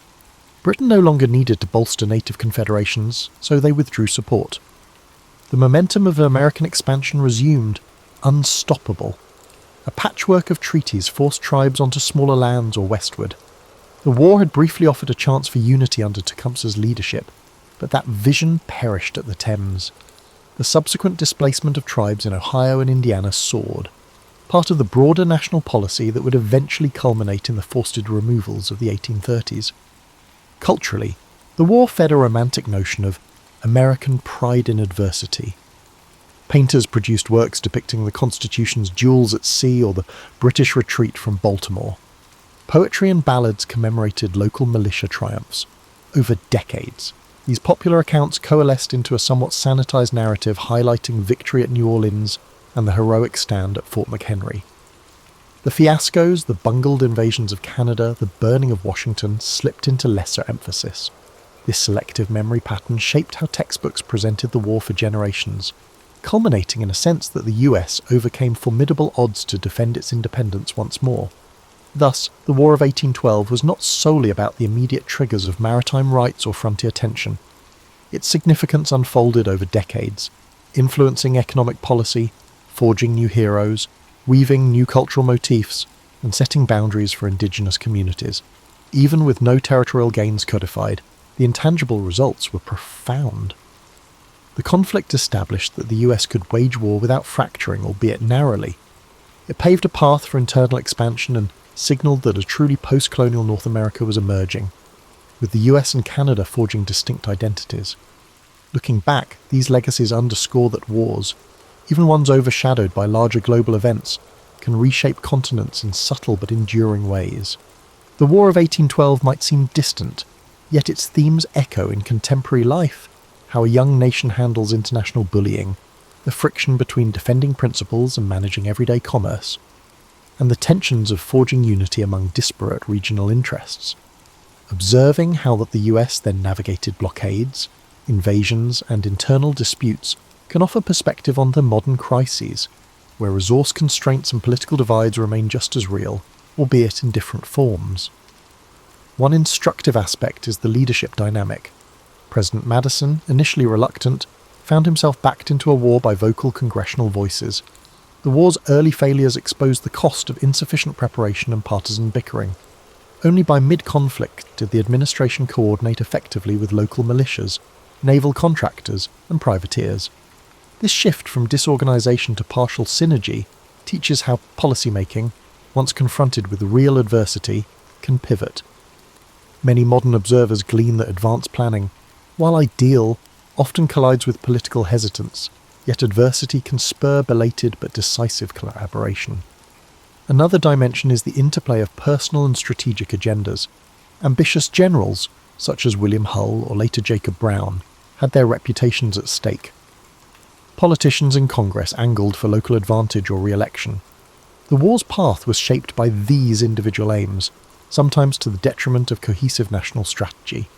Britain no longer needed to bolster native confederations, so they withdrew support. The momentum of American expansion resumed, unstoppable. A patchwork of treaties forced tribes onto smaller lands or westward. The war had briefly offered a chance for unity under Tecumseh's leadership, but that vision perished at the Thames. The subsequent displacement of tribes in Ohio and Indiana soared, part of the broader national policy that would eventually culminate in the forced removals of the 1830s. Culturally, the war fed a romantic notion of American pride in adversity. Painters produced works depicting the Constitution's duels at sea or the British retreat from Baltimore. Poetry and ballads commemorated local militia triumphs. Over decades, these popular accounts coalesced into a somewhat sanitized narrative highlighting victory at New Orleans and the heroic stand at Fort McHenry. The fiascos, the bungled invasions of Canada, the burning of Washington slipped into lesser emphasis. This selective memory pattern shaped how textbooks presented the war for generations, culminating in a sense that the US overcame formidable odds to defend its independence once more. Thus, the War of 1812 was not solely about the immediate triggers of maritime rights or frontier tension. Its significance unfolded over decades, influencing economic policy, forging new heroes, weaving new cultural motifs, and setting boundaries for indigenous communities. Even with no territorial gains codified, the intangible results were profound. The conflict established that the US could wage war without fracturing, albeit narrowly. It paved a path for internal expansion and signalled that a truly post-colonial North America was emerging, with the US and Canada forging distinct identities. Looking back, these legacies underscore that wars, even ones overshadowed by larger global events, can reshape continents in subtle but enduring ways. The War of 1812 might seem distant, yet its themes echo in contemporary life: how a young nation handles international bullying, the friction between defending principles and managing everyday commerce, and the tensions of forging unity among disparate regional interests. Observing how that the US then navigated blockades, invasions, and internal disputes can offer perspective on the modern crises, where resource constraints and political divides remain just as real, albeit in different forms. One instructive aspect is the leadership dynamic. President Madison, initially reluctant, found himself backed into a war by vocal congressional voices. The war's early failures exposed the cost of insufficient preparation and partisan bickering. Only by mid-conflict did the administration coordinate effectively with local militias, naval contractors, and privateers. This shift from disorganisation to partial synergy teaches how policymaking, once confronted with real adversity, can pivot. Many modern observers glean that advanced planning, while ideal, often collides with political hesitance, yet adversity can spur belated but decisive collaboration. Another dimension is the interplay of personal and strategic agendas. Ambitious generals, such as William Hull or later Jacob Brown, had their reputations at stake. Politicians in Congress angled for local advantage or re-election. The war's path was shaped by these individual aims, sometimes to the detriment of cohesive national strategy.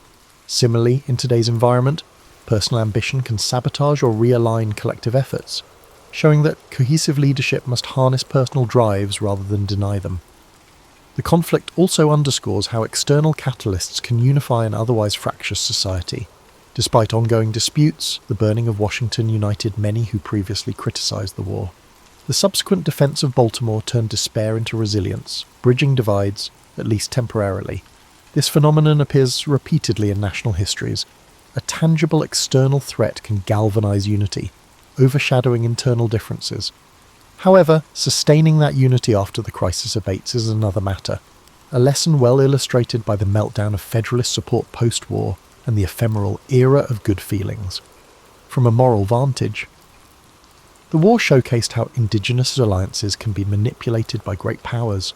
Similarly, in today's environment, personal ambition can sabotage or realign collective efforts, showing that cohesive leadership must harness personal drives rather than deny them. The conflict also underscores how external catalysts can unify an otherwise fractious society. Despite ongoing disputes, the burning of Washington united many who previously criticized the war. The subsequent defense of Baltimore turned despair into resilience, bridging divides, at least temporarily. This phenomenon appears repeatedly in national histories. A tangible external threat can galvanize unity, overshadowing internal differences. However, sustaining that unity after the crisis abates is another matter, a lesson well illustrated by the meltdown of Federalist support post-war and the ephemeral era of good feelings. From a moral vantage, the war showcased how indigenous alliances can be manipulated by great powers.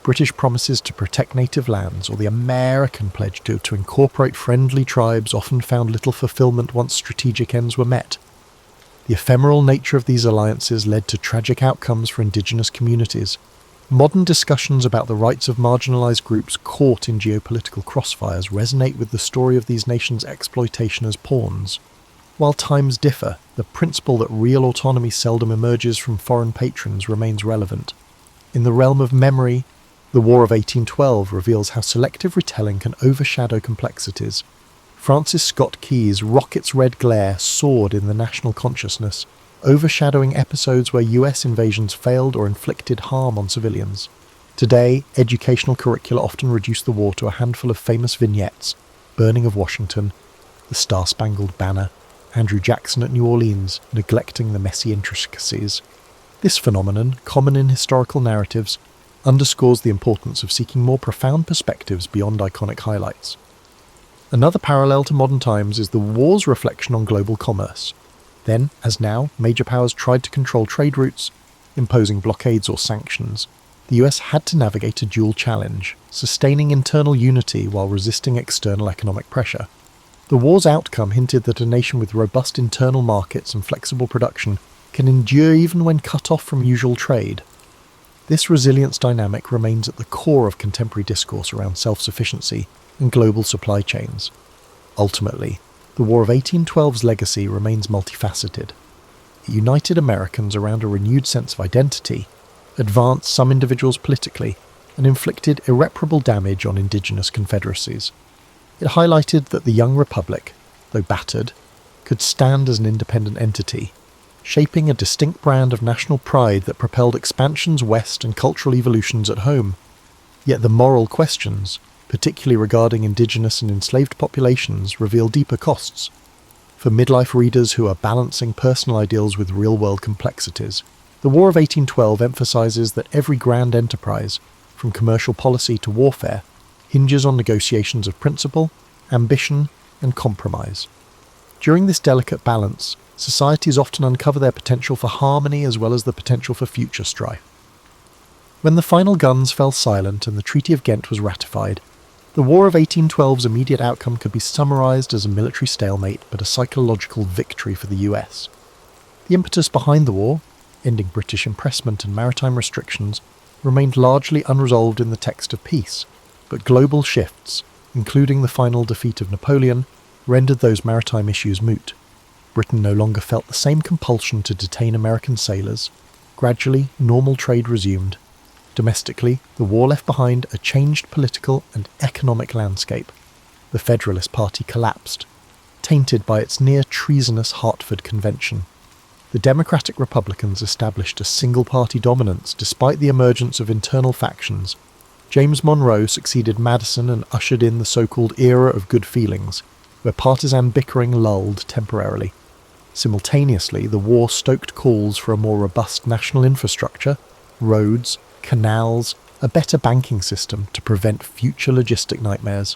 British promises to protect native lands or the American pledge to incorporate friendly tribes often found little fulfillment once strategic ends were met. The ephemeral nature of these alliances led to tragic outcomes for indigenous communities. Modern discussions about the rights of marginalised groups caught in geopolitical crossfires resonate with the story of these nations' exploitation as pawns. While times differ, the principle that real autonomy seldom emerges from foreign patrons remains relevant. In the realm of memory, the War of 1812 reveals how selective retelling can overshadow complexities. Francis Scott Key's rocket's red glare soared in the national consciousness, overshadowing episodes where US invasions failed or inflicted harm on civilians. Today, educational curricula often reduce the war to a handful of famous vignettes: burning of Washington, the Star-Spangled Banner, Andrew Jackson at New Orleans, neglecting the messy intricacies. This phenomenon, common in historical narratives, underscores the importance of seeking more profound perspectives beyond iconic highlights. Another parallel to modern times is the war's reflection on global commerce. Then, as now, major powers tried to control trade routes, imposing blockades or sanctions. The US had to navigate a dual challenge, sustaining internal unity while resisting external economic pressure. The war's outcome hinted that a nation with robust internal markets and flexible production can endure even when cut off from usual trade. This resilience dynamic remains at the core of contemporary discourse around self-sufficiency and global supply chains. Ultimately, the War of 1812's legacy remains multifaceted. It united Americans around a renewed sense of identity, advanced some individuals politically, and inflicted irreparable damage on indigenous confederacies. It highlighted that the young republic, though battered, could stand as an independent entity, shaping a distinct brand of national pride that propelled expansions west and cultural evolutions at home. Yet the moral questions, particularly regarding indigenous and enslaved populations, reveal deeper costs. For midlife readers who are balancing personal ideals with real-world complexities, the War of 1812 emphasises that every grand enterprise, from commercial policy to warfare, hinges on negotiations of principle, ambition, and compromise. During this delicate balance, societies often uncover their potential for harmony as well as the potential for future strife. When the final guns fell silent and the Treaty of Ghent was ratified, the War of 1812's immediate outcome could be summarised as a military stalemate but a psychological victory for the US. The impetus behind the war, ending British impressment and maritime restrictions, remained largely unresolved in the text of peace, but global shifts, including the final defeat of Napoleon, rendered those maritime issues moot. Britain no longer felt the same compulsion to detain American sailors. Gradually, normal trade resumed. Domestically, the war left behind a changed political and economic landscape. The Federalist Party collapsed, tainted by its near-treasonous Hartford Convention. The Democratic Republicans established a single-party dominance despite the emergence of internal factions. James Monroe succeeded Madison and ushered in the so-called era of good feelings, where partisan bickering lulled temporarily. Simultaneously, the war stoked calls for a more robust national infrastructure, roads, canals, a better banking system to prevent future logistic nightmares.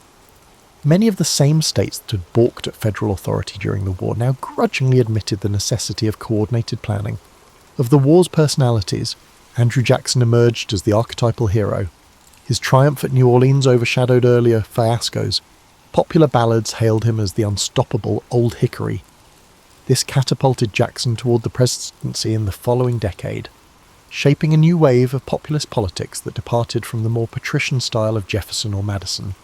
Many of the same states that had balked at federal authority during the war now grudgingly admitted the necessity of coordinated planning. Of the war's personalities, Andrew Jackson emerged as the archetypal hero. His triumph at New Orleans overshadowed earlier fiascos. Popular ballads hailed him as the unstoppable Old Hickory. This catapulted Jackson toward the presidency in the following decade, shaping a new wave of populist politics that departed from the more patrician style of Jefferson or Madison.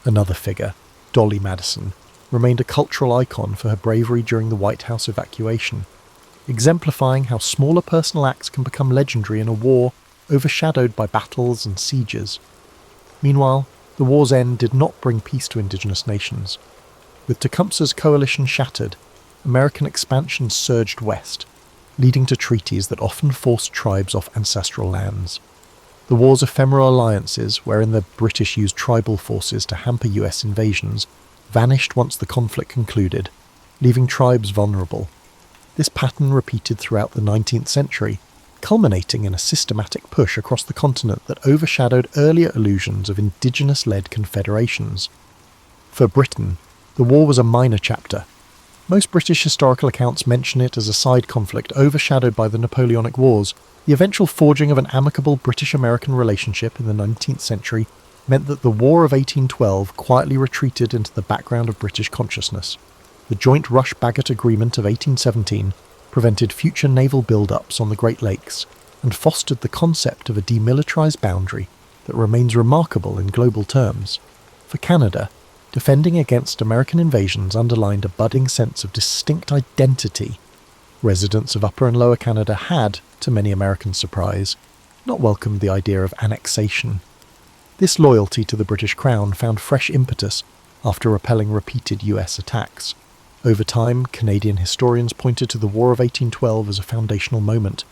Another figure, Dolly Madison, remained a cultural icon for her bravery during the White House evacuation, exemplifying how smaller personal acts can become legendary in a war overshadowed by battles and sieges. Meanwhile, the war's end did not bring peace to indigenous nations. With Tecumseh's coalition shattered, American expansion surged west, leading to treaties that often forced tribes off ancestral lands. The war's ephemeral alliances, wherein the British used tribal forces to hamper US invasions, vanished once the conflict concluded, leaving tribes vulnerable. This pattern repeated throughout the 19th century, culminating in a systematic push across the continent that overshadowed earlier illusions of indigenous-led confederations. For Britain, the war was a minor chapter. Most British historical accounts mention it as a side conflict overshadowed by the Napoleonic Wars. The eventual forging of an amicable British-American relationship in the 19th century meant that the War of 1812 quietly retreated into the background of British consciousness. The Joint Rush-Bagot Agreement of 1817 prevented future naval build-ups on the Great Lakes and fostered the concept of a demilitarized boundary that remains remarkable in global terms. For Canada, defending against American invasions underlined a budding sense of distinct identity. Residents of Upper and Lower Canada had, to many Americans' surprise, not welcomed the idea of annexation. This loyalty to the British Crown found fresh impetus after repelling repeated US attacks. Over time, Canadian historians pointed to the War of 1812 as a foundational moment.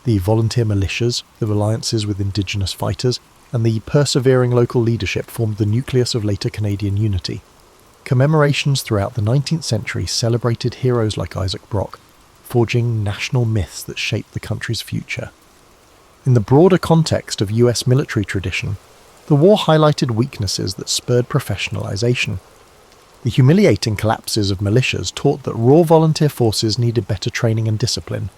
The volunteer militias, the alliances with Indigenous fighters, and the persevering local leadership formed the nucleus of later Canadian unity. Commemorations throughout the 19th century celebrated heroes like Isaac Brock, forging national myths that shaped the country's future. In the broader context of US military tradition, the war highlighted weaknesses that spurred professionalization. The humiliating collapses of militias taught that raw volunteer forces needed better training and discipline.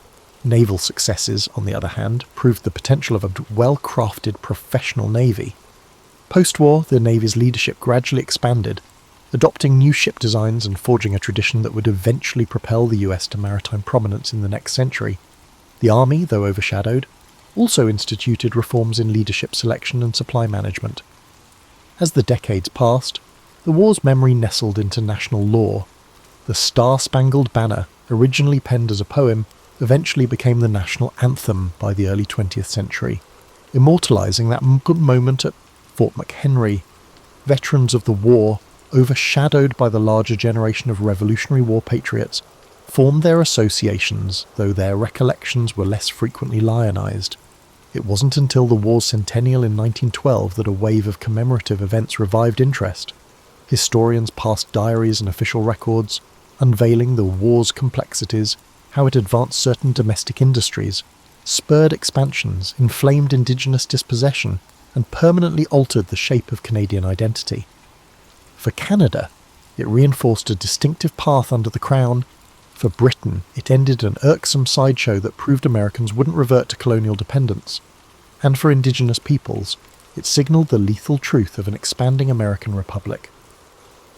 Naval successes, on the other hand, proved the potential of a well-crafted professional navy. Post-war, the Navy's leadership gradually expanded, adopting new ship designs and forging a tradition that would eventually propel the US to maritime prominence in the next century. The Army, though overshadowed, also instituted reforms in leadership selection and supply management. As the decades passed, the war's memory nestled into national lore. The Star-Spangled Banner, originally penned as a poem, eventually became the national anthem by the early 20th century. immortalising that moment at Fort McHenry. Veterans of the war, overshadowed by the larger generation of Revolutionary War patriots, formed their associations, though their recollections were less frequently lionised. It wasn't until the war's centennial in 1912 that a wave of commemorative events revived interest. Historians passed diaries and official records, unveiling the war's complexities, how it advanced certain domestic industries, spurred expansions, inflamed indigenous dispossession, and permanently altered the shape of Canadian identity. For Canada, it reinforced a distinctive path under the Crown. For Britain, it ended an irksome sideshow that proved Americans wouldn't revert to colonial dependence. And for Indigenous peoples, it signalled the lethal truth of an expanding American republic.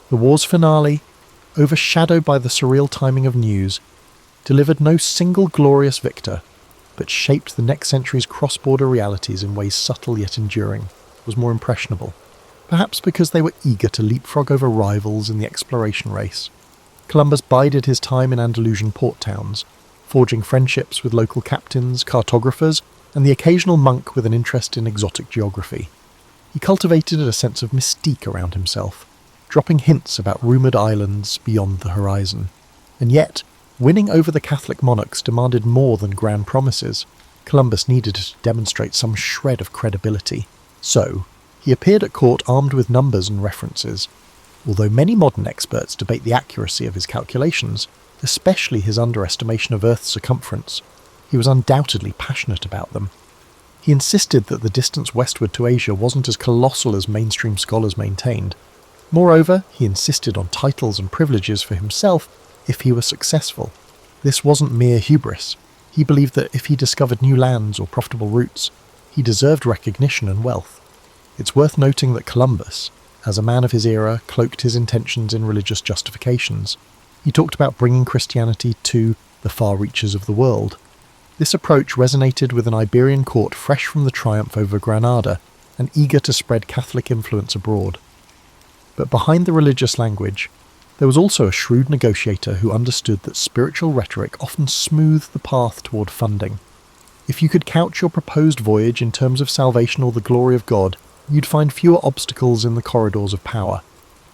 The war's finale, overshadowed by the surreal timing of news, delivered no single glorious victor, but shaped the next century's cross-border realities in ways subtle yet enduring, was more impressionable, perhaps because they were eager to leapfrog over rivals in the exploration race. Columbus bided his time in Andalusian port towns, forging friendships with local captains, cartographers, and the occasional monk with an interest in exotic geography. He cultivated a sense of mystique around himself, dropping hints about rumoured islands beyond the horizon. And yet, winning over the Catholic monarchs demanded more than grand promises. Columbus needed to demonstrate some shred of credibility. So, he appeared at court armed with numbers and references. Although many modern experts debate the accuracy of his calculations, especially his underestimation of Earth's circumference, he was undoubtedly passionate about them. He insisted that the distance westward to Asia wasn't as colossal as mainstream scholars maintained. Moreover, he insisted on titles and privileges for himself if he were successful. This wasn't mere hubris. He believed that if he discovered new lands or profitable routes, he deserved recognition and wealth. It's worth noting that Columbus, as a man of his era, cloaked his intentions in religious justifications. He talked about bringing Christianity to the far reaches of the world. This approach resonated with an Iberian court fresh from the triumph over Granada and eager to spread Catholic influence abroad. But behind the religious language, there was also a shrewd negotiator who understood that spiritual rhetoric often smoothed the path toward funding. If you could couch your proposed voyage in terms of salvation or the glory of God, you'd find fewer obstacles in the corridors of power.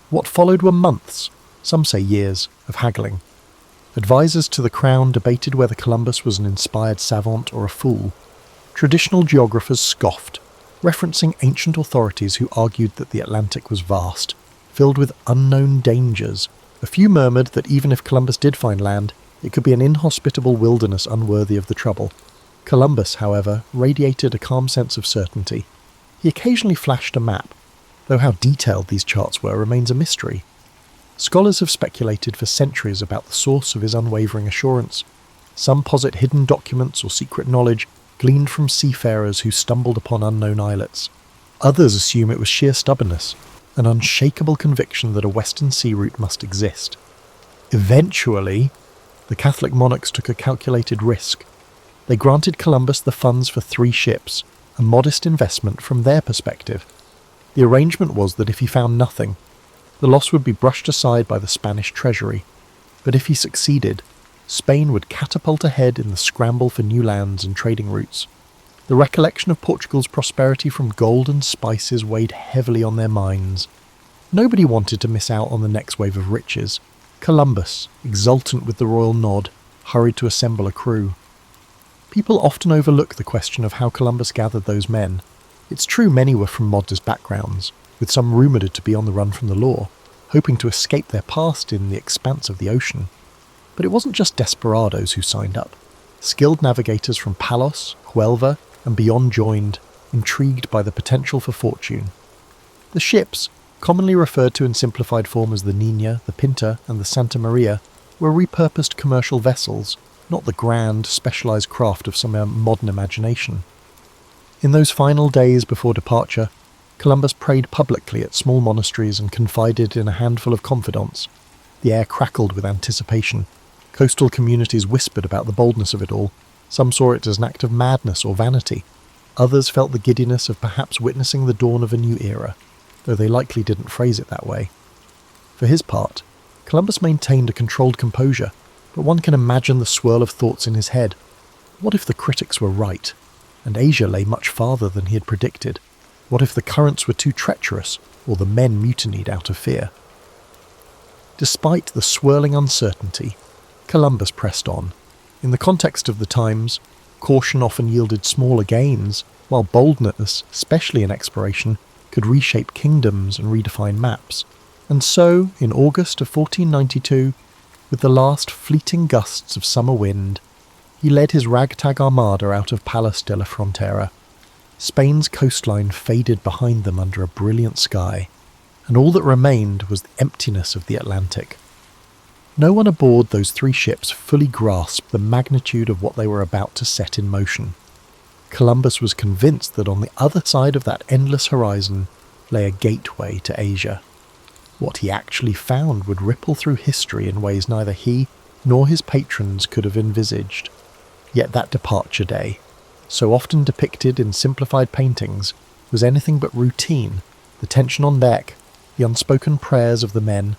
What followed were months, some say years, of haggling. Advisors to the crown debated whether Columbus was an inspired savant or a fool. Traditional geographers scoffed, referencing ancient authorities who argued that the Atlantic was vast, filled with unknown dangers. A few murmured that even if Columbus did find land, it could be an inhospitable wilderness unworthy of the trouble. Columbus, however, radiated a calm sense of certainty. He occasionally flashed a map, though how detailed these charts were remains a mystery. Scholars have speculated for centuries about the source of his unwavering assurance. Some posit hidden documents or secret knowledge gleaned from seafarers who stumbled upon unknown islets. Others assume it was sheer stubbornness, an unshakable conviction that a western sea route must exist. Eventually, the Catholic monarchs took a calculated risk. They granted Columbus the funds for 3 ships, a modest investment from their perspective. The arrangement was that if he found nothing, the loss would be brushed aside by the Spanish treasury, but if he succeeded, Spain would catapult ahead in the scramble for new lands and trading routes. The recollection of Portugal's prosperity from gold and spices weighed heavily on their minds. Nobody wanted to miss out on the next wave of riches. Columbus, exultant with the royal nod, hurried to assemble a crew. People often overlook the question of how Columbus gathered those men. It's true many were from modest backgrounds, with some rumoured to be on the run from the law, hoping to escape their past in the expanse of the ocean. But it wasn't just desperados who signed up. Skilled navigators from Palos, Huelva, and beyond joined, intrigued by the potential for fortune. The ships, commonly referred to in simplified form as the Nina, the Pinta, and the Santa Maria, were repurposed commercial vessels, not the grand, specialised craft of some modern imagination. In those final days before departure, Columbus prayed publicly at small monasteries and confided in a handful of confidants. The air crackled with anticipation. Coastal communities whispered about the boldness of it all. Some saw it as an act of madness or vanity. Others felt the giddiness of perhaps witnessing the dawn of a new era, though they likely didn't phrase it that way. For his part, Columbus maintained a controlled composure, but one can imagine the swirl of thoughts in his head. What if the critics were right? and Asia lay much farther than he had predicted. What if the currents were too treacherous, or the men mutinied out of fear? Despite the swirling uncertainty, Columbus pressed on. In the context of the times, caution often yielded smaller gains, while boldness, especially in exploration, could reshape kingdoms and redefine maps. And so, in August of 1492, with the last fleeting gusts of summer wind, he led his ragtag armada out of Palos de la Frontera. Spain's coastline faded behind them under a brilliant sky, and all that remained was the emptiness of the Atlantic. No one aboard those 3 ships fully grasped the magnitude of what they were about to set in motion. Columbus was convinced that on the other side of that endless horizon lay a gateway to Asia. What he actually found would ripple through history in ways neither he nor his patrons could have envisaged. Yet that departure day, so often depicted in simplified paintings, was anything but routine. The tension on deck, the unspoken prayers of the men,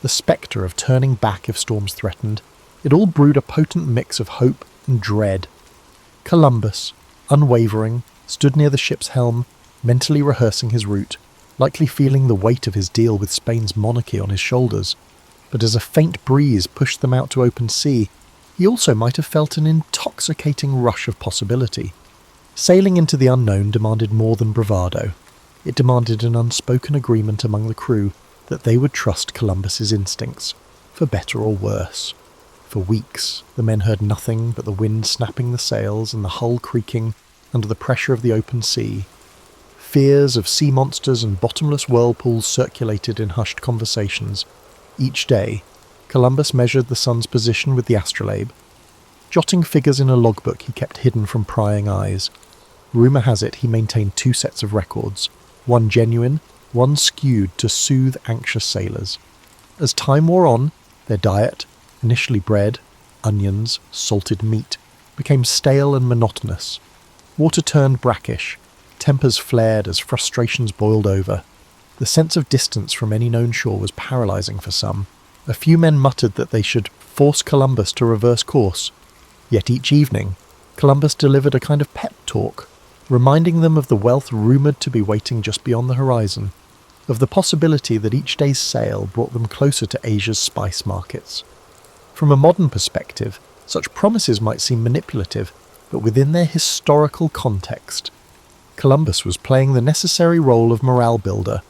the spectre of turning back if storms threatened, it all brewed a potent mix of hope and dread. Columbus, unwavering, stood near the ship's helm, mentally rehearsing his route, likely feeling the weight of his deal with Spain's monarchy on his shoulders. But as a faint breeze pushed them out to open sea, he also might have felt an intoxicating rush of possibility. Sailing into the unknown demanded more than bravado. It demanded an unspoken agreement among the crew that they would trust Columbus's instincts, for better or worse. For weeks, the men heard nothing but the wind snapping the sails and the hull creaking under the pressure of the open sea. Fears of sea monsters and bottomless whirlpools circulated in hushed conversations. Each day, Columbus measured the sun's position with the astrolabe, jotting figures in a logbook he kept hidden from prying eyes. Rumour has it he maintained 2 sets of records, one genuine, one skewed to soothe anxious sailors. As time wore on, their diet, initially bread, onions, salted meat, became stale and monotonous. Water turned brackish, tempers flared as frustrations boiled over. The sense of distance from any known shore was paralysing for some. A few men muttered that they should force Columbus to reverse course. Yet each evening, Columbus delivered a kind of pep talk, reminding them of the wealth rumoured to be waiting just beyond the horizon, of the possibility that each day's sail brought them closer to Asia's spice markets. From a modern perspective, such promises might seem manipulative, but within their historical context, Columbus was playing the necessary role of morale builder.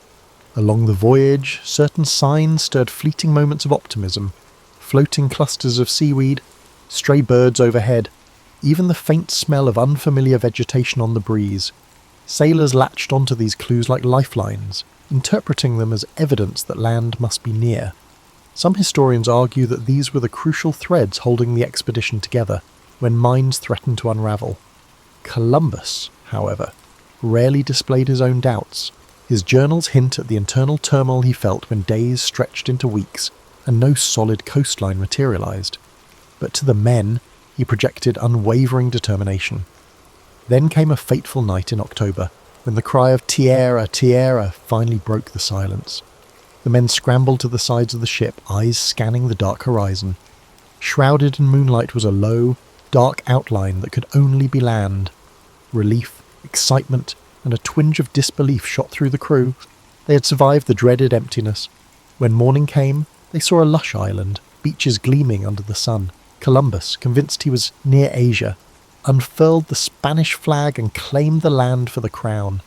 Along the voyage, certain signs stirred fleeting moments of optimism, floating clusters of seaweed, stray birds overhead, even the faint smell of unfamiliar vegetation on the breeze. Sailors latched onto these clues like lifelines, interpreting them as evidence that land must be near. Some historians argue that these were the crucial threads holding the expedition together when minds threatened to unravel. Columbus, however, rarely displayed his own doubts. His journals hint at the internal turmoil he felt when days stretched into weeks and no solid coastline materialised. But to the men, he projected unwavering determination. Then came a fateful night in October, when the cry of "Tierra, Tierra" finally broke the silence. The men scrambled to the sides of the ship, eyes scanning the dark horizon. Shrouded in moonlight was a low, dark outline that could only be land. Relief, excitement, and a twinge of disbelief shot through the crew. They had survived the dreaded emptiness. When morning came, they saw a lush island, beaches gleaming under the sun. Columbus, convinced he was near Asia, unfurled the Spanish flag and claimed the land for the crown.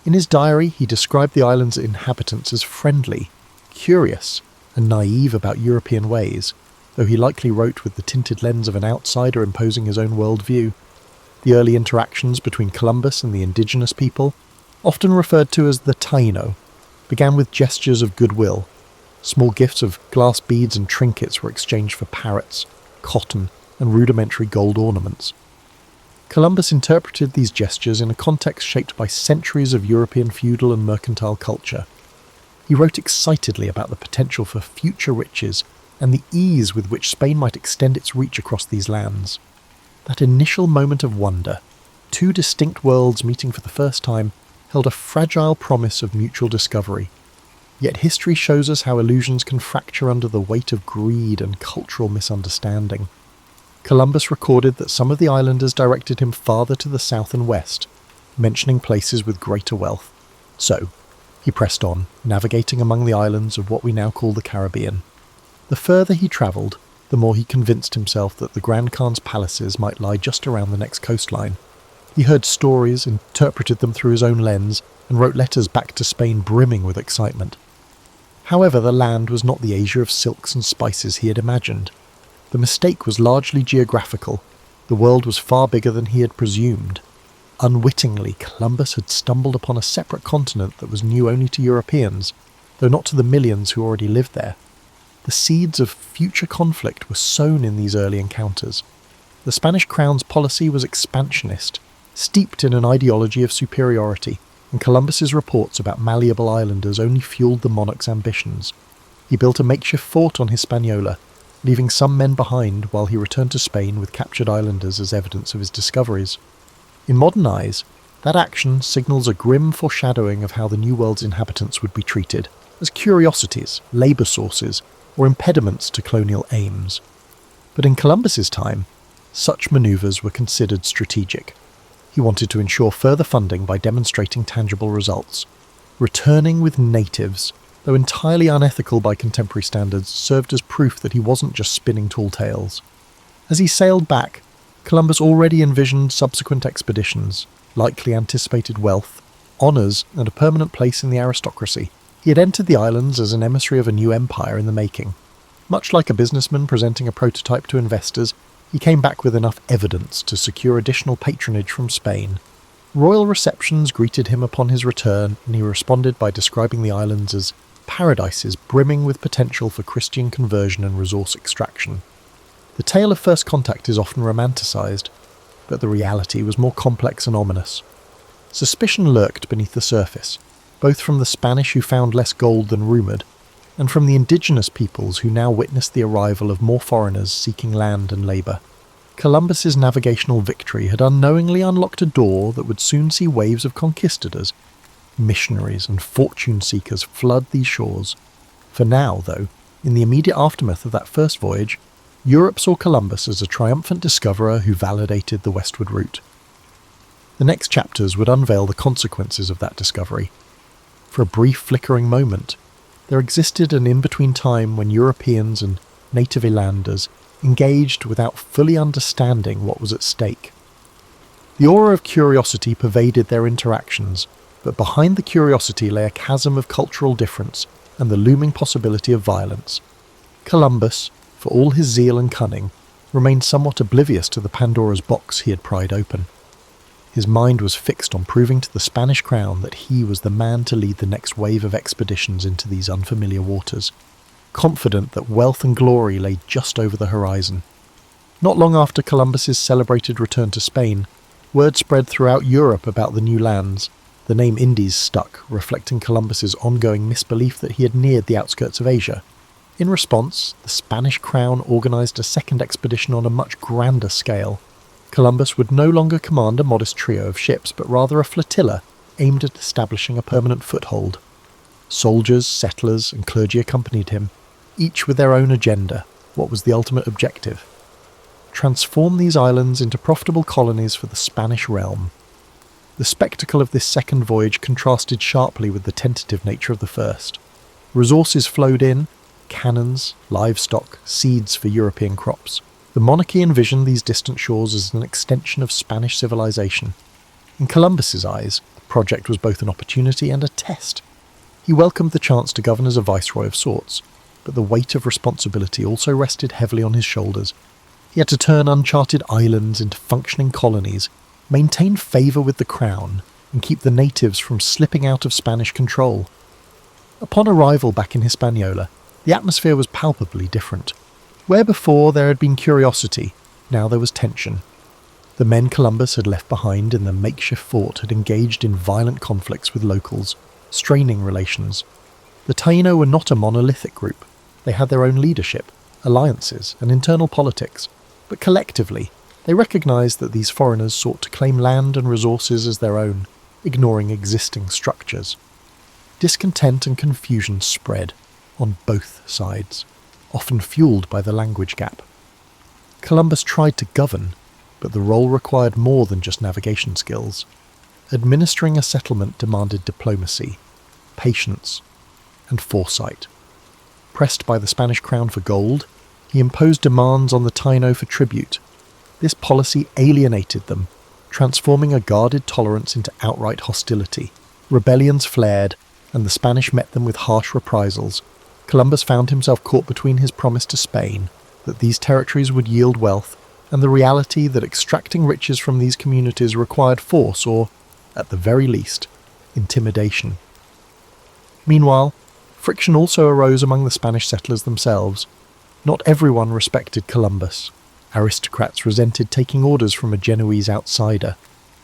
In his diary, he described the island's inhabitants as friendly, curious, and naive about European ways, though he likely wrote with the tinted lens of an outsider imposing his own worldview. The early interactions between Columbus and the indigenous people, often referred to as the Taino, began with gestures of goodwill. Small gifts of glass beads and trinkets were exchanged for parrots, cotton, and rudimentary gold ornaments. Columbus interpreted these gestures in a context shaped by centuries of European feudal and mercantile culture. He wrote excitedly about the potential for future riches and the ease with which Spain might extend its reach across these lands. That initial moment of wonder, 2 distinct worlds meeting for the first time, held a fragile promise of mutual discovery. Yet history shows us how illusions can fracture under the weight of greed and cultural misunderstanding. Columbus recorded that some of the islanders directed him farther to the south and west, mentioning places with greater wealth. So, he pressed on, navigating among the islands of what we now call the Caribbean. The further he travelled, the more he convinced himself that the Grand Khan's palaces might lie just around the next coastline. He heard stories, interpreted them through his own lens, and wrote letters back to Spain brimming with excitement. However, the land was not the Asia of silks and spices he had imagined. The mistake was largely geographical. The world was far bigger than he had presumed. Unwittingly, Columbus had stumbled upon a separate continent that was new only to Europeans, though not to the millions who already lived there. The seeds of future conflict were sown in these early encounters. The Spanish crown's policy was expansionist, steeped in an ideology of superiority, and Columbus's reports about malleable islanders only fueled the monarch's ambitions. He built a makeshift fort on Hispaniola, leaving some men behind while he returned to Spain with captured islanders as evidence of his discoveries. In modern eyes, that action signals a grim foreshadowing of how the New World's inhabitants would be treated, as curiosities, labour sources, or impediments to colonial aims. But in Columbus's time, such manoeuvres were considered strategic. He wanted to ensure further funding by demonstrating tangible results. Returning with natives, though entirely unethical by contemporary standards, served as proof that he wasn't just spinning tall tales. As he sailed back, Columbus already envisioned subsequent expeditions, likely anticipated wealth, honours, and a permanent place in the aristocracy. He had entered the islands as an emissary of a new empire in the making. Much like a businessman presenting a prototype to investors, he came back with enough evidence to secure additional patronage from Spain. Royal receptions greeted him upon his return, and he responded by describing the islands as paradises brimming with potential for Christian conversion and resource extraction. The tale of first contact is often romanticised, but the reality was more complex and ominous. Suspicion lurked beneath the surface, both from the Spanish who found less gold than rumoured, and from the indigenous peoples who now witnessed the arrival of more foreigners seeking land and labour. Columbus's navigational victory had unknowingly unlocked a door that would soon see waves of conquistadors. Missionaries and fortune-seekers flood these shores. For now, though, in the immediate aftermath of that first voyage, Europe saw Columbus as a triumphant discoverer who validated the westward route. The next chapters would unveil the consequences of that discovery. For a brief flickering moment, there existed an in-between time when Europeans and native islanders engaged without fully understanding what was at stake. The aura of curiosity pervaded their interactions, but behind the curiosity lay a chasm of cultural difference and the looming possibility of violence. Columbus, for all his zeal and cunning, remained somewhat oblivious to the Pandora's box he had pried open. His mind was fixed on proving to the Spanish crown that he was the man to lead the next wave of expeditions into these unfamiliar waters, confident that wealth and glory lay just over the horizon. Not long after Columbus's celebrated return to Spain, word spread throughout Europe about the new lands. The name Indies stuck, reflecting Columbus's ongoing misbelief that he had neared the outskirts of Asia. In response, the Spanish crown organised a second expedition on a much grander scale. Columbus would no longer command a modest trio of ships, but rather a flotilla aimed at establishing a permanent foothold. Soldiers, settlers, and clergy accompanied him, each with their own agenda. What was the ultimate objective? Transform these islands into profitable colonies for the Spanish realm. The spectacle of this second voyage contrasted sharply with the tentative nature of the first. Resources flowed in: cannons, livestock, seeds for European crops. The monarchy envisioned these distant shores as an extension of Spanish civilization. In Columbus's eyes, the project was both an opportunity and a test. He welcomed the chance to govern as a viceroy of sorts, but the weight of responsibility also rested heavily on his shoulders. He had to turn uncharted islands into functioning colonies, maintain favour with the crown, and keep the natives from slipping out of Spanish control. Upon arrival back in Hispaniola, the atmosphere was palpably different. Where before there had been curiosity, now there was tension. The men Columbus had left behind in the makeshift fort had engaged in violent conflicts with locals, straining relations. The Taino were not a monolithic group. They had their own leadership, alliances, and internal politics, but collectively, they recognised that these foreigners sought to claim land and resources as their own, ignoring existing structures. Discontent and confusion spread on both sides, often fueled by the language gap. Columbus tried to govern, but the role required more than just navigation skills. Administering a settlement demanded diplomacy, patience, and foresight. Pressed by the Spanish crown for gold, he imposed demands on the Taino for tribute. This policy alienated them, transforming a guarded tolerance into outright hostility. Rebellions flared, and the Spanish met them with harsh reprisals. Columbus found himself caught between his promise to Spain that these territories would yield wealth, and the reality that extracting riches from these communities required force or, at the very least, intimidation. Meanwhile, friction also arose among the Spanish settlers themselves. Not everyone respected Columbus. Aristocrats resented taking orders from a Genoese outsider.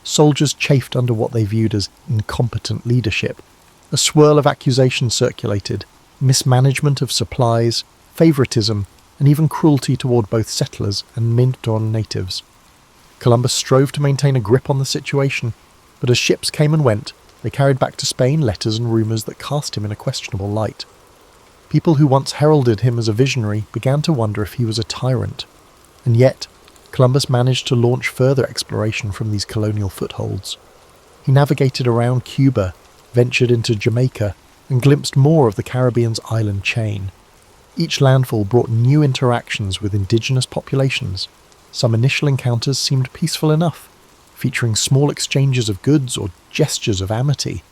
Soldiers chafed under what they viewed as incompetent leadership. A swirl of accusations circulated: mismanagement of supplies, favouritism, and even cruelty toward both settlers and Mid-Don natives. Columbus strove to maintain a grip on the situation, but as ships came and went, they carried back to Spain letters and rumours that cast him in a questionable light. People who once heralded him as a visionary began to wonder if he was a tyrant. And yet, Columbus managed to launch further exploration from these colonial footholds. He navigated around Cuba, ventured into Jamaica, and glimpsed more of the Caribbean's island chain. Each landfall brought new interactions with indigenous populations. Some initial encounters seemed peaceful enough, featuring small exchanges of goods or gestures of amity.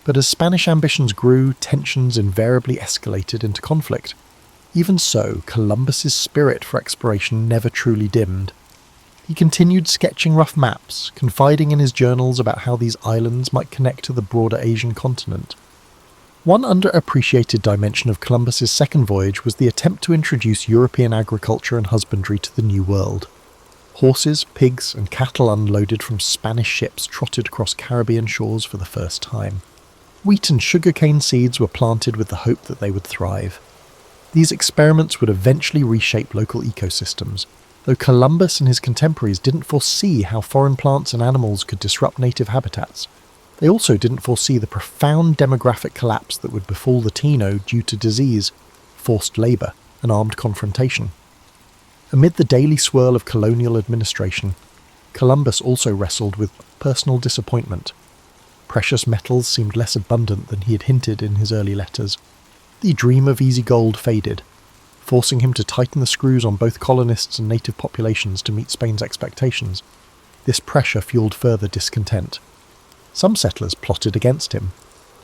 But as Spanish ambitions grew, tensions invariably escalated into conflict. Even so, Columbus's spirit for exploration never truly dimmed. He continued sketching rough maps, confiding in his journals about how these islands might connect to the broader Asian continent. One underappreciated dimension of Columbus's second voyage was the attempt to introduce European agriculture and husbandry to the New World. Horses, pigs, and cattle unloaded from Spanish ships trotted across Caribbean shores for the first time. Wheat and sugarcane seeds were planted with the hope that they would thrive. These experiments would eventually reshape local ecosystems, though Columbus and his contemporaries didn't foresee how foreign plants and animals could disrupt native habitats. They also didn't foresee the profound demographic collapse that would befall the Taino due to disease, forced labour, and armed confrontation. Amid the daily swirl of colonial administration, Columbus also wrestled with personal disappointment. Precious metals seemed less abundant than he had hinted in his early letters. The dream of easy gold faded, forcing him to tighten the screws on both colonists and native populations to meet Spain's expectations. This pressure fueled further discontent. Some settlers plotted against him,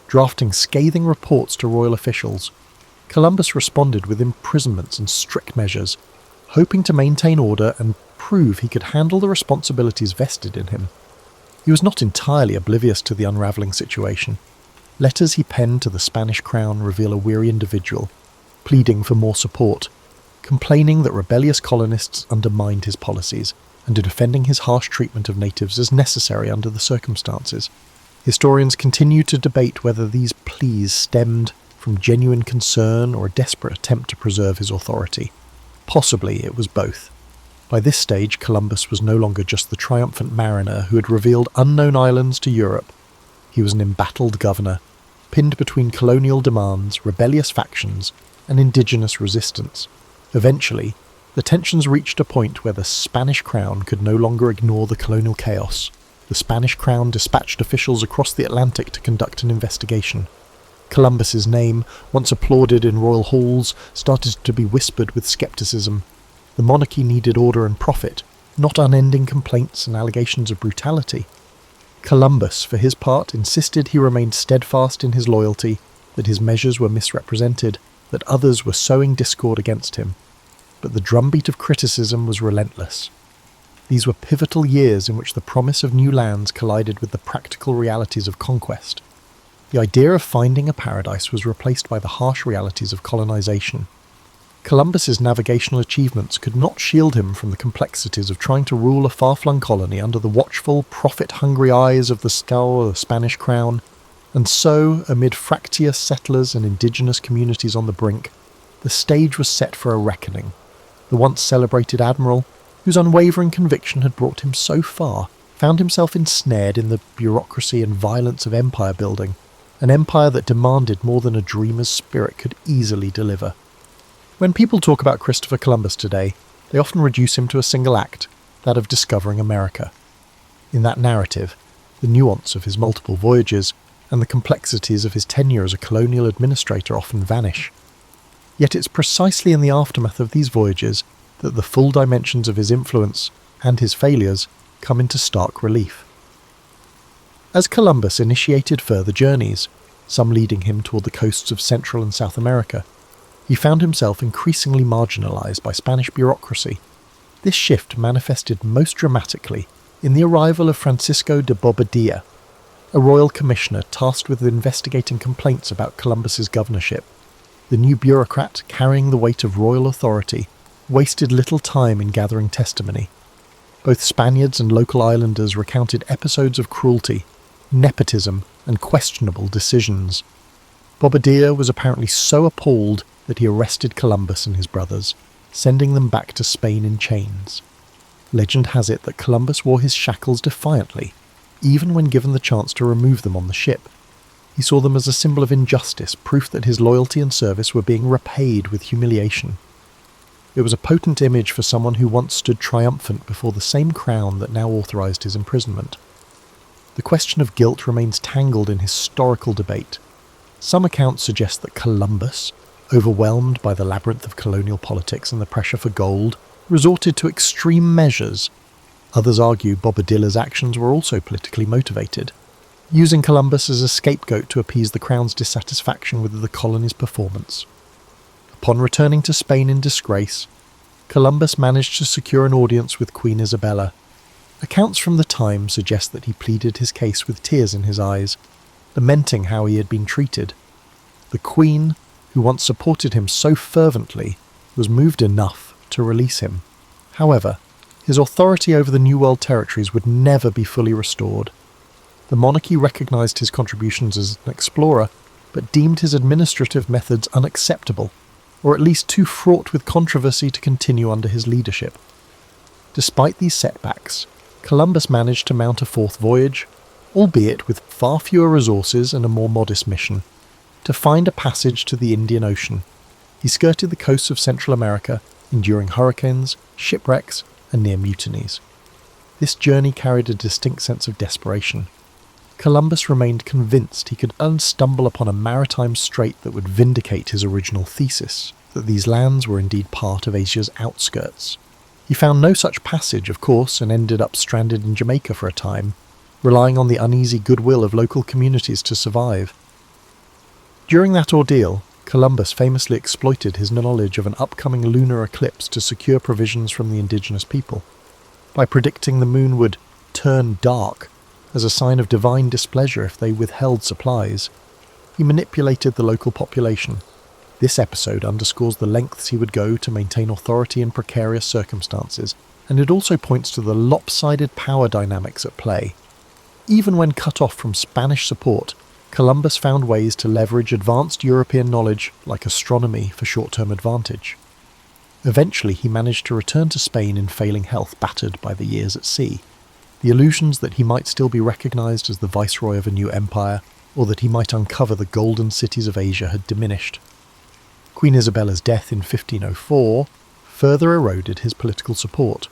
drafting scathing reports to royal officials. Columbus responded with imprisonments and strict measures, hoping to maintain order and prove he could handle the responsibilities vested in him. He was not entirely oblivious to the unravelling situation. Letters he penned to the Spanish crown reveal a weary individual, pleading for more support, complaining that rebellious colonists undermined his policies, and defending his harsh treatment of natives as necessary under the circumstances. Historians continue to debate whether these pleas stemmed from genuine concern or a desperate attempt to preserve his authority. Possibly it was both. By this stage, Columbus was no longer just the triumphant mariner who had revealed unknown islands to Europe. He was an embattled governor, pinned between colonial demands, rebellious factions, and indigenous resistance. Eventually, the tensions reached a point where the Spanish crown could no longer ignore the colonial chaos. The Spanish crown dispatched officials across the Atlantic to conduct an investigation. Columbus's name, once applauded in royal halls, started to be whispered with skepticism. The monarchy needed order and profit, not unending complaints and allegations of brutality. Columbus, for his part, insisted he remained steadfast in his loyalty, that his measures were misrepresented, that others were sowing discord against him. But the drumbeat of criticism was relentless. These were pivotal years in which the promise of new lands collided with the practical realities of conquest. The idea of finding a paradise was replaced by the harsh realities of colonization. Columbus's navigational achievements could not shield him from the complexities of trying to rule a far-flung colony under the watchful, profit-hungry eyes of the Spanish crown, and so, amid fractious settlers and indigenous communities on the brink, the stage was set for a reckoning. The once celebrated admiral, whose unwavering conviction had brought him so far, found himself ensnared in the bureaucracy and violence of empire building, an empire that demanded more than a dreamer's spirit could easily deliver. When people talk about Christopher Columbus today, they often reduce him to a single act, that of discovering America. In that narrative, the nuance of his multiple voyages and the complexities of his tenure as a colonial administrator often vanish. Yet it's precisely in the aftermath of these voyages that the full dimensions of his influence and his failures come into stark relief. As Columbus initiated further journeys, some leading him toward the coasts of Central and South America, he found himself increasingly marginalized by Spanish bureaucracy. This shift manifested most dramatically in the arrival of Francisco de Bobadilla, a royal commissioner tasked with investigating complaints about Columbus's governorship. The new bureaucrat, carrying the weight of royal authority, wasted little time in gathering testimony. Both Spaniards and local islanders recounted episodes of cruelty, nepotism, and questionable decisions. Bobadilla was apparently so appalled that he arrested Columbus and his brothers, sending them back to Spain in chains. Legend has it that Columbus wore his shackles defiantly, even when given the chance to remove them on the ship. He saw them as a symbol of injustice, proof that his loyalty and service were being repaid with humiliation. It was a potent image for someone who once stood triumphant before the same crown that now authorized his imprisonment. The question of guilt remains tangled in historical debate. Some accounts suggest that Columbus, overwhelmed by the labyrinth of colonial politics and the pressure for gold, resorted to extreme measures. Others argue Bobadilla's actions were also politically motivated, using Columbus as a scapegoat to appease the crown's dissatisfaction with the colony's performance. Upon returning to Spain in disgrace, Columbus managed to secure an audience with Queen Isabella. Accounts from the time suggest that he pleaded his case with tears in his eyes, lamenting how he had been treated. The Queen, who once supported him so fervently, was moved enough to release him. However, his authority over the New World territories would never be fully restored. The monarchy recognised his contributions as an explorer, but deemed his administrative methods unacceptable, or at least too fraught with controversy to continue under his leadership. Despite these setbacks, Columbus managed to mount a fourth voyage, albeit with far fewer resources and a more modest mission, to find a passage to the Indian Ocean. He skirted the coasts of Central America, enduring hurricanes, shipwrecks, and near mutinies. This journey carried a distinct sense of desperation. Columbus remained convinced he could unstumble upon a maritime strait that would vindicate his original thesis, that these lands were indeed part of Asia's outskirts. He found no such passage, of course, and ended up stranded in Jamaica for a time, relying on the uneasy goodwill of local communities to survive. During that ordeal, Columbus famously exploited his knowledge of an upcoming lunar eclipse to secure provisions from the indigenous people. By predicting the moon would turn dark as a sign of divine displeasure if they withheld supplies, he manipulated the local population. This episode underscores the lengths he would go to maintain authority in precarious circumstances, and it also points to the lopsided power dynamics at play. Even when cut off from Spanish support, Columbus found ways to leverage advanced European knowledge like astronomy for short-term advantage. Eventually he managed to return to Spain in failing health, battered by the years at sea. The illusions that he might still be recognised as the viceroy of a new empire, or that he might uncover the golden cities of Asia, had diminished. Queen Isabella's death in 1504 further eroded his political support.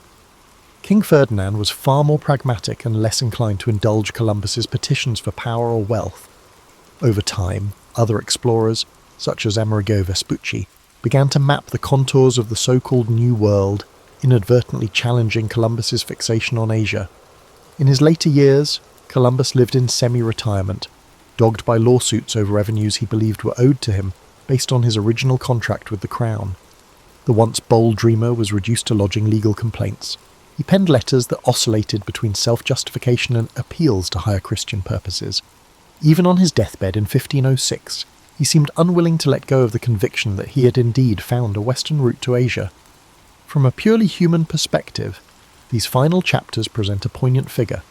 King Ferdinand was far more pragmatic and less inclined to indulge Columbus's petitions for power or wealth. Over time, other explorers, such as Amerigo Vespucci, began to map the contours of the so-called New World, inadvertently challenging Columbus's fixation on Asia. In his later years, Columbus lived in semi-retirement, dogged by lawsuits over revenues he believed were owed to him based on his original contract with the Crown. The once bold dreamer was reduced to lodging legal complaints. He penned letters that oscillated between self-justification and appeals to higher Christian purposes. Even on his deathbed in 1506, he seemed unwilling to let go of the conviction that he had indeed found a western route to Asia. From a purely human perspective, these final chapters present a poignant figure.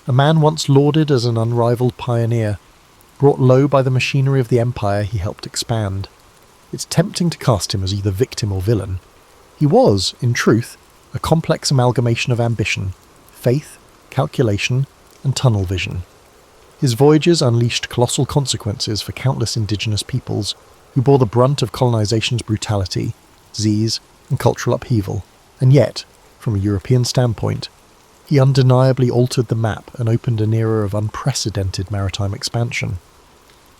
A man once lauded as an unrivaled pioneer, brought low by the machinery of the empire he helped expand. It's tempting to cast him as either victim or villain. He was, in truth, a complex amalgamation of ambition, faith, calculation, and tunnel vision. His voyages unleashed colossal consequences for countless indigenous peoples who bore the brunt of colonization's brutality, disease, and cultural upheaval. And yet, from a European standpoint, he undeniably altered the map and opened an era of unprecedented maritime expansion.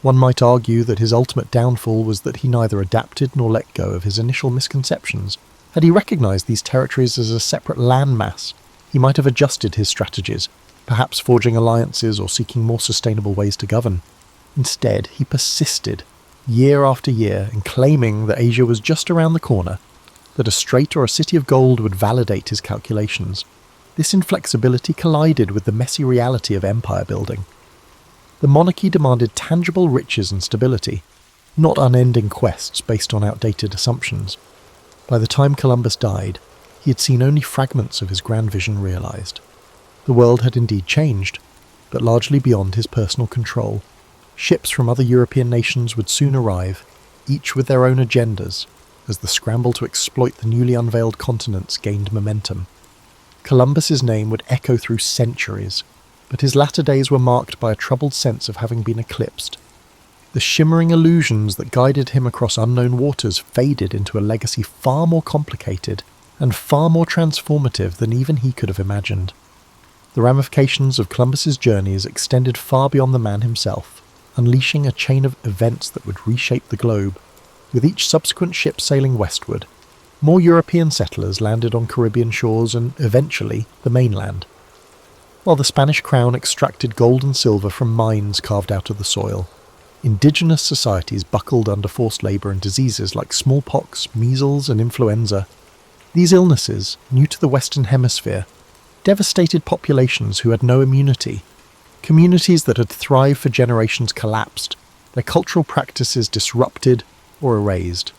One might argue that his ultimate downfall was that he neither adapted nor let go of his initial misconceptions. Had he recognised these territories as a separate landmass, he might have adjusted his strategies, perhaps forging alliances or seeking more sustainable ways to govern. Instead, he persisted, year after year, in claiming that Asia was just around the corner, that a strait or a city of gold would validate his calculations. This inflexibility collided with the messy reality of empire building. The monarchy demanded tangible riches and stability, not unending quests based on outdated assumptions. By the time Columbus died, he had seen only fragments of his grand vision realised. The world had indeed changed, but largely beyond his personal control. Ships from other European nations would soon arrive, each with their own agendas, as the scramble to exploit the newly unveiled continents gained momentum. Columbus's name would echo through centuries, but his latter days were marked by a troubled sense of having been eclipsed. The shimmering illusions that guided him across unknown waters faded into a legacy far more complicated and far more transformative than even he could have imagined. The ramifications of Columbus's journeys extended far beyond the man himself, unleashing a chain of events that would reshape the globe. With each subsequent ship sailing westward, more European settlers landed on Caribbean shores and, eventually, the mainland, while the Spanish crown extracted gold and silver from mines carved out of the soil. Indigenous societies buckled under forced labour and diseases like smallpox, measles and influenza. These illnesses, new to the Western Hemisphere, devastated populations who had no immunity. Communities that had thrived for generations collapsed, their cultural practices disrupted or erased.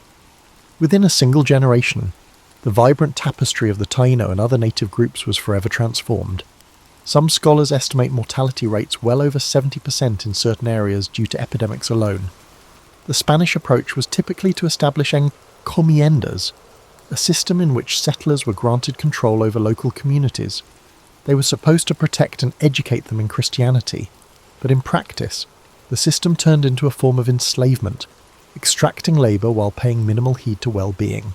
Within a single generation, the vibrant tapestry of the Taino and other native groups was forever transformed. Some scholars estimate mortality rates well over 70% in certain areas due to epidemics alone. The Spanish approach was typically to establish encomiendas, a system in which settlers were granted control over local communities. They were supposed to protect and educate them in Christianity, but in practice, the system turned into a form of enslavement, extracting labour while paying minimal heed to well-being.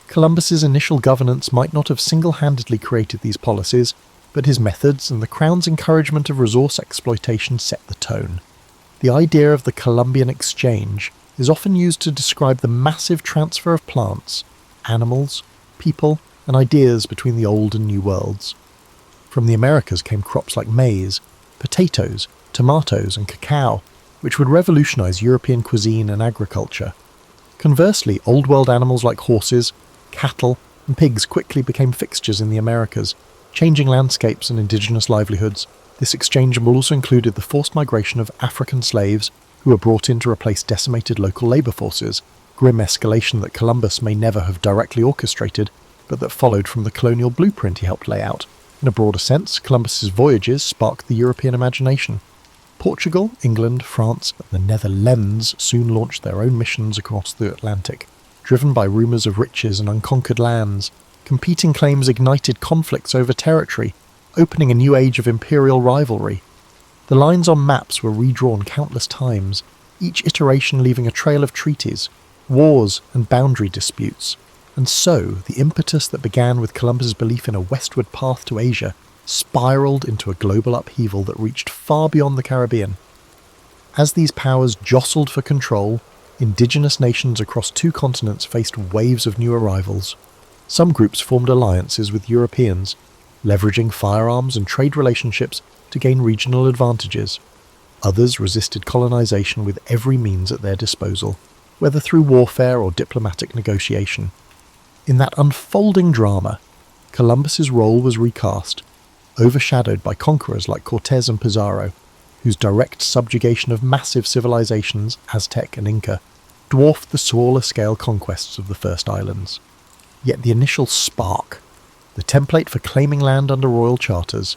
Columbus's initial governance might not have single-handedly created these policies, but his methods and the Crown's encouragement of resource exploitation set the tone. The idea of the Columbian Exchange is often used to describe the massive transfer of plants, animals, people, and ideas between the old and new worlds. From the Americas came crops like maize, potatoes, tomatoes, and cacao, which would revolutionize European cuisine and agriculture. Conversely, Old World animals like horses, cattle, and pigs quickly became fixtures in the Americas, changing landscapes and indigenous livelihoods. This exchange also included the forced migration of African slaves, who were brought in to replace decimated local labour forces, grim escalation that Columbus may never have directly orchestrated, but that followed from the colonial blueprint he helped lay out. In a broader sense, Columbus's voyages sparked the European imagination. Portugal, England, France, and the Netherlands soon launched their own missions across the Atlantic, driven by rumours of riches and unconquered lands. Competing claims ignited conflicts over territory, opening a new age of imperial rivalry. The lines on maps were redrawn countless times, each iteration leaving a trail of treaties, wars, and boundary disputes. And so, the impetus that began with Columbus's belief in a westward path to Asia spiralled into a global upheaval that reached far beyond the Caribbean. As these powers jostled for control, indigenous nations across two continents faced waves of new arrivals. Some groups formed alliances with Europeans, leveraging firearms and trade relationships to gain regional advantages. Others resisted colonization with every means at their disposal, whether through warfare or diplomatic negotiation. In that unfolding drama, Columbus's role was recast, overshadowed by conquerors like Cortés and Pizarro, whose direct subjugation of massive civilizations, Aztec and Inca, dwarfed the smaller-scale conquests of the first islands. Yet the initial spark, the template for claiming land under royal charters,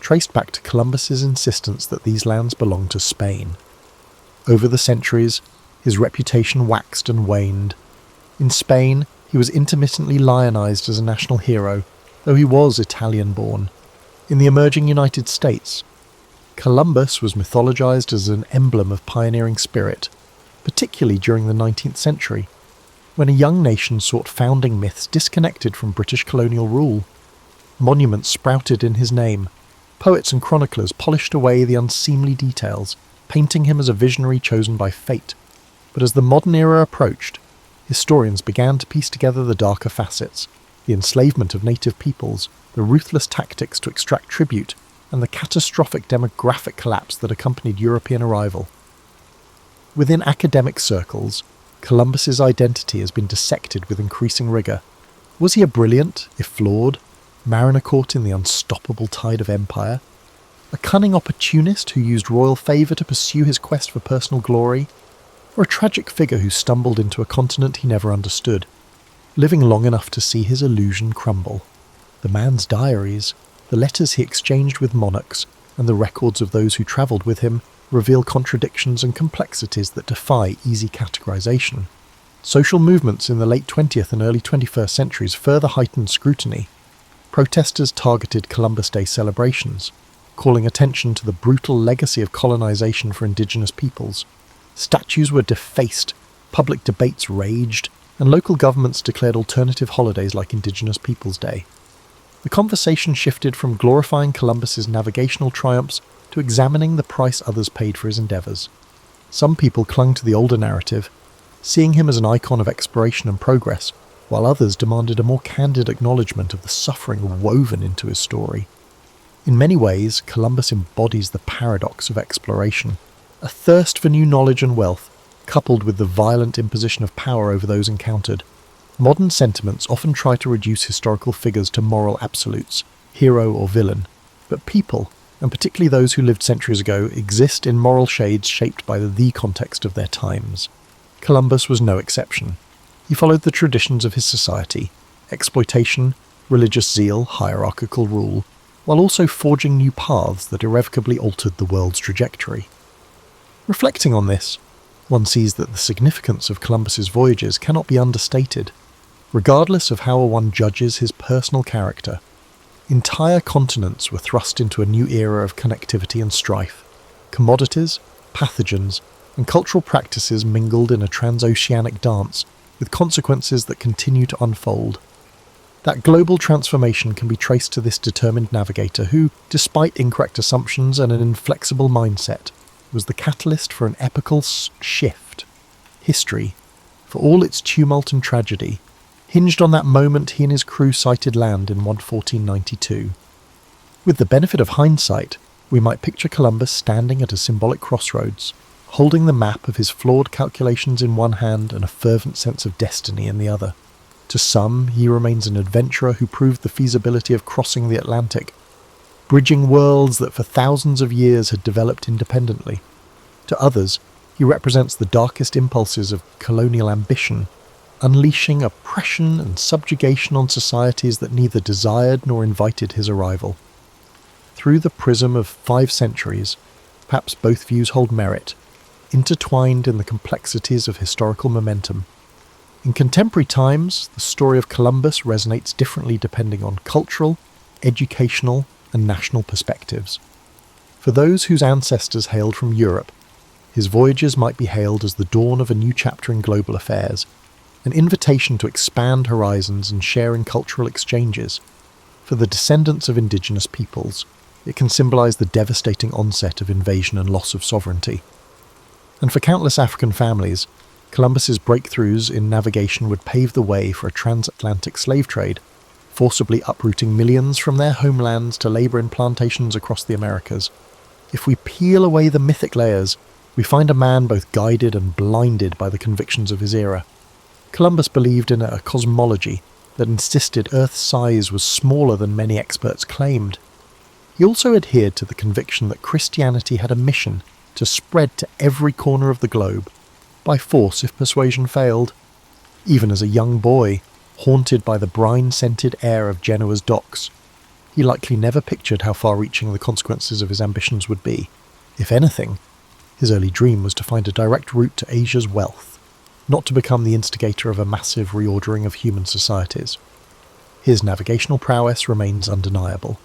traced back to Columbus's insistence that these lands belonged to Spain. Over the centuries, his reputation waxed and waned. In Spain, he was intermittently lionized as a national hero, though he was Italian-born. In the emerging United States, Columbus was mythologized as an emblem of pioneering spirit, particularly during the 19th century. when a young nation sought founding myths disconnected from British colonial rule. Monuments sprouted in his name. Poets and chroniclers polished away the unseemly details, painting him as a visionary chosen by fate. But as the modern era approached, historians began to piece together the darker facets, the enslavement of native peoples, the ruthless tactics to extract tribute, and the catastrophic demographic collapse that accompanied European arrival. Within academic circles, Columbus's identity has been dissected with increasing rigour. Was he a brilliant, if flawed, mariner caught in the unstoppable tide of empire? A cunning opportunist who used royal favour to pursue his quest for personal glory? Or a tragic figure who stumbled into a continent he never understood, living long enough to see his illusion crumble? The man's diaries, the letters he exchanged with monarchs, and the records of those who travelled with him reveal contradictions and complexities that defy easy categorization. Social movements in the late 20th and early 21st centuries further heightened scrutiny. Protesters targeted Columbus Day celebrations, calling attention to the brutal legacy of colonization for indigenous peoples. Statues were defaced, public debates raged, and local governments declared alternative holidays like Indigenous Peoples' Day. The conversation shifted from glorifying Columbus's navigational triumphs to examining the price others paid for his endeavours. Some people clung to the older narrative, seeing him as an icon of exploration and progress, while others demanded a more candid acknowledgement of the suffering woven into his story. In many ways, Columbus embodies the paradox of exploration, a thirst for new knowledge and wealth, coupled with the violent imposition of power over those encountered. Modern sentiments often try to reduce historical figures to moral absolutes, hero or villain, but people, and particularly those who lived centuries ago, exist in moral shades shaped by the context of their times. Columbus was no exception. He followed the traditions of his society, exploitation, religious zeal, hierarchical rule, while also forging new paths that irrevocably altered the world's trajectory. Reflecting on this, one sees that the significance of Columbus's voyages cannot be understated. Regardless of how one judges his personal character, entire continents were thrust into a new era of connectivity and strife. Commodities, pathogens, and cultural practices mingled in a transoceanic dance, with consequences that continue to unfold. That global transformation can be traced to this determined navigator who, despite incorrect assumptions and an inflexible mindset, was the catalyst for an epical shift. History, for all its tumult and tragedy, hinged on that moment he and his crew sighted land in 1492. With the benefit of hindsight, we might picture Columbus standing at a symbolic crossroads, holding the map of his flawed calculations in one hand and a fervent sense of destiny in the other. To some, he remains an adventurer who proved the feasibility of crossing the Atlantic, bridging worlds that for thousands of years had developed independently. To others, he represents the darkest impulses of colonial ambition, unleashing oppression and subjugation on societies that neither desired nor invited his arrival. Through the prism of 5 centuries, perhaps both views hold merit, intertwined in the complexities of historical momentum. In contemporary times, the story of Columbus resonates differently depending on cultural, educational, and national perspectives. For those whose ancestors hailed from Europe, his voyages might be hailed as the dawn of a new chapter in global affairs, an invitation to expand horizons and share in cultural exchanges. For the descendants of indigenous peoples, it can symbolize the devastating onset of invasion and loss of sovereignty. And for countless African families, Columbus's breakthroughs in navigation would pave the way for a transatlantic slave trade, forcibly uprooting millions from their homelands to labor in plantations across the Americas. If we peel away the mythic layers, we find a man both guided and blinded by the convictions of his era. Columbus believed in a cosmology that insisted Earth's size was smaller than many experts claimed. He also adhered to the conviction that Christianity had a mission to spread to every corner of the globe, by force if persuasion failed. Even as a young boy, haunted by the brine-scented air of Genoa's docks, he likely never pictured how far-reaching the consequences of his ambitions would be. If anything, his early dream was to find a direct route to Asia's wealth, not to become the instigator of a massive reordering of human societies. His navigational prowess remains undeniable.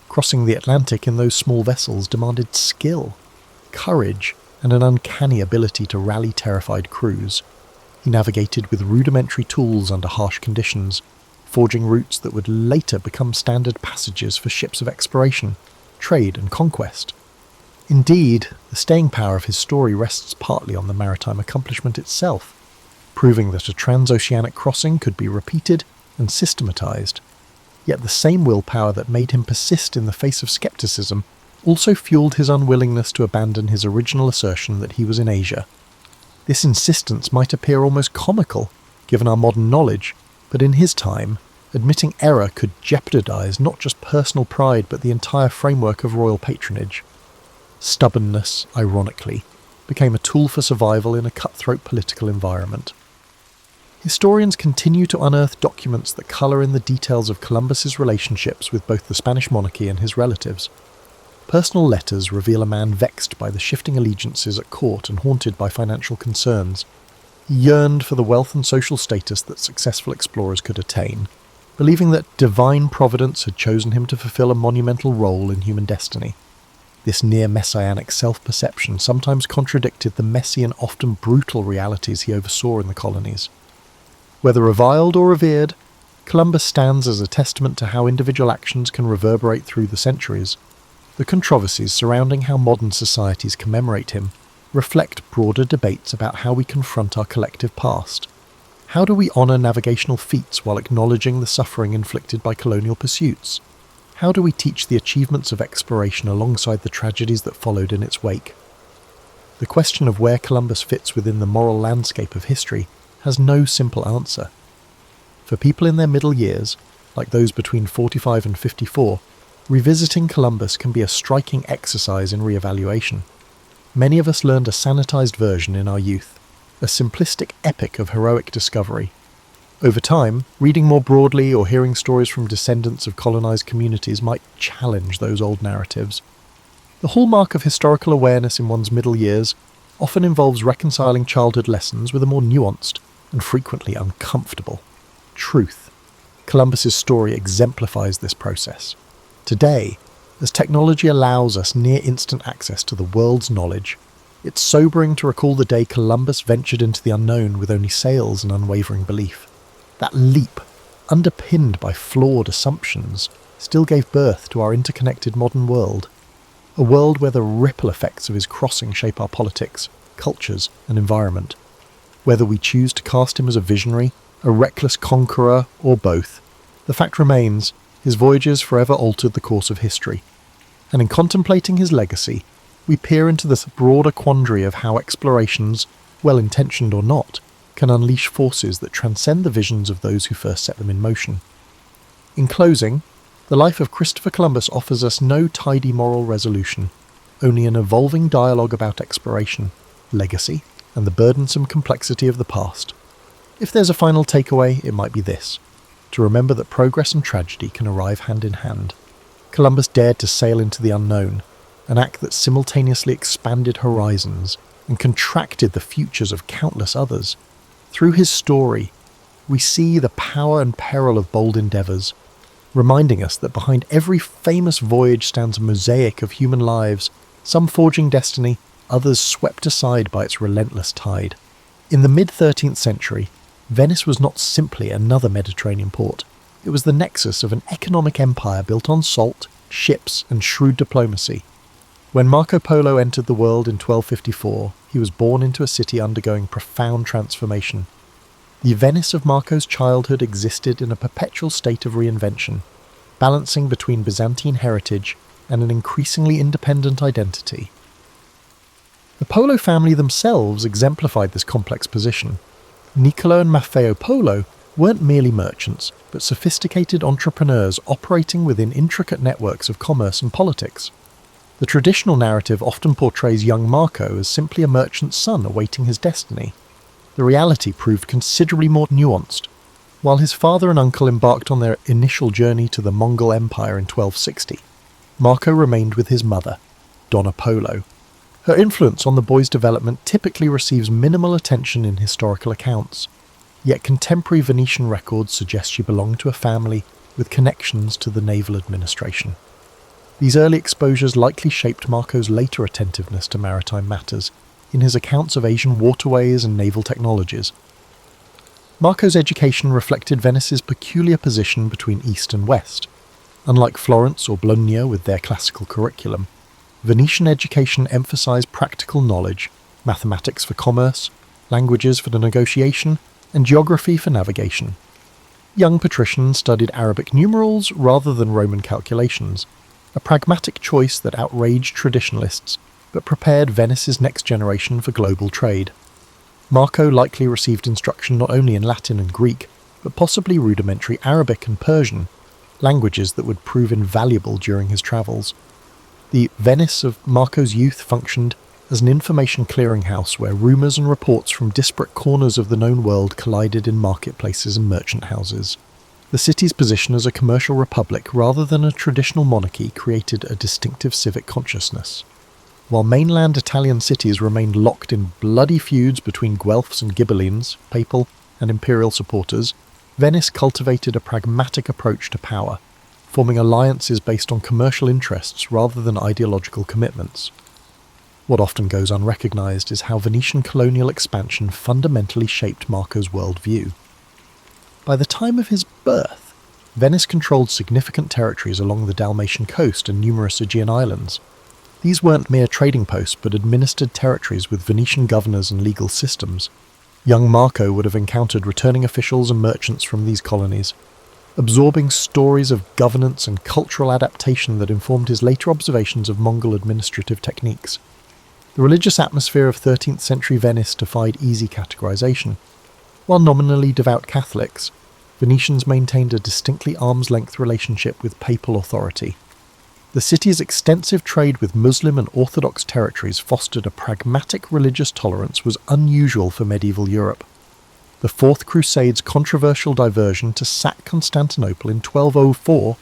Crossing the Atlantic in those small vessels demanded skill, courage, and an uncanny ability to rally terrified crews. He navigated with rudimentary tools under harsh conditions, forging routes that would later become standard passages for ships of exploration, trade and conquest. Indeed, the staying power of his story rests partly on the maritime accomplishment itself, proving that a transoceanic crossing could be repeated and systematized. Yet the same willpower that made him persist in the face of skepticism also fueled his unwillingness to abandon his original assertion that he was in Asia. This insistence might appear almost comical, given our modern knowledge, but in his time, admitting error could jeopardize not just personal pride but the entire framework of royal patronage. Stubbornness, ironically, became a tool for survival in a cutthroat political environment. Historians continue to unearth documents that colour in the details of Columbus's relationships with both the Spanish monarchy and his relatives. Personal letters reveal a man vexed by the shifting allegiances at court and haunted by financial concerns. He yearned for the wealth and social status that successful explorers could attain, believing that divine providence had chosen him to fulfill a monumental role in human destiny. This near-messianic self-perception sometimes contradicted the messy and often brutal realities he oversaw in the colonies. Whether reviled or revered, Columbus stands as a testament to how individual actions can reverberate through the centuries. The controversies surrounding how modern societies commemorate him reflect broader debates about how we confront our collective past. How do we honour navigational feats while acknowledging the suffering inflicted by colonial pursuits? How do we teach the achievements of exploration alongside the tragedies that followed in its wake? The question of where Columbus fits within the moral landscape of history has no simple answer. For people in their middle years, like those between 45 and 54, revisiting Columbus can be a striking exercise in re-evaluation. Many of us learned a sanitized version in our youth, a simplistic epic of heroic discovery. Over time, reading more broadly or hearing stories from descendants of colonized communities might challenge those old narratives. The hallmark of historical awareness in one's middle years often involves reconciling childhood lessons with a more nuanced and frequently uncomfortable truth. Columbus's story exemplifies this process. Today, as technology allows us near-instant access to the world's knowledge, it's sobering to recall the day Columbus ventured into the unknown with only sails and unwavering belief. That leap, underpinned by flawed assumptions, still gave birth to our interconnected modern world. A world where the ripple effects of his crossing shape our politics, cultures, and environment. Whether we choose to cast him as a visionary, a reckless conqueror, or both, the fact remains, his voyages forever altered the course of history. And in contemplating his legacy, we peer into this broader quandary of how explorations, well-intentioned or not, can unleash forces that transcend the visions of those who first set them in motion. In closing, the life of Christopher Columbus offers us no tidy moral resolution, only an evolving dialogue about exploration, legacy, and the burdensome complexity of the past. If there's a final takeaway, it might be this: to remember that progress and tragedy can arrive hand in hand. Columbus dared to sail into the unknown, an act that simultaneously expanded horizons and contracted the futures of countless others. Through his story, we see the power and peril of bold endeavours, reminding us that behind every famous voyage stands a mosaic of human lives, some forging destiny, others swept aside by its relentless tide. In the mid-13th century, Venice was not simply another Mediterranean port. It was the nexus of an economic empire built on salt, ships, and shrewd diplomacy. When Marco Polo entered the world in 1254, he was born into a city undergoing profound transformation. The Venice of Marco's childhood existed in a perpetual state of reinvention, balancing between Byzantine heritage and an increasingly independent identity. The Polo family themselves exemplified this complex position. Niccolo and Maffeo Polo weren't merely merchants, but sophisticated entrepreneurs operating within intricate networks of commerce and politics. The traditional narrative often portrays young Marco as simply a merchant's son awaiting his destiny. The reality proved considerably more nuanced. While his father and uncle embarked on their initial journey to the Mongol Empire in 1260, Marco remained with his mother, Donna Polo. Her influence on the boy's development typically receives minimal attention in historical accounts, yet contemporary Venetian records suggest she belonged to a family with connections to the naval administration. These early exposures likely shaped Marco's later attentiveness to maritime matters in his accounts of Asian waterways and naval technologies. Marco's education reflected Venice's peculiar position between East and West. Unlike Florence or Bologna with their classical curriculum, Venetian education emphasized practical knowledge, mathematics for commerce, languages for the negotiation, and geography for navigation. Young patricians studied Arabic numerals rather than Roman calculations, a pragmatic choice that outraged traditionalists but prepared Venice's next generation for global trade. Marco likely received instruction not only in Latin and Greek, but possibly rudimentary Arabic and Persian, languages that would prove invaluable during his travels. The Venice of Marco's youth functioned as an information clearinghouse where rumours and reports from disparate corners of the known world collided in marketplaces and merchant houses. The city's position as a commercial republic rather than a traditional monarchy created a distinctive civic consciousness. While mainland Italian cities remained locked in bloody feuds between Guelphs and Ghibellines, papal and imperial supporters, Venice cultivated a pragmatic approach to power, forming alliances based on commercial interests rather than ideological commitments. What often goes unrecognised is how Venetian colonial expansion fundamentally shaped Marco's worldview. By the time of his birth, Venice controlled significant territories along the Dalmatian coast and numerous Aegean islands. These weren't mere trading posts but administered territories with Venetian governors and legal systems. Young Marco would have encountered returning officials and merchants from these colonies, absorbing stories of governance and cultural adaptation that informed his later observations of Mongol administrative techniques. The religious atmosphere of 13th century Venice defied easy categorization. While nominally devout Catholics, Venetians maintained a distinctly arm's-length relationship with papal authority. The city's extensive trade with Muslim and Orthodox territories fostered a pragmatic religious tolerance was unusual for medieval Europe. The Fourth Crusade's controversial diversion to sack Constantinople in 1204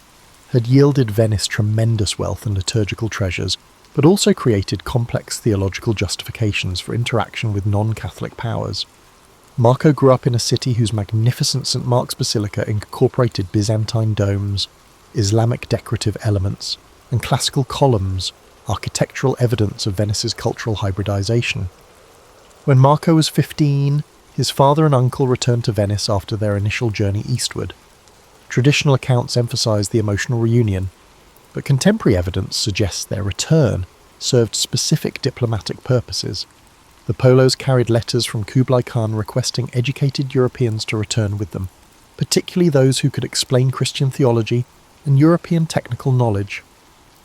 had yielded Venice tremendous wealth and liturgical treasures, but also created complex theological justifications for interaction with non-Catholic powers. Marco grew up in a city whose magnificent St. Mark's Basilica incorporated Byzantine domes, Islamic decorative elements, and classical columns, architectural evidence of Venice's cultural hybridization. When Marco was 15, his father and uncle returned to Venice after their initial journey eastward. Traditional accounts emphasize the emotional reunion, but contemporary evidence suggests their return served specific diplomatic purposes. The Polos carried letters from Kublai Khan requesting educated Europeans to return with them, particularly those who could explain Christian theology and European technical knowledge.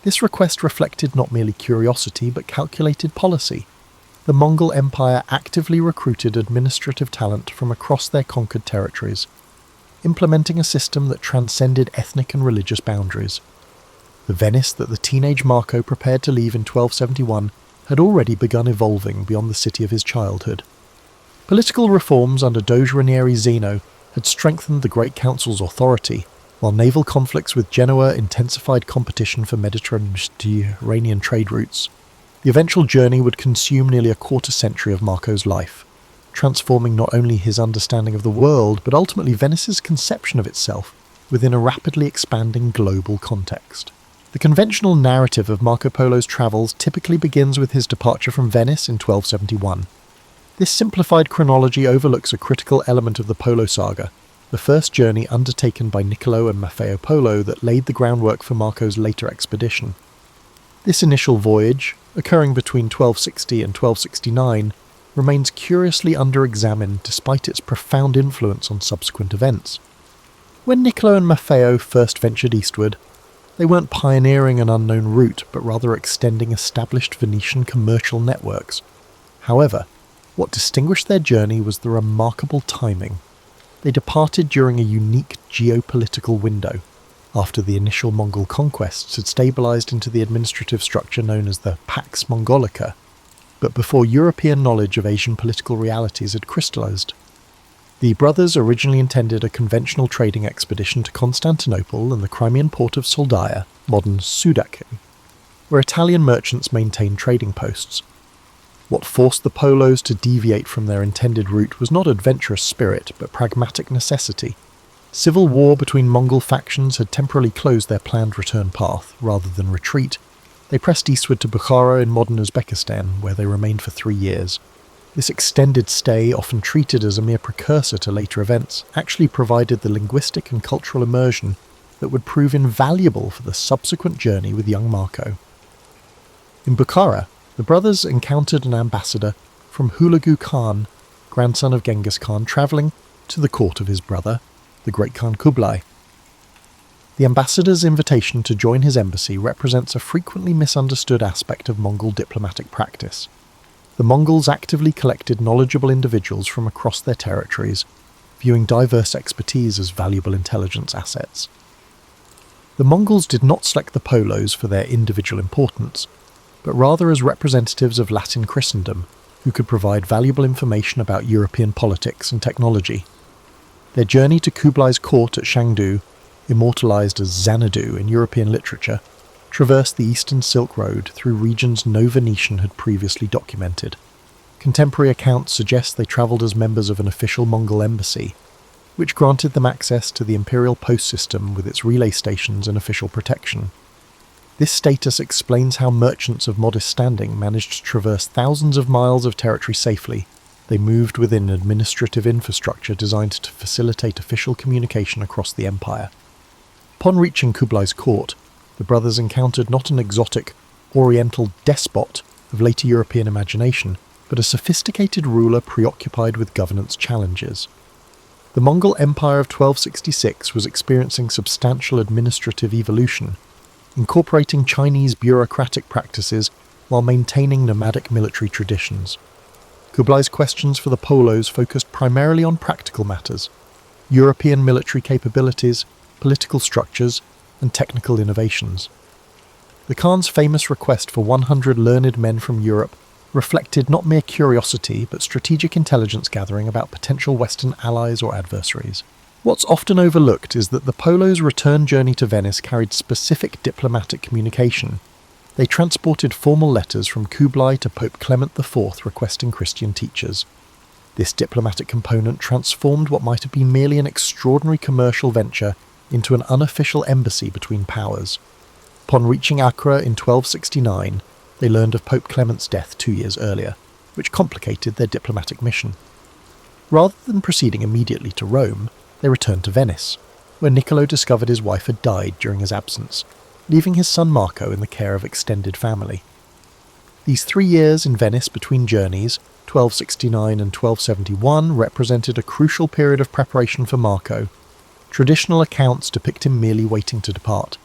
This request reflected not merely curiosity but calculated policy. The Mongol Empire actively recruited administrative talent from across their conquered territories, implementing a system that transcended ethnic and religious boundaries. The Venice that the teenage Marco prepared to leave in 1271 had already begun evolving beyond the city of his childhood. Political reforms under Doge Ranieri Zeno had strengthened the Great Council's authority, while naval conflicts with Genoa intensified competition for Mediterranean trade routes. The eventual journey would consume nearly a quarter-century of Marco's life, transforming not only his understanding of the world, but ultimately Venice's conception of itself within a rapidly expanding global context. The conventional narrative of Marco Polo's travels typically begins with his departure from Venice in 1271. This simplified chronology overlooks a critical element of the Polo saga, the first journey undertaken by Niccolo and Maffeo Polo that laid the groundwork for Marco's later expedition. This initial voyage, occurring between 1260 and 1269, remains curiously under-examined despite its profound influence on subsequent events. When Niccolo and Maffeo first ventured eastward, they weren't pioneering an unknown route, but rather extending established Venetian commercial networks. However, what distinguished their journey was the remarkable timing. They departed during a unique geopolitical window, after the initial Mongol conquests had stabilized into the administrative structure known as the Pax Mongolica, but before European knowledge of Asian political realities had crystallized. The brothers originally intended a conventional trading expedition to Constantinople and the Crimean port of Soldaya, modern Sudak, where Italian merchants maintained trading posts. What forced the Polos to deviate from their intended route was not adventurous spirit, but pragmatic necessity. Civil war between Mongol factions had temporarily closed their planned return path. Rather than retreat, they pressed eastward to Bukhara in modern Uzbekistan, where they remained for 3 years. This extended stay, often treated as a mere precursor to later events, actually provided the linguistic and cultural immersion that would prove invaluable for the subsequent journey with young Marco. In Bukhara, the brothers encountered an ambassador from Hulagu Khan, grandson of Genghis Khan, travelling to the court of his brother, the great Khan Kublai. The ambassador's invitation to join his embassy represents a frequently misunderstood aspect of Mongol diplomatic practice. The Mongols actively collected knowledgeable individuals from across their territories, viewing diverse expertise as valuable intelligence assets. The Mongols did not select the Polos for their individual importance, but rather as representatives of Latin Christendom, who could provide valuable information about European politics and technology. Their journey to Kublai's court at Shangdu, immortalised as Xanadu in European literature, traversed the Eastern Silk Road through regions no Venetian had previously documented. Contemporary accounts suggest they travelled as members of an official Mongol embassy, which granted them access to the Imperial post system with its relay stations and official protection. This status explains how merchants of modest standing managed to traverse thousands of miles of territory safely. They moved within administrative infrastructure designed to facilitate official communication across the empire. Upon reaching Kublai's court, the brothers encountered not an exotic, oriental despot of later European imagination, but a sophisticated ruler preoccupied with governance challenges. The Mongol Empire of 1266 was experiencing substantial administrative evolution, incorporating Chinese bureaucratic practices while maintaining nomadic military traditions. Kublai's questions for the Polos focused primarily on practical matters: European military capabilities, political structures, and technical innovations. The Khan's famous request for 100 learned men from Europe reflected not mere curiosity but strategic intelligence gathering about potential Western allies or adversaries. What's often overlooked is that the Polos' return journey to Venice carried specific diplomatic communication. They transported formal letters from Kublai to Pope Clement IV requesting Christian teachers. This diplomatic component transformed what might have been merely an extraordinary commercial venture into an unofficial embassy between powers. Upon reaching Accra in 1269, they learned of Pope Clement's death 2 years earlier, which complicated their diplomatic mission. Rather than proceeding immediately to Rome, they returned to Venice, where Niccolo discovered his wife had died during his absence, leaving his son Marco in the care of extended family. These 3 years in Venice between journeys, 1269 and 1271, represented a crucial period of preparation for Marco. Traditional accounts depict him merely waiting to depart,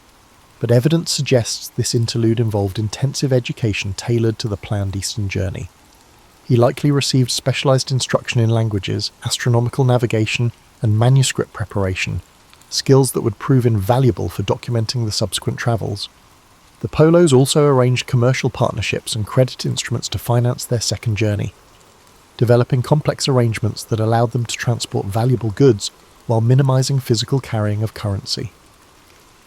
but evidence suggests this interlude involved intensive education tailored to the planned Eastern journey. He likely received specialised instruction in languages, astronomical navigation, and manuscript preparation, skills that would prove invaluable for documenting the subsequent travels. The Polos also arranged commercial partnerships and credit instruments to finance their second journey, developing complex arrangements that allowed them to transport valuable goods while minimising physical carrying of currency.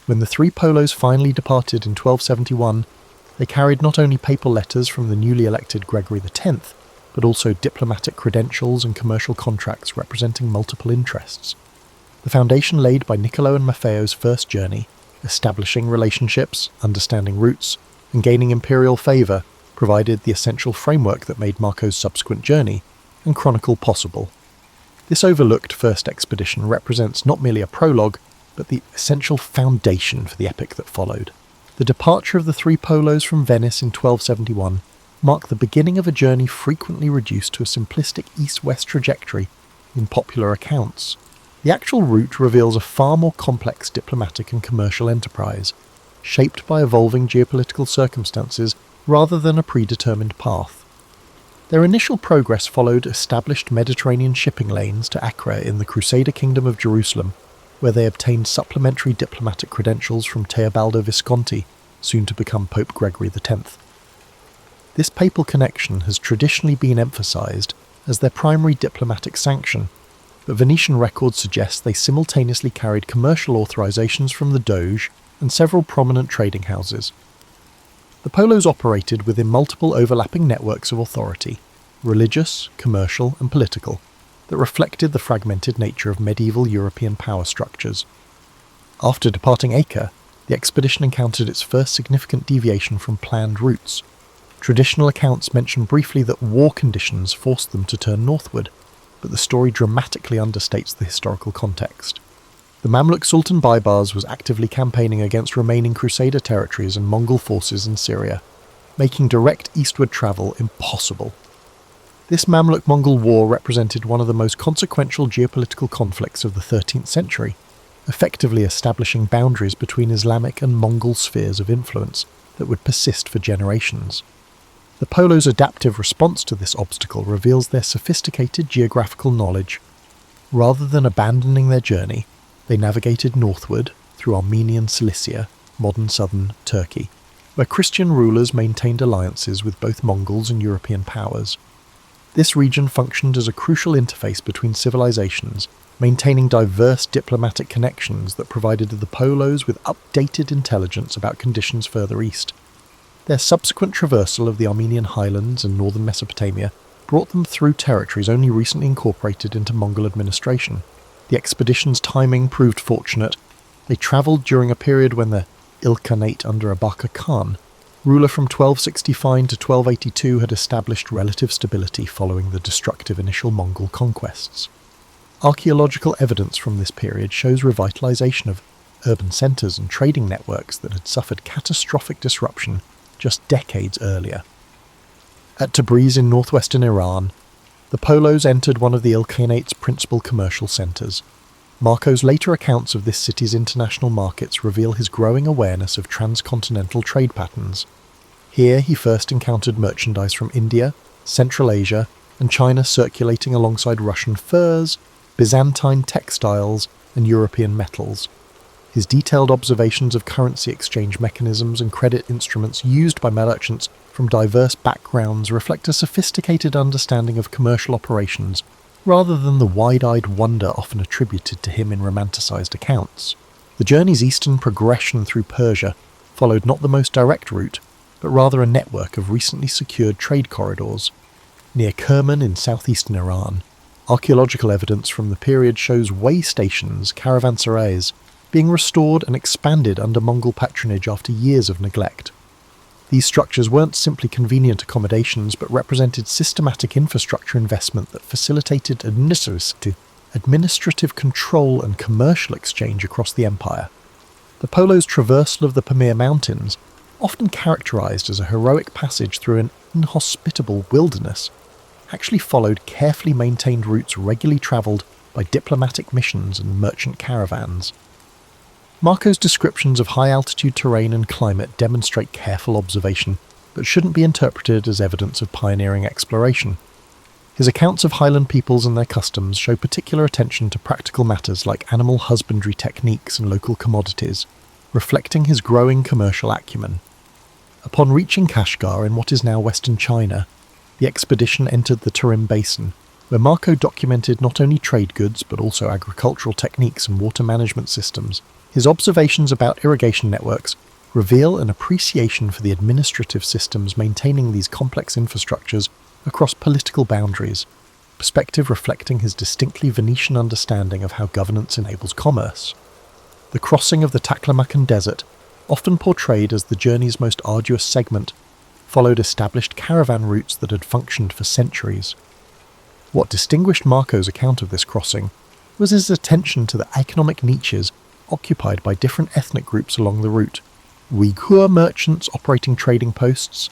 When the 3 Polos finally departed in 1271, they carried not only papal letters from the newly elected Gregory X, but also diplomatic credentials and commercial contracts representing multiple interests. The foundation laid by Niccolo and Maffeo's first journey, establishing relationships, understanding routes, and gaining imperial favour, provided the essential framework that made Marco's subsequent journey and chronicle possible. This overlooked first expedition represents not merely a prologue, but the essential foundation for the epic that followed. The departure of the 3 Polos from Venice in 1271 marked the beginning of a journey frequently reduced to a simplistic east-west trajectory in popular accounts. The actual route reveals a far more complex diplomatic and commercial enterprise, shaped by evolving geopolitical circumstances rather than a predetermined path. Their initial progress followed established Mediterranean shipping lanes to Accra in the Crusader Kingdom of Jerusalem, where they obtained supplementary diplomatic credentials from Teobaldo Visconti, soon to become Pope Gregory X. This papal connection has traditionally been emphasised as their primary diplomatic sanction, but Venetian records suggest they simultaneously carried commercial authorisations from the Doge and several prominent trading houses. The Polos operated within multiple overlapping networks of authority, religious, commercial and political, that reflected the fragmented nature of medieval European power structures. After departing Acre, the expedition encountered its first significant deviation from planned routes. Traditional accounts mention briefly that war conditions forced them to turn northward, but the story dramatically understates the historical context. The Mamluk Sultan Baybars was actively campaigning against remaining Crusader territories and Mongol forces in Syria, making direct eastward travel impossible. This Mamluk-Mongol war represented one of the most consequential geopolitical conflicts of the 13th century, effectively establishing boundaries between Islamic and Mongol spheres of influence that would persist for generations. The Polo's adaptive response to this obstacle reveals their sophisticated geographical knowledge. Rather than abandoning their journey, they navigated northward through Armenian Cilicia, modern southern Turkey, where Christian rulers maintained alliances with both Mongols and European powers. This region functioned as a crucial interface between civilizations, maintaining diverse diplomatic connections that provided the Polos with updated intelligence about conditions further east. Their subsequent traversal of the Armenian highlands and northern Mesopotamia brought them through territories only recently incorporated into Mongol administration. The expedition's timing proved fortunate. They travelled during a period when the Ilkhanate under Abaka Khan, ruler from 1265 to 1282, had established relative stability following the destructive initial Mongol conquests. Archaeological evidence from this period shows revitalization of urban centres and trading networks that had suffered catastrophic disruption just decades earlier. At Tabriz in northwestern Iran, the Polos entered one of the Ilkhanate's principal commercial centres. Marco's later accounts of this city's international markets reveal his growing awareness of transcontinental trade patterns. Here he first encountered merchandise from India, Central Asia, and China circulating alongside Russian furs, Byzantine textiles, and European metals. His detailed observations of currency exchange mechanisms and credit instruments used by merchants from diverse backgrounds reflect a sophisticated understanding of commercial operations, rather than the wide-eyed wonder often attributed to him in romanticized accounts. The journey's eastern progression through Persia followed not the most direct route, but rather a network of recently secured trade corridors. Near Kerman in southeastern Iran, archaeological evidence from the period shows way stations, caravanserais, being restored and expanded under Mongol patronage after years of neglect. These structures weren't simply convenient accommodations, but represented systematic infrastructure investment that facilitated administrative control and commercial exchange across the empire. The Polo's traversal of the Pamir Mountains, often characterized as a heroic passage through an inhospitable wilderness, actually followed carefully maintained routes regularly travelled by diplomatic missions and merchant caravans. Marco's descriptions of high-altitude terrain and climate demonstrate careful observation, but shouldn't be interpreted as evidence of pioneering exploration. His accounts of highland peoples and their customs show particular attention to practical matters like animal husbandry techniques and local commodities, reflecting his growing commercial acumen. Upon reaching Kashgar in what is now western China, the expedition entered the Tarim Basin, where Marco documented not only trade goods but also agricultural techniques and water management systems. His observations about irrigation networks reveal an appreciation for the administrative systems maintaining these complex infrastructures across political boundaries, perspective reflecting his distinctly Venetian understanding of how governance enables commerce. The crossing of the Taklamakan Desert, often portrayed as the journey's most arduous segment, followed established caravan routes that had functioned for centuries. What distinguished Marco's account of this crossing was his attention to the economic niches occupied by different ethnic groups along the route: Uyghur merchants operating trading posts,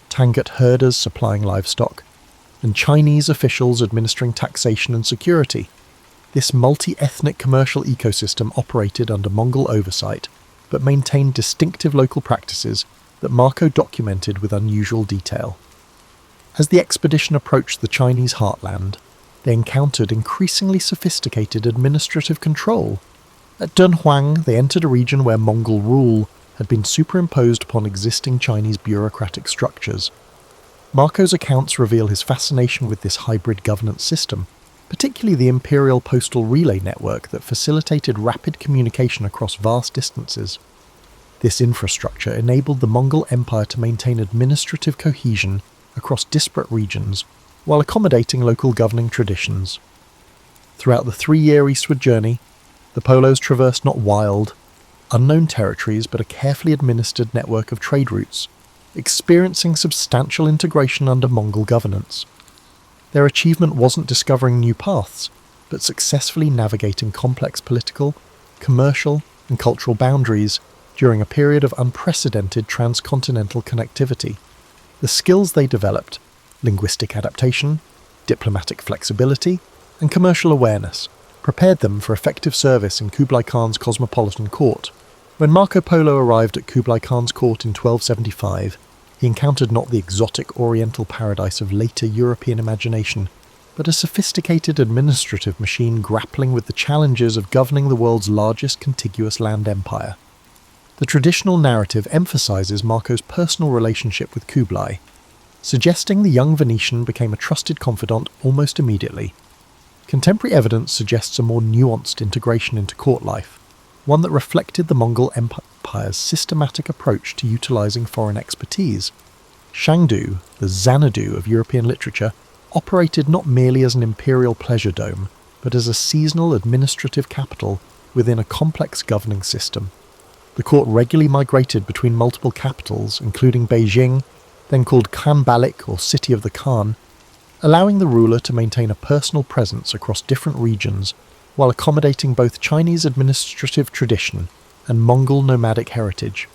Tangut herders supplying livestock, and Chinese officials administering taxation and security. This multi-ethnic commercial ecosystem operated under Mongol oversight, but maintained distinctive local practices that Marco documented with unusual detail. As the expedition approached the Chinese heartland, they encountered increasingly sophisticated administrative control. At Dunhuang, they entered a region where Mongol rule had been superimposed upon existing Chinese bureaucratic structures. Marco's accounts reveal his fascination with this hybrid governance system, particularly the Imperial postal relay network that facilitated rapid communication across vast distances. This infrastructure enabled the Mongol Empire to maintain administrative cohesion across disparate regions while accommodating local governing traditions. Throughout the 3-year eastward journey, the Polos traversed not wild, unknown territories but a carefully administered network of trade routes, experiencing substantial integration under Mongol governance. Their achievement wasn't discovering new paths, but successfully navigating complex political, commercial, and cultural boundaries during a period of unprecedented transcontinental connectivity. The skills they developed, linguistic adaptation, diplomatic flexibility, and commercial awareness, prepared them for effective service in Kublai Khan's cosmopolitan court. When Marco Polo arrived at Kublai Khan's court in 1275, he encountered not the exotic oriental paradise of later European imagination, but a sophisticated administrative machine grappling with the challenges of governing the world's largest contiguous land empire. The traditional narrative emphasizes Marco's personal relationship with Kublai, suggesting the young Venetian became a trusted confidant almost immediately. Contemporary evidence suggests a more nuanced integration into court life, one that reflected the Mongol Empire's systematic approach to utilizing foreign expertise. Shangdu, the Xanadu of European literature, operated not merely as an imperial pleasure dome, but as a seasonal administrative capital within a complex governing system. The court regularly migrated between multiple capitals, including Beijing, then called Khanbalik or City of the Khan, allowing the ruler to maintain a personal presence across different regions while accommodating both Chinese administrative tradition and Mongol nomadic heritage.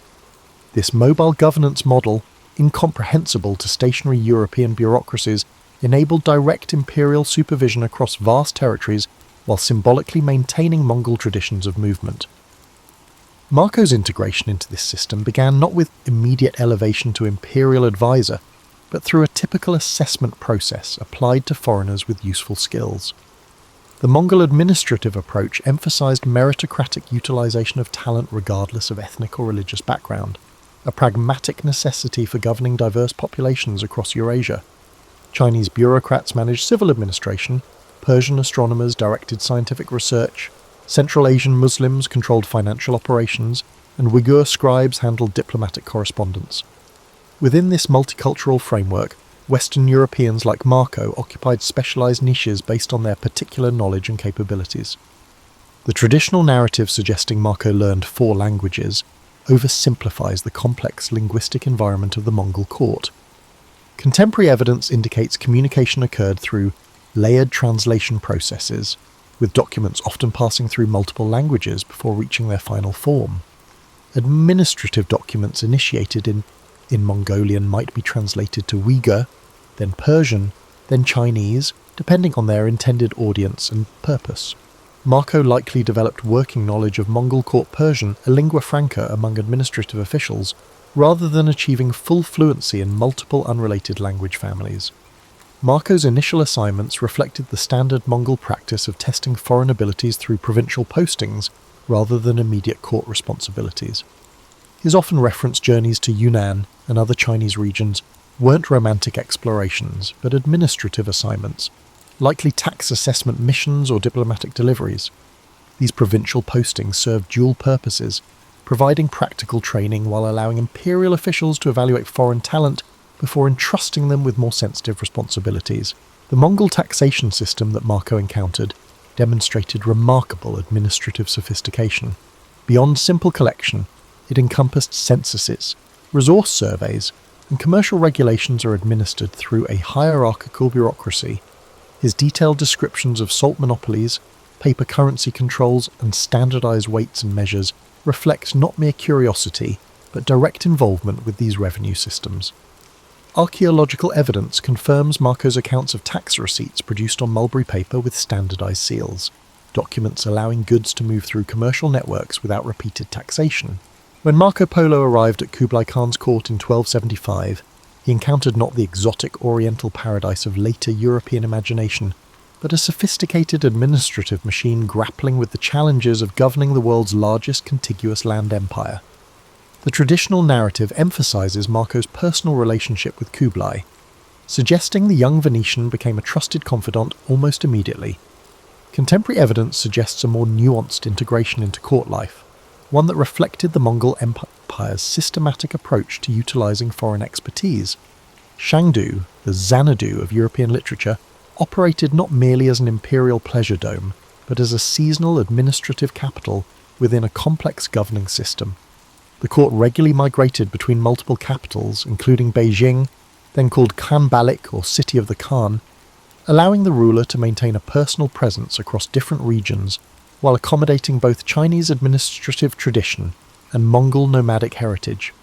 This mobile governance model, incomprehensible to stationary European bureaucracies, enabled direct imperial supervision across vast territories while symbolically maintaining Mongol traditions of movement. Marco's integration into this system began not with immediate elevation to imperial advisor, but through a typical assessment process applied to foreigners with useful skills. The Mongol administrative approach emphasized meritocratic utilization of talent regardless of ethnic or religious background, a pragmatic necessity for governing diverse populations across Eurasia. Chinese bureaucrats managed civil administration, Persian astronomers directed scientific research, Central Asian Muslims controlled financial operations, and Uyghur scribes handled diplomatic correspondence. Within this multicultural framework, Western Europeans like Marco occupied specialized niches based on their particular knowledge and capabilities. The traditional narrative suggesting Marco learned 4 languages oversimplifies the complex linguistic environment of the Mongol court. Contemporary evidence indicates communication occurred through layered translation processes, with documents often passing through multiple languages before reaching their final form. Administrative documents initiated in Mongolian might be translated to Uyghur, then Persian, then Chinese, depending on their intended audience and purpose. Marco likely developed working knowledge of Mongol court Persian, a lingua franca among administrative officials, rather than achieving full fluency in multiple unrelated language families. Marco's initial assignments reflected the standard Mongol practice of testing foreign abilities through provincial postings rather than immediate court responsibilities. His often referenced journeys to Yuan and other Chinese regions weren't romantic explorations, but administrative assignments, likely tax assessment missions or diplomatic deliveries. These provincial postings served dual purposes, providing practical training while allowing imperial officials to evaluate foreign talent before entrusting them with more sensitive responsibilities. The Mongol taxation system that Marco encountered demonstrated remarkable administrative sophistication. Beyond simple collection, it encompassed censuses, resource surveys, and commercial regulations are administered through a hierarchical bureaucracy. His detailed descriptions of salt monopolies, paper currency controls, and standardized weights and measures reflect not mere curiosity, but direct involvement with these revenue systems. Archaeological evidence confirms Marco's accounts of tax receipts produced on mulberry paper with standardized seals, documents allowing goods to move through commercial networks without repeated taxation. When Marco Polo arrived at Kublai Khan's court in 1275, he encountered not the exotic oriental paradise of later European imagination, but a sophisticated administrative machine grappling with the challenges of governing the world's largest contiguous land empire. The traditional narrative emphasizes Marco's personal relationship with Kublai, suggesting the young Venetian became a trusted confidant almost immediately. Contemporary evidence suggests a more nuanced integration into court life, one that reflected the Mongol Empire's systematic approach to utilizing foreign expertise. Shangdu, the Xanadu of European literature, operated not merely as an imperial pleasure dome, but as a seasonal administrative capital within a complex governing system. The court regularly migrated between multiple capitals, including Beijing, then called Khanbalik or City of the Khan, allowing the ruler to maintain a personal presence across different regions while accommodating both Chinese administrative tradition and Mongol nomadic heritage.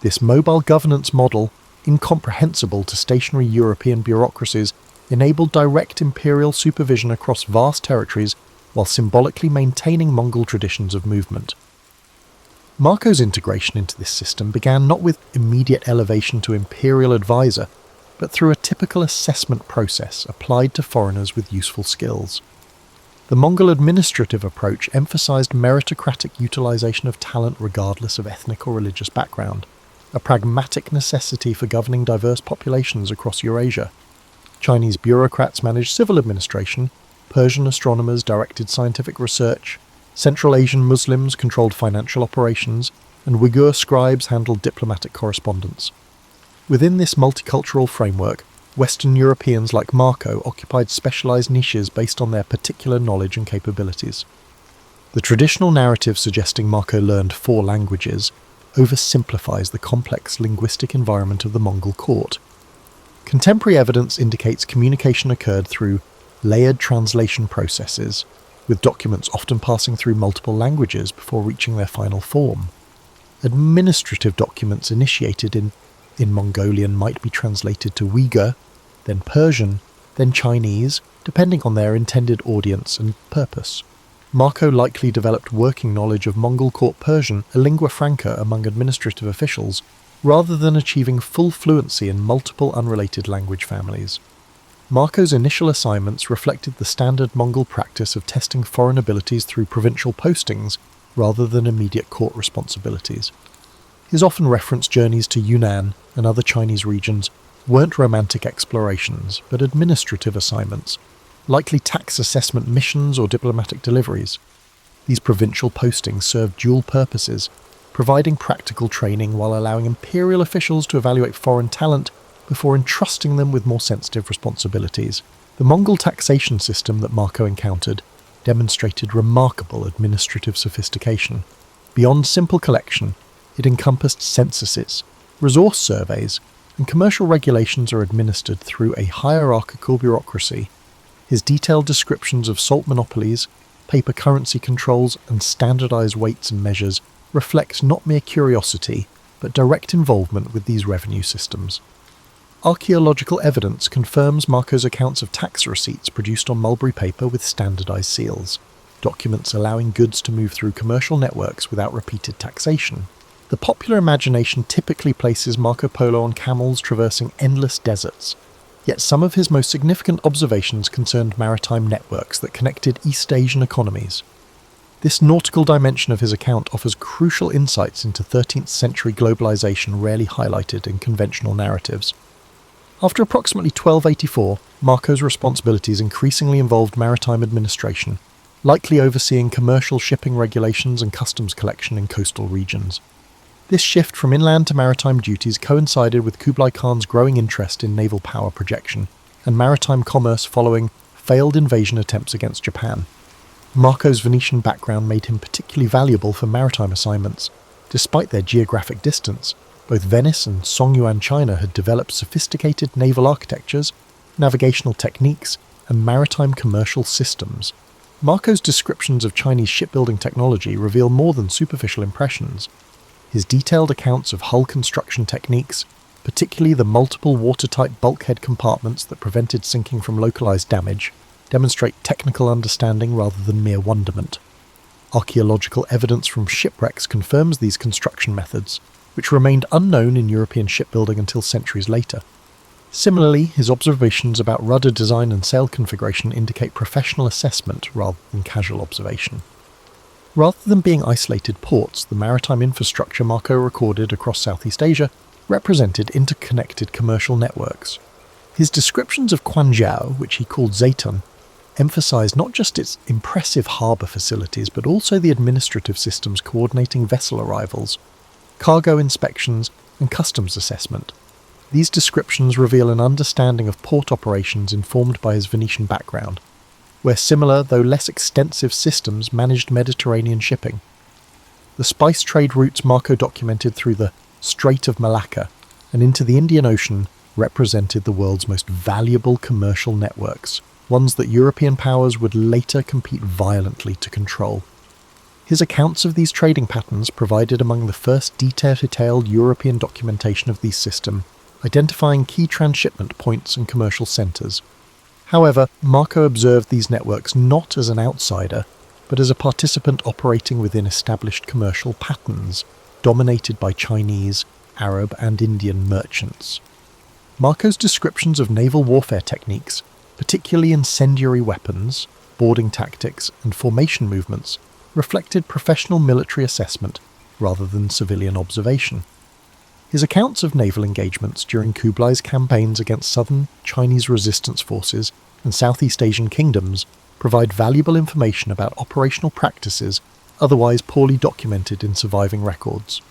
This mobile governance model, incomprehensible to stationary European bureaucracies, enabled direct imperial supervision across vast territories while symbolically maintaining Mongol traditions of movement. Marco's integration into this system began not with immediate elevation to imperial advisor, but through a typical assessment process applied to foreigners with useful skills. The Mongol administrative approach emphasized meritocratic utilization of talent regardless of ethnic or religious background, a pragmatic necessity for governing diverse populations across Eurasia. Chinese bureaucrats managed civil administration, Persian astronomers directed scientific research, Central Asian Muslims controlled financial operations, and Uyghur scribes handled diplomatic correspondence. Within this multicultural framework, Western Europeans like Marco occupied specialized niches based on their particular knowledge and capabilities. The traditional narrative suggesting Marco learned 4 languages oversimplifies the complex linguistic environment of the Mongol court. Contemporary evidence indicates communication occurred through layered translation processes, with documents often passing through multiple languages before reaching their final form. Administrative documents initiated in Mongolian might be translated to Uyghur, then Persian, then Chinese, depending on their intended audience and purpose. Marco likely developed working knowledge of Mongol court Persian, a lingua franca among administrative officials, rather than achieving full fluency in multiple unrelated language families. Marco's initial assignments reflected the standard Mongol practice of testing foreign abilities through provincial postings rather than immediate court responsibilities. His often referenced journeys to Yuan and other Chinese regions weren't romantic explorations, but administrative assignments, likely tax assessment missions or diplomatic deliveries. These provincial postings served dual purposes, providing practical training while allowing imperial officials to evaluate foreign talent before entrusting them with more sensitive responsibilities. The Mongol taxation system that Marco encountered demonstrated remarkable administrative sophistication. Beyond simple collection, it encompassed censuses, resource surveys, and commercial regulations are administered through a hierarchical bureaucracy. His detailed descriptions of salt monopolies, paper currency controls, and standardized weights and measures reflect not mere curiosity, but direct involvement with these revenue systems. Archaeological evidence confirms Marco's accounts of tax receipts produced on mulberry paper with standardized seals, documents allowing goods to move through commercial networks without repeated taxation. The popular imagination typically places Marco Polo on camels traversing endless deserts, yet some of his most significant observations concerned maritime networks that connected East Asian economies. This nautical dimension of his account offers crucial insights into 13th century globalization rarely highlighted in conventional narratives. After approximately 1284, Marco's responsibilities increasingly involved maritime administration, likely overseeing commercial shipping regulations and customs collection in coastal regions. This shift from inland to maritime duties coincided with Kublai Khan's growing interest in naval power projection and maritime commerce following failed invasion attempts against Japan. Marco's Venetian background made him particularly valuable for maritime assignments. Despite their geographic distance, both Venice and Songyuan China had developed sophisticated naval architectures, navigational techniques, and maritime commercial systems. Marco's descriptions of Chinese shipbuilding technology reveal more than superficial impressions. His detailed accounts of hull construction techniques, particularly the multiple watertight bulkhead compartments that prevented sinking from localized damage, demonstrate technical understanding rather than mere wonderment. Archaeological evidence from shipwrecks confirms these construction methods, which remained unknown in European shipbuilding until centuries later. Similarly, his observations about rudder design and sail configuration indicate professional assessment rather than casual observation. Rather than being isolated ports, the maritime infrastructure Marco recorded across Southeast Asia represented interconnected commercial networks. His descriptions of Quanzhou, which he called Zaytun, emphasized not just its impressive harbour facilities but also the administrative systems coordinating vessel arrivals, cargo inspections, and customs assessment. These descriptions reveal an understanding of port operations informed by his Venetian background, where similar, though less extensive systems managed Mediterranean shipping. The spice trade routes Marco documented through the Strait of Malacca and into the Indian Ocean represented the world's most valuable commercial networks, ones that European powers would later compete violently to control. His accounts of these trading patterns provided among the first detailed European documentation of these systems, identifying key transshipment points and commercial centres. However, Marco observed these networks not as an outsider, but as a participant operating within established commercial patterns, dominated by Chinese, Arab and Indian merchants. Marco's descriptions of naval warfare techniques, particularly incendiary weapons, boarding tactics and formation movements, reflected professional military assessment rather than civilian observation. His accounts of naval engagements during Kublai's campaigns against southern Chinese resistance forces and Southeast Asian kingdoms provide valuable information about operational practices otherwise poorly documented in surviving records.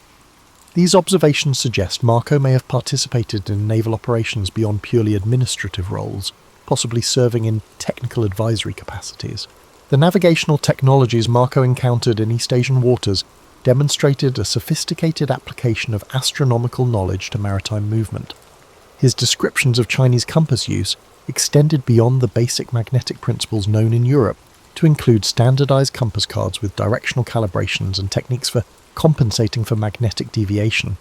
These observations suggest Marco may have participated in naval operations beyond purely administrative roles, possibly serving in technical advisory capacities. The navigational technologies Marco encountered in East Asian waters demonstrated a sophisticated application of astronomical knowledge to maritime movement. His descriptions of Chinese compass use extended beyond the basic magnetic principles known in Europe to include standardized compass cards with directional calibrations and techniques for compensating for magnetic deviation.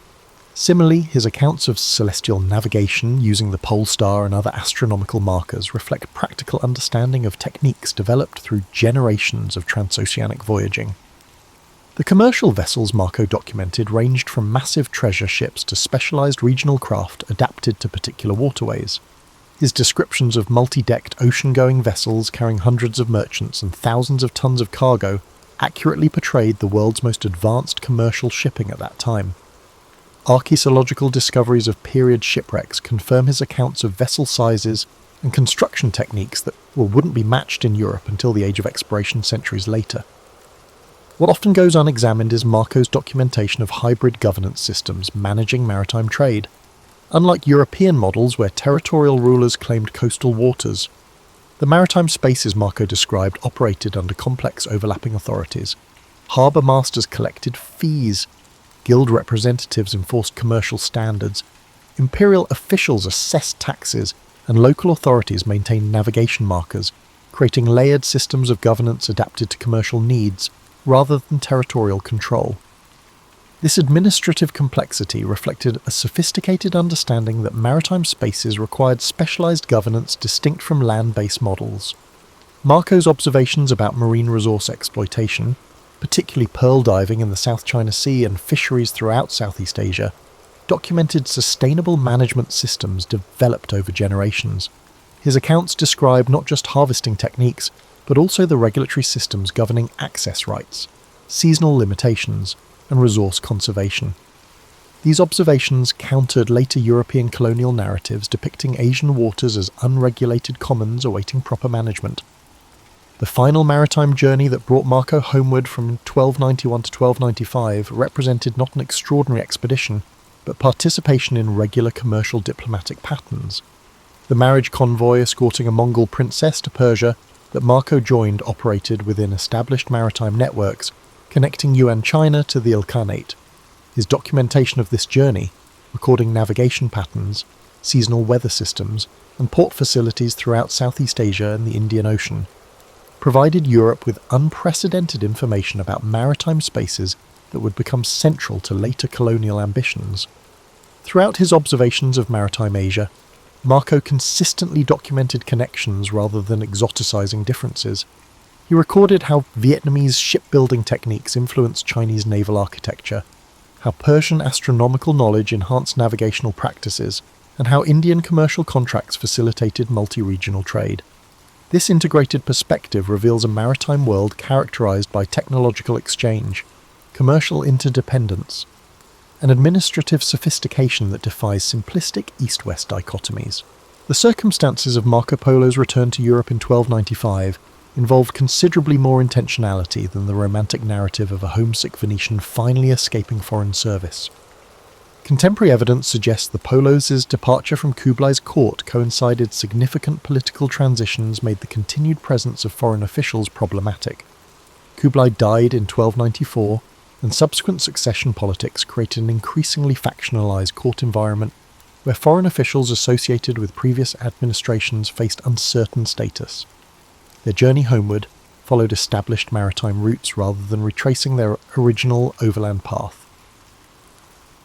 Similarly, his accounts of celestial navigation using the pole star and other astronomical markers reflect practical understanding of techniques developed through generations of transoceanic voyaging. The commercial vessels Marco documented ranged from massive treasure ships to specialized regional craft adapted to particular waterways. His descriptions of multi-decked ocean-going vessels carrying hundreds of merchants and thousands of tons of cargo accurately portrayed the world's most advanced commercial shipping at that time. Archaeological discoveries of period shipwrecks confirm his accounts of vessel sizes and construction techniques that wouldn't be matched in Europe until the Age of Exploration centuries later. What often goes unexamined is Marco's documentation of hybrid governance systems managing maritime trade. Unlike European models where territorial rulers claimed coastal waters, the maritime spaces Marco described operated under complex overlapping authorities. Harbour masters collected fees, guild representatives enforced commercial standards, imperial officials assessed taxes, and local authorities maintained navigation markers, creating layered systems of governance adapted to commercial needs rather than territorial control. This administrative complexity reflected a sophisticated understanding that maritime spaces required specialized governance distinct from land-based models. Marco's observations about marine resource exploitation, particularly pearl diving in the South China Sea and fisheries throughout Southeast Asia, documented sustainable management systems developed over generations. His accounts describe not just harvesting techniques, but also the regulatory systems governing access rights, seasonal limitations, and resource conservation. These observations countered later European colonial narratives depicting Asian waters as unregulated commons awaiting proper management. The final maritime journey that brought Marco homeward from 1291 to 1295 represented not an extraordinary expedition, but participation in regular commercial diplomatic patterns. The marriage convoy escorting a Mongol princess to Persia that Marco joined operated within established maritime networks, connecting Yuan China to the Ilkhanate. His documentation of this journey, recording navigation patterns, seasonal weather systems, and port facilities throughout Southeast Asia and the Indian Ocean, provided Europe with unprecedented information about maritime spaces that would become central to later colonial ambitions. Throughout his observations of maritime Asia, Marco consistently documented connections rather than exoticizing differences. He recorded how Vietnamese shipbuilding techniques influenced Chinese naval architecture, how Persian astronomical knowledge enhanced navigational practices, and how Indian commercial contracts facilitated multi-regional trade. This integrated perspective reveals a maritime world characterized by technological exchange, commercial interdependence, and administrative sophistication that defies simplistic East-West dichotomies. The circumstances of Marco Polo's return to Europe in 1295 involved considerably more intentionality than the romantic narrative of a homesick Venetian finally escaping foreign service. Contemporary evidence suggests the Polos' departure from Kublai's court coincided significant political transitions made the continued presence of foreign officials problematic. Kublai died in 1294, and subsequent succession politics created an increasingly factionalised court environment where foreign officials associated with previous administrations faced uncertain status. Their journey homeward followed established maritime routes rather than retracing their original overland path.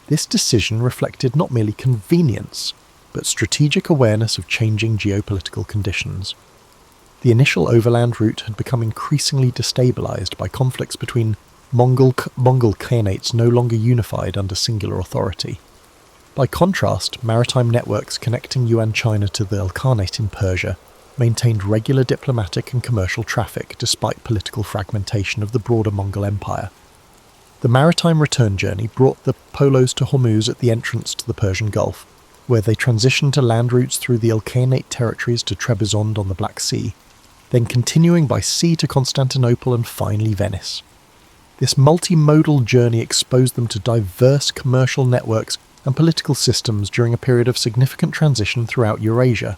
This decision reflected not merely convenience, but strategic awareness of changing geopolitical conditions. The initial overland route had become increasingly destabilised by conflicts between Mongol khanates no longer unified under singular authority. By contrast, maritime networks connecting Yuan China to the Khanate in Persia maintained regular diplomatic and commercial traffic despite political fragmentation of the broader Mongol Empire. The maritime return journey brought the Polos to Hormuz at the entrance to the Persian Gulf, where they transitioned to land routes through the Khanate territories to Trebizond on the Black Sea, then continuing by sea to Constantinople and finally Venice. This multimodal journey exposed them to diverse commercial networks and political systems during a period of significant transition throughout Eurasia.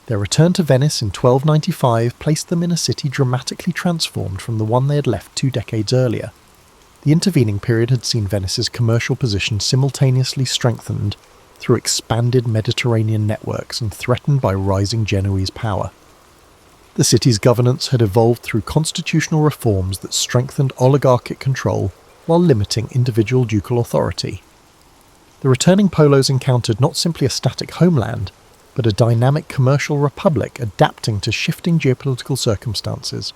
Their return to Venice in 1295 placed them in a city dramatically transformed from the one they had left 2 decades earlier. The intervening period had seen Venice's commercial position simultaneously strengthened through expanded Mediterranean networks and threatened by rising Genoese power. The city's governance had evolved through constitutional reforms that strengthened oligarchic control while limiting individual ducal authority. The returning Polos encountered not simply a static homeland, but a dynamic commercial republic adapting to shifting geopolitical circumstances.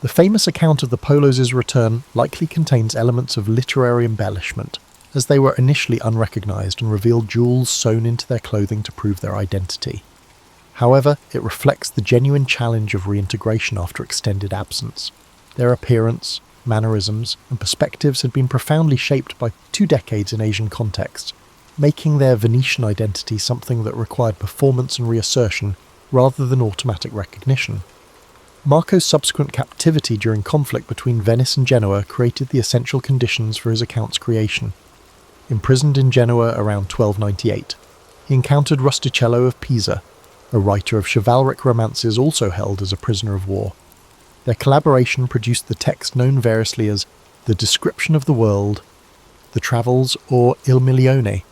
The famous account of the Polos' return likely contains elements of literary embellishment, as they were initially unrecognised and revealed jewels sewn into their clothing to prove their identity. However, it reflects the genuine challenge of reintegration after extended absence. Their appearance, mannerisms, and perspectives had been profoundly shaped by 2 decades in Asian contexts, making their Venetian identity something that required performance and reassertion rather than automatic recognition. Marco's subsequent captivity during conflict between Venice and Genoa created the essential conditions for his account's creation. Imprisoned in Genoa around 1298, he encountered Rustichello of Pisa, a writer of chivalric romances also held as a prisoner of war. Their collaboration produced the text known variously as The Description of the World, The Travels, or Il Milione.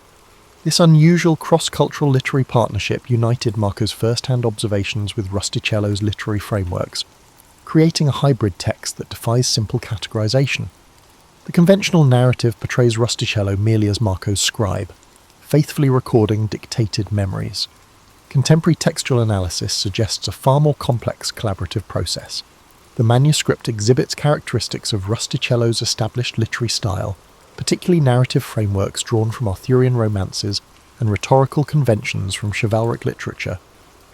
This unusual cross-cultural literary partnership united Marco's first-hand observations with Rustichello's literary frameworks, creating a hybrid text that defies simple categorization. The conventional narrative portrays Rustichello merely as Marco's scribe, faithfully recording dictated memories. Contemporary textual analysis suggests a far more complex collaborative process. The manuscript exhibits characteristics of Rustichello's established literary style, particularly narrative frameworks drawn from Arthurian romances and rhetorical conventions from chivalric literature.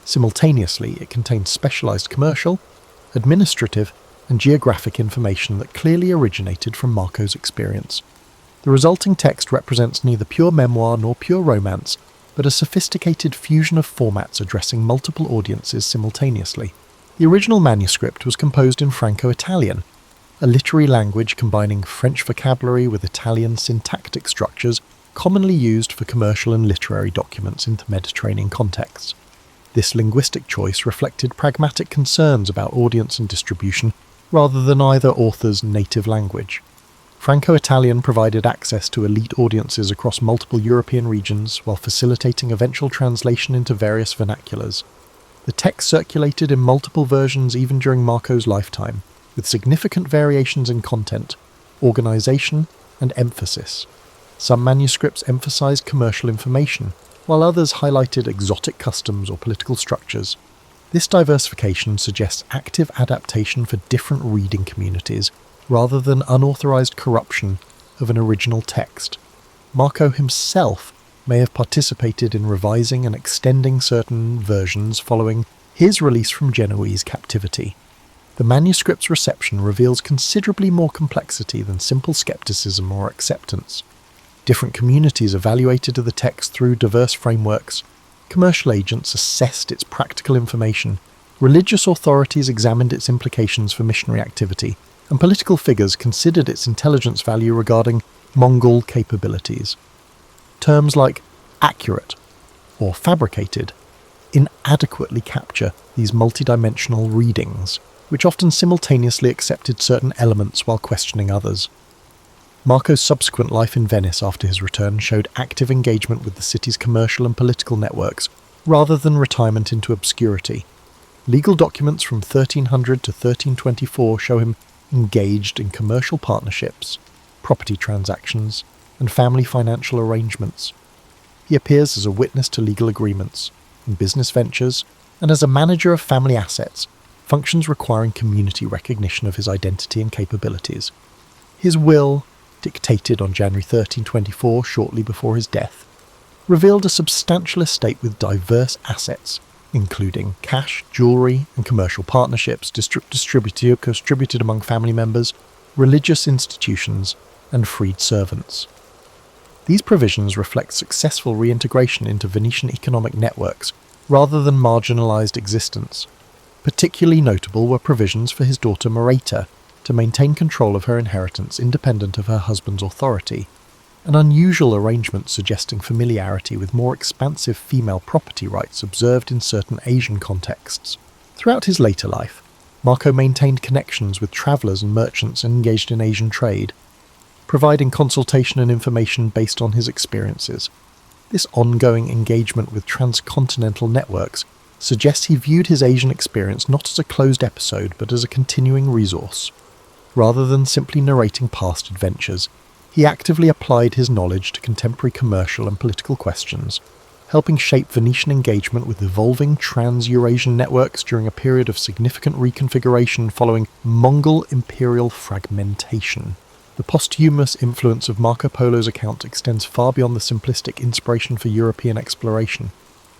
Simultaneously, it contains specialized commercial, administrative, and geographic information that clearly originated from Marco's experience. The resulting text represents neither pure memoir nor pure romance, but a sophisticated fusion of formats addressing multiple audiences simultaneously. The original manuscript was composed in Franco-Italian, a literary language combining French vocabulary with Italian syntactic structures commonly used for commercial and literary documents in the Mediterranean contexts. This linguistic choice reflected pragmatic concerns about audience and distribution rather than either author's native language. Franco-Italian provided access to elite audiences across multiple European regions while facilitating eventual translation into various vernaculars. The text circulated in multiple versions even during Marco's lifetime, with significant variations in content, organization, and emphasis. Some manuscripts emphasized commercial information, while others highlighted exotic customs or political structures. This diversification suggests active adaptation for different reading communities, rather than unauthorized corruption of an original text. Marco himself may have participated in revising and extending certain versions following his release from Genoese captivity. The manuscript's reception reveals considerably more complexity than simple skepticism or acceptance. Different communities evaluated the text through diverse frameworks. Commercial agents assessed its practical information. Religious authorities examined its implications for missionary activity, and political figures considered its intelligence value regarding Mongol capabilities. Terms like accurate or fabricated inadequately capture these multidimensional readings, which often simultaneously accepted certain elements while questioning others. Marco's subsequent life in Venice after his return showed active engagement with the city's commercial and political networks, rather than retirement into obscurity. Legal documents from 1300 to 1324 show him engaged in commercial partnerships, property transactions, and family financial arrangements. He appears as a witness to legal agreements, in business ventures, and as a manager of family assets, functions requiring community recognition of his identity and capabilities. His will, dictated on January 1324, shortly before his death, revealed a substantial estate with diverse assets, including cash, jewellery, and commercial partnerships distributed among family members, religious institutions, and freed servants. These provisions reflect successful reintegration into Venetian economic networks rather than marginalised existence. Particularly notable were provisions for his daughter Marita to maintain control of her inheritance independent of her husband's authority, an unusual arrangement suggesting familiarity with more expansive female property rights observed in certain Asian contexts. Throughout his later life, Marco maintained connections with travellers and merchants engaged in Asian trade, providing consultation and information based on his experiences. This ongoing engagement with transcontinental networks suggests he viewed his Asian experience not as a closed episode but as a continuing resource. Rather than simply narrating past adventures, he actively applied his knowledge to contemporary commercial and political questions, helping shape Venetian engagement with evolving trans-Eurasian networks during a period of significant reconfiguration following Mongol Imperial fragmentation. The posthumous influence of Marco Polo's account extends far beyond the simplistic inspiration for European exploration.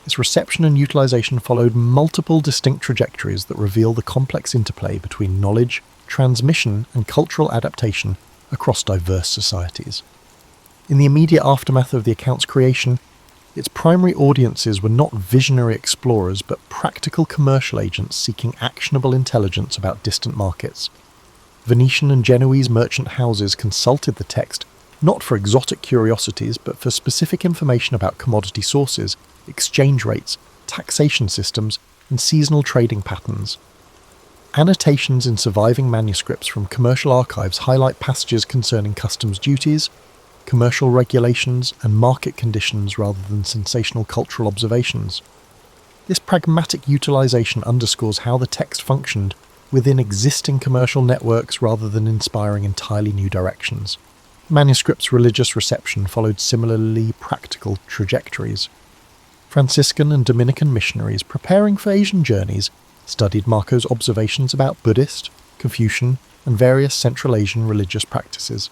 Its reception and utilization followed multiple distinct trajectories that reveal the complex interplay between knowledge, transmission, and cultural adaptation across diverse societies. In the immediate aftermath of the account's creation, its primary audiences were not visionary explorers but practical commercial agents seeking actionable intelligence about distant markets. Venetian and Genoese merchant houses consulted the text not for exotic curiosities but for specific information about commodity sources, exchange rates, taxation systems, and seasonal trading patterns. Annotations in surviving manuscripts from commercial archives highlight passages concerning customs duties, commercial regulations, and market conditions rather than sensational cultural observations. This pragmatic utilization underscores how the text functioned within existing commercial networks rather than inspiring entirely new directions. Manuscript's religious reception followed similarly practical trajectories. Franciscan and Dominican missionaries preparing for Asian journeys studied Marco's observations about Buddhist, Confucian, and various Central Asian religious practices.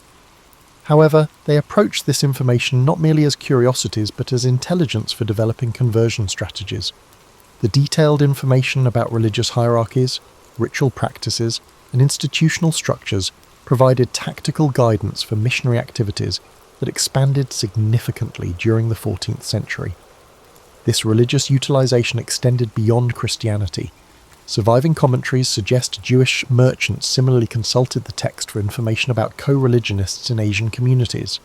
However, they approached this information not merely as curiosities but as intelligence for developing conversion strategies. The detailed information about religious hierarchies, ritual practices, and institutional structures provided tactical guidance for missionary activities that expanded significantly during the 14th century. This religious utilization extended beyond Christianity. Surviving commentaries suggest Jewish merchants similarly consulted the text for information about co-religionists in Asian communities.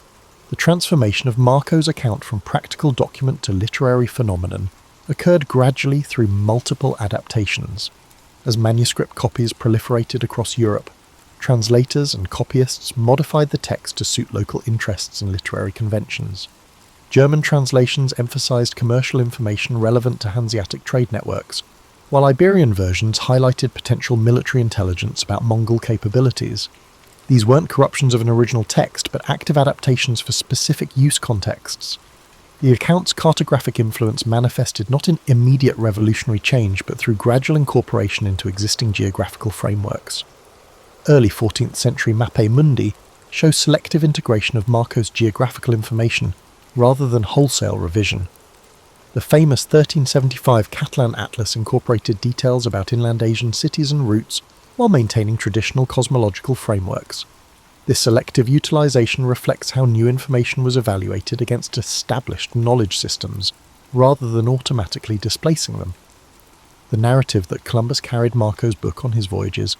The transformation of Marco's account from practical document to literary phenomenon occurred gradually through multiple adaptations. As manuscript copies proliferated across Europe, translators and copyists modified the text to suit local interests and literary conventions. German translations emphasized commercial information relevant to Hanseatic trade networks, while Iberian versions highlighted potential military intelligence about Mongol capabilities. These weren't corruptions of an original text, but active adaptations for specific use contexts. The account's cartographic influence manifested not in immediate revolutionary change, but through gradual incorporation into existing geographical frameworks. Early 14th century Mappe Mundi show selective integration of Marco's geographical information rather than wholesale revision. The famous 1375 Catalan Atlas incorporated details about inland Asian cities and routes while maintaining traditional cosmological frameworks. This selective utilization reflects how new information was evaluated against established knowledge systems, rather than automatically displacing them. The narrative that Columbus carried Marco's book on his voyages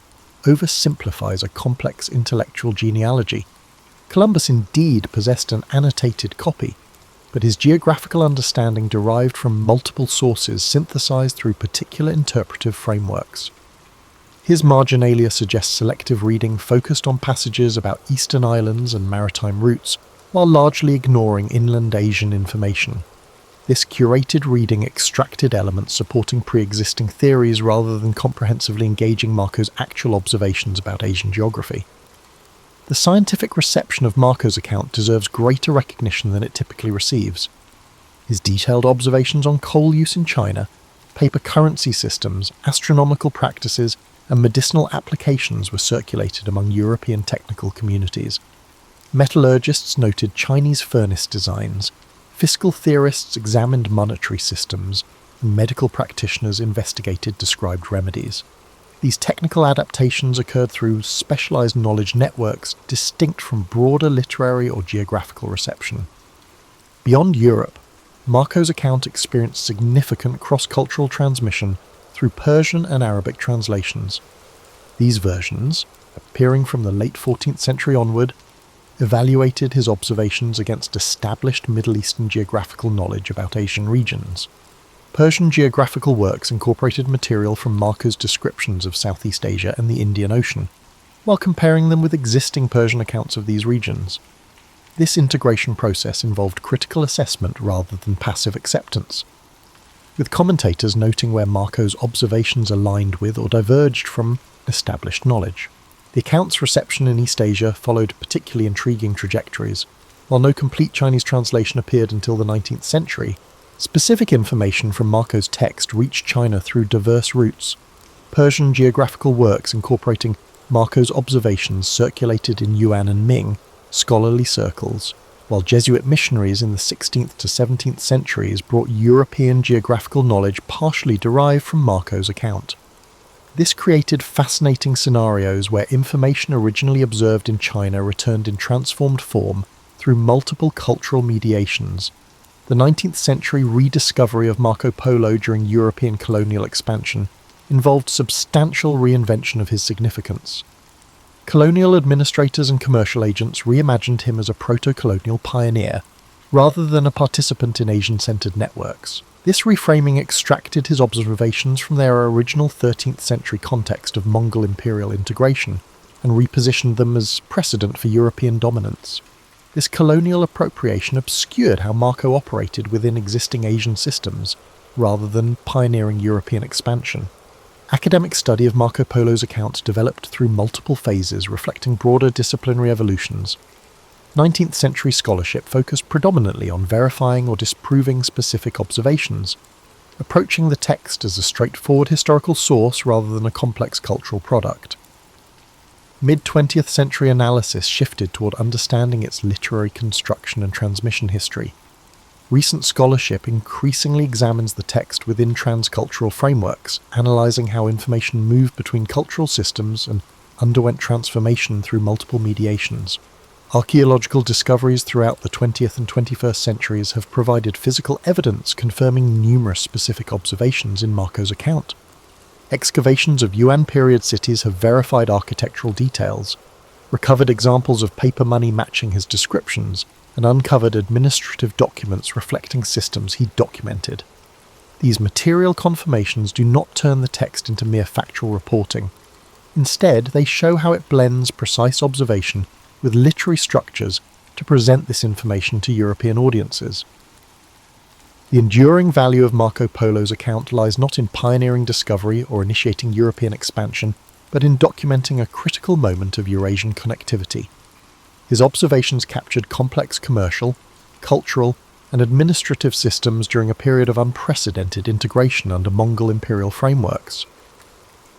oversimplifies a complex intellectual genealogy. Columbus indeed possessed an annotated copy, but his geographical understanding derived from multiple sources synthesized through particular interpretive frameworks. His marginalia suggests selective reading focused on passages about eastern islands and maritime routes, while largely ignoring inland Asian information. This curated reading extracted elements supporting pre-existing theories rather than comprehensively engaging Marco's actual observations about Asian geography. The scientific reception of Marco's account deserves greater recognition than it typically receives. His detailed observations on coal use in China, paper currency systems, astronomical practices, and medicinal applications were circulated among European technical communities. Metallurgists noted Chinese furnace designs, fiscal theorists examined monetary systems, and medical practitioners investigated described remedies. These technical adaptations occurred through specialized knowledge networks distinct from broader literary or geographical reception. Beyond Europe, Marco's account experienced significant cross-cultural transmission through Persian and Arabic translations. These versions, appearing from the late 14th century onward, evaluated his observations against established Middle Eastern geographical knowledge about Asian regions. Persian geographical works incorporated material from Marco's descriptions of Southeast Asia and the Indian Ocean, while comparing them with existing Persian accounts of these regions. This integration process involved critical assessment rather than passive acceptance, with commentators noting where Marco's observations aligned with or diverged from established knowledge. The account's reception in East Asia followed particularly intriguing trajectories. While no complete Chinese translation appeared until the 19th century, specific information from Marco's text reached China through diverse routes. Persian geographical works incorporating Marco's observations circulated in Yuan and Ming scholarly circles, while Jesuit missionaries in the 16th to 17th centuries brought European geographical knowledge partially derived from Marco's account. This created fascinating scenarios where information originally observed in China returned in transformed form through multiple cultural mediations. The 19th century rediscovery of Marco Polo during European colonial expansion involved substantial reinvention of his significance. Colonial administrators and commercial agents reimagined him as a proto-colonial pioneer, rather than a participant in Asian-centered networks. This reframing extracted his observations from their original 13th century context of Mongol Imperial integration, and repositioned them as precedent for European dominance. This colonial appropriation obscured how Marco operated within existing Asian systems, rather than pioneering European expansion. Academic study of Marco Polo's account developed through multiple phases reflecting broader disciplinary evolutions. 19th century scholarship focused predominantly on verifying or disproving specific observations, approaching the text as a straightforward historical source rather than a complex cultural product. Mid-20th century analysis shifted toward understanding its literary construction and transmission history. Recent scholarship increasingly examines the text within transcultural frameworks, analysing how information moved between cultural systems and underwent transformation through multiple mediations. Archaeological discoveries throughout the 20th and 21st centuries have provided physical evidence confirming numerous specific observations in Marco's account. Excavations of Yuan period cities have verified architectural details, recovered examples of paper money matching his descriptions, and uncovered administrative documents reflecting systems he documented. These material confirmations do not turn the text into mere factual reporting. Instead, they show how it blends precise observation with literary structures to present this information to European audiences. The enduring value of Marco Polo's account lies not in pioneering discovery or initiating European expansion, but in documenting a critical moment of Eurasian connectivity. His observations captured complex commercial, cultural, and administrative systems during a period of unprecedented integration under Mongol imperial frameworks.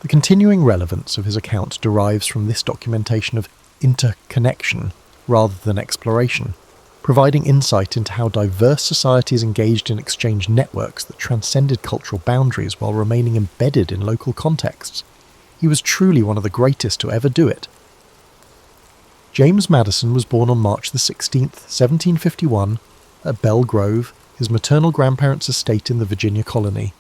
The continuing relevance of his account derives from this documentation of interconnection rather than exploration, providing insight into how diverse societies engaged in exchange networks that transcended cultural boundaries while remaining embedded in local contexts. He was truly one of the greatest to ever do it. James Madison was born on March the 16th, 1751, at Belle Grove, his maternal grandparents' estate in the Virginia colony.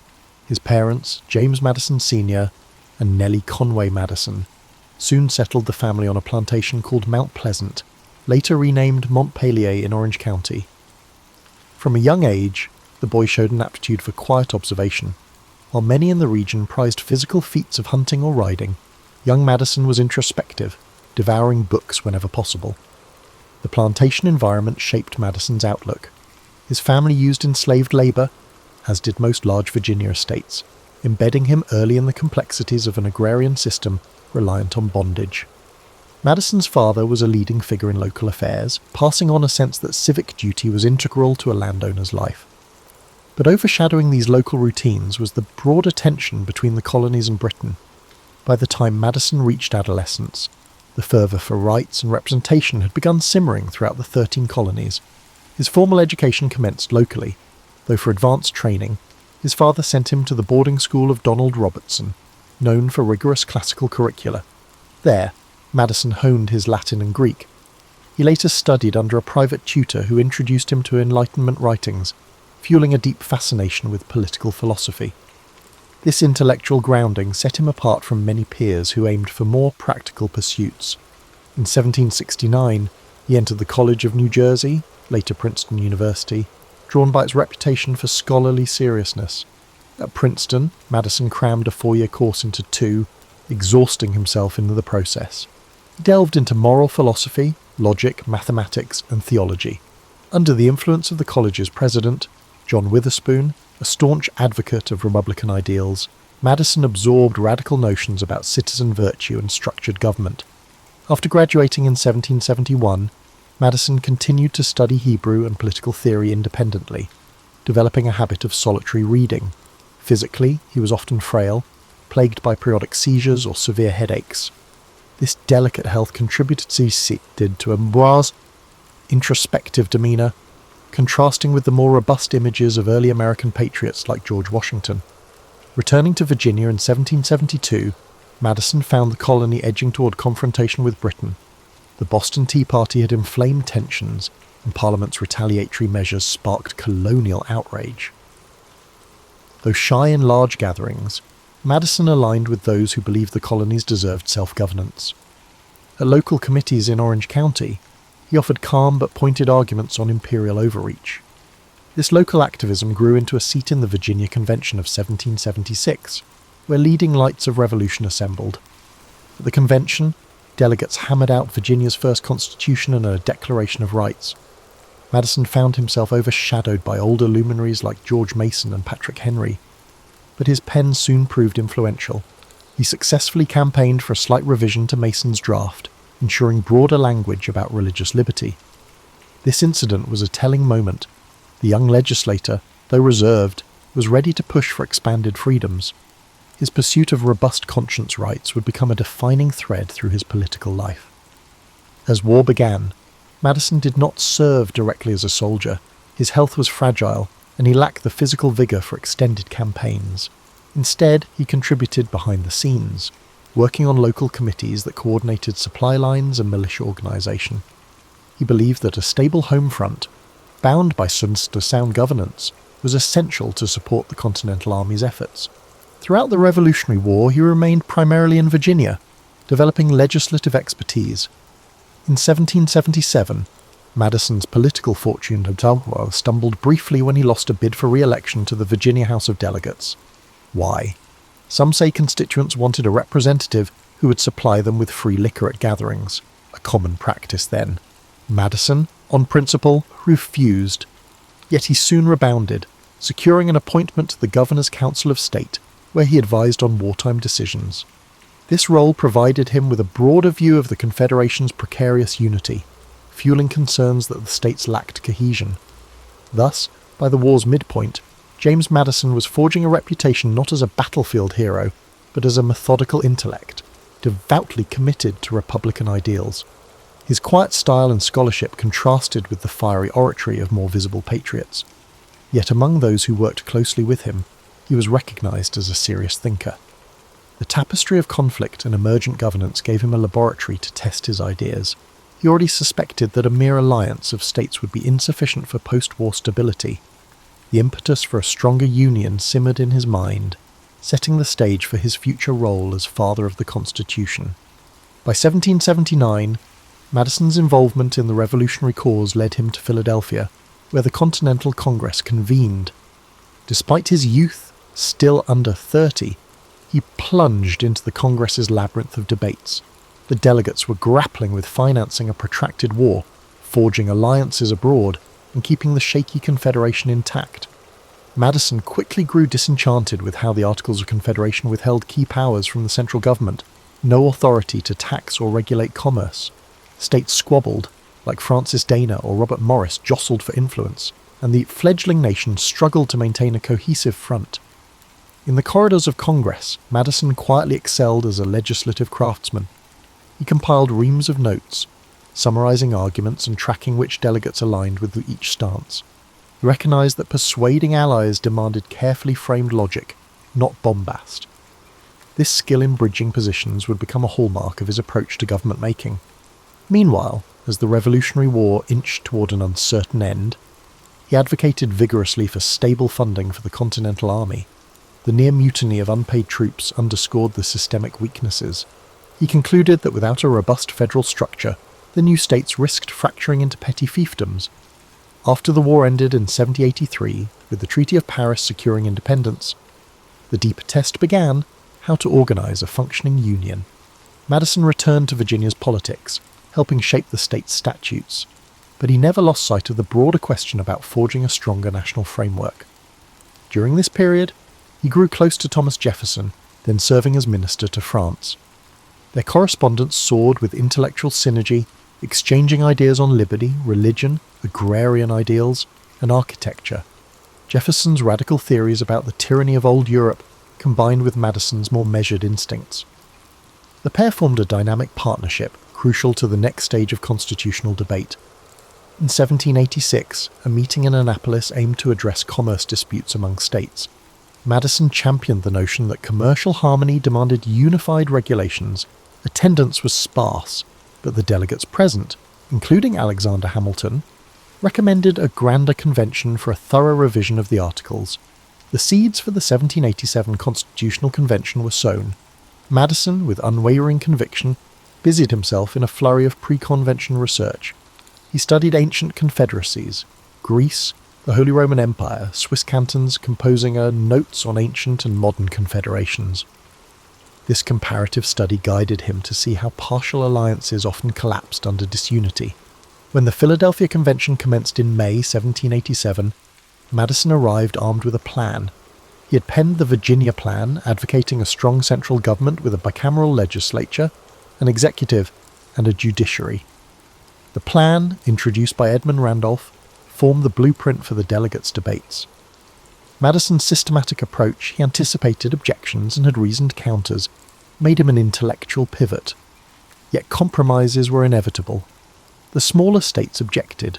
His parents, James Madison Sr. and Nellie Conway Madison, soon settled the family on a plantation called Mount Pleasant, later renamed Montpelier in Orange County. From a young age, the boy showed an aptitude for quiet observation. While many in the region prized physical feats of hunting or riding, young Madison was introspective, devouring books whenever possible. The plantation environment shaped Madison's outlook. His family used enslaved labour, as did most large Virginia estates, embedding him early in the complexities of an agrarian system reliant on bondage. Madison's father was a leading figure in local affairs, passing on a sense that civic duty was integral to a landowner's life. But overshadowing these local routines was the broader tension between the colonies and Britain. By the time Madison reached adolescence, the fervour for rights and representation had begun simmering throughout the 13 colonies. His formal education commenced locally, though for advanced training, his father sent him to the boarding school of Donald Robertson, known for rigorous classical curricula. There, Madison honed his Latin and Greek. He later studied under a private tutor who introduced him to Enlightenment writings, fueling a deep fascination with political philosophy. This intellectual grounding set him apart from many peers who aimed for more practical pursuits. In 1769, he entered the College of New Jersey, later Princeton University, drawn by its reputation for scholarly seriousness. At Princeton, Madison crammed a 4-year course into 2, exhausting himself in the process. He delved into moral philosophy, logic, mathematics, and theology. Under the influence of the college's president, John Witherspoon, a staunch advocate of Republican ideals, Madison absorbed radical notions about citizen virtue and structured government. After graduating in 1771, Madison continued to study Hebrew and political theory independently, developing a habit of solitary reading. Physically, he was often frail, plagued by periodic seizures or severe headaches. This delicate health contributed to Ambroise' introspective demeanour, contrasting with the more robust images of early American patriots like George Washington. Returning to Virginia in 1772, Madison found the colony edging toward confrontation with Britain. The Boston Tea Party had inflamed tensions, and Parliament's retaliatory measures sparked colonial outrage. Though shy in large gatherings, Madison aligned with those who believed the colonies deserved self-governance. At local committees in Orange County, he offered calm but pointed arguments on imperial overreach. This local activism grew into a seat in the Virginia Convention of 1776, where leading lights of revolution assembled. At the convention, delegates hammered out Virginia's first constitution and a Declaration of Rights. Madison found himself overshadowed by older luminaries like George Mason and Patrick Henry, but his pen soon proved influential. He successfully campaigned for a slight revision to Mason's draft, ensuring broader language about religious liberty. This incident was a telling moment. The young legislator, though reserved, was ready to push for expanded freedoms. His pursuit of robust conscience rights would become a defining thread through his political life. As war began, Madison did not serve directly as a soldier. His health was fragile, and he lacked the physical vigour for extended campaigns. Instead, he contributed behind the scenes, working on local committees that coordinated supply lines and militia organisation. He believed that a stable home front, bound by sound governance, was essential to support the Continental Army's efforts. Throughout the Revolutionary War, he remained primarily in Virginia, developing legislative expertise. In 1777, Madison's political fortune had stumbled briefly when he lost a bid for re-election to the Virginia House of Delegates. Why? Some say constituents wanted a representative who would supply them with free liquor at gatherings, a common practice then. Madison, on principle, refused. Yet he soon rebounded, securing an appointment to the Governor's Council of State, where he advised on wartime decisions. This role provided him with a broader view of the Confederation's precarious unity, fueling concerns that the states lacked cohesion. Thus, by the war's midpoint, James Madison was forging a reputation not as a battlefield hero, but as a methodical intellect, devoutly committed to Republican ideals. His quiet style and scholarship contrasted with the fiery oratory of more visible patriots. Yet among those who worked closely with him, he was recognized as a serious thinker. The tapestry of conflict and emergent governance gave him a laboratory to test his ideas. He already suspected that a mere alliance of states would be insufficient for post-war stability. The impetus for a stronger union simmered in his mind, setting the stage for his future role as father of the Constitution. By 1779, Madison's involvement in the revolutionary cause led him to Philadelphia, where the Continental Congress convened. Despite his youth, still under 30, He plunged into the Congress's labyrinth of debates. The delegates were grappling with financing a protracted war, forging alliances abroad, and keeping the shaky Confederation intact. Madison quickly grew disenchanted with how the Articles of Confederation withheld key powers from the central government, no authority to tax or regulate commerce. States squabbled, like Francis Dana or Robert Morris jostled for influence, and the fledgling nation struggled to maintain a cohesive front. In the corridors of Congress, Madison quietly excelled as a legislative craftsman. He compiled reams of notes, summarizing arguments and tracking which delegates aligned with each stance. He recognized that persuading allies demanded carefully framed logic, not bombast. This skill in bridging positions would become a hallmark of his approach to government making. Meanwhile, as the Revolutionary War inched toward an uncertain end, he advocated vigorously for stable funding for the Continental Army. The near mutiny of unpaid troops underscored the systemic weaknesses. He concluded that without a robust federal structure, the new states risked fracturing into petty fiefdoms. After the war ended in 1783, with the Treaty of Paris securing independence, the deeper test began: how to organise a functioning union. Madison returned to Virginia's politics, helping shape the state's statutes, but he never lost sight of the broader question about forging a stronger national framework. During this period, he grew close to Thomas Jefferson, then serving as minister to France. Their correspondence soared with intellectual synergy, exchanging ideas on liberty, religion, agrarian ideals, and architecture. Jefferson's radical theories about the tyranny of old Europe combined with Madison's more measured instincts. The pair formed a dynamic partnership crucial to the next stage of constitutional debate. In 1786, a meeting in Annapolis aimed to address commerce disputes among states. Madison championed the notion that commercial harmony demanded unified regulations. Attendance was sparse, but the delegates present, including Alexander Hamilton, recommended a grander convention for a thorough revision of the Articles. The seeds for the 1787 Constitutional Convention were sown. Madison, with unwavering conviction, busied himself in a flurry of pre-convention research. He studied ancient confederacies, Greece, the Holy Roman Empire, Swiss cantons, composing a Notes on Ancient and Modern Confederations. This comparative study guided him to see how partial alliances often collapsed under disunity. When the Philadelphia Convention commenced in May 1787, Madison arrived armed with a plan. He had penned the Virginia Plan, advocating a strong central government with a bicameral legislature, an executive, and a judiciary. The plan, introduced by Edmund Randolph, formed the blueprint for the delegates' debates. Madison's systematic approach, he anticipated objections and had reasoned counters, made him an intellectual pivot. Yet compromises were inevitable. The smaller states objected,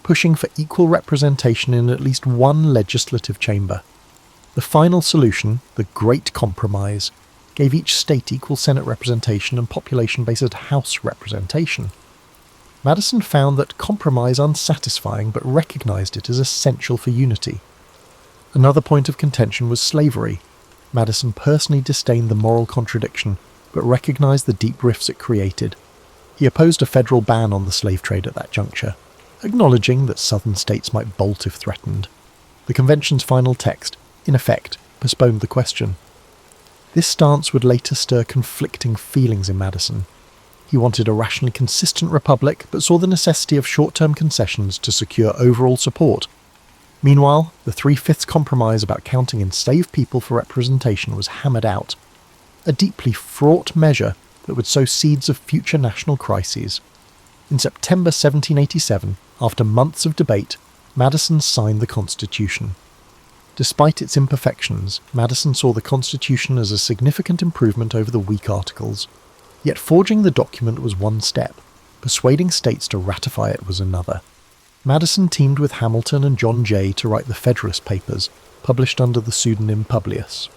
pushing for equal representation in at least one legislative chamber. The final solution, the Great Compromise, gave each state equal Senate representation and population-based House representation. Madison found that compromise unsatisfying but recognised it as essential for unity. Another point of contention was slavery. Madison personally disdained the moral contradiction, but recognised the deep rifts it created. He opposed a federal ban on the slave trade at that juncture, acknowledging that southern states might bolt if threatened. The convention's final text, in effect, postponed the question. This stance would later stir conflicting feelings in Madison. He wanted a rationally consistent republic, but saw the necessity of short-term concessions to secure overall support. Meanwhile, the 3/5 compromise about counting enslaved people for representation was hammered out, a deeply fraught measure that would sow seeds of future national crises. In September 1787, after months of debate, Madison signed the Constitution. Despite its imperfections, Madison saw the Constitution as a significant improvement over the weak Articles. Yet forging the document was one step, persuading states to ratify it was another. Madison teamed with Hamilton and John Jay to write the Federalist Papers, published under the pseudonym Publius.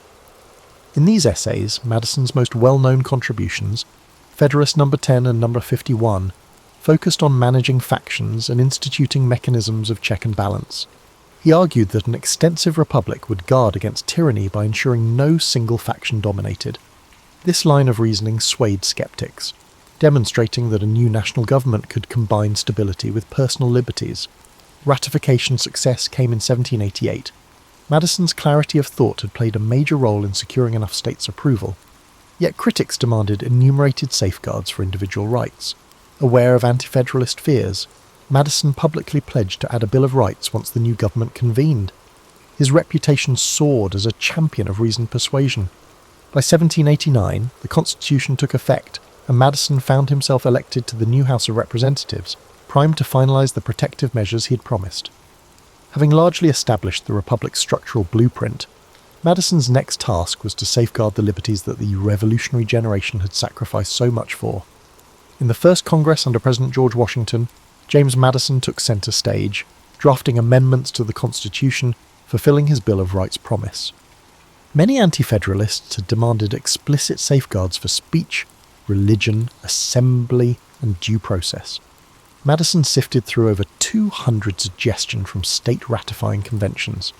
In these essays, Madison's most well-known contributions, Federalist No. 10 and No. 51, focused on managing factions and instituting mechanisms of check and balance. He argued that an extensive republic would guard against tyranny by ensuring no single faction dominated. This line of reasoning swayed skeptics, demonstrating that a new national government could combine stability with personal liberties. Ratification success came in 1788. Madison's clarity of thought had played a major role in securing enough states' approval, yet critics demanded enumerated safeguards for individual rights. Aware of anti-federalist fears, Madison publicly pledged to add a Bill of Rights once the new government convened. His reputation soared as a champion of reasoned persuasion. By 1789, the Constitution took effect, and Madison found himself elected to the new House of Representatives, primed to finalise the protective measures he had promised. Having largely established the Republic's structural blueprint, Madison's next task was to safeguard the liberties that the revolutionary generation had sacrificed so much for. In the first Congress under President George Washington, James Madison took centre stage, drafting amendments to the Constitution, fulfilling his Bill of Rights promise. Many anti-federalists had demanded explicit safeguards for speech, religion, assembly, and due process. Madison sifted through over 200 suggestions from state-ratifying conventions.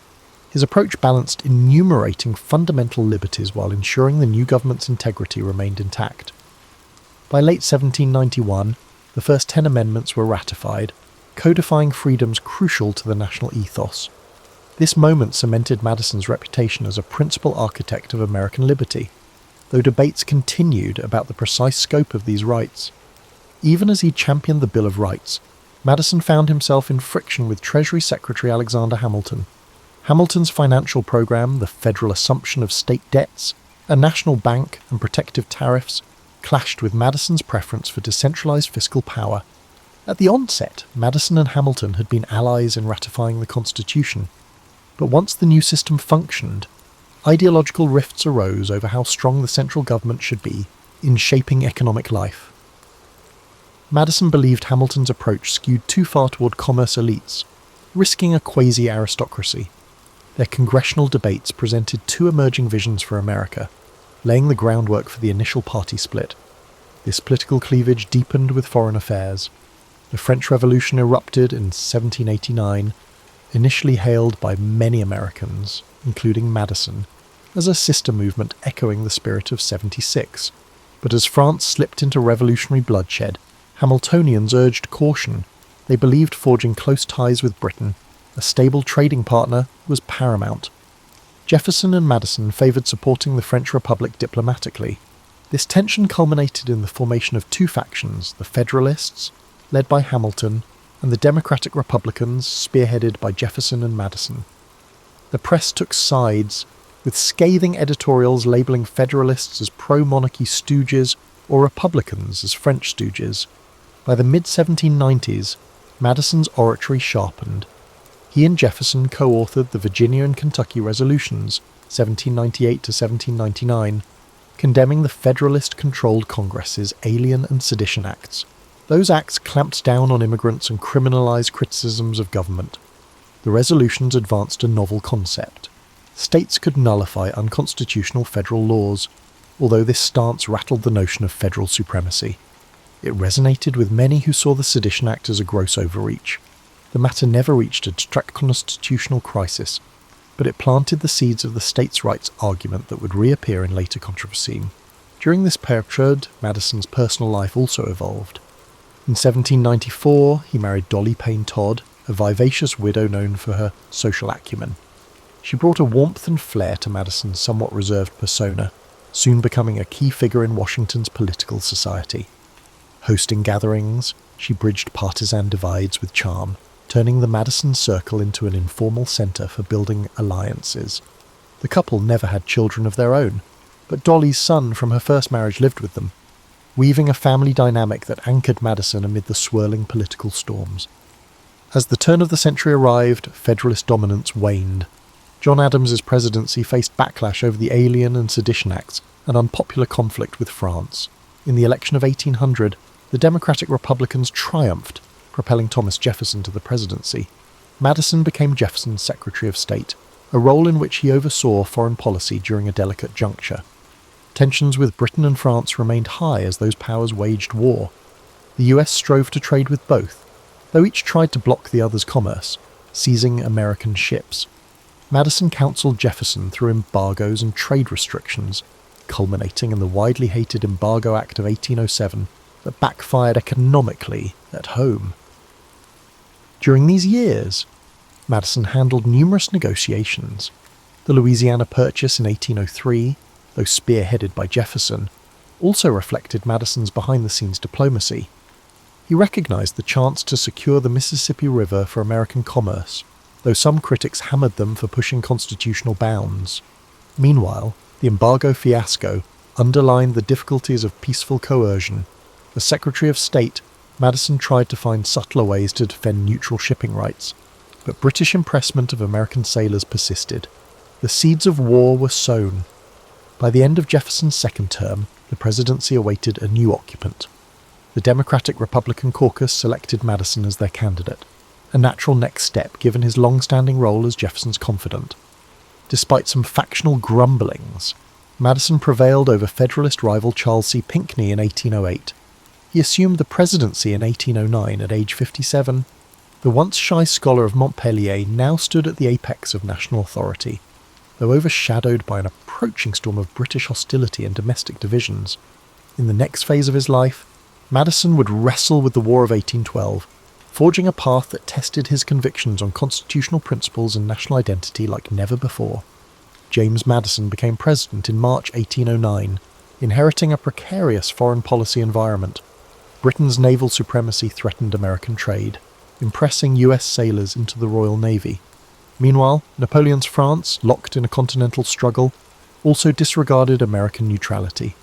His approach balanced enumerating fundamental liberties while ensuring the new government's integrity remained intact. By late 1791, the first 10 amendments were ratified, codifying freedoms crucial to the national ethos. This moment cemented Madison's reputation as a principal architect of American liberty, though debates continued about the precise scope of these rights. Even as he championed the Bill of Rights, Madison found himself in friction with Treasury Secretary Alexander Hamilton. Hamilton's financial program, the federal assumption of state debts, a national bank, and protective tariffs clashed with Madison's preference for decentralized fiscal power. At the onset, Madison and Hamilton had been allies in ratifying the Constitution, but once the new system functioned, ideological rifts arose over how strong the central government should be in shaping economic life. Madison believed Hamilton's approach skewed too far toward commerce elites, risking a quasi-aristocracy. Their congressional debates presented two emerging visions for America, laying the groundwork for the initial party split. This political cleavage deepened with foreign affairs. The French Revolution erupted in 1789, initially hailed by many Americans, including Madison, as a sister movement echoing the spirit of '76. But as France slipped into revolutionary bloodshed, Hamiltonians urged caution. They believed forging close ties with Britain, a stable trading partner, was paramount. Jefferson and Madison favoured supporting the French Republic diplomatically. This tension culminated in the formation of two factions, the Federalists, led by Hamilton, and the Democratic Republicans, spearheaded by Jefferson and Madison. The press took sides, with scathing editorials labelling Federalists as pro-monarchy stooges or Republicans as French stooges. By the mid-1790s, Madison's oratory sharpened. He and Jefferson co-authored the Virginia and Kentucky Resolutions, 1798 to 1799, condemning the Federalist-controlled Congress's Alien and Sedition Acts. Those acts clamped down on immigrants and criminalized criticisms of government. The resolutions advanced a novel concept. States could nullify unconstitutional federal laws, although this stance rattled the notion of federal supremacy. It resonated with many who saw the Sedition Act as a gross overreach. The matter never reached a constitutional crisis, but it planted the seeds of the states' rights argument that would reappear in later controversy. During this period, Madison's personal life also evolved. In 1794, he married Dolly Payne Todd, a vivacious widow known for her social acumen. She brought a warmth and flair to Madison's somewhat reserved persona, soon becoming a key figure in Washington's political society. Hosting gatherings, she bridged partisan divides with charm, turning the Madison Circle into an informal centre for building alliances. The couple never had children of their own, but Dolly's son from her first marriage lived with them, weaving a family dynamic that anchored Madison amid the swirling political storms. As the turn of the century arrived, Federalist dominance waned. John Adams's presidency faced backlash over the Alien and Sedition Acts and unpopular conflict with France. In the election of 1800, the Democratic Republicans triumphed, propelling Thomas Jefferson to the presidency. Madison became Jefferson's Secretary of State, a role in which he oversaw foreign policy during a delicate juncture. Tensions with Britain and France remained high as those powers waged war. The US strove to trade with both, though each tried to block the other's commerce, seizing American ships. Madison counseled Jefferson through embargoes and trade restrictions, culminating in the widely hated Embargo Act of 1807 that backfired economically at home. During these years, Madison handled numerous negotiations. The Louisiana Purchase in 1803, though spearheaded by Jefferson, also reflected Madison's behind-the-scenes diplomacy. He recognized the chance to secure the Mississippi River for American commerce, though some critics hammered them for pushing constitutional bounds. Meanwhile, the embargo fiasco underlined the difficulties of peaceful coercion. As Secretary of State, Madison tried to find subtler ways to defend neutral shipping rights, but British impressment of American sailors persisted. The seeds of war were sown. By the end of Jefferson's second term, the presidency awaited a new occupant. The Democratic-Republican caucus selected Madison as their candidate, a natural next step given his long-standing role as Jefferson's confidant. Despite some factional grumblings, Madison prevailed over Federalist rival Charles C. Pinckney in 1808. He assumed the presidency in 1809 at age 57. The once shy scholar of Montpellier now stood at the apex of national authority, though overshadowed by an approaching storm of British hostility and domestic divisions. In the next phase of his life, Madison would wrestle with the War of 1812, forging a path that tested his convictions on constitutional principles and national identity like never before. James Madison became president in March 1809, inheriting a precarious foreign policy environment. Britain's naval supremacy threatened American trade, impressing US sailors into the Royal Navy. Meanwhile, Napoleon's France, locked in a continental struggle, also disregarded American neutrality.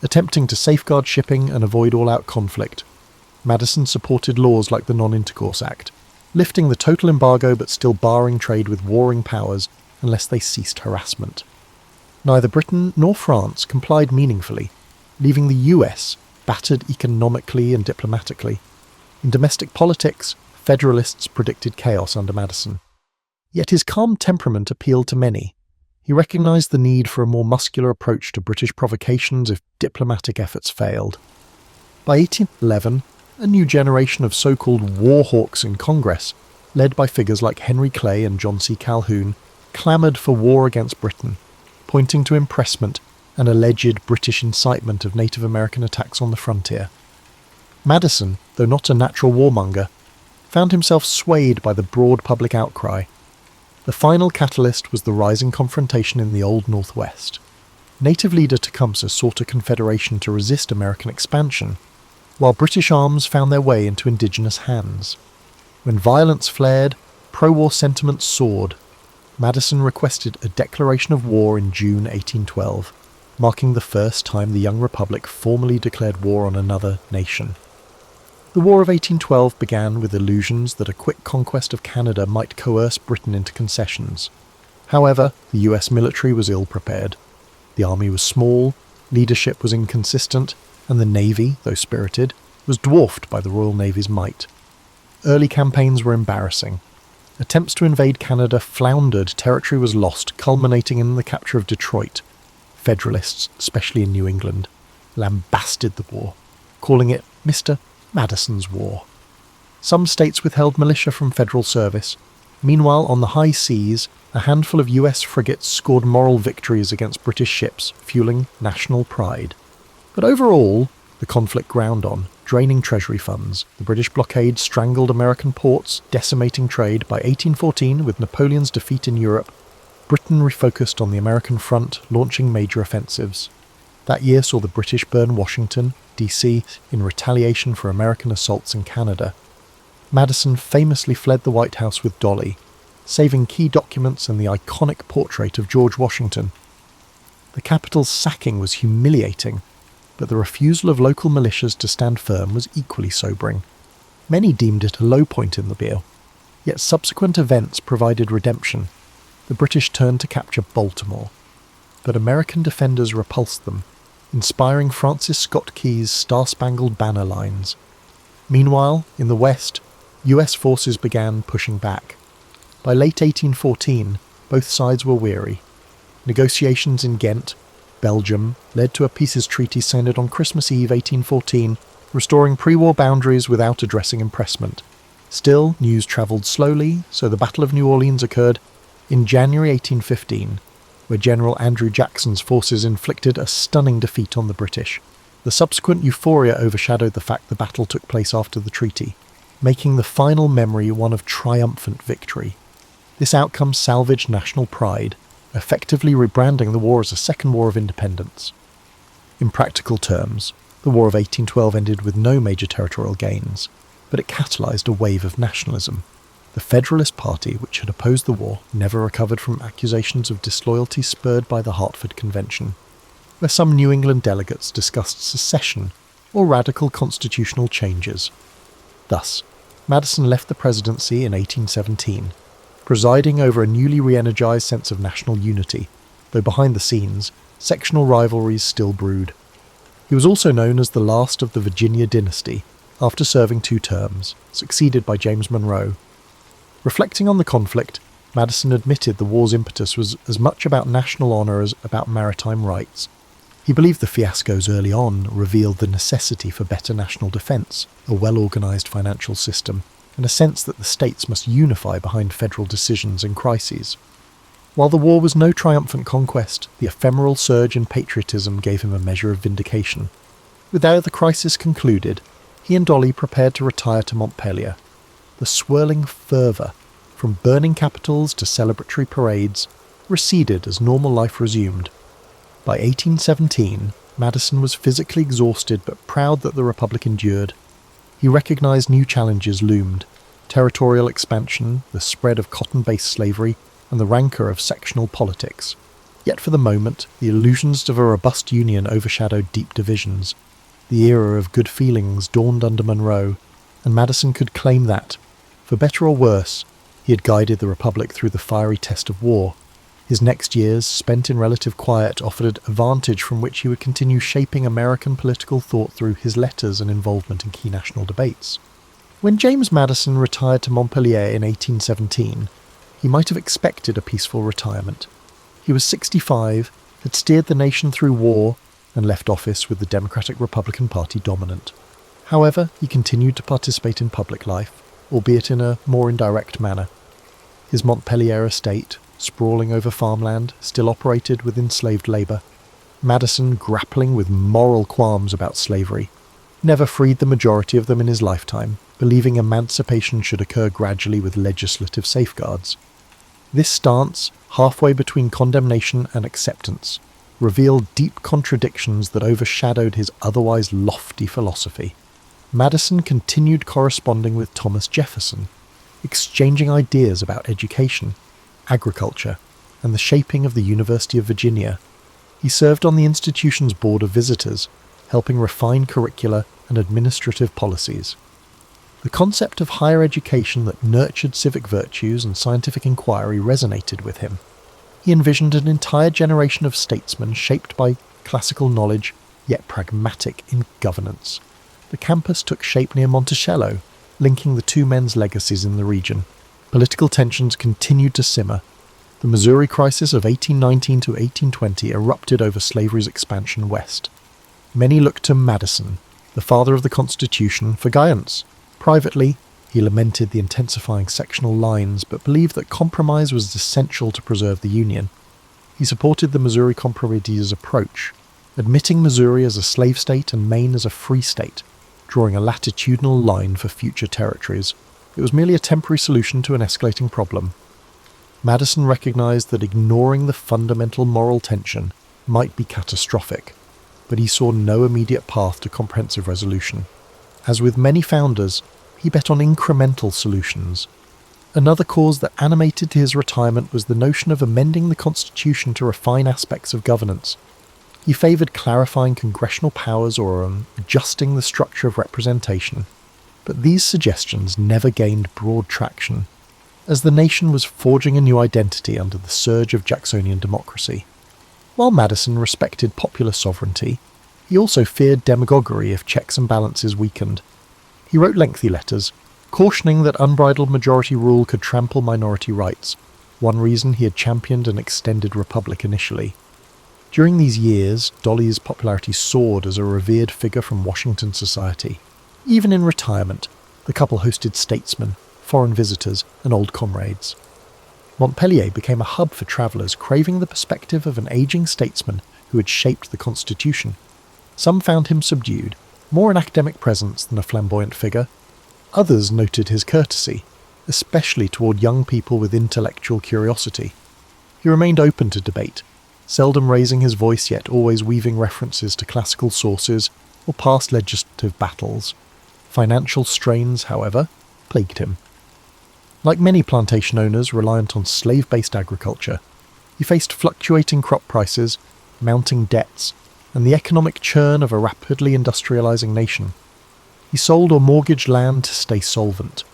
Attempting to safeguard shipping and avoid all-out conflict, Madison supported laws like the Non-Intercourse Act, lifting the total embargo but still barring trade with warring powers unless they ceased harassment. Neither Britain nor France complied meaningfully, leaving the US battered economically and diplomatically. In domestic politics, Federalists predicted chaos under Madison. Yet his calm temperament appealed to many. He recognized the need for a more muscular approach to British provocations if diplomatic efforts failed. By 1811, a new generation of so-called war hawks in Congress, led by figures like Henry Clay and John C. Calhoun, clamoured for war against Britain, pointing to impressment and alleged British incitement of Native American attacks on the frontier. Madison, though not a natural warmonger, found himself swayed by the broad public outcry. The final catalyst was the rising confrontation in the Old Northwest. Native leader Tecumseh sought a confederation to resist American expansion, while British arms found their way into indigenous hands. When violence flared, pro-war sentiment soared. Madison requested a declaration of war in June 1812, marking the first time the young republic formally declared war on another nation. The War of 1812 began with illusions that a quick conquest of Canada might coerce Britain into concessions. However, the US military was ill-prepared. The army was small, leadership was inconsistent, and the navy, though spirited, was dwarfed by the Royal Navy's might. Early campaigns were embarrassing. Attempts to invade Canada floundered, territory was lost, culminating in the capture of Detroit. Federalists, especially in New England, lambasted the war, calling it Mr. Madison's War. Some states withheld militia from federal service. Meanwhile, on the high seas, a handful of US frigates scored moral victories against British ships, fueling national pride. But overall, the conflict ground on, draining treasury funds. The British blockade strangled American ports, decimating trade. By 1814, with Napoleon's defeat in Europe, Britain refocused on the American front, launching major offensives. That year saw the British burn Washington, D.C., in retaliation for American assaults in Canada. Madison famously fled the White House with Dolly, saving key documents and the iconic portrait of George Washington. The Capitol's sacking was humiliating, but the refusal of local militias to stand firm was equally sobering. Many deemed it a low point in the deal, yet subsequent events provided redemption. The British turned to capture Baltimore, but American defenders repulsed them, inspiring Francis Scott Key's Star-Spangled Banner lines. Meanwhile, in the West, US forces began pushing back. By late 1814, both sides were weary. Negotiations in Ghent, Belgium, led to a peace treaty signed on Christmas Eve 1814, restoring pre-war boundaries without addressing impressment. Still, news travelled slowly, so the Battle of New Orleans occurred in January 1815, where General Andrew Jackson's forces inflicted a stunning defeat on the British. The subsequent euphoria overshadowed the fact the battle took place after the treaty, making the final memory one of triumphant victory. This outcome salvaged national pride, effectively rebranding the war as a second war of independence. In practical terms, the War of 1812 ended with no major territorial gains, but it catalysed a wave of nationalism. The Federalist Party, which had opposed the war, never recovered from accusations of disloyalty spurred by the Hartford Convention, where some New England delegates discussed secession or radical constitutional changes. Thus, Madison left the presidency in 1817, presiding over a newly re-energised sense of national unity, though behind the scenes, sectional rivalries still brewed. He was also known as the last of the Virginia dynasty, after serving 2 terms, succeeded by James Monroe. Reflecting on the conflict, Madison admitted the war's impetus was as much about national honour as about maritime rights. He believed the fiascos early on revealed the necessity for better national defence, a well-organised financial system, and a sense that the states must unify behind federal decisions and crises. While the war was no triumphant conquest, the ephemeral surge in patriotism gave him a measure of vindication. With the crisis concluded, he and Dolly prepared to retire to Montpelier. The swirling fervour, from burning capitals to celebratory parades, receded as normal life resumed. By 1817, Madison was physically exhausted but proud that the Republic endured. He recognised new challenges loomed: territorial expansion, the spread of cotton-based slavery, and the rancour of sectional politics. Yet for the moment, the illusions of a robust union overshadowed deep divisions. The era of good feelings dawned under Monroe, and Madison could claim that, for better or worse, he had guided the Republic through the fiery test of war. His next years, spent in relative quiet, offered a vantage from which he would continue shaping American political thought through his letters and involvement in key national debates. When James Madison retired to Montpelier in 1817, he might have expected a peaceful retirement. He was 65, had steered the nation through war, and left office with the Democratic-Republican Party dominant. However, he continued to participate in public life, albeit in a more indirect manner. His Montpelier estate, sprawling over farmland, still operated with enslaved labour. Madison, grappling with moral qualms about slavery, never freed the majority of them in his lifetime, believing emancipation should occur gradually with legislative safeguards. This stance, halfway between condemnation and acceptance, revealed deep contradictions that overshadowed his otherwise lofty philosophy. Madison continued corresponding with Thomas Jefferson, exchanging ideas about education, agriculture, and the shaping of the University of Virginia. He served on the institution's board of visitors, helping refine curricula and administrative policies. The concept of higher education that nurtured civic virtues and scientific inquiry resonated with him. He envisioned an entire generation of statesmen shaped by classical knowledge, yet pragmatic in governance. The campus took shape near Monticello, linking the 2 men's legacies in the region. Political tensions continued to simmer. The Missouri crisis of 1819 to 1820 erupted over slavery's expansion west. Many looked to Madison, the father of the Constitution, for guidance. Privately, he lamented the intensifying sectional lines, but believed that compromise was essential to preserve the Union. He supported the Missouri Compromise's approach, admitting Missouri as a slave state and Maine as a free state, drawing a latitudinal line for future territories. It was merely a temporary solution to an escalating problem. Madison recognized that ignoring the fundamental moral tension might be catastrophic, but he saw no immediate path to comprehensive resolution. As with many founders, he bet on incremental solutions. Another cause that animated his retirement was the notion of amending the Constitution to refine aspects of governance. He favoured clarifying congressional powers or adjusting the structure of representation, but these suggestions never gained broad traction, as the nation was forging a new identity under the surge of Jacksonian democracy. While Madison respected popular sovereignty, he also feared demagoguery if checks and balances weakened. He wrote lengthy letters, cautioning that unbridled majority rule could trample minority rights, one reason he had championed an extended republic initially. During these years, Dolly's popularity soared as a revered figure from Washington society. Even in retirement, the couple hosted statesmen, foreign visitors, and old comrades. Montpelier became a hub for travellers craving the perspective of an ageing statesman who had shaped the Constitution. Some found him subdued, more an academic presence than a flamboyant figure. Others noted his courtesy, especially toward young people with intellectual curiosity. He remained open to debate, seldom raising his voice yet always weaving references to classical sources or past legislative battles. Financial strains, however, plagued him. Like many plantation owners reliant on slave-based agriculture, he faced fluctuating crop prices, mounting debts, and the economic churn of a rapidly industrializing nation. He sold or mortgaged land to stay solvent.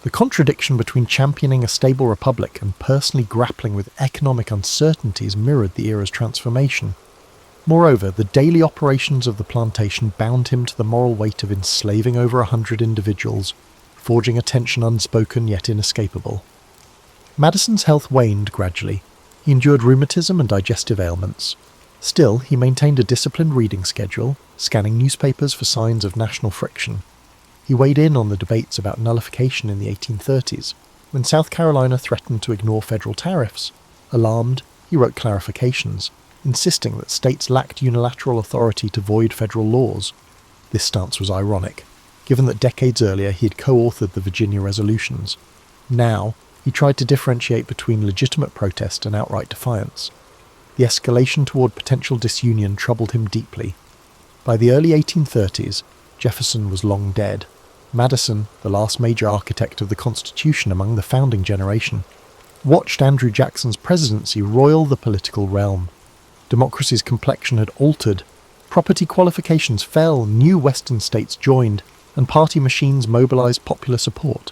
The contradiction between championing a stable republic and personally grappling with economic uncertainties mirrored the era's transformation. Moreover, the daily operations of the plantation bound him to the moral weight of enslaving over 100 individuals, forging a tension unspoken yet inescapable. Madison's health waned gradually. He endured rheumatism and digestive ailments. Still, he maintained a disciplined reading schedule, scanning newspapers for signs of national friction. He weighed in on the debates about nullification in the 1830s, when South Carolina threatened to ignore federal tariffs. Alarmed, he wrote clarifications, insisting that states lacked unilateral authority to void federal laws. This stance was ironic, given that decades earlier he had co-authored the Virginia resolutions. Now, he tried to differentiate between legitimate protest and outright defiance. The escalation toward potential disunion troubled him deeply. By the early 1830s, Jefferson was long dead. Madison, the last major architect of the Constitution among the founding generation, watched Andrew Jackson's presidency roil the political realm. Democracy's complexion had altered, property qualifications fell, new Western states joined, and party machines mobilized popular support.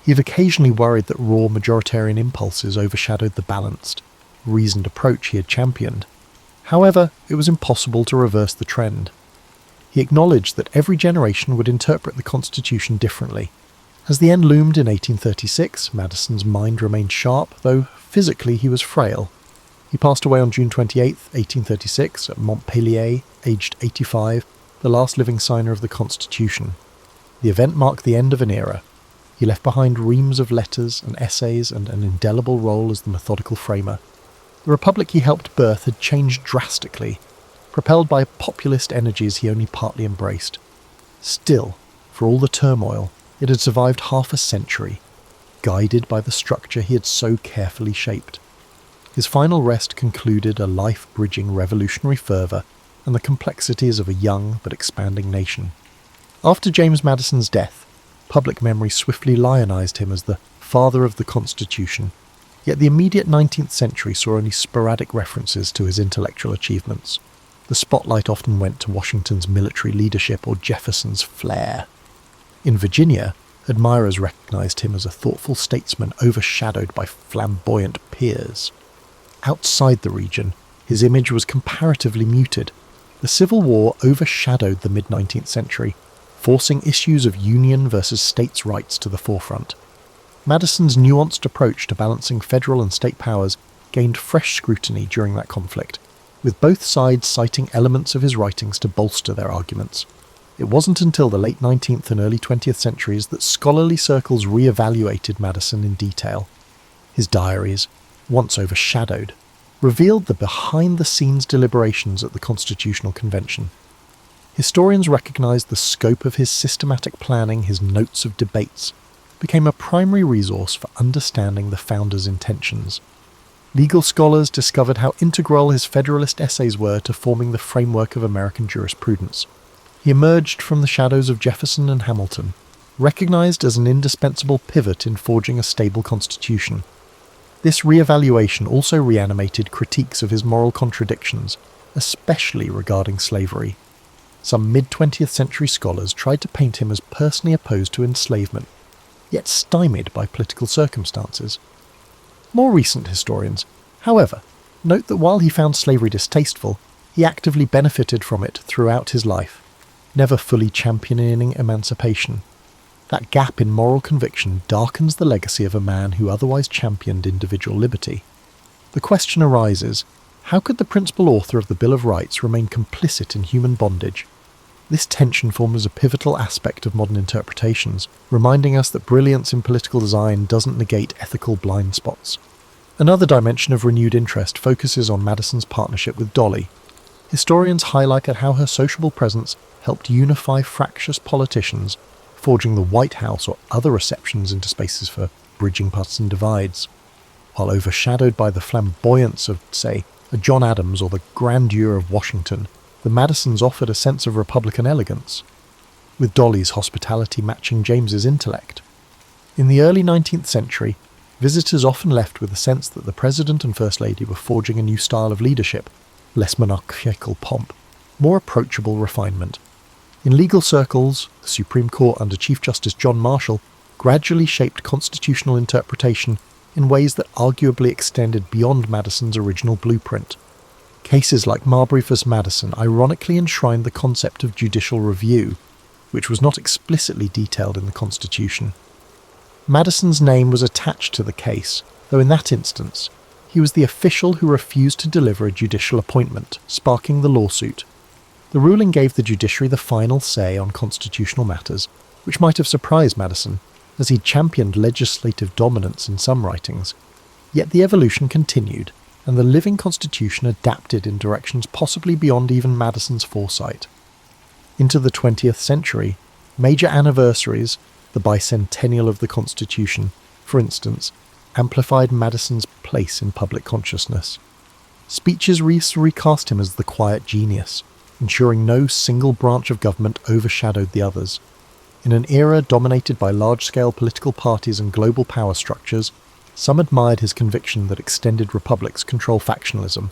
He had occasionally worried that raw majoritarian impulses overshadowed the balanced, reasoned approach he had championed. However, it was impossible to reverse the trend. He acknowledged that every generation would interpret the Constitution differently. As the end loomed in 1836, Madison's mind remained sharp, though physically he was frail. He passed away on June 28, 1836, at Montpellier, aged 85, the last living signer of the Constitution. The event marked the end of an era. He left behind reams of letters and essays and an indelible role as the methodical framer. The republic he helped birth had changed drastically, propelled by populist energies he only partly embraced. Still, for all the turmoil, it had survived half a century, guided by the structure he had so carefully shaped. His final rest concluded a life bridging revolutionary fervour and the complexities of a young but expanding nation. After James Madison's death, public memory swiftly lionized him as the father of the Constitution, yet the immediate 19th century saw only sporadic references to his intellectual achievements. The spotlight often went to Washington's military leadership or Jefferson's flair. In Virginia, admirers recognized him as a thoughtful statesman overshadowed by flamboyant peers. Outside the region, his image was comparatively muted. The Civil War overshadowed the mid-19th century, forcing issues of union versus states' rights to the forefront. Madison's nuanced approach to balancing federal and state powers gained fresh scrutiny during that conflict, with both sides citing elements of his writings to bolster their arguments. It wasn't until the late 19th and early 20th centuries that scholarly circles re-evaluated Madison in detail. His diaries, once overshadowed, revealed the behind-the-scenes deliberations at the Constitutional Convention. Historians recognized the scope of his systematic planning. His notes of debates became a primary resource for understanding the founder's intentions. Legal scholars discovered how integral his Federalist essays were to forming the framework of American jurisprudence. He emerged from the shadows of Jefferson and Hamilton, recognized as an indispensable pivot in forging a stable constitution. This re-evaluation also reanimated critiques of his moral contradictions, especially regarding slavery. Some mid-20th century scholars tried to paint him as personally opposed to enslavement, yet stymied by political circumstances. More recent historians, however, note that while he found slavery distasteful, he actively benefited from it throughout his life, never fully championing emancipation. That gap in moral conviction darkens the legacy of a man who otherwise championed individual liberty. The question arises, how could the principal author of the Bill of Rights remain complicit in human bondage? This tension forms a pivotal aspect of modern interpretations, reminding us that brilliance in political design doesn't negate ethical blind spots. Another dimension of renewed interest focuses on Madison's partnership with Dolly. Historians highlighted how her sociable presence helped unify fractious politicians, forging the White House or other receptions into spaces for bridging partisan divides. While overshadowed by the flamboyance of, say, a John Adams or the grandeur of Washington, the Madisons offered a sense of Republican elegance, with Dolly's hospitality matching James's intellect. In the early 19th century, visitors often left with a sense that the President and First Lady were forging a new style of leadership, less monarchical pomp, more approachable refinement. In legal circles, the Supreme Court under Chief Justice John Marshall gradually shaped constitutional interpretation in ways that arguably extended beyond Madison's original blueprint. Cases like Marbury v. Madison ironically enshrined the concept of judicial review, which was not explicitly detailed in the Constitution. Madison's name was attached to the case, though in that instance, he was the official who refused to deliver a judicial appointment, sparking the lawsuit. The ruling gave the judiciary the final say on constitutional matters, which might have surprised Madison, as he championed legislative dominance in some writings. Yet the evolution continued, and the living constitution adapted in directions possibly beyond even Madison's foresight. Into the 20th century, major anniversaries, the bicentennial of the Constitution, for instance, amplified Madison's place in public consciousness. Speeches recast him as the quiet genius, ensuring no single branch of government overshadowed the others. In an era dominated by large-scale political parties and global power structures, some admired his conviction that extended republics control factionalism.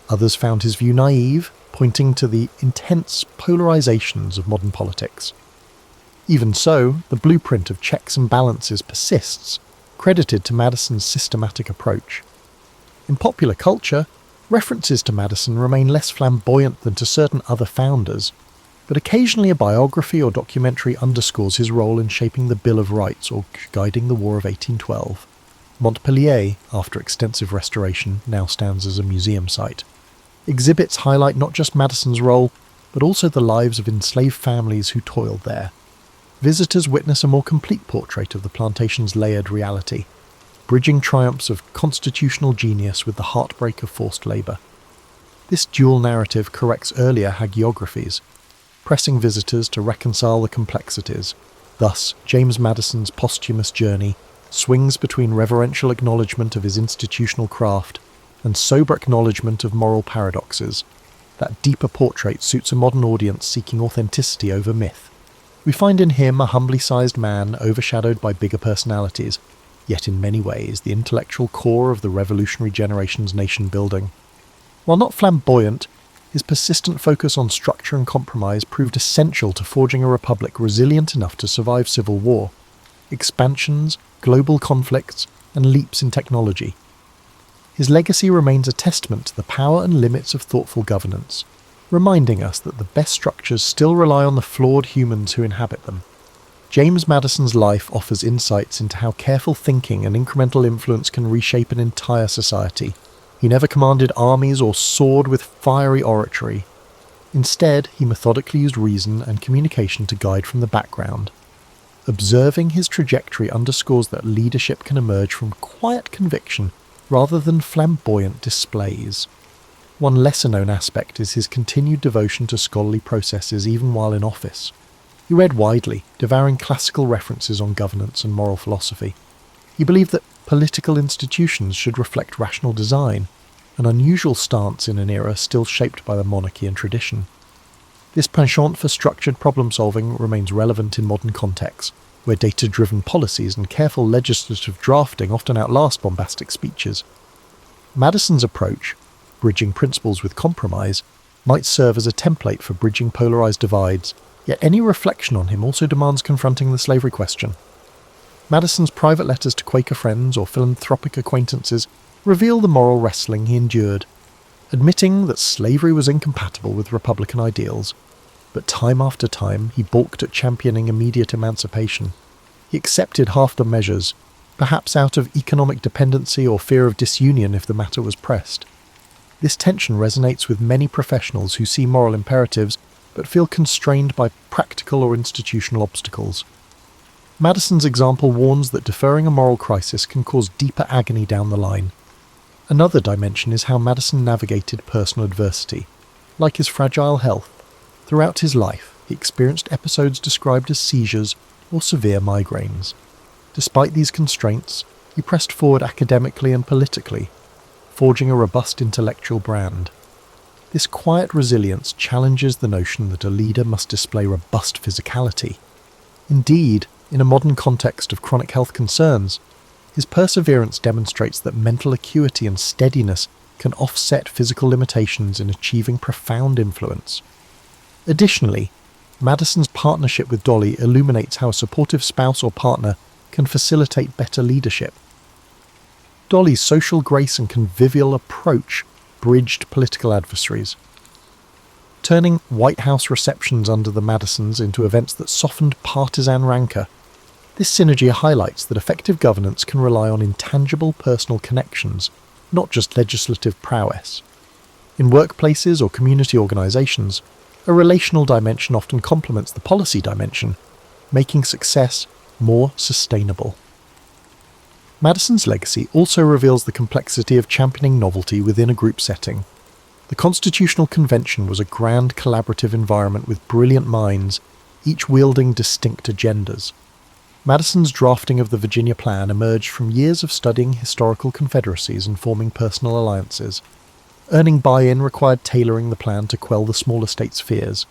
Others found his view naive, pointing to the intense polarizations of modern politics. Even so, the blueprint of checks and balances persists, credited to Madison's systematic approach. In popular culture, references to Madison remain less flamboyant than to certain other founders, but occasionally a biography or documentary underscores his role in shaping the Bill of Rights or guiding the War of 1812. Montpellier, after extensive restoration, now stands as a museum site. Exhibits highlight not just Madison's role, but also the lives of enslaved families who toiled there. Visitors witness a more complete portrait of the plantation's layered reality, bridging triumphs of constitutional genius with the heartbreak of forced labour. This dual narrative corrects earlier hagiographies, pressing visitors to reconcile the complexities. Thus, James Madison's posthumous journey swings between reverential acknowledgement of his institutional craft and sober acknowledgement of moral paradoxes. That deeper portrait suits a modern audience seeking authenticity over myth. We find in him a humbly sized man overshadowed by bigger personalities, yet in many ways the intellectual core of the revolutionary generation's nation-building. While not flamboyant, his persistent focus on structure and compromise proved essential to forging a republic resilient enough to survive civil war, expansions, global conflicts, and leaps in technology. His legacy remains a testament to the power and limits of thoughtful governance, reminding us that the best structures still rely on the flawed humans who inhabit them. James Madison's life offers insights into how careful thinking and incremental influence can reshape an entire society. He never commanded armies or soared with fiery oratory. Instead, he methodically used reason and communication to guide from the background. Observing his trajectory underscores that leadership can emerge from quiet conviction rather than flamboyant displays. One lesser-known aspect is his continued devotion to scholarly processes even while in office. He read widely, devouring classical references on governance and moral philosophy. He believed that political institutions should reflect rational design, an unusual stance in an era still shaped by the monarchy and tradition. This penchant for structured problem-solving remains relevant in modern contexts, where data-driven policies and careful legislative drafting often outlast bombastic speeches. Madison's approach, bridging principles with compromise, might serve as a template for bridging polarized divides, yet any reflection on him also demands confronting the slavery question. Madison's private letters to Quaker friends or philanthropic acquaintances reveal the moral wrestling he endured, admitting that slavery was incompatible with Republican ideals, but time after time he balked at championing immediate emancipation. He accepted half the measures, perhaps out of economic dependency or fear of disunion if the matter was pressed. This tension resonates with many professionals who see moral imperatives but feel constrained by practical or institutional obstacles. Madison's example warns that deferring a moral crisis can cause deeper agony down the line. Another dimension is how Madison navigated personal adversity. Like his fragile health, throughout his life he experienced episodes described as seizures or severe migraines. Despite these constraints, he pressed forward academically and politically, forging a robust intellectual brand. This quiet resilience challenges the notion that a leader must display robust physicality. Indeed, in a modern context of chronic health concerns, his perseverance demonstrates that mental acuity and steadiness can offset physical limitations in achieving profound influence. Additionally, Madison's partnership with Dolly illuminates how a supportive spouse or partner can facilitate better leadership. Dolly's social grace and convivial approach bridged political adversaries, turning White House receptions under the Madisons into events that softened partisan rancor. This synergy highlights that effective governance can rely on intangible personal connections, not just legislative prowess. In workplaces or community organizations, a relational dimension often complements the policy dimension, making success more sustainable. Madison's legacy also reveals the complexity of championing novelty within a group setting. The Constitutional Convention was a grand collaborative environment with brilliant minds, each wielding distinct agendas. Madison's drafting of the Virginia Plan emerged from years of studying historical confederacies and forming personal alliances. Earning buy-in required tailoring the plan to quell the smaller states' fears,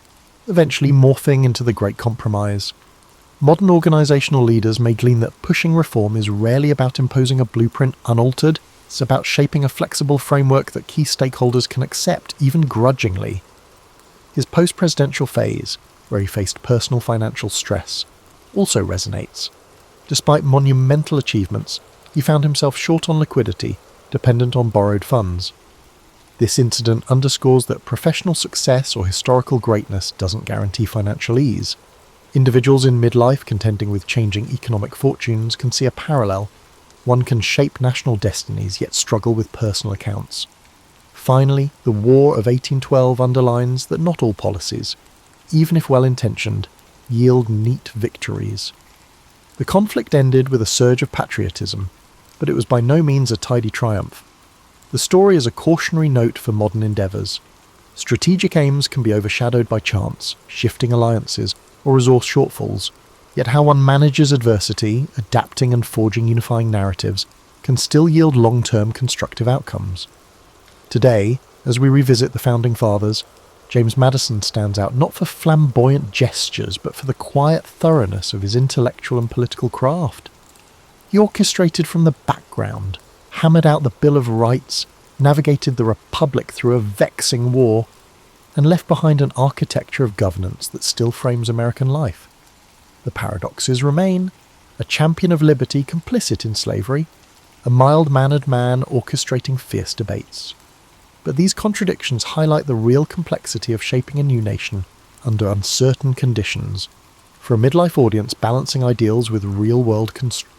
eventually morphing into the Great Compromise. Modern organisational leaders may glean that pushing reform is rarely about imposing a blueprint unaltered. It's about shaping a flexible framework that key stakeholders can accept, even grudgingly. His post-presidential phase, where he faced personal financial stress, also resonates. Despite monumental achievements, he found himself short on liquidity, dependent on borrowed funds. This incident underscores that professional success or historical greatness doesn't guarantee financial ease. Individuals in midlife contending with changing economic fortunes can see a parallel. One can shape national destinies yet struggle with personal accounts. Finally, the War of 1812 underlines that not all policies, even if well-intentioned, yield neat victories. The conflict ended with a surge of patriotism, but it was by no means a tidy triumph. The story is a cautionary note for modern endeavours. Strategic aims can be overshadowed by chance, shifting alliances, or resource shortfalls, yet how one manages adversity, adapting and forging unifying narratives, can still yield long-term constructive outcomes. Today, as we revisit the Founding Fathers, James Madison stands out not for flamboyant gestures, but for the quiet thoroughness of his intellectual and political craft. He orchestrated from the background, hammered out the Bill of Rights, navigated the Republic through a vexing war, and left behind an architecture of governance that still frames American life. The paradoxes remain: a champion of liberty complicit in slavery, a mild-mannered man orchestrating fierce debates. But these contradictions highlight the real complexity of shaping a new nation under uncertain conditions. For a midlife audience, balancing ideals with real-world constraints.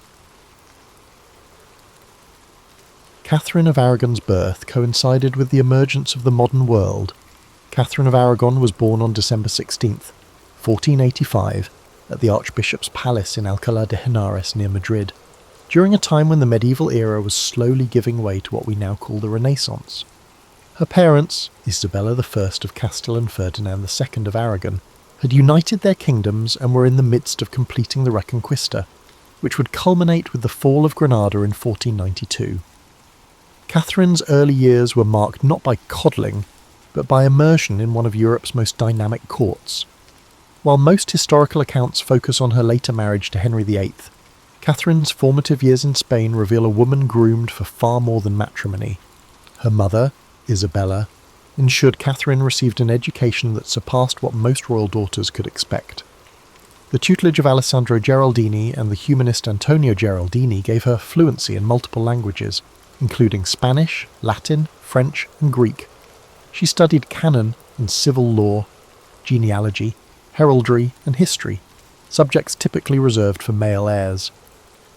Katherine of Aragon's birth coincided with the emergence of the modern world. Katherine of Aragon was born on December 16th, 1485, at the Archbishop's Palace in Alcalá de Henares near Madrid, during a time when the medieval era was slowly giving way to what we now call the Renaissance. Her parents, Isabella I of Castile and Ferdinand II of Aragon, had united their kingdoms and were in the midst of completing the Reconquista, which would culminate with the fall of Granada in 1492. Catherine's early years were marked not by coddling, but by immersion in one of Europe's most dynamic courts. While most historical accounts focus on her later marriage to Henry VIII, Catherine's formative years in Spain reveal a woman groomed for far more than matrimony. Her mother, Isabella, ensured Katherine received an education that surpassed what most royal daughters could expect. The tutelage of Alessandro Geraldini and the humanist Antonio Geraldini gave her fluency in multiple languages, including Spanish, Latin, French, and Greek. She studied canon and civil law, genealogy, heraldry, and history, subjects typically reserved for male heirs.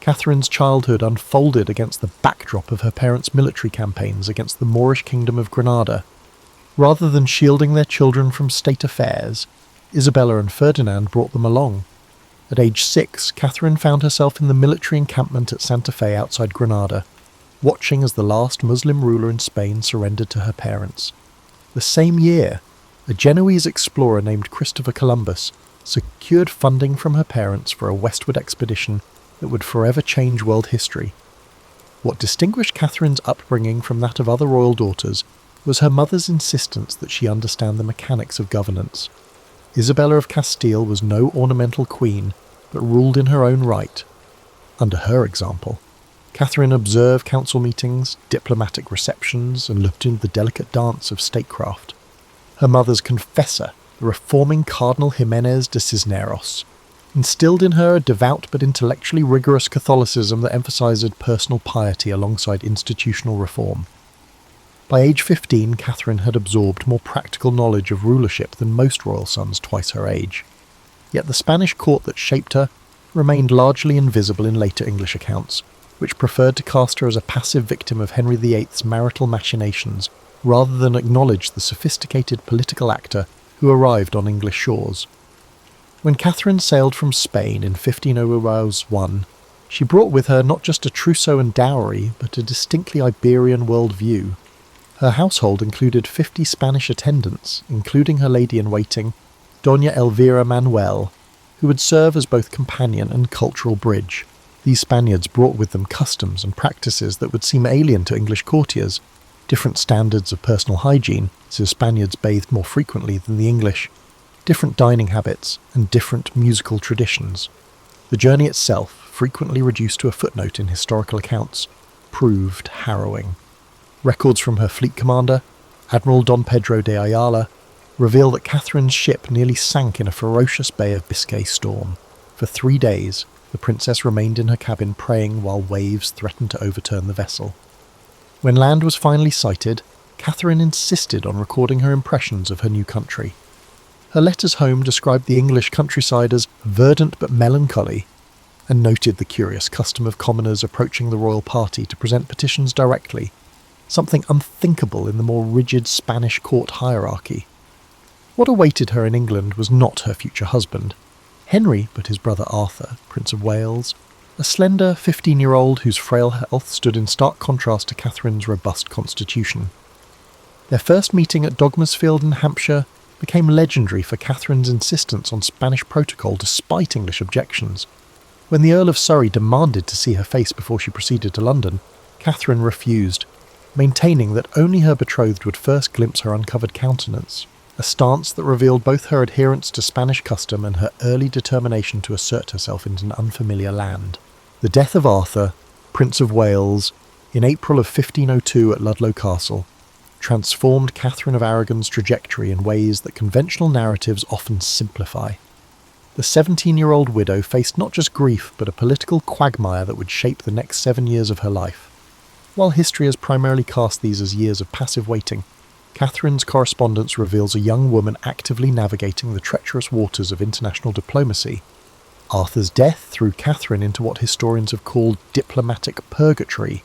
Catherine's childhood unfolded against the backdrop of her parents' military campaigns against the Moorish kingdom of Granada. Rather than shielding their children from state affairs, Isabella and Ferdinand brought them along. At age 6, Katherine found herself in the military encampment at Santa Fe outside Granada, watching as the last Muslim ruler in Spain surrendered to her parents. The same year, a Genoese explorer named Christopher Columbus secured funding from her parents for a westward expedition that would forever change world history. What distinguished Catherine's upbringing from that of other royal daughters was her mother's insistence that she understand the mechanics of governance. Isabella of Castile was no ornamental queen, but ruled in her own right. Under her example, Catherine observed council meetings, diplomatic receptions, and looked into the delicate dance of statecraft. Her mother's confessor, the reforming Cardinal Jimenez de Cisneros, instilled in her a devout but intellectually rigorous Catholicism that emphasised personal piety alongside institutional reform. By age 15, Catherine had absorbed more practical knowledge of rulership than most royal sons twice her age. Yet the Spanish court that shaped her remained largely invisible in later English accounts, which preferred to cast her as a passive victim of Henry VIII's marital machinations rather than acknowledge the sophisticated political actor who arrived on English shores. When Catherine sailed from Spain in 1501, she brought with her not just a trousseau and dowry, but a distinctly Iberian world-view. Her household included 50 Spanish attendants, including her lady-in-waiting, Doña Elvira Manuel, who would serve as both companion and cultural bridge. These Spaniards brought with them customs and practices that would seem alien to English courtiers, different standards of personal hygiene, so Spaniards bathed more frequently than the English, different dining habits, and different musical traditions. The journey itself, frequently reduced to a footnote in historical accounts, proved harrowing. Records from her fleet commander, Admiral Don Pedro de Ayala, reveal that Catherine's ship nearly sank in a ferocious Bay of Biscay storm. For 3 days, the princess remained in her cabin praying while waves threatened to overturn the vessel. When land was finally sighted, Catherine insisted on recording her impressions of her new country. Her letters home described the English countryside as verdant but melancholy, and noted the curious custom of commoners approaching the royal party to present petitions directly, something unthinkable in the more rigid Spanish court hierarchy. What awaited her in England was not her future husband, Henry, but his brother Arthur, Prince of Wales, a slender 15-year-old whose frail health stood in stark contrast to Catherine's robust constitution. Their first meeting at Dogmersfield in Hampshire became legendary for Catherine's insistence on Spanish protocol despite English objections. When the Earl of Surrey demanded to see her face before she proceeded to London, Catherine refused, maintaining that only her betrothed would first glimpse her uncovered countenance, a stance that revealed both her adherence to Spanish custom and her early determination to assert herself in an unfamiliar land. The death of Arthur, Prince of Wales, in April of 1502 at Ludlow Castle, transformed Katherine of Aragon's trajectory in ways that conventional narratives often simplify. The 17-year-old widow faced not just grief but a political quagmire that would shape the next 7 years of her life. While history has primarily cast these as years of passive waiting, Catherine's correspondence reveals a young woman actively navigating the treacherous waters of international diplomacy. Arthur's death threw Catherine into what historians have called diplomatic purgatory.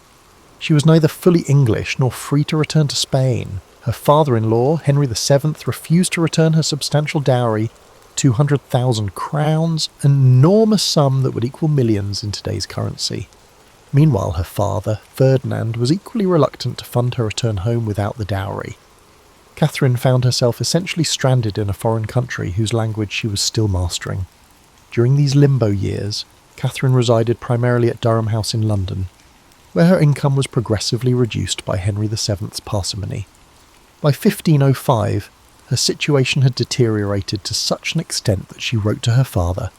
She was neither fully English nor free to return to Spain. Her father-in-law, Henry VII, refused to return her substantial dowry, 200,000 crowns, an enormous sum that would equal millions in today's currency. Meanwhile, her father, Ferdinand, was equally reluctant to fund her return home without the dowry. Catherine found herself essentially stranded in a foreign country whose language she was still mastering. During these limbo years, Catherine resided primarily at Durham House in London, where her income was progressively reduced by Henry VII's parsimony. By 1505, her situation had deteriorated to such an extent that she wrote to her father,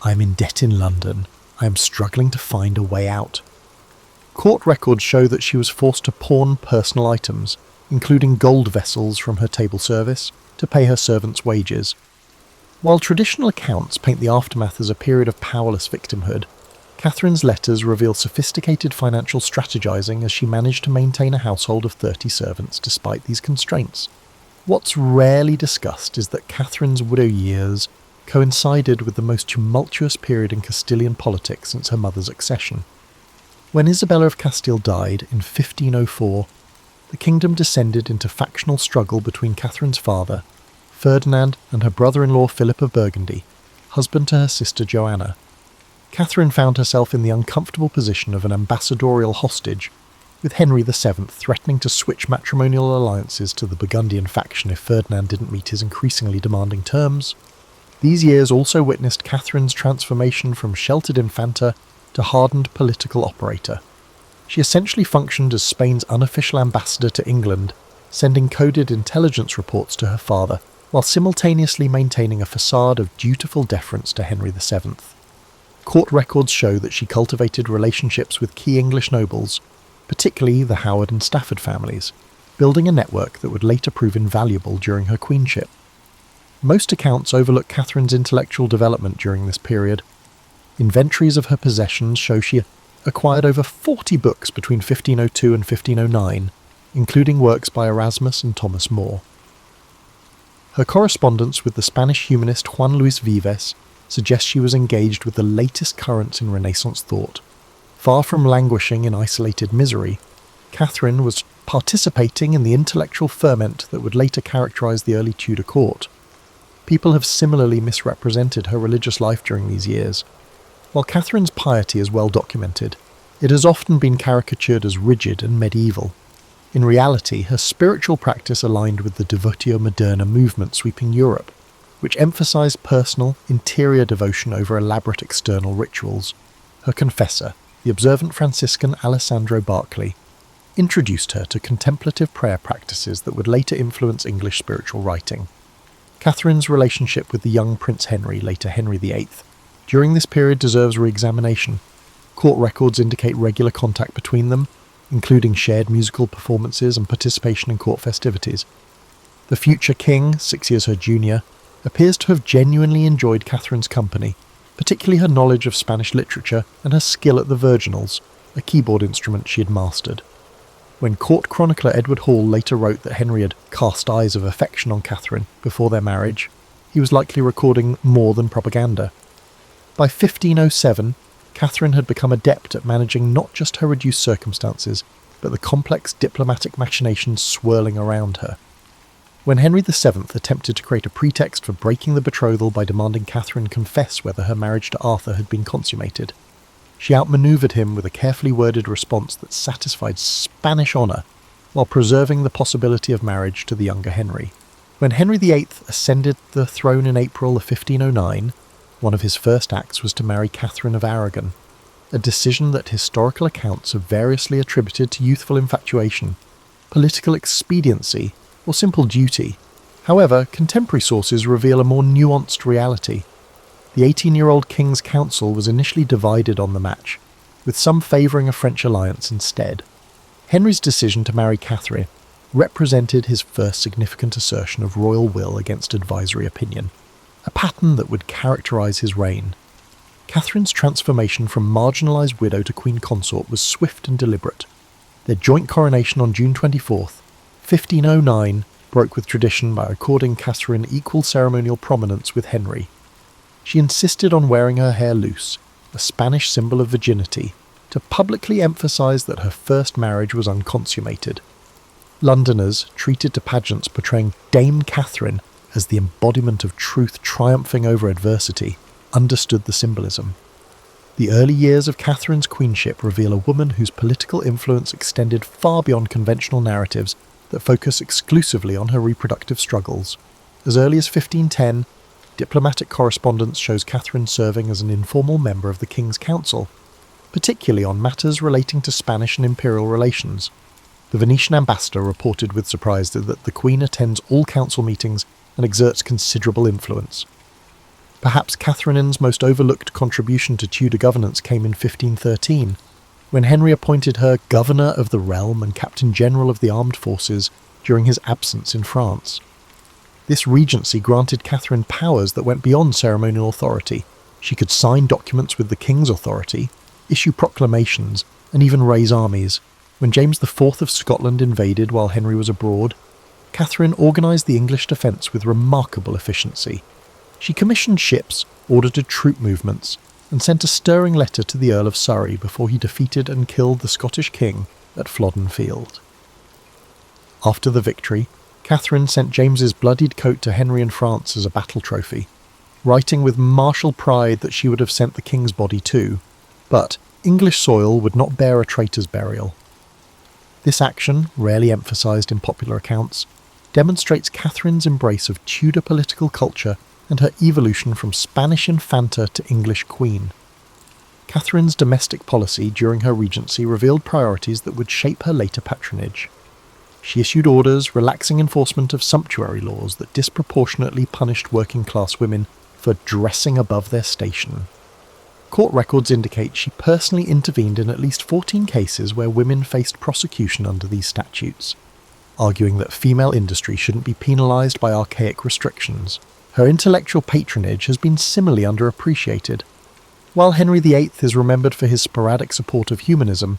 "I am in debt in London. I am struggling to find a way out." Court records show that she was forced to pawn personal items, including gold vessels from her table service, to pay her servants' wages. While traditional accounts paint the aftermath as a period of powerless victimhood, Catherine's letters reveal sophisticated financial strategizing as she managed to maintain a household of 30 servants despite these constraints. What's rarely discussed is that Catherine's widow years coincided with the most tumultuous period in Castilian politics since her mother's accession. When Isabella of Castile died in 1504, the kingdom descended into factional struggle between Catherine's father, Ferdinand, and her brother-in-law Philip of Burgundy, husband to her sister Joanna. Catherine found herself in the uncomfortable position of an ambassadorial hostage, with Henry VII threatening to switch matrimonial alliances to the Burgundian faction if Ferdinand didn't meet his increasingly demanding terms. These years also witnessed Catherine's transformation from sheltered infanta to hardened political operator. She essentially functioned as Spain's unofficial ambassador to England, sending coded intelligence reports to her father, while simultaneously maintaining a facade of dutiful deference to Henry VII. Court records show that she cultivated relationships with key English nobles, particularly the Howard and Stafford families, building a network that would later prove invaluable during her queenship. Most accounts overlook Catherine's intellectual development during this period. Inventories of her possessions show she acquired over 40 books between 1502 and 1509, including works by Erasmus and Thomas More. Her correspondence with the Spanish humanist Juan Luis Vives suggests she was engaged with the latest currents in Renaissance thought. Far from languishing in isolated misery, Catherine was participating in the intellectual ferment that would later characterise the early Tudor court. People have similarly misrepresented her religious life during these years. While Catherine's piety is well documented, it has often been caricatured as rigid and medieval. In reality, her spiritual practice aligned with the Devotio Moderna movement sweeping Europe, which emphasised personal, interior devotion over elaborate external rituals. Her confessor, the observant Franciscan Alessandro Barclay, introduced her to contemplative prayer practices that would later influence English spiritual writing. Catherine's relationship with the young Prince Henry, later Henry VIII, during this period deserves re-examination. Court records indicate regular contact between them, including shared musical performances and participation in court festivities. The future king, 6 years her junior, appears to have genuinely enjoyed Catherine's company, particularly her knowledge of Spanish literature and her skill at the virginals, a keyboard instrument she had mastered. When court chronicler Edward Hall later wrote that Henry had cast eyes of affection on Catherine before their marriage, he was likely recording more than propaganda. By 1507, Catherine had become adept at managing not just her reduced circumstances, but the complex diplomatic machinations swirling around her. When Henry VII attempted to create a pretext for breaking the betrothal by demanding Catherine confess whether her marriage to Arthur had been consummated, she outmanoeuvred him with a carefully worded response that satisfied Spanish honour, while preserving the possibility of marriage to the younger Henry. When Henry VIII ascended the throne in April of 1509, one of his first acts was to marry Katherine of Aragon, a decision that historical accounts have variously attributed to youthful infatuation, political expediency, or simple duty. However, contemporary sources reveal a more nuanced reality. The 18-year-old King's Council was initially divided on the match, with some favouring a French alliance instead. Henry's decision to marry Catherine represented his first significant assertion of royal will against advisory opinion, a pattern that would characterise his reign. Catherine's transformation from marginalised widow to queen consort was swift and deliberate. Their joint coronation on June 24th, 1509, broke with tradition by according Catherine equal ceremonial prominence with Henry. She insisted on wearing her hair loose, a Spanish symbol of virginity, to publicly emphasise that her first marriage was unconsummated. Londoners, treated to pageants portraying Dame Catherine as the embodiment of truth triumphing over adversity, understood the symbolism. The early years of Catherine's queenship reveal a woman whose political influence extended far beyond conventional narratives that focus exclusively on her reproductive struggles. As early as 1510, diplomatic correspondence shows Catherine serving as an informal member of the King's Council, particularly on matters relating to Spanish and Imperial relations. The Venetian ambassador reported with surprise that the Queen attends all council meetings and exerts considerable influence. Perhaps Catherine's most overlooked contribution to Tudor governance came in 1513, when Henry appointed her Governor of the Realm and Captain General of the Armed Forces during his absence in France. This regency granted Catherine powers that went beyond ceremonial authority. She could sign documents with the king's authority, issue proclamations, and even raise armies. When James IV of Scotland invaded while Henry was abroad, Catherine organised the English defence with remarkable efficiency. She commissioned ships, ordered troop movements, and sent a stirring letter to the Earl of Surrey before he defeated and killed the Scottish king at Flodden Field. After the victory, Catherine sent James's bloodied coat to Henry in France as a battle trophy, writing with martial pride that she would have sent the king's body too, but English soil would not bear a traitor's burial. This action, rarely emphasised in popular accounts, demonstrates Catherine's embrace of Tudor political culture and her evolution from Spanish infanta to English queen. Catherine's domestic policy during her regency revealed priorities that would shape her later patronage. She issued orders relaxing enforcement of sumptuary laws that disproportionately punished working-class women for dressing above their station. Court records indicate she personally intervened in at least 14 cases where women faced prosecution under these statutes, arguing that female industry shouldn't be penalised by archaic restrictions. Her intellectual patronage has been similarly underappreciated. While Henry VIII is remembered for his sporadic support of humanism,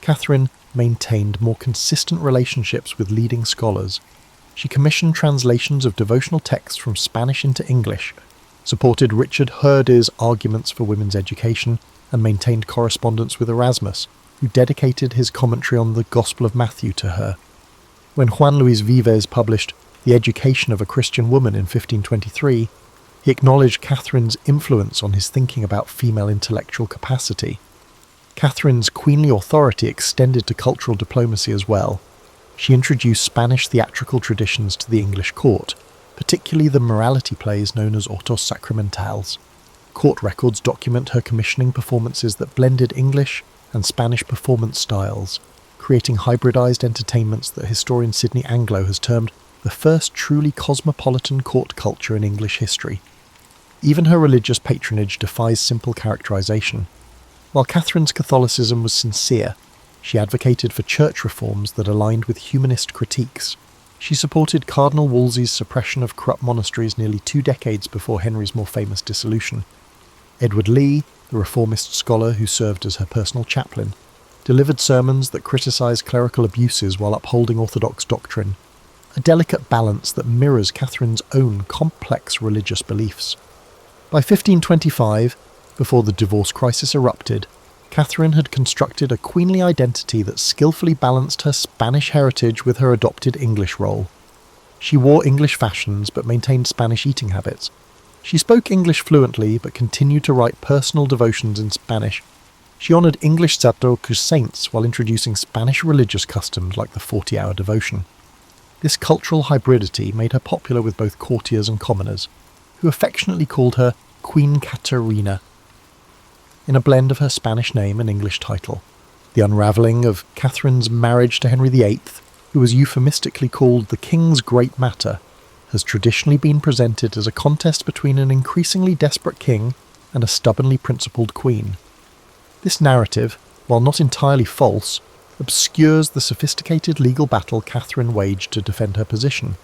Catherine maintained more consistent relationships with leading scholars. She commissioned translations of devotional texts from Spanish into English, supported Richard Hurdy's arguments for women's education, and maintained correspondence with Erasmus, who dedicated his commentary on the Gospel of Matthew to her. When Juan Luis Vives published The Education of a Christian Woman in 1523, he acknowledged Catherine's influence on his thinking about female intellectual capacity. Catherine's queenly authority extended to cultural diplomacy as well. She introduced Spanish theatrical traditions to the English court, particularly the morality plays known as autos sacramentales. Court records document her commissioning performances that blended English and Spanish performance styles, creating hybridized entertainments that historian Sidney Anglo has termed the first truly cosmopolitan court culture in English history. Even her religious patronage defies simple characterization. While Catherine's Catholicism was sincere, she advocated for church reforms that aligned with humanist critiques. She supported Cardinal Wolsey's suppression of corrupt monasteries nearly 2 decades before Henry's more famous dissolution. Edward Lee, the reformist scholar who served as her personal chaplain, delivered sermons that criticised clerical abuses while upholding orthodox doctrine, a delicate balance that mirrors Catherine's own complex religious beliefs. By 1525, before the divorce crisis erupted, Catherine had constructed a queenly identity that skillfully balanced her Spanish heritage with her adopted English role. She wore English fashions but maintained Spanish eating habits. She spoke English fluently but continued to write personal devotions in Spanish. She honoured English Sacerdotes saints while introducing Spanish religious customs like the 40-hour devotion. This cultural hybridity made her popular with both courtiers and commoners, who affectionately called her Queen Caterina, in a blend of her Spanish name and English title. The unravelling of Catherine's marriage to Henry VIII, who was euphemistically called the King's Great Matter, has traditionally been presented as a contest between an increasingly desperate king and a stubbornly principled queen. This narrative, while not entirely false, obscures the sophisticated legal battle Catherine waged to defend her position.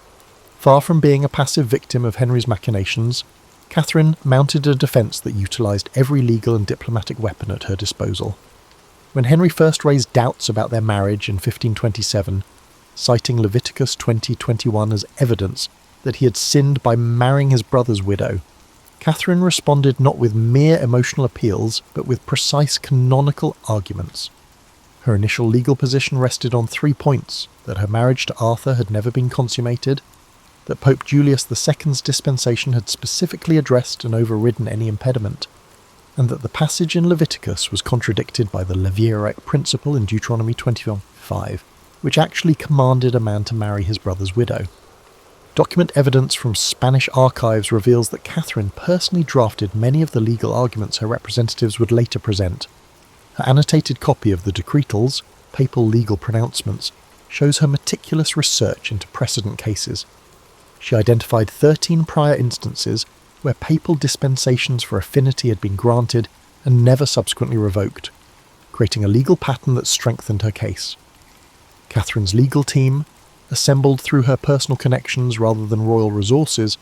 Far from being a passive victim of Henry's machinations, Catherine mounted a defence that utilised every legal and diplomatic weapon at her disposal. When Henry first raised doubts about their marriage in 1527, citing Leviticus 20:21 as evidence that he had sinned by marrying his brother's widow, Catherine responded not with mere emotional appeals, but with precise canonical arguments. Her initial legal position rested on 3 points: that her marriage to Arthur had never been consummated, that Pope Julius II's dispensation had specifically addressed and overridden any impediment, and that the passage in Leviticus was contradicted by the levirate principle in Deuteronomy 21:5, which actually commanded a man to marry his brother's widow. Document evidence from Spanish archives reveals that Catherine personally drafted many of the legal arguments her representatives would later present. Her annotated copy of the decretals, papal legal pronouncements, shows her meticulous research into precedent cases. She identified 13 prior instances where papal dispensations for affinity had been granted and never subsequently revoked, creating a legal pattern that strengthened her case. Catherine's legal team, assembled through her personal connections rather than royal resources,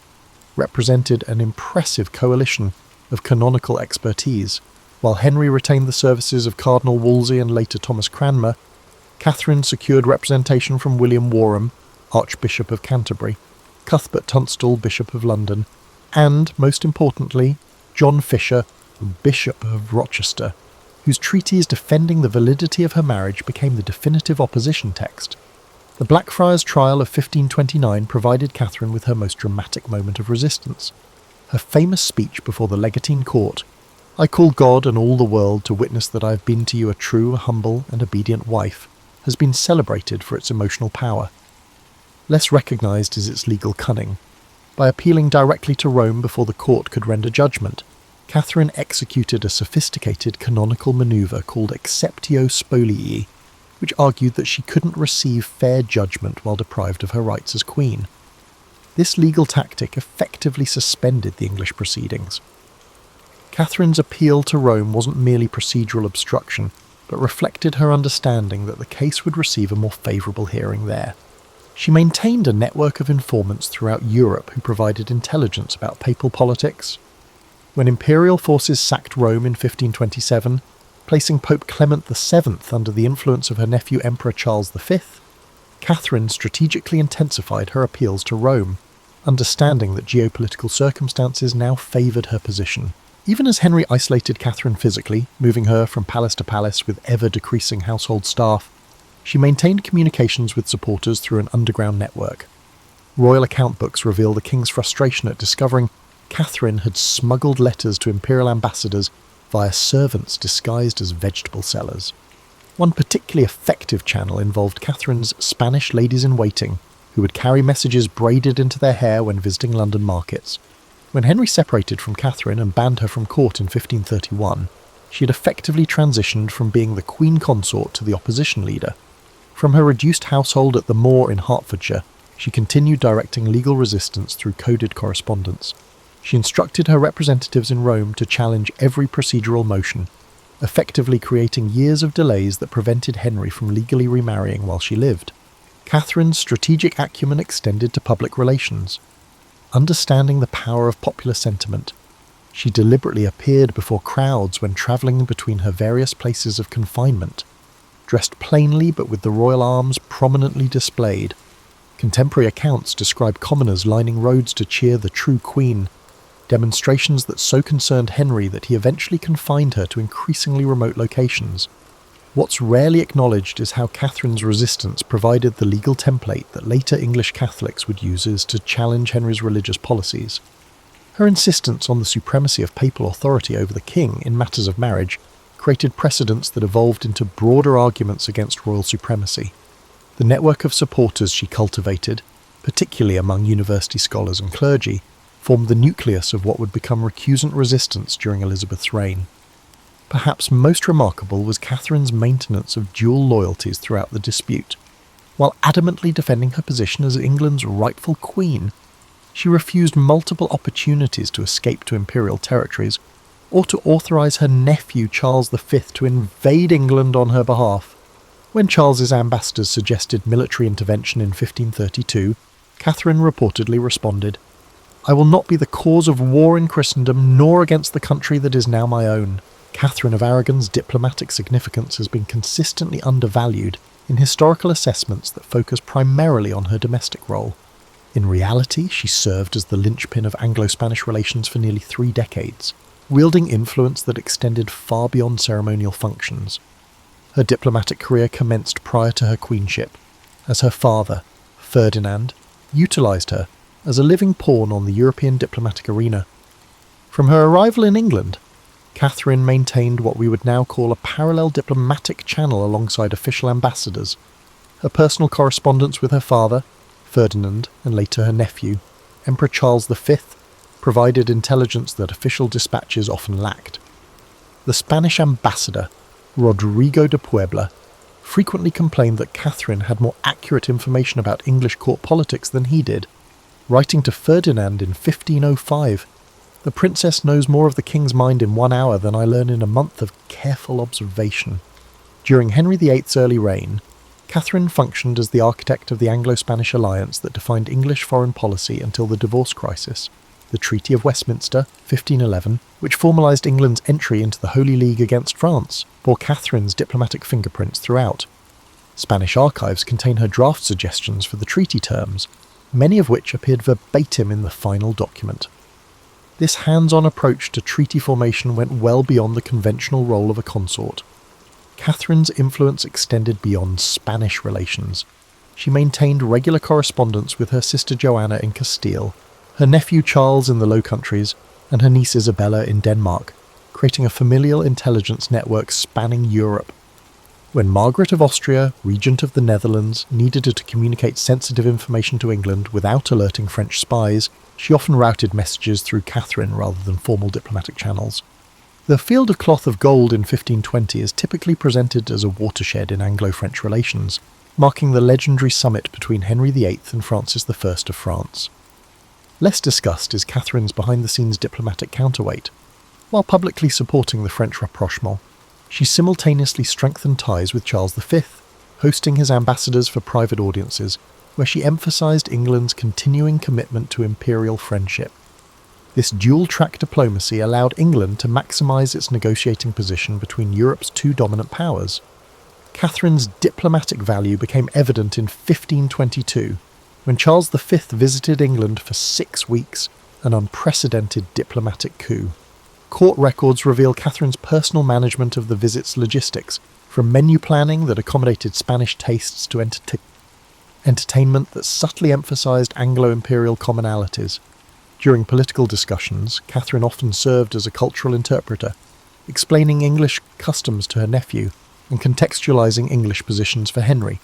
represented an impressive coalition of canonical expertise. While Henry retained the services of Cardinal Wolsey and later Thomas Cranmer, Catherine secured representation from William Warham, Archbishop of Canterbury, Cuthbert Tunstall, Bishop of London, and, most importantly, John Fisher, Bishop of Rochester, whose treatise defending the validity of her marriage became the definitive opposition text. The Blackfriars trial of 1529 provided Catherine with her most dramatic moment of resistance. Her famous speech before the Legatine court, "I call God and all the world to witness that I have been to you a true, humble, and obedient wife," has been celebrated for its emotional power. Less recognised is its legal cunning. By appealing directly to Rome before the court could render judgment, Catherine executed a sophisticated canonical maneuver called exceptio spolii, which argued that she couldn't receive fair judgment while deprived of her rights as queen. This legal tactic effectively suspended the English proceedings. Catherine's appeal to Rome wasn't merely procedural obstruction, but reflected her understanding that the case would receive a more favourable hearing there. She maintained a network of informants throughout Europe who provided intelligence about papal politics. When Imperial forces sacked Rome in 1527, placing Pope Clement VII under the influence of her nephew Emperor Charles V, Catherine strategically intensified her appeals to Rome, understanding that geopolitical circumstances now favoured her position. Even as Henry isolated Catherine physically, moving her from palace to palace with ever-decreasing household staff, she maintained communications with supporters through an underground network. Royal account books reveal the king's frustration at discovering Catherine had smuggled letters to imperial ambassadors via servants disguised as vegetable sellers. One particularly effective channel involved Catherine's Spanish ladies-in-waiting, who would carry messages braided into their hair when visiting London markets. When Henry separated from Catherine and banned her from court in 1531, she had effectively transitioned from being the queen consort to the opposition leader. From her reduced household at the Moor in Hertfordshire, she continued directing legal resistance through coded correspondence. She instructed her representatives in Rome to challenge every procedural motion, effectively creating years of delays that prevented Henry from legally remarrying while she lived. Catherine's strategic acumen extended to public relations. Understanding the power of popular sentiment, she deliberately appeared before crowds when travelling between her various places of confinement, dressed plainly but with the royal arms prominently displayed. Contemporary accounts describe commoners lining roads to cheer the true queen, demonstrations that so concerned Henry that he eventually confined her to increasingly remote locations. What's rarely acknowledged is how Catherine's resistance provided the legal template that later English Catholics would use to challenge Henry's religious policies. Her insistence on the supremacy of papal authority over the king in matters of marriage created precedents that evolved into broader arguments against royal supremacy. The network of supporters she cultivated, particularly among university scholars and clergy, formed the nucleus of what would become recusant resistance during Elizabeth's reign. Perhaps most remarkable was Catherine's maintenance of dual loyalties throughout the dispute. While adamantly defending her position as England's rightful queen, she refused multiple opportunities to escape to imperial territories, or to authorise her nephew Charles V to invade England on her behalf. When Charles's ambassadors suggested military intervention in 1532, Catherine reportedly responded, "I will not be the cause of war in Christendom, nor against the country that is now my own." Katherine of Aragon's diplomatic significance has been consistently undervalued in historical assessments that focus primarily on her domestic role. In reality, she served as the linchpin of Anglo-Spanish relations for nearly 3 decades, wielding influence that extended far beyond ceremonial functions. Her diplomatic career commenced prior to her queenship, as her father, Ferdinand, utilised her as a living pawn on the European diplomatic arena. From her arrival in England, Catherine maintained what we would now call a parallel diplomatic channel alongside official ambassadors. Her personal correspondence with her father, Ferdinand, and later her nephew, Emperor Charles V, provided intelligence that official dispatches often lacked. The Spanish ambassador, Rodrigo de Puebla, frequently complained that Catherine had more accurate information about English court politics than he did. Writing to Ferdinand in 1505, "The princess knows more of the king's mind in 1 hour than I learn in a month of careful observation." During Henry VIII's early reign, Catherine functioned as the architect of the Anglo-Spanish alliance that defined English foreign policy until the divorce crisis. The Treaty of Westminster, 1511, which formalised England's entry into the Holy League against France, bore Catherine's diplomatic fingerprints throughout. Spanish archives contain her draft suggestions for the treaty terms, many of which appeared verbatim in the final document. This hands-on approach to treaty formation went well beyond the conventional role of a consort. Catherine's influence extended beyond Spanish relations. She maintained regular correspondence with her sister Joanna in Castile, her nephew Charles in the Low Countries, and her niece Isabella in Denmark, creating a familial intelligence network spanning Europe. When Margaret of Austria, regent of the Netherlands, needed her to communicate sensitive information to England without alerting French spies, she often routed messages through Catherine rather than formal diplomatic channels. The Field of Cloth of Gold in 1520 is typically presented as a watershed in Anglo-French relations, marking the legendary summit between Henry VIII and Francis I of France. Less discussed is Catherine's behind-the-scenes diplomatic counterweight. While publicly supporting the French rapprochement, she simultaneously strengthened ties with Charles V, hosting his ambassadors for private audiences, where she emphasised England's continuing commitment to imperial friendship. This dual-track diplomacy allowed England to maximise its negotiating position between Europe's two dominant powers. Catherine's diplomatic value became evident in 1522, when Charles V visited England for 6 weeks, an unprecedented diplomatic coup. Court records reveal Catherine's personal management of the visit's logistics, from menu planning that accommodated Spanish tastes to entertainment that subtly emphasised Anglo-imperial commonalities. During political discussions, Catherine often served as a cultural interpreter, explaining English customs to her nephew and contextualising English positions for Henry.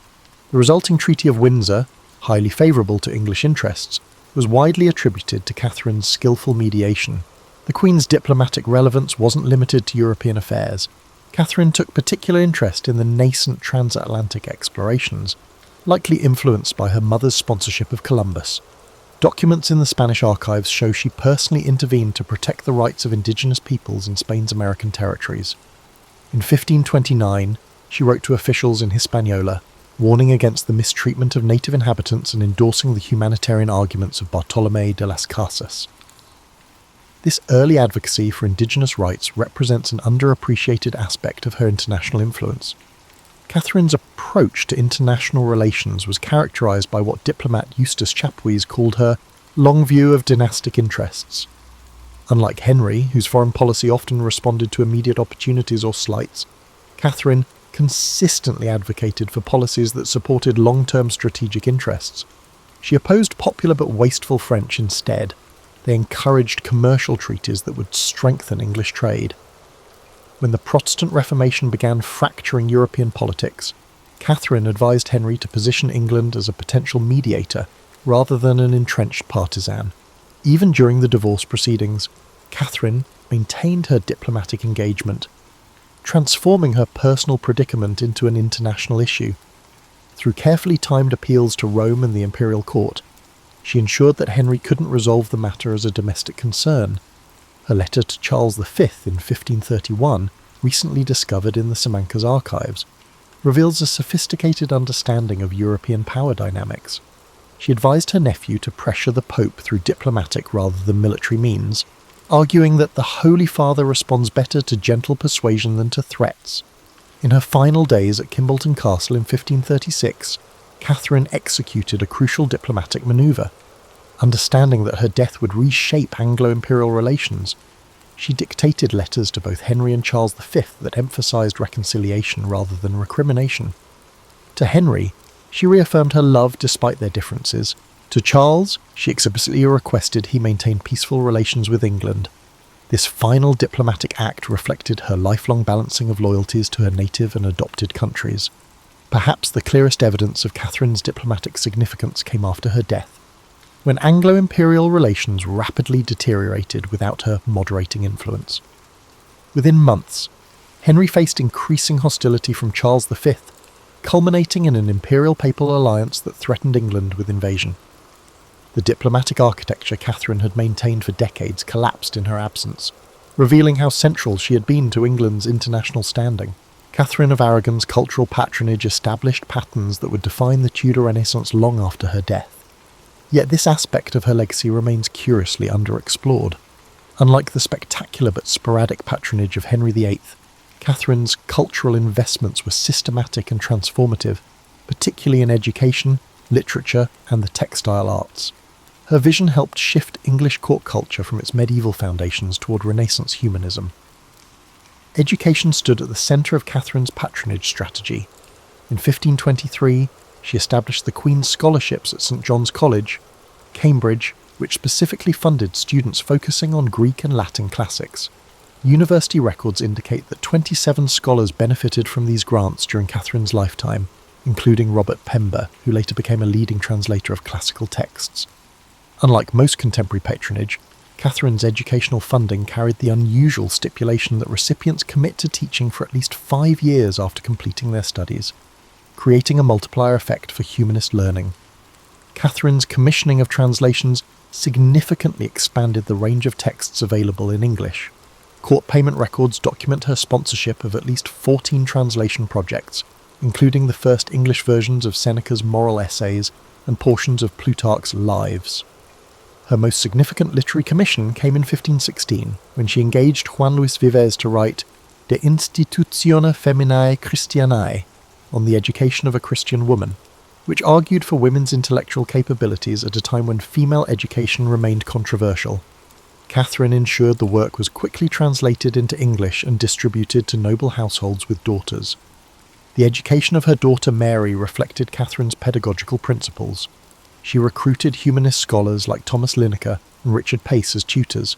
The resulting Treaty of Windsor, highly favourable to English interests, was widely attributed to Catherine's skillful mediation. The Queen's diplomatic relevance wasn't limited to European affairs. Catherine took particular interest in the nascent transatlantic explorations, likely influenced by her mother's sponsorship of Columbus. Documents in the Spanish archives show she personally intervened to protect the rights of indigenous peoples in Spain's American territories. In 1529, she wrote to officials in Hispaniola, warning against the mistreatment of native inhabitants and endorsing the humanitarian arguments of Bartolomé de las Casas. This early advocacy for indigenous rights represents an underappreciated aspect of her international influence. Catherine's approach to international relations was characterised by what diplomat Eustace Chapuis called her long view of dynastic interests. Unlike Henry, whose foreign policy often responded to immediate opportunities or slights, Catherine consistently advocated for policies that supported long-term strategic interests. She opposed popular but wasteful French instead. They encouraged commercial treaties that would strengthen English trade. When the Protestant Reformation began fracturing European politics, Catherine advised Henry to position England as a potential mediator rather than an entrenched partisan. Even during the divorce proceedings, Catherine maintained her diplomatic engagement, transforming her personal predicament into an international issue. Through carefully timed appeals to Rome and the Imperial court, she ensured that Henry couldn't resolve the matter as a domestic concern. Her letter to Charles V in 1531, recently discovered in the Simancas archives, reveals a sophisticated understanding of European power dynamics. She advised her nephew to pressure the Pope through diplomatic rather than military means, arguing that the Holy Father responds better to gentle persuasion than to threats. In her final days at Kimbolton Castle in 1536, Catherine executed a crucial diplomatic manoeuvre. Understanding that her death would reshape Anglo-imperial relations, she dictated letters to both Henry and Charles V that emphasised reconciliation rather than recrimination. To Henry, she reaffirmed her love despite their differences. To Charles, she explicitly requested he maintain peaceful relations with England. This final diplomatic act reflected her lifelong balancing of loyalties to her native and adopted countries. Perhaps the clearest evidence of Catherine's diplomatic significance came after her death, when Anglo-imperial relations rapidly deteriorated without her moderating influence. Within months, Henry faced increasing hostility from Charles V, culminating in an imperial-papal alliance that threatened England with invasion. The diplomatic architecture Catherine had maintained for decades collapsed in her absence, revealing how central she had been to England's international standing. Katherine of Aragon's cultural patronage established patterns that would define the Tudor Renaissance long after her death. Yet this aspect of her legacy remains curiously underexplored. Unlike the spectacular but sporadic patronage of Henry VIII, Catherine's cultural investments were systematic and transformative, particularly in education, literature, and the textile arts. Her vision helped shift English court culture from its medieval foundations toward Renaissance humanism. Education stood at the centre of Catherine's patronage strategy. In 1523, she established the Queen's Scholarships at St John's College, Cambridge, which specifically funded students focusing on Greek and Latin classics. University records indicate that 27 scholars benefited from these grants during Catherine's lifetime, including Robert Pember, who later became a leading translator of classical texts. Unlike most contemporary patronage, Catherine's educational funding carried the unusual stipulation that recipients commit to teaching for at least 5 years after completing their studies, creating a multiplier effect for humanist learning. Catherine's commissioning of translations significantly expanded the range of texts available in English. Court payment records document her sponsorship of at least 14 translation projects, including the first English versions of Seneca's moral essays and portions of Plutarch's Lives. Her most significant literary commission came in 1516, when she engaged Juan Luis Vives to write De Institutione Feminae Christianae, on the education of a Christian woman, which argued for women's intellectual capabilities at a time when female education remained controversial. Catherine ensured the work was quickly translated into English and distributed to noble households with daughters. The education of her daughter Mary reflected Catherine's pedagogical principles. She recruited humanist scholars like Thomas Linacre and Richard Pace as tutors,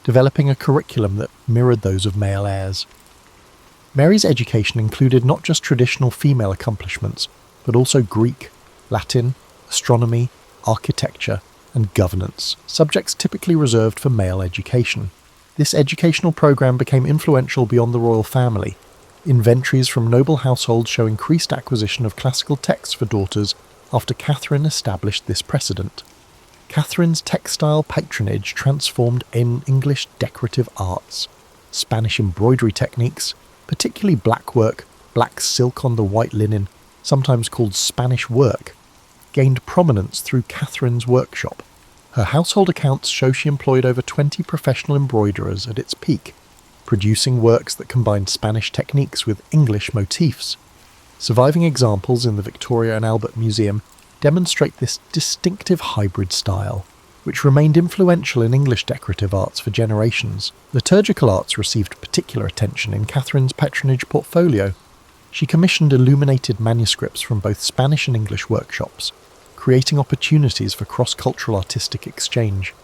developing a curriculum that mirrored those of male heirs. Mary's education included not just traditional female accomplishments, but also Greek, Latin, astronomy, architecture, and governance, subjects typically reserved for male education. This educational program became influential beyond the royal family. Inventories from noble households show increased acquisition of classical texts for daughters after Catherine established this precedent. Catherine's textile patronage transformed English decorative arts. Spanish embroidery techniques, particularly blackwork, black silk on the white linen, sometimes called Spanish work, gained prominence through Catherine's workshop. Her household accounts show she employed over 20 professional embroiderers at its peak, producing works that combined Spanish techniques with English motifs. Surviving examples in the Victoria and Albert Museum demonstrate this distinctive hybrid style, which remained influential in English decorative arts for generations. Liturgical arts received particular attention in Catherine's patronage portfolio. She commissioned illuminated manuscripts from both Spanish and English workshops, creating opportunities for cross-cultural artistic exchange.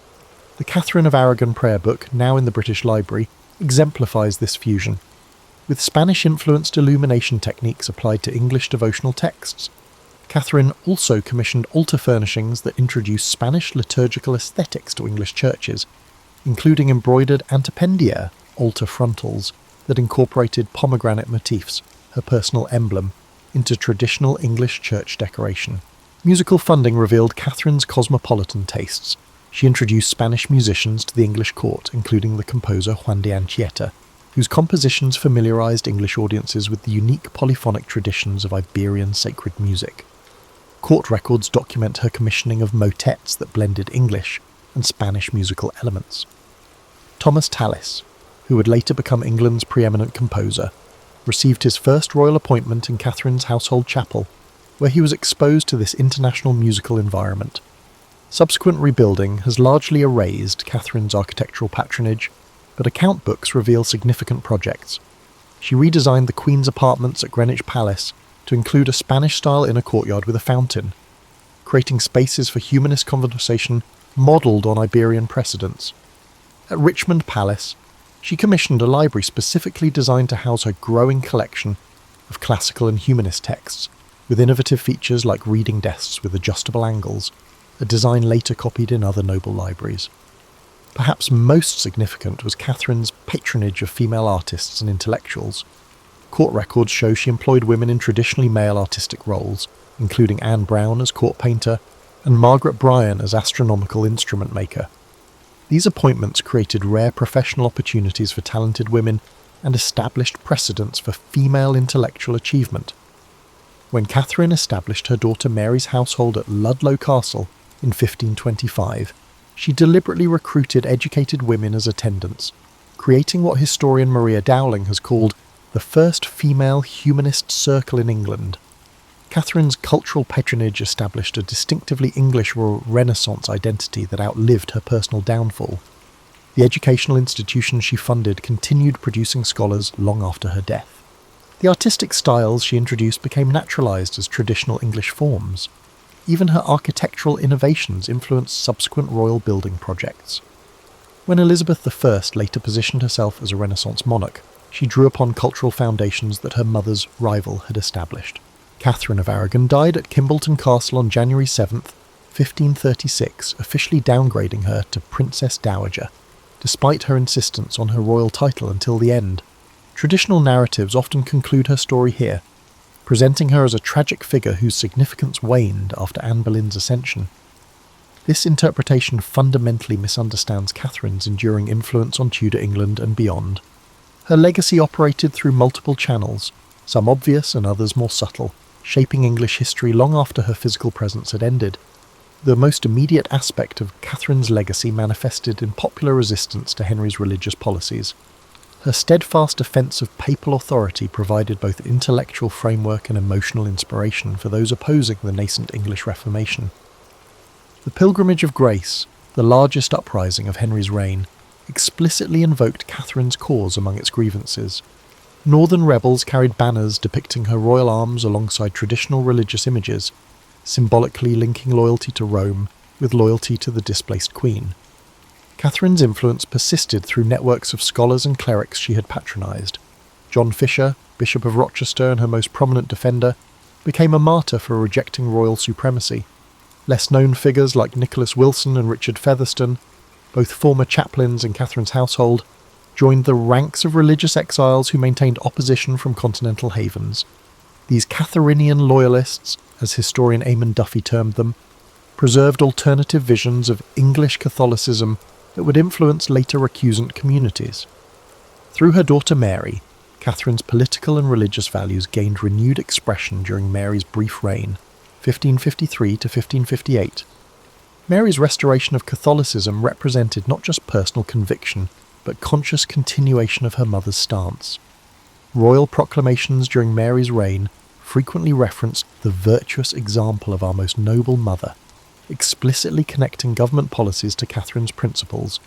The Katherine of Aragon prayer book, now in the British Library, exemplifies this fusion, with Spanish-influenced illumination techniques applied to English devotional texts. Catherine also commissioned altar furnishings that introduced Spanish liturgical aesthetics to English churches, including embroidered antependiae, altar frontals, that incorporated pomegranate motifs, her personal emblem, into traditional English church decoration. Musical funding revealed Catherine's cosmopolitan tastes. She introduced Spanish musicians to the English court, including the composer Juan de Anchieta, whose compositions familiarized English audiences with the unique polyphonic traditions of Iberian sacred music. Court records document her commissioning of motets that blended English and Spanish musical elements. Thomas Tallis, who would later become England's preeminent composer, received his first royal appointment in Catherine's household chapel, where he was exposed to this international musical environment. Subsequent rebuilding has largely erased Catherine's architectural patronage, but account books reveal significant projects. She redesigned the Queen's apartments at Greenwich Palace to include a Spanish-style inner courtyard with a fountain, creating spaces for humanist conversation modelled on Iberian precedents. At Richmond Palace, she commissioned a library specifically designed to house her growing collection of classical and humanist texts, with innovative features like reading desks with adjustable angles, a design later copied in other noble libraries. Perhaps most significant was Catherine's patronage of female artists and intellectuals. Court records show she employed women in traditionally male artistic roles, including Anne Brown as court painter and Margaret Bryan as astronomical instrument maker. These appointments created rare professional opportunities for talented women and established precedents for female intellectual achievement. When Catherine established her daughter Mary's household at Ludlow Castle in 1525, she deliberately recruited educated women as attendants, creating what historian Maria Dowling has called the first female humanist circle in England. Catherine's cultural patronage established a distinctively English Renaissance identity that outlived her personal downfall. The educational institutions she funded continued producing scholars long after her death. The artistic styles she introduced became naturalized as traditional English forms. Even her architectural innovations influenced subsequent royal building projects. When Elizabeth I later positioned herself as a Renaissance monarch, she drew upon cultural foundations that her mother's rival had established. Katherine of Aragon died at Kimbolton Castle on January 7th, 1536, officially downgrading her to Princess Dowager, despite her insistence on her royal title until the end. Traditional narratives often conclude her story here, presenting her as a tragic figure whose significance waned after Anne Boleyn's ascension. This interpretation fundamentally misunderstands Catherine's enduring influence on Tudor England and beyond. Her legacy operated through multiple channels, some obvious and others more subtle, shaping English history long after her physical presence had ended. The most immediate aspect of Catherine's legacy manifested in popular resistance to Henry's religious policies. Her steadfast defence of papal authority provided both intellectual framework and emotional inspiration for those opposing the nascent English Reformation. The Pilgrimage of Grace, the largest uprising of Henry's reign, explicitly invoked Catherine's cause among its grievances. Northern rebels carried banners depicting her royal arms alongside traditional religious images, symbolically linking loyalty to Rome with loyalty to the displaced queen. Catherine's influence persisted through networks of scholars and clerics she had patronised. John Fisher, Bishop of Rochester and her most prominent defender, became a martyr for rejecting royal supremacy. Less-known figures like Nicholas Wilson and Richard Featherstone, both former chaplains in Catherine's household, joined the ranks of religious exiles who maintained opposition from continental havens. These Catherinian loyalists, as historian Eamon Duffy termed them, preserved alternative visions of English Catholicism that would influence later recusant communities. Through her daughter Mary, Catherine's political and religious values gained renewed expression during Mary's brief reign, 1553 to 1558. Mary's restoration of Catholicism represented not just personal conviction, but conscious continuation of her mother's stance. Royal proclamations during Mary's reign frequently referenced the virtuous example of our most noble mother, explicitly connecting government policies to Catherine's principles.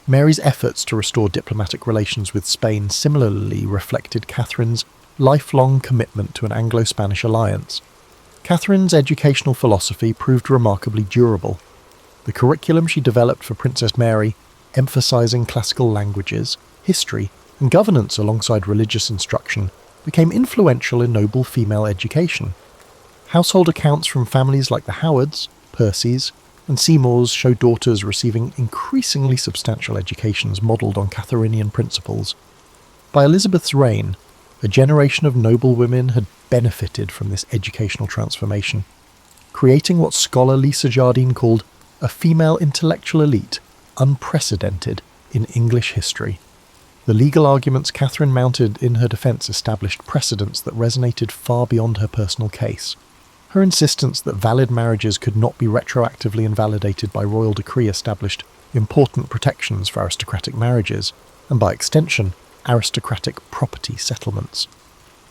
Mary's efforts to restore diplomatic relations with Spain similarly reflected Catherine's lifelong commitment to an Anglo-Spanish alliance. Catherine's educational philosophy proved remarkably durable. The curriculum she developed for Princess Mary, emphasising classical languages, history, and governance alongside religious instruction, became influential in noble female education. Household accounts from families like the Howards, Percys, and Seymours show daughters receiving increasingly substantial educations modelled on Catherinian principles. By Elizabeth's reign, a generation of noble women had benefited from this educational transformation, creating what scholar Lisa Jardine called a female intellectual elite unprecedented in English history. The legal arguments Catherine mounted in her defence established precedents that resonated far beyond her personal case. Her insistence that valid marriages could not be retroactively invalidated by royal decree established important protections for aristocratic marriages, and by extension, aristocratic property settlements.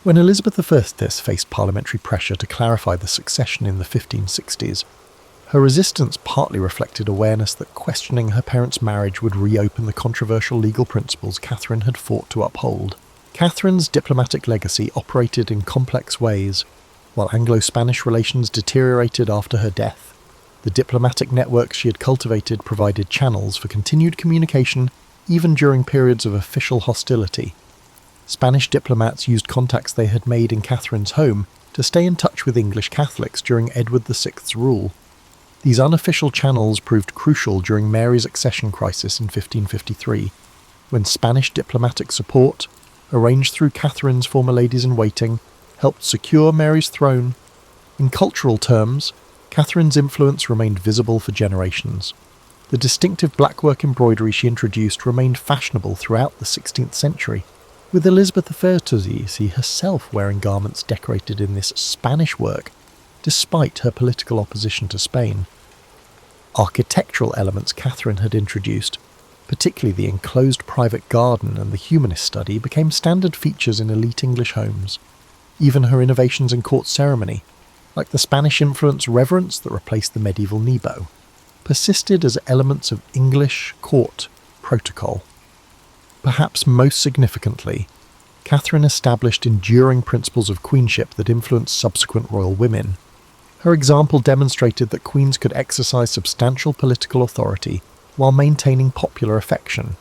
When Elizabeth I faced parliamentary pressure to clarify the succession in the 1560s, her resistance partly reflected awareness that questioning her parents' marriage would reopen the controversial legal principles Catherine had fought to uphold. Catherine's diplomatic legacy operated in complex ways. While Anglo-Spanish relations deteriorated after her death, the diplomatic networks she had cultivated provided channels for continued communication even during periods of official hostility. Spanish diplomats used contacts they had made in Catherine's home to stay in touch with English Catholics during Edward VI's rule. These unofficial channels proved crucial during Mary's accession crisis in 1553, when Spanish diplomatic support, arranged through Catherine's former ladies-in-waiting, helped secure Mary's throne. In cultural terms, Catherine's influence remained visible for generations. The distinctive blackwork embroidery she introduced remained fashionable throughout the 16th century, with Elizabeth I herself wearing garments decorated in this Spanish work, despite her political opposition to Spain. Architectural elements Catherine had introduced, particularly the enclosed private garden and the humanist study, became standard features in elite English homes. Even her innovations in court ceremony, like the Spanish-influenced reverence that replaced the medieval nebo, persisted as elements of English court protocol. Perhaps most significantly, Catherine established enduring principles of queenship that influenced subsequent royal women. Her example demonstrated that queens could exercise substantial political authority while maintaining popular affection.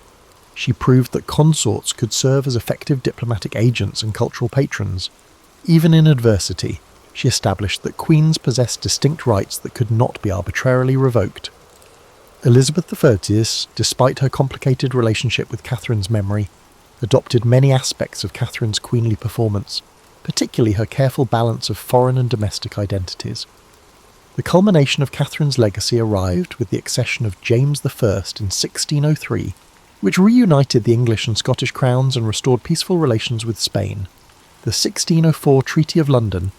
She proved that consorts could serve as effective diplomatic agents and cultural patrons. Even in adversity, she established that queens possessed distinct rights that could not be arbitrarily revoked. Elizabeth I, despite her complicated relationship with Catherine's memory, adopted many aspects of Catherine's queenly performance, particularly her careful balance of foreign and domestic identities. The culmination of Catherine's legacy arrived with the accession of James I in 1603, which reunited the English and Scottish crowns and restored peaceful relations with Spain. The 1604 Treaty of London,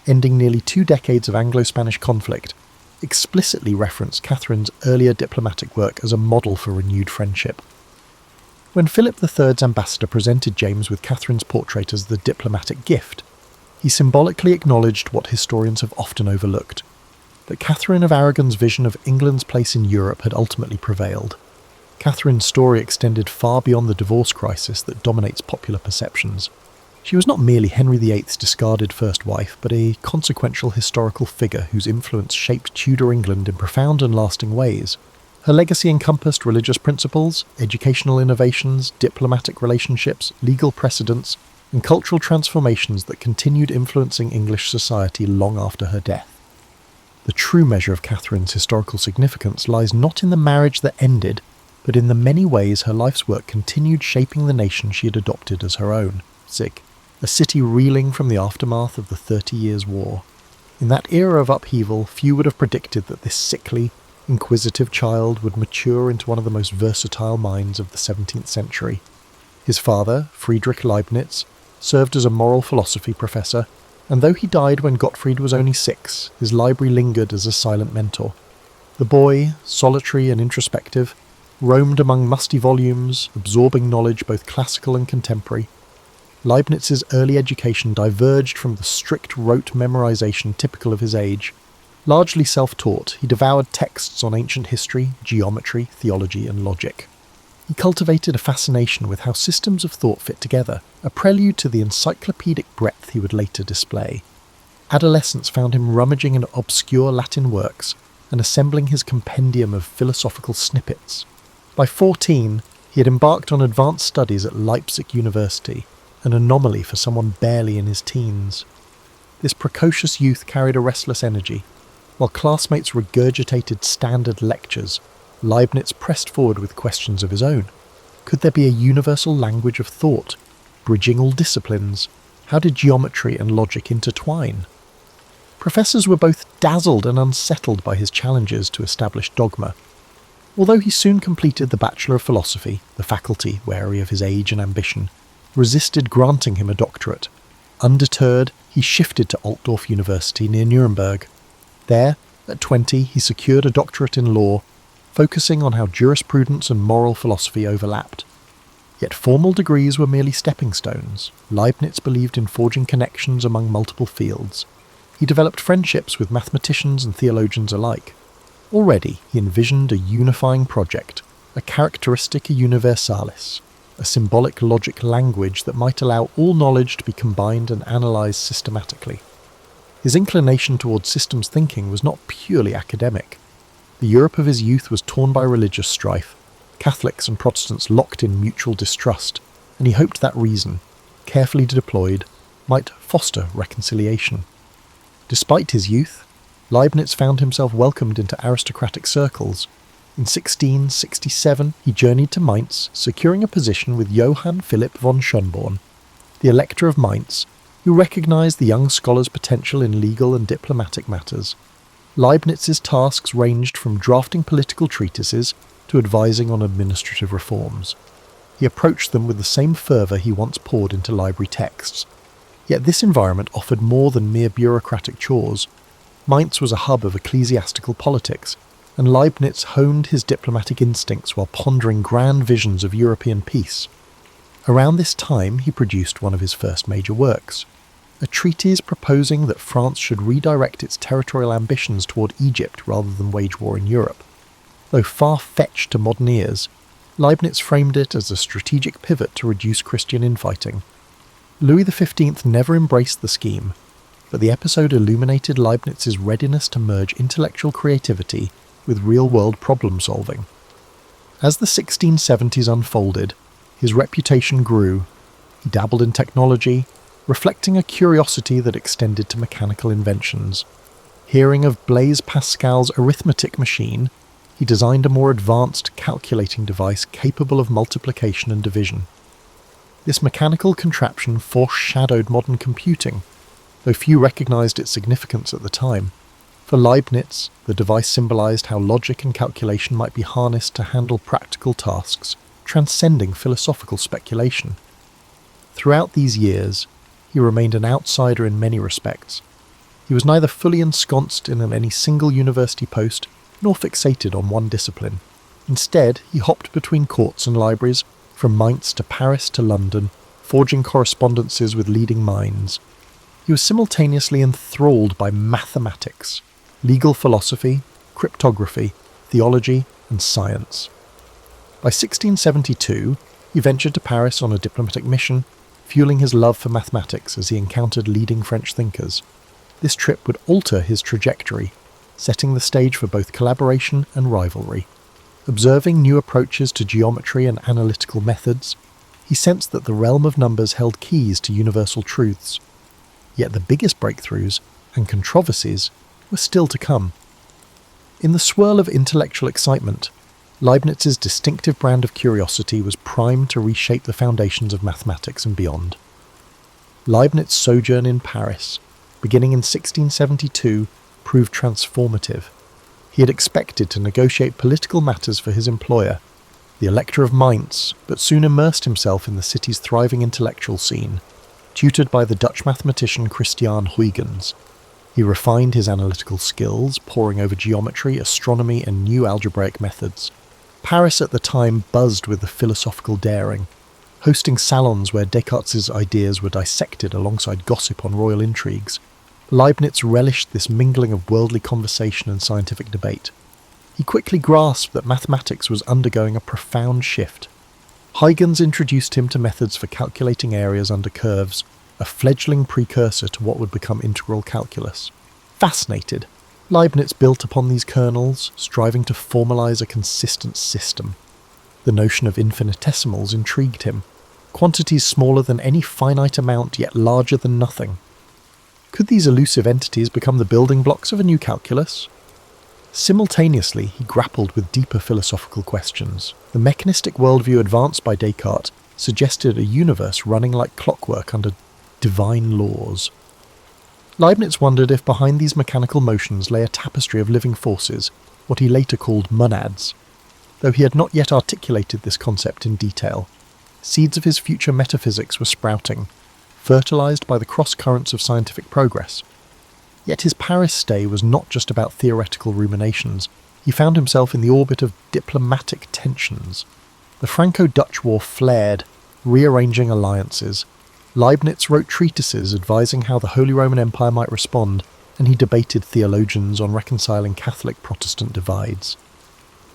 ending nearly 2 decades of Anglo-Spanish conflict, explicitly referenced Catherine's earlier diplomatic work as a model for renewed friendship. When Philip III's ambassador presented James with Catherine's portrait as the diplomatic gift, he symbolically acknowledged what historians have often overlooked, that Katherine of Aragon's vision of England's place in Europe had ultimately prevailed. Catherine's story extended far beyond the divorce crisis that dominates popular perceptions. She was not merely Henry VIII's discarded first wife, but a consequential historical figure whose influence shaped Tudor England in profound and lasting ways. Her legacy encompassed religious principles, educational innovations, diplomatic relationships, legal precedents, and cultural transformations that continued influencing English society long after her death. The true measure of Catherine's historical significance lies not in the marriage that ended, but in the many ways her life's work continued shaping the nation she had adopted as her own, a city reeling from the aftermath of the 30 Years' War. In that era of upheaval, few would have predicted that this sickly, inquisitive child would mature into one of the most versatile minds of the 17th century. His father, Friedrich Leibniz, served as a moral philosophy professor, and though he died when Gottfried was only 6, his library lingered as a silent mentor. The boy, solitary and introspective, roamed among musty volumes, absorbing knowledge both classical and contemporary. Leibniz's early education diverged from the strict rote memorization typical of his age. Largely self-taught, he devoured texts on ancient history, geometry, theology, and logic. He cultivated a fascination with how systems of thought fit together, a prelude to the encyclopedic breadth he would later display. Adolescence found him rummaging in obscure Latin works and assembling his compendium of philosophical snippets. By 14, he had embarked on advanced studies at Leipzig University, an anomaly for someone barely in his teens. This precocious youth carried a restless energy. While classmates regurgitated standard lectures, Leibniz pressed forward with questions of his own. Could there be a universal language of thought, bridging all disciplines? How did geometry and logic intertwine? Professors were both dazzled and unsettled by his challenges to established dogma. Although he soon completed the Bachelor of Philosophy, the faculty, wary of his age and ambition, resisted granting him a doctorate. Undeterred, he shifted to Altdorf University near Nuremberg. There, at 20, he secured a doctorate in law, focusing on how jurisprudence and moral philosophy overlapped. Yet formal degrees were merely stepping stones. Leibniz believed in forging connections among multiple fields. He developed friendships with mathematicians and theologians alike. Already, he envisioned a unifying project, a characteristica universalis, a symbolic logic language that might allow all knowledge to be combined and analysed systematically. His inclination towards systems thinking was not purely academic. The Europe of his youth was torn by religious strife, Catholics and Protestants locked in mutual distrust, and he hoped that reason, carefully deployed, might foster reconciliation. Despite his youth, Leibniz found himself welcomed into aristocratic circles. In 1667, he journeyed to Mainz, securing a position with Johann Philipp von Schönborn, the Elector of Mainz, who recognised the young scholar's potential in legal and diplomatic matters. Leibniz's tasks ranged from drafting political treatises to advising on administrative reforms. He approached them with the same fervour he once poured into library texts. Yet this environment offered more than mere bureaucratic chores. Mainz was a hub of ecclesiastical politics, and Leibniz honed his diplomatic instincts while pondering grand visions of European peace. Around this time he produced one of his first major works, a treatise proposing that France should redirect its territorial ambitions toward Egypt rather than wage war in Europe. Though far-fetched to modern ears, Leibniz framed it as a strategic pivot to reduce Christian infighting. Louis XV never embraced the scheme, but the episode illuminated Leibniz's readiness to merge intellectual creativity with real-world problem-solving. As the 1670s unfolded, his reputation grew. He dabbled in technology, reflecting a curiosity that extended to mechanical inventions. Hearing of Blaise Pascal's arithmetic machine, he designed a more advanced calculating device capable of multiplication and division. This mechanical contraption foreshadowed modern computing, though few recognized its significance at the time. For Leibniz, the device symbolized how logic and calculation might be harnessed to handle practical tasks, transcending philosophical speculation. Throughout these years, he remained an outsider in many respects. He was neither fully ensconced in any single university post, nor fixated on one discipline. Instead, he hopped between courts and libraries, from Mainz to Paris to London, forging correspondences with leading minds. He was simultaneously enthralled by mathematics, legal philosophy, cryptography, theology, and science. By 1672, he ventured to Paris on a diplomatic mission, fueling his love for mathematics as he encountered leading French thinkers. This trip would alter his trajectory, setting the stage for both collaboration and rivalry. Observing new approaches to geometry and analytical methods, he sensed that the realm of numbers held keys to universal truths. Yet the biggest breakthroughs and controversies were still to come. In the swirl of intellectual excitement, Leibniz's distinctive brand of curiosity was primed to reshape the foundations of mathematics and beyond. Leibniz's sojourn in Paris, beginning in 1672, proved transformative. He had expected to negotiate political matters for his employer, the Elector of Mainz, but soon immersed himself in the city's thriving intellectual scene, tutored by the Dutch mathematician Christiaan Huygens. He refined his analytical skills, poring over geometry, astronomy, and new algebraic methods. Paris at the time buzzed with the philosophical daring, hosting salons where Descartes' ideas were dissected alongside gossip on royal intrigues. Leibniz relished this mingling of worldly conversation and scientific debate. He quickly grasped that mathematics was undergoing a profound shift. Huygens introduced him to methods for calculating areas under curves, a fledgling precursor to what would become integral calculus. Fascinated, Leibniz built upon these kernels, striving to formalize a consistent system. The notion of infinitesimals intrigued him, quantities smaller than any finite amount yet larger than nothing. Could these elusive entities become the building blocks of a new calculus? Simultaneously, he grappled with deeper philosophical questions. The mechanistic worldview advanced by Descartes suggested a universe running like clockwork under divine laws. Leibniz wondered if behind these mechanical motions lay a tapestry of living forces, what he later called monads. Though he had not yet articulated this concept in detail, seeds of his future metaphysics were sprouting, fertilized by the cross-currents of scientific progress. Yet his Paris stay was not just about theoretical ruminations. He found himself in the orbit of diplomatic tensions. The Franco-Dutch War flared, rearranging alliances. Leibniz wrote treatises advising how the Holy Roman Empire might respond, and he debated theologians on reconciling Catholic-Protestant divides.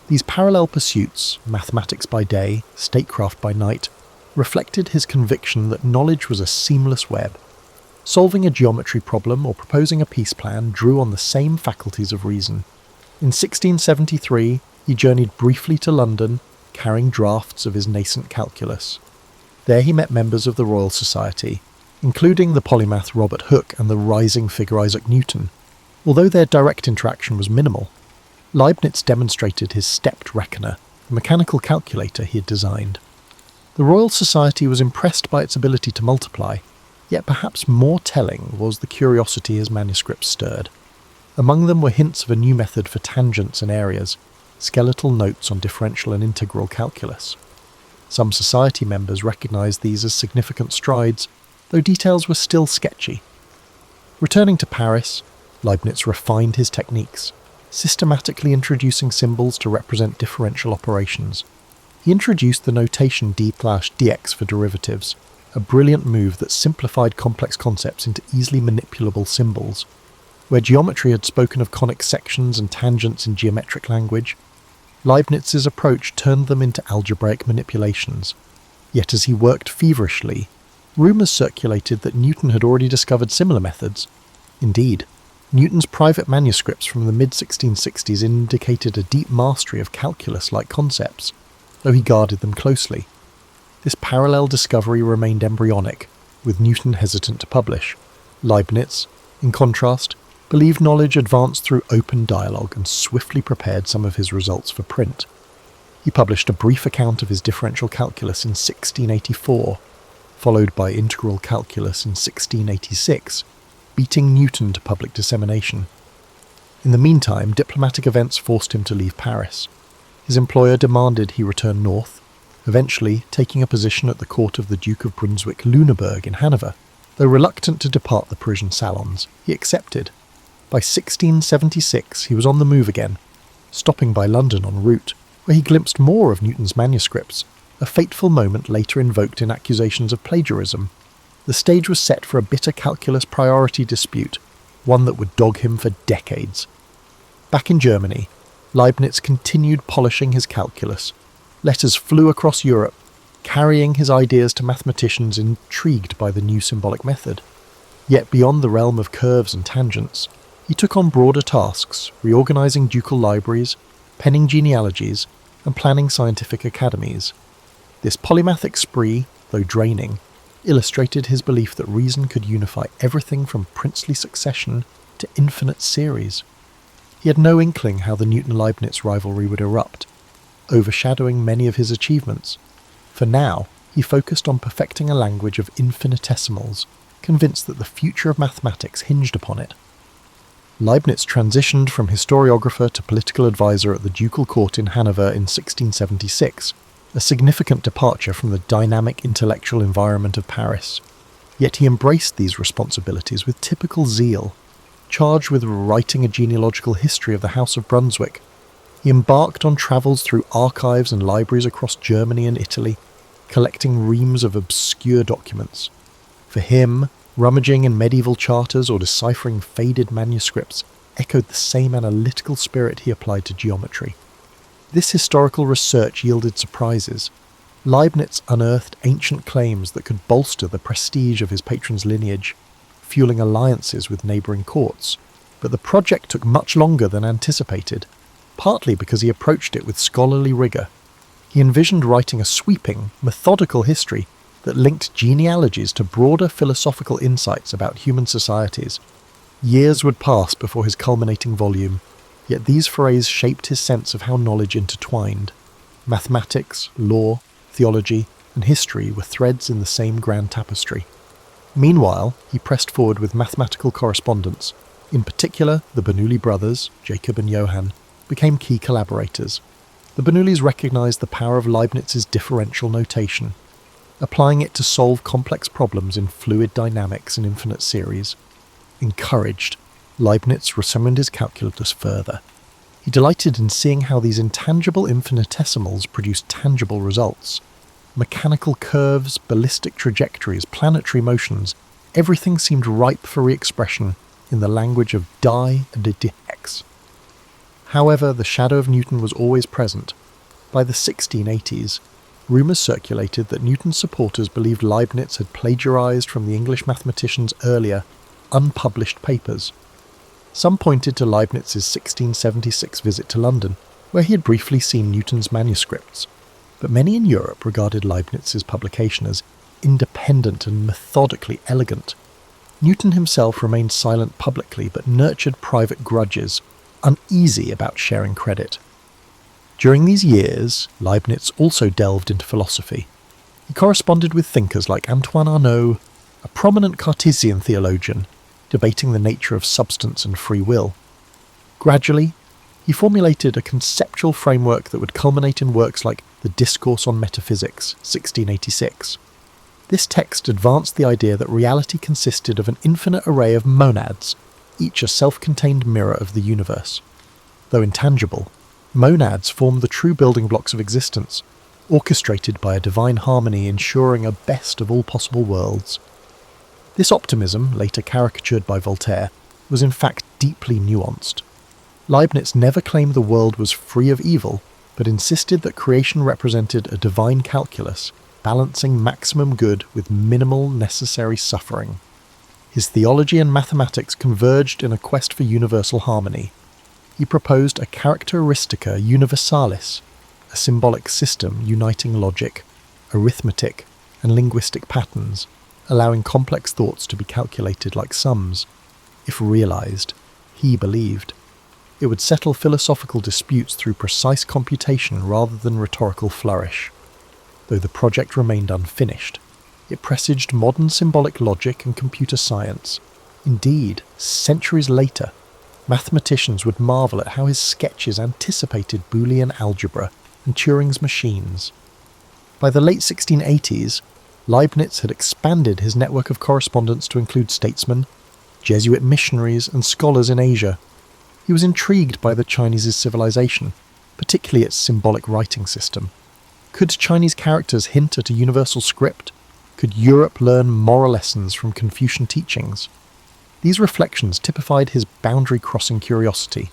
These parallel pursuits, mathematics by day, statecraft by night, reflected his conviction that knowledge was a seamless web. Solving a geometry problem or proposing a peace plan drew on the same faculties of reason. In 1673, he journeyed briefly to London, carrying drafts of his nascent calculus. There he met members of the Royal Society, including the polymath Robert Hooke and the rising figure Isaac Newton. Although their direct interaction was minimal, Leibniz demonstrated his stepped reckoner, the mechanical calculator he had designed. The Royal Society was impressed by its ability to multiply, yet perhaps more telling was the curiosity his manuscripts stirred. Among them were hints of a new method for tangents and areas, skeletal notes on differential and integral calculus. Some society members recognized these as significant strides, though details were still sketchy. Returning to Paris, Leibniz refined his techniques, systematically introducing symbols to represent differential operations. He introduced the notation d/dx for derivatives, a brilliant move that simplified complex concepts into easily manipulable symbols. Where geometry had spoken of conic sections and tangents in geometric language, Leibniz's approach turned them into algebraic manipulations. Yet as he worked feverishly, rumours circulated that Newton had already discovered similar methods. Indeed, Newton's private manuscripts from the mid-1660s indicated a deep mastery of calculus-like concepts. though he guarded them closely. This parallel discovery remained embryonic, with Newton hesitant to publish. Leibniz, in contrast, believed knowledge advanced through open dialogue and swiftly prepared some of his results for print. He published a brief account of his differential calculus in 1684, followed by integral calculus in 1686, beating Newton to public dissemination. In the meantime, diplomatic events forced him to leave Paris. His employer demanded he return north, eventually taking a position at the court of the Duke of Brunswick-Lüneburg in Hanover. Though reluctant to depart the Parisian salons, he accepted. By 1676 he was on the move again, stopping by London en route, where he glimpsed more of Newton's manuscripts, a fateful moment later invoked in accusations of plagiarism. The stage was set for a bitter calculus priority dispute, one that would dog him for decades. Back in Germany, Leibniz continued polishing his calculus. Letters flew across Europe, carrying his ideas to mathematicians intrigued by the new symbolic method. Yet beyond the realm of curves and tangents, he took on broader tasks, reorganizing ducal libraries, penning genealogies, and planning scientific academies. This polymathic spree, though draining, illustrated his belief that reason could unify everything from princely succession to infinite series. He had no inkling how the Newton-Leibniz rivalry would erupt, overshadowing many of his achievements. For now, he focused on perfecting a language of infinitesimals, convinced that the future of mathematics hinged upon it. Leibniz transitioned from historiographer to political advisor at the ducal court in Hanover in 1676, a significant departure from the dynamic intellectual environment of Paris. Yet he embraced these responsibilities with typical zeal. Charged with writing a genealogical history of the House of Brunswick, he embarked on travels through archives and libraries across Germany and Italy, collecting reams of obscure documents. For him, rummaging in medieval charters or deciphering faded manuscripts echoed the same analytical spirit he applied to geometry. This historical research yielded surprises. Leibniz unearthed ancient claims that could bolster the prestige of his patron's lineage, fueling alliances with neighbouring courts. But the project took much longer than anticipated, partly because he approached it with scholarly rigour. He envisioned writing a sweeping, methodical history that linked genealogies to broader philosophical insights about human societies. Years would pass before his culminating volume, yet these forays shaped his sense of how knowledge intertwined. Mathematics, law, theology, and history were threads in the same grand tapestry. Meanwhile, he pressed forward with mathematical correspondence. In particular, the Bernoulli brothers, Jacob and Johann, became key collaborators. The Bernoullis recognized the power of Leibniz's differential notation, applying it to solve complex problems in fluid dynamics and infinite series. Encouraged, Leibniz resumed his calculus further. He delighted in seeing how these intangible infinitesimals produced tangible results. Mechanical curves, ballistic trajectories, planetary motions, everything seemed ripe for re-expression in the language of die and dx. However, the shadow of Newton was always present. By the 1680s, rumours circulated that Newton's supporters believed Leibniz had plagiarised from the English mathematician's earlier, unpublished papers. Some pointed to Leibniz's 1676 visit to London, where he had briefly seen Newton's manuscripts, but many in Europe regarded Leibniz's publication as independent and methodically elegant. Newton himself remained silent publicly but nurtured private grudges, uneasy about sharing credit. During these years, Leibniz also delved into philosophy. He corresponded with thinkers like Antoine Arnauld, a prominent Cartesian theologian, debating the nature of substance and free will. Gradually, he formulated a conceptual framework that would culminate in works like The Discourse on Metaphysics, 1686. This text advanced the idea that reality consisted of an infinite array of monads, each a self-contained mirror of the universe. Though intangible, monads formed the true building blocks of existence, orchestrated by a divine harmony ensuring a best of all possible worlds. This optimism, later caricatured by Voltaire, was in fact deeply nuanced. Leibniz never claimed the world was free of evil, but insisted that creation represented a divine calculus, balancing maximum good with minimal necessary suffering. His theology and mathematics converged in a quest for universal harmony. He proposed a characteristica universalis, a symbolic system uniting logic, arithmetic, and linguistic patterns, allowing complex thoughts to be calculated like sums. If realized, he believed, it would settle philosophical disputes through precise computation rather than rhetorical flourish. Though the project remained unfinished, it presaged modern symbolic logic and computer science. Indeed, centuries later, mathematicians would marvel at how his sketches anticipated Boolean algebra and Turing's machines. By the late 1680s, Leibniz had expanded his network of correspondence to include statesmen, Jesuit missionaries, and scholars in Asia. He was intrigued by the Chinese civilization, particularly its symbolic writing system. Could Chinese characters hint at a universal script? Could Europe learn moral lessons from Confucian teachings? These reflections typified his boundary-crossing curiosity.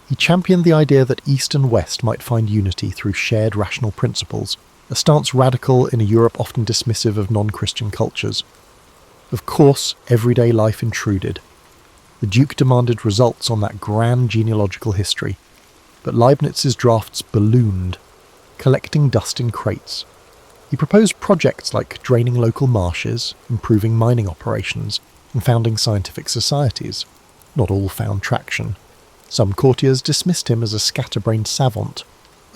He championed the idea that East and West might find unity through shared rational principles, a stance radical in a Europe often dismissive of non-Christian cultures. Of course, everyday life intruded. The Duke demanded results on that grand genealogical history, but Leibniz's drafts ballooned, collecting dust in crates. He proposed projects like draining local marshes, improving mining operations, and founding scientific societies. Not all found traction. Some courtiers dismissed him as a scatterbrained savant,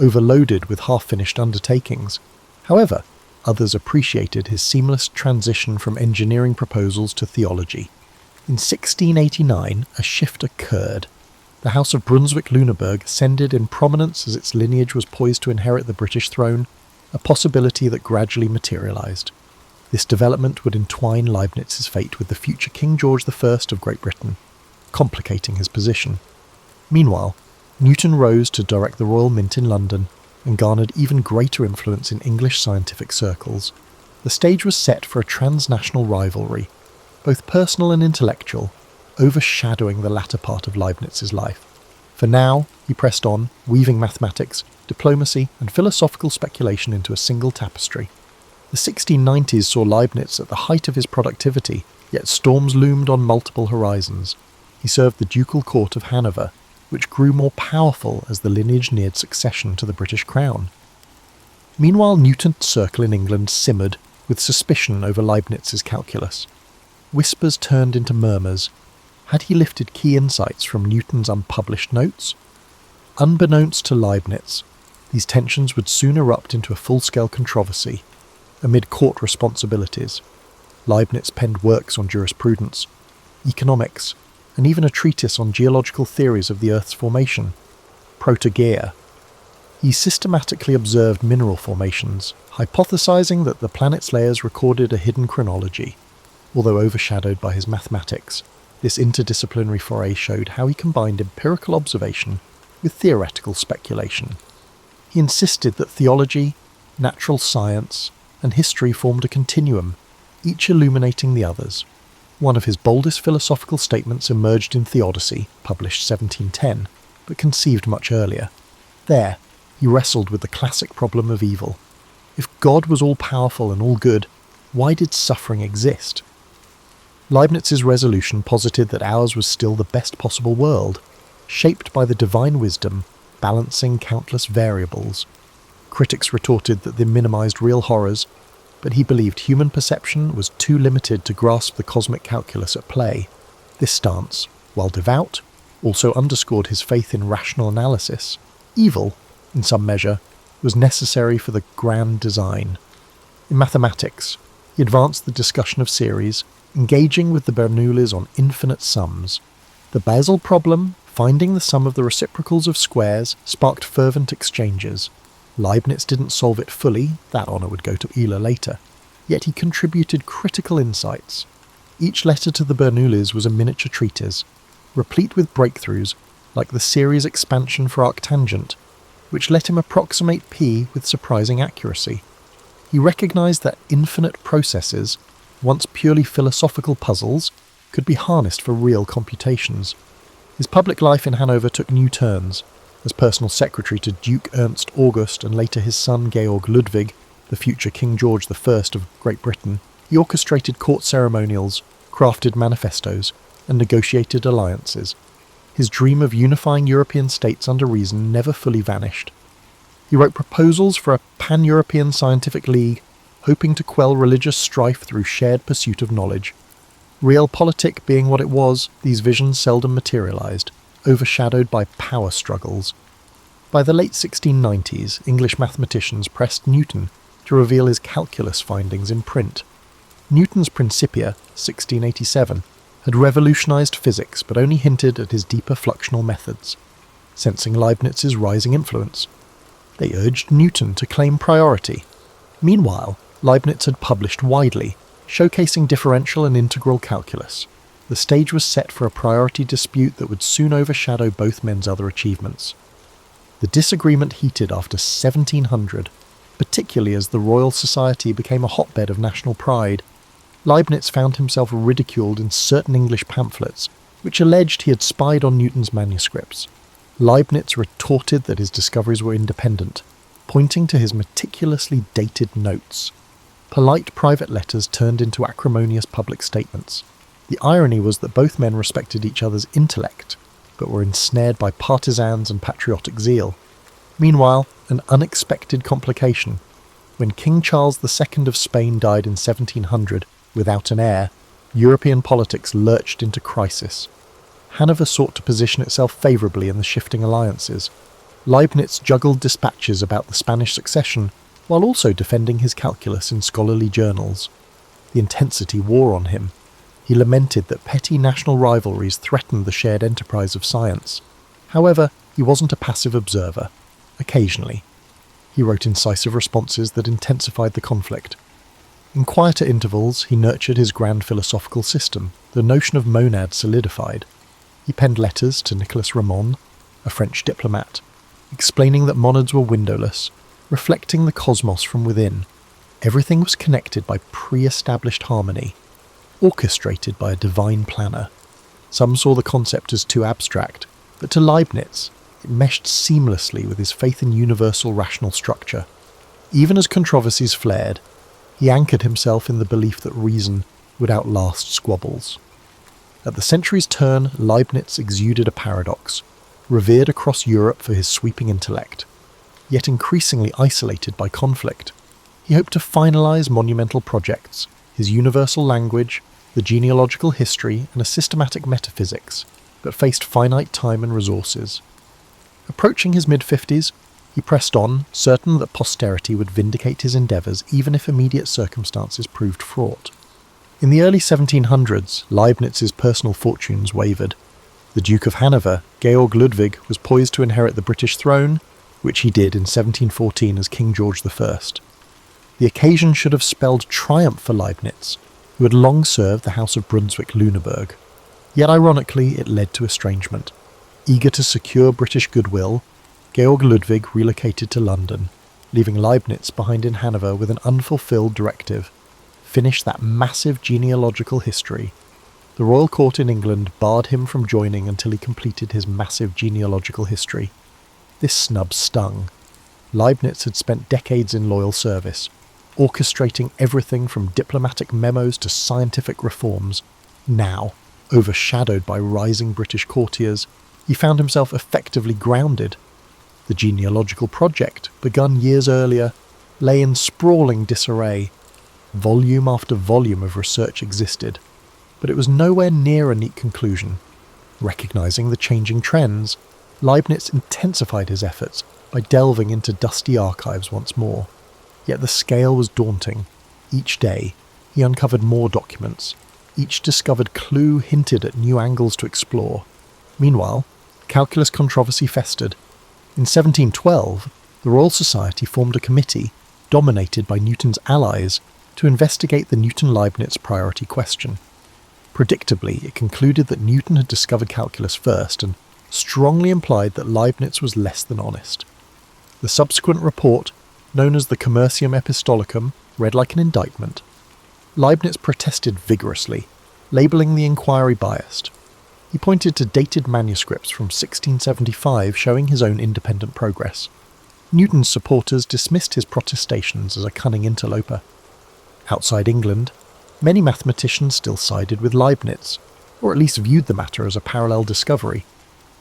overloaded with half-finished undertakings. However, others appreciated his seamless transition from engineering proposals to theology. In 1689, a shift occurred. The House of Brunswick-Lüneburg ascended in prominence as its lineage was poised to inherit the British throne, a possibility that gradually materialised. This development would entwine Leibniz's fate with the future King George I of Great Britain, complicating his position. Meanwhile, Newton rose to direct the Royal Mint in London and garnered even greater influence in English scientific circles. The stage was set for a transnational rivalry, both personal and intellectual, overshadowing the latter part of Leibniz's life. For now, he pressed on, weaving mathematics, diplomacy, and philosophical speculation into a single tapestry. The 1690s saw Leibniz at the height of his productivity, yet storms loomed on multiple horizons. He served the ducal court of Hanover, which grew more powerful as the lineage neared succession to the British crown. Meanwhile, Newton's circle in England simmered, with suspicion over Leibniz's calculus. Whispers turned into murmurs. Had he lifted key insights from Newton's unpublished notes? Unbeknownst to Leibniz, these tensions would soon erupt into a full-scale controversy. Amid court responsibilities, Leibniz penned works on jurisprudence, economics, and even a treatise on geological theories of the Earth's formation, Protogaea. He systematically observed mineral formations, hypothesizing that the planet's layers recorded a hidden chronology. Although overshadowed by his mathematics, this interdisciplinary foray showed how he combined empirical observation with theoretical speculation. He insisted that theology, natural science, and history formed a continuum, each illuminating the others. One of his boldest philosophical statements emerged in Theodicy, published 1710, but conceived much earlier. There, he wrestled with the classic problem of evil. If God was all-powerful and all-good, why did suffering exist? Leibniz's resolution posited that ours was still the best possible world, shaped by the divine wisdom, balancing countless variables. Critics retorted that they minimized real horrors, but he believed human perception was too limited to grasp the cosmic calculus at play. This stance, while devout, also underscored his faith in rational analysis. Evil, in some measure, was necessary for the grand design. In mathematics, he advanced the discussion of series, engaging with the Bernoullis on infinite sums. The Basel problem, finding the sum of the reciprocals of squares, sparked fervent exchanges. Leibniz didn't solve it fully, that honour would go to Euler later, yet he contributed critical insights. Each letter to the Bernoullis was a miniature treatise, replete with breakthroughs like the series expansion for arctangent, which let him approximate P with surprising accuracy. He recognised that infinite processes, once purely philosophical puzzles, could be harnessed for real computations. His public life in Hanover took new turns. As personal secretary to Duke Ernst August and later his son Georg Ludwig, the future King George I of Great Britain, he orchestrated court ceremonials, crafted manifestos, and negotiated alliances. His dream of unifying European states under reason never fully vanished. He wrote proposals for a pan-European scientific league, hoping to quell religious strife through shared pursuit of knowledge. Realpolitik being what it was, these visions seldom materialised, overshadowed by power struggles. By the late 1690s, English mathematicians pressed Newton to reveal his calculus findings in print. Newton's Principia, 1687, had revolutionised physics but only hinted at his deeper fluxional methods. Sensing Leibniz's rising influence, they urged Newton to claim priority. Meanwhile, Leibniz had published widely, showcasing differential and integral calculus. The stage was set for a priority dispute that would soon overshadow both men's other achievements. The disagreement heated after 1700, particularly as the Royal Society became a hotbed of national pride. Leibniz found himself ridiculed in certain English pamphlets, which alleged he had spied on Newton's manuscripts. Leibniz retorted that his discoveries were independent, pointing to his meticulously dated notes. Polite private letters turned into acrimonious public statements. The irony was that both men respected each other's intellect, but were ensnared by partisans and patriotic zeal. Meanwhile, an unexpected complication. When King Charles II of Spain died in 1700 without an heir, European politics lurched into crisis. Hanover sought to position itself favourably in the shifting alliances. Leibniz juggled dispatches about the Spanish succession, while also defending his calculus in scholarly journals. The intensity wore on him. He lamented that petty national rivalries threatened the shared enterprise of science. However, he wasn't a passive observer. Occasionally, he wrote incisive responses that intensified the conflict. In quieter intervals, he nurtured his grand philosophical system. The notion of monad solidified. He penned letters to Nicolas Ramon, a French diplomat, explaining that monads were windowless, reflecting the cosmos from within. Everything was connected by pre-established harmony, orchestrated by a divine planner. Some saw the concept as too abstract, but to Leibniz, it meshed seamlessly with his faith in universal rational structure. Even as controversies flared, he anchored himself in the belief that reason would outlast squabbles. At the century's turn, Leibniz exuded a paradox, revered across Europe for his sweeping intellect, yet increasingly isolated by conflict. He hoped to finalise monumental projects, his universal language, the genealogical history, and a systematic metaphysics, but faced finite time and resources. Approaching his mid-50s, he pressed on, certain that posterity would vindicate his endeavours even if immediate circumstances proved fraught. In the early 1700s, Leibniz's personal fortunes wavered. The Duke of Hanover, Georg Ludwig, was poised to inherit the British throne, which he did in 1714 as King George I. The occasion should have spelled triumph for Leibniz, who had long served the House of Brunswick-Lüneburg. Yet ironically, it led to estrangement. Eager to secure British goodwill, Georg Ludwig relocated to London, leaving Leibniz behind in Hanover with an unfulfilled directive: finish that massive genealogical history. The royal court in England barred him from joining until he completed his massive genealogical history. This snub stung. Leibniz had spent decades in loyal service, orchestrating everything from diplomatic memos to scientific reforms. Now, overshadowed by rising British courtiers, he found himself effectively grounded. The genealogical project, begun years earlier, lay in sprawling disarray. Volume after volume of research existed, but it was nowhere near a neat conclusion. Recognising the changing trends, Leibniz intensified his efforts by delving into dusty archives once more. Yet the scale was daunting. Each day, he uncovered more documents. Each discovered clue hinted at new angles to explore. Meanwhile, calculus controversy festered. In 1712, the Royal Society formed a committee, dominated by Newton's allies, to investigate the Newton-Leibniz priority question. Predictably, it concluded that Newton had discovered calculus first and strongly implied that Leibniz was less than honest. The subsequent report, known as the Commercium Epistolicum, read like an indictment. Leibniz protested vigorously, labelling the inquiry biased. He pointed to dated manuscripts from 1675 showing his own independent progress. Newton's supporters dismissed his protestations as a cunning interloper. Outside England, many mathematicians still sided with Leibniz, or at least viewed the matter as a parallel discovery.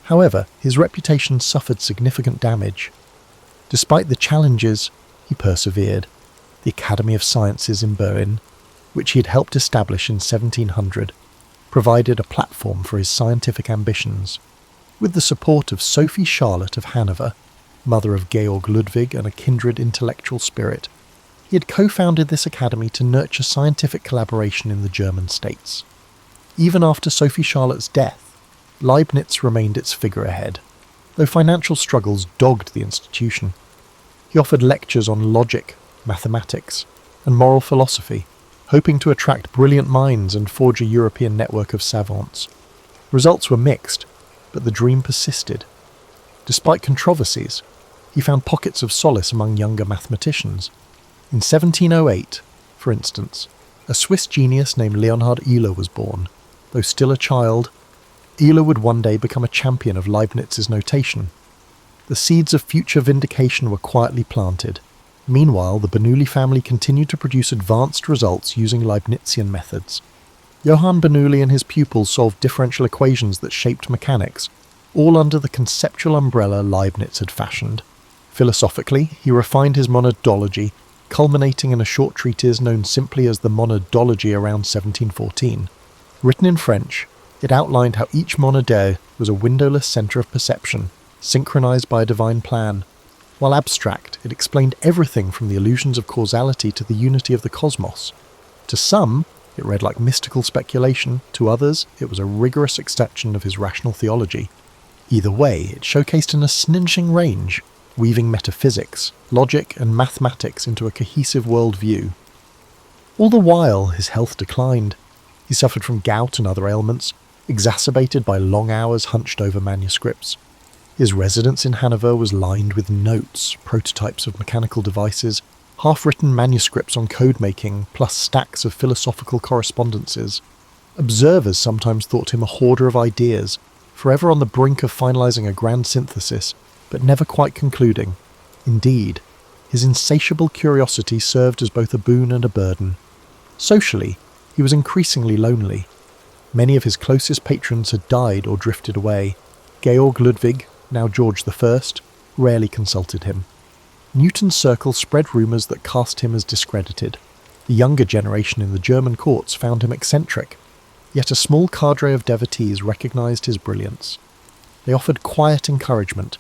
However, his reputation suffered significant damage. Despite the challenges, he persevered. The Academy of Sciences in Berlin, which he had helped establish in 1700, provided a platform for his scientific ambitions. With the support of Sophie Charlotte of Hanover, mother of Georg Ludwig and a kindred intellectual spirit, he had co-founded this academy to nurture scientific collaboration in the German states. Even after Sophie Charlotte's death, Leibniz remained its figurehead, though financial struggles dogged the institution. He offered lectures on logic, mathematics, and moral philosophy, hoping to attract brilliant minds and forge a European network of savants. Results were mixed, but the dream persisted. Despite controversies, he found pockets of solace among younger mathematicians. In 1708, for instance, a Swiss genius named Leonhard Euler was born. Though still a child, Euler would one day become a champion of Leibniz's notation. The seeds of future vindication were quietly planted. Meanwhile, the Bernoulli family continued to produce advanced results using Leibnizian methods. Johann Bernoulli and his pupils solved differential equations that shaped mechanics, all under the conceptual umbrella Leibniz had fashioned. Philosophically, he refined his monadology, culminating in a short treatise known simply as the Monadology around 1714. Written in French, it outlined how each monade was a windowless centre of perception, synchronized by a divine plan. While abstract, it explained everything from the illusions of causality to the unity of the cosmos. To some, it read like mystical speculation, to others, it was a rigorous extension of his rational theology. Either way, it showcased an astonishing range, weaving metaphysics, logic, and mathematics into a cohesive worldview. All the while, his health declined. He suffered from gout and other ailments, exacerbated by long hours hunched over manuscripts. His residence in Hanover was lined with notes, prototypes of mechanical devices, half-written manuscripts on code-making, plus stacks of philosophical correspondences. Observers sometimes thought him a hoarder of ideas, forever on the brink of finalizing a grand synthesis, but never quite concluding. Indeed, his insatiable curiosity served as both a boon and a burden. Socially, he was increasingly lonely. Many of his closest patrons had died or drifted away. Georg Ludwig, now George I, rarely consulted him. Newton's circle spread rumours that cast him as discredited. The younger generation in the German courts found him eccentric, yet a small cadre of devotees recognised his brilliance. They offered quiet encouragement,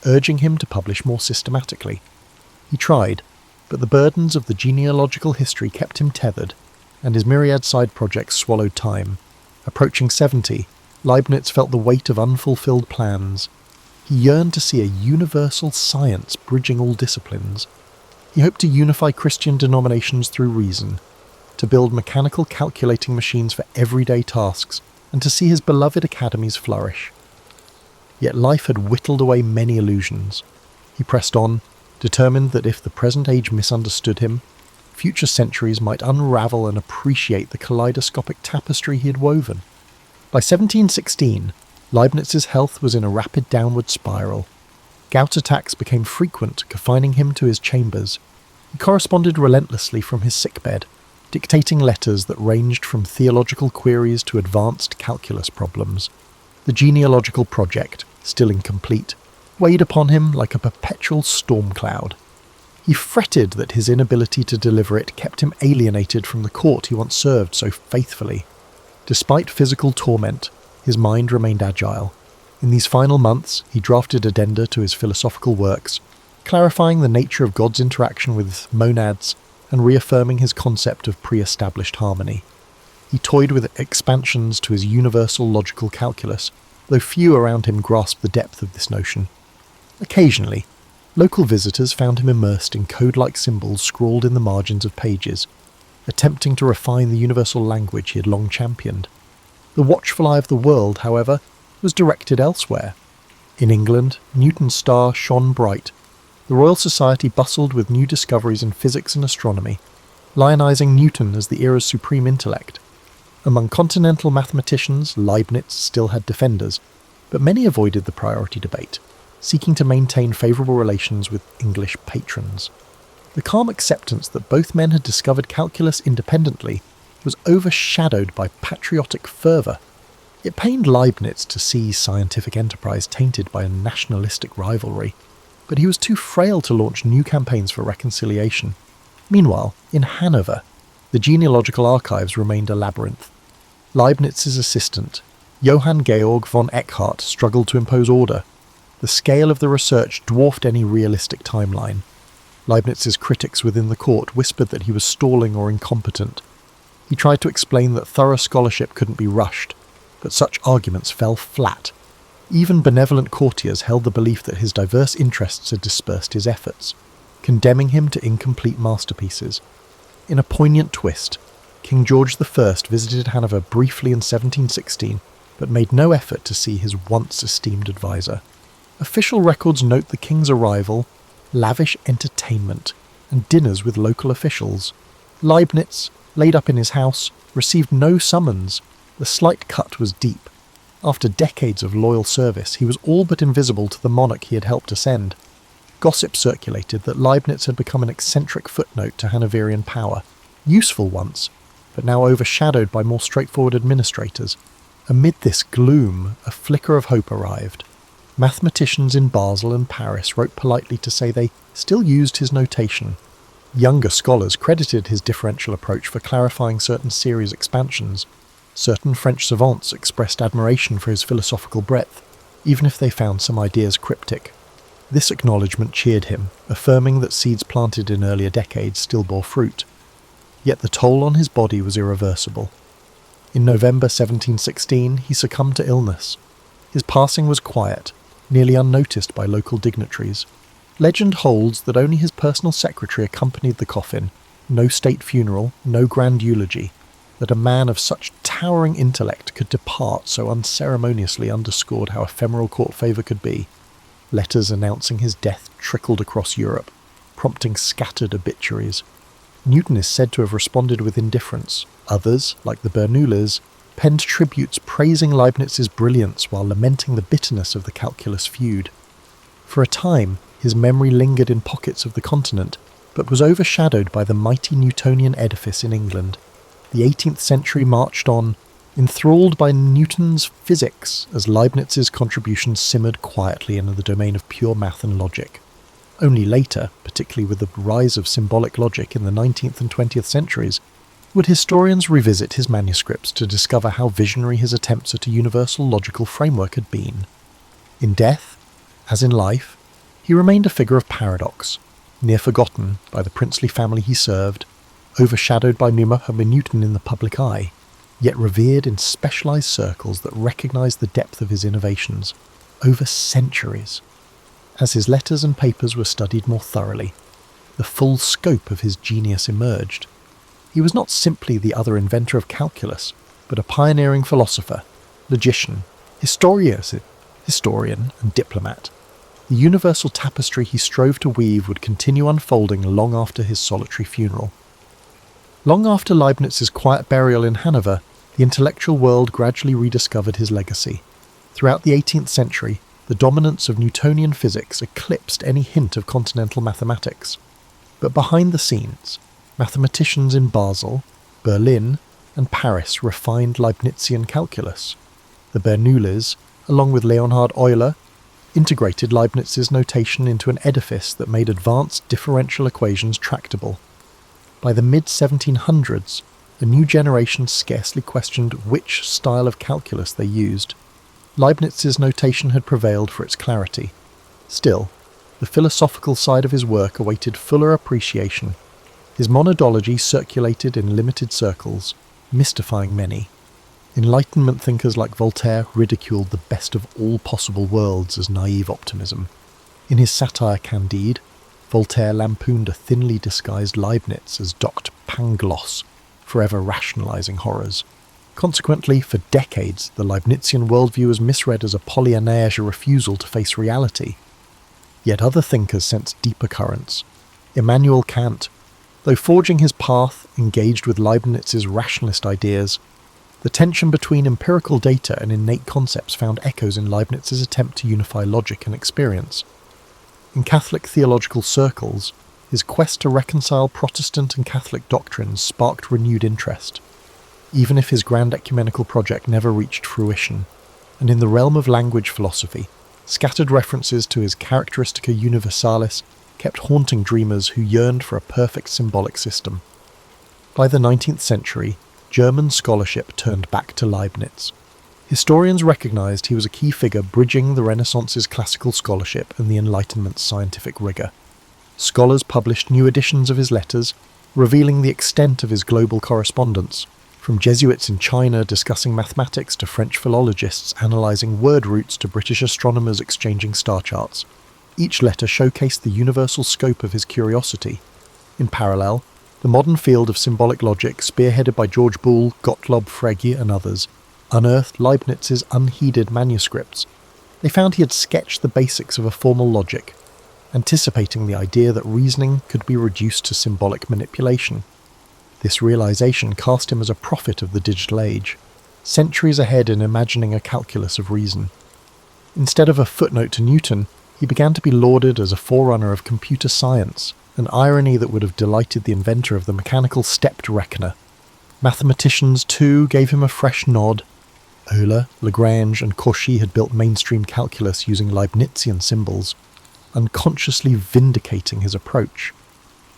urging him to publish more systematically. He tried, but the burdens of the genealogical history kept him tethered, and his myriad side projects swallowed time. Approaching 70, Leibniz felt the weight of unfulfilled plans. He yearned to see a universal science bridging all disciplines. He hoped to unify Christian denominations through reason, to build mechanical calculating machines for everyday tasks, and to see his beloved academies flourish. Yet life had whittled away many illusions. He pressed on, determined that if the present age misunderstood him, future centuries might unravel and appreciate the kaleidoscopic tapestry he had woven. By 1716, Leibniz's health was in a rapid downward spiral. Gout attacks became frequent, confining him to his chambers. He corresponded relentlessly from his sickbed, dictating letters that ranged from theological queries to advanced calculus problems. The genealogical project, still incomplete, weighed upon him like a perpetual storm cloud. He fretted that his inability to deliver it kept him alienated from the court he once served so faithfully. Despite physical torment, his mind remained agile. In these final months, he drafted addenda to his philosophical works, clarifying the nature of God's interaction with monads and reaffirming his concept of pre-established harmony. He toyed with expansions to his universal logical calculus, though few around him grasped the depth of this notion. Occasionally, local visitors found him immersed in code-like symbols scrawled in the margins of pages, attempting to refine the universal language he had long championed. The watchful eye of the world, however, was directed elsewhere. In England, Newton's star shone bright. The Royal Society bustled with new discoveries in physics and astronomy, lionising Newton as the era's supreme intellect. Among continental mathematicians, Leibniz still had defenders, but many avoided the priority debate, seeking to maintain favourable relations with English patrons. The calm acceptance that both men had discovered calculus independently was overshadowed by patriotic fervour. It pained Leibniz to see scientific enterprise tainted by a nationalistic rivalry, but he was too frail to launch new campaigns for reconciliation. Meanwhile, in Hanover, the genealogical archives remained a labyrinth. Leibniz's assistant, Johann Georg von Eckhart, struggled to impose order. The scale of the research dwarfed any realistic timeline. Leibniz's critics within the court whispered that he was stalling or incompetent. He tried to explain that thorough scholarship couldn't be rushed, but such arguments fell flat. Even benevolent courtiers held the belief that his diverse interests had dispersed his efforts, condemning him to incomplete masterpieces. In a poignant twist, King George I visited Hanover briefly in 1716, but made no effort to see his once esteemed advisor. Official records note the king's arrival, lavish entertainment, and dinners with local officials. Leibniz, laid up in his house, received no summons. The slight cut was deep. After decades of loyal service, he was all but invisible to the monarch he had helped ascend. Gossip circulated that Leibniz had become an eccentric footnote to Hanoverian power, useful once, but now overshadowed by more straightforward administrators. Amid this gloom, a flicker of hope arrived. Mathematicians in Basel and Paris wrote politely to say they still used his notation. Younger scholars credited his differential approach for clarifying certain series expansions. Certain French savants expressed admiration for his philosophical breadth, even if they found some ideas cryptic. This acknowledgement cheered him, affirming that seeds planted in earlier decades still bore fruit. Yet the toll on his body was irreversible. In November 1716, he succumbed to illness. His passing was quiet, nearly unnoticed by local dignitaries. Legend holds that only his personal secretary accompanied the coffin, no state funeral, no grand eulogy. That a man of such towering intellect could depart so unceremoniously underscored how ephemeral court favour could be. Letters announcing his death trickled across Europe, prompting scattered obituaries. Newton is said to have responded with indifference. Others, like the Bernoullis, penned tributes praising Leibniz's brilliance while lamenting the bitterness of the calculus feud. For a time, his memory lingered in pockets of the continent, but was overshadowed by the mighty Newtonian edifice in England. The 18th century marched on, enthralled by Newton's physics as Leibniz's contributions simmered quietly in the domain of pure math and logic. Only later, particularly with the rise of symbolic logic in the 19th and 20th centuries, would historians revisit his manuscripts to discover how visionary his attempts at a universal logical framework had been. In death, as in life, he remained a figure of paradox, near forgotten by the princely family he served, overshadowed by Mohammed Newton in the public eye, yet revered in specialised circles that recognised the depth of his innovations, over centuries. As his letters and papers were studied more thoroughly, the full scope of his genius emerged. He was not simply the other inventor of calculus, but a pioneering philosopher, logician, historian and diplomat. The universal tapestry he strove to weave would continue unfolding long after his solitary funeral. Long after Leibniz's quiet burial in Hanover, the intellectual world gradually rediscovered his legacy. Throughout the 18th century, the dominance of Newtonian physics eclipsed any hint of continental mathematics. But behind the scenes, mathematicians in Basel, Berlin, and Paris refined Leibnizian calculus. The Bernoullis, along with Leonhard Euler, integrated Leibniz's notation into an edifice that made advanced differential equations tractable. By the mid-1700s, a new generation scarcely questioned which style of calculus they used. Leibniz's notation had prevailed for its clarity. Still, the philosophical side of his work awaited fuller appreciation. His monadology circulated in limited circles, mystifying many. Enlightenment thinkers like Voltaire ridiculed the best of all possible worlds as naive optimism. In his satire Candide, Voltaire lampooned a thinly disguised Leibniz as Dr. Pangloss, forever rationalising horrors. Consequently, for decades, the Leibnizian worldview was misread as a Pollyannish refusal to face reality. Yet other thinkers sensed deeper currents. Immanuel Kant, though forging his path, engaged with Leibniz's rationalist ideas. The tension between empirical data and innate concepts found echoes in Leibniz's attempt to unify logic and experience. In Catholic theological circles, his quest to reconcile Protestant and Catholic doctrines sparked renewed interest, even if his grand ecumenical project never reached fruition. And in the realm of language philosophy, Scattered references to his Characteristica Universalis kept haunting dreamers who yearned for a perfect symbolic system. By the 19th century, German scholarship turned back to Leibniz. Historians recognised he was a key figure bridging the Renaissance's classical scholarship and the Enlightenment's scientific rigour. Scholars published new editions of his letters, revealing the extent of his global correspondence, from Jesuits in China discussing mathematics to French philologists analysing word roots to British astronomers exchanging star charts. Each letter showcased the universal scope of his curiosity. In parallel, the modern field of symbolic logic, spearheaded by George Boole, Gottlob Frege and others, unearthed Leibniz's unheeded manuscripts. They found he had sketched the basics of a formal logic, anticipating the idea that reasoning could be reduced to symbolic manipulation. This realization cast him as a prophet of the digital age, centuries ahead in imagining a calculus of reason. Instead of a footnote to Newton, he began to be lauded as a forerunner of computer science, an irony that would have delighted the inventor of the mechanical stepped reckoner. Mathematicians, too, gave him a fresh nod. Euler, Lagrange and Cauchy had built mainstream calculus using Leibnizian symbols, unconsciously vindicating his approach.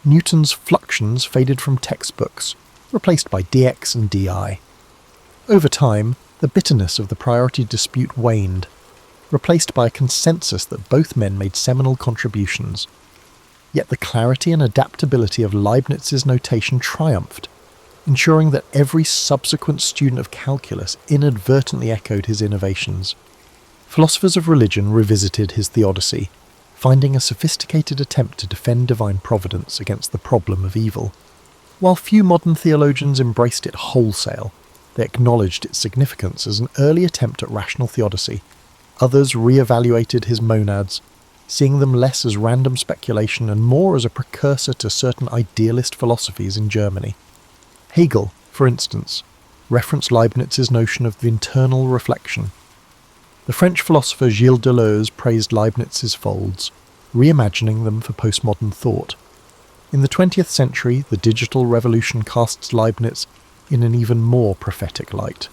Newton's fluxions faded from textbooks, replaced by dx and di. Over time, the bitterness of the priority dispute waned, replaced by a consensus that both men made seminal contributions. Yet the clarity and adaptability of Leibniz's notation triumphed, ensuring that every subsequent student of calculus inadvertently echoed his innovations. Philosophers of religion revisited his theodicy, finding a sophisticated attempt to defend divine providence against the problem of evil. While few modern theologians embraced it wholesale, they acknowledged its significance as an early attempt at rational theodicy. Others re-evaluated his monads, seeing them less as random speculation and more as a precursor to certain idealist philosophies in Germany. Hegel, for instance, referenced Leibniz's notion of the internal reflection. The French philosopher Gilles Deleuze praised Leibniz's folds, reimagining them for postmodern thought. In the 20th century, the digital revolution casts Leibniz in an even more prophetic light.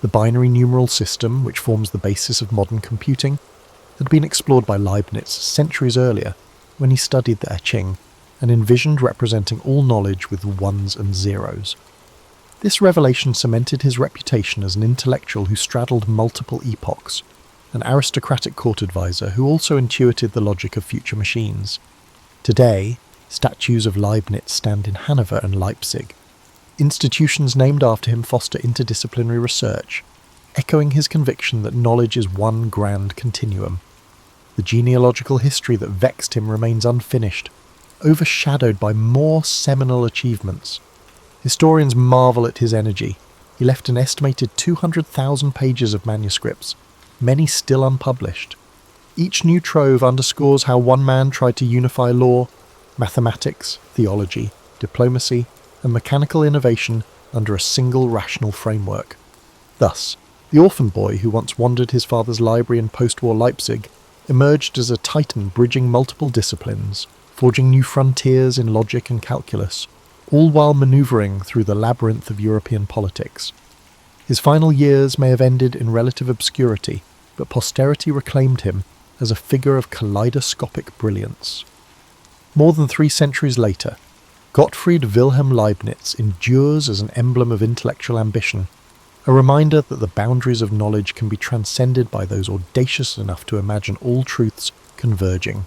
The binary numeral system, which forms the basis of modern computing, had been explored by Leibniz centuries earlier when he studied the I Ching and envisioned representing all knowledge with ones and zeros. This revelation cemented his reputation as an intellectual who straddled multiple epochs, an aristocratic court advisor who also intuited the logic of future machines. Today, statues of Leibniz stand in Hanover and Leipzig. Institutions named after him foster interdisciplinary research, echoing his conviction that knowledge is one grand continuum. The genealogical history that vexed him remains unfinished, overshadowed by more seminal achievements. Historians marvel at his energy. He left an estimated 200,000 pages of manuscripts, many still unpublished. Each new trove underscores how one man tried to unify law, mathematics, theology, diplomacy, and mechanical innovation under a single rational framework. Thus, the orphan boy who once wandered his father's library in post-war Leipzig emerged as a titan bridging multiple disciplines, forging new frontiers in logic and calculus, all while manoeuvring through the labyrinth of European politics. His final years may have ended in relative obscurity, but posterity reclaimed him as a figure of kaleidoscopic brilliance. More than 3 centuries later, Gottfried Wilhelm Leibniz endures as an emblem of intellectual ambition, a reminder that the boundaries of knowledge can be transcended by those audacious enough to imagine all truths converging.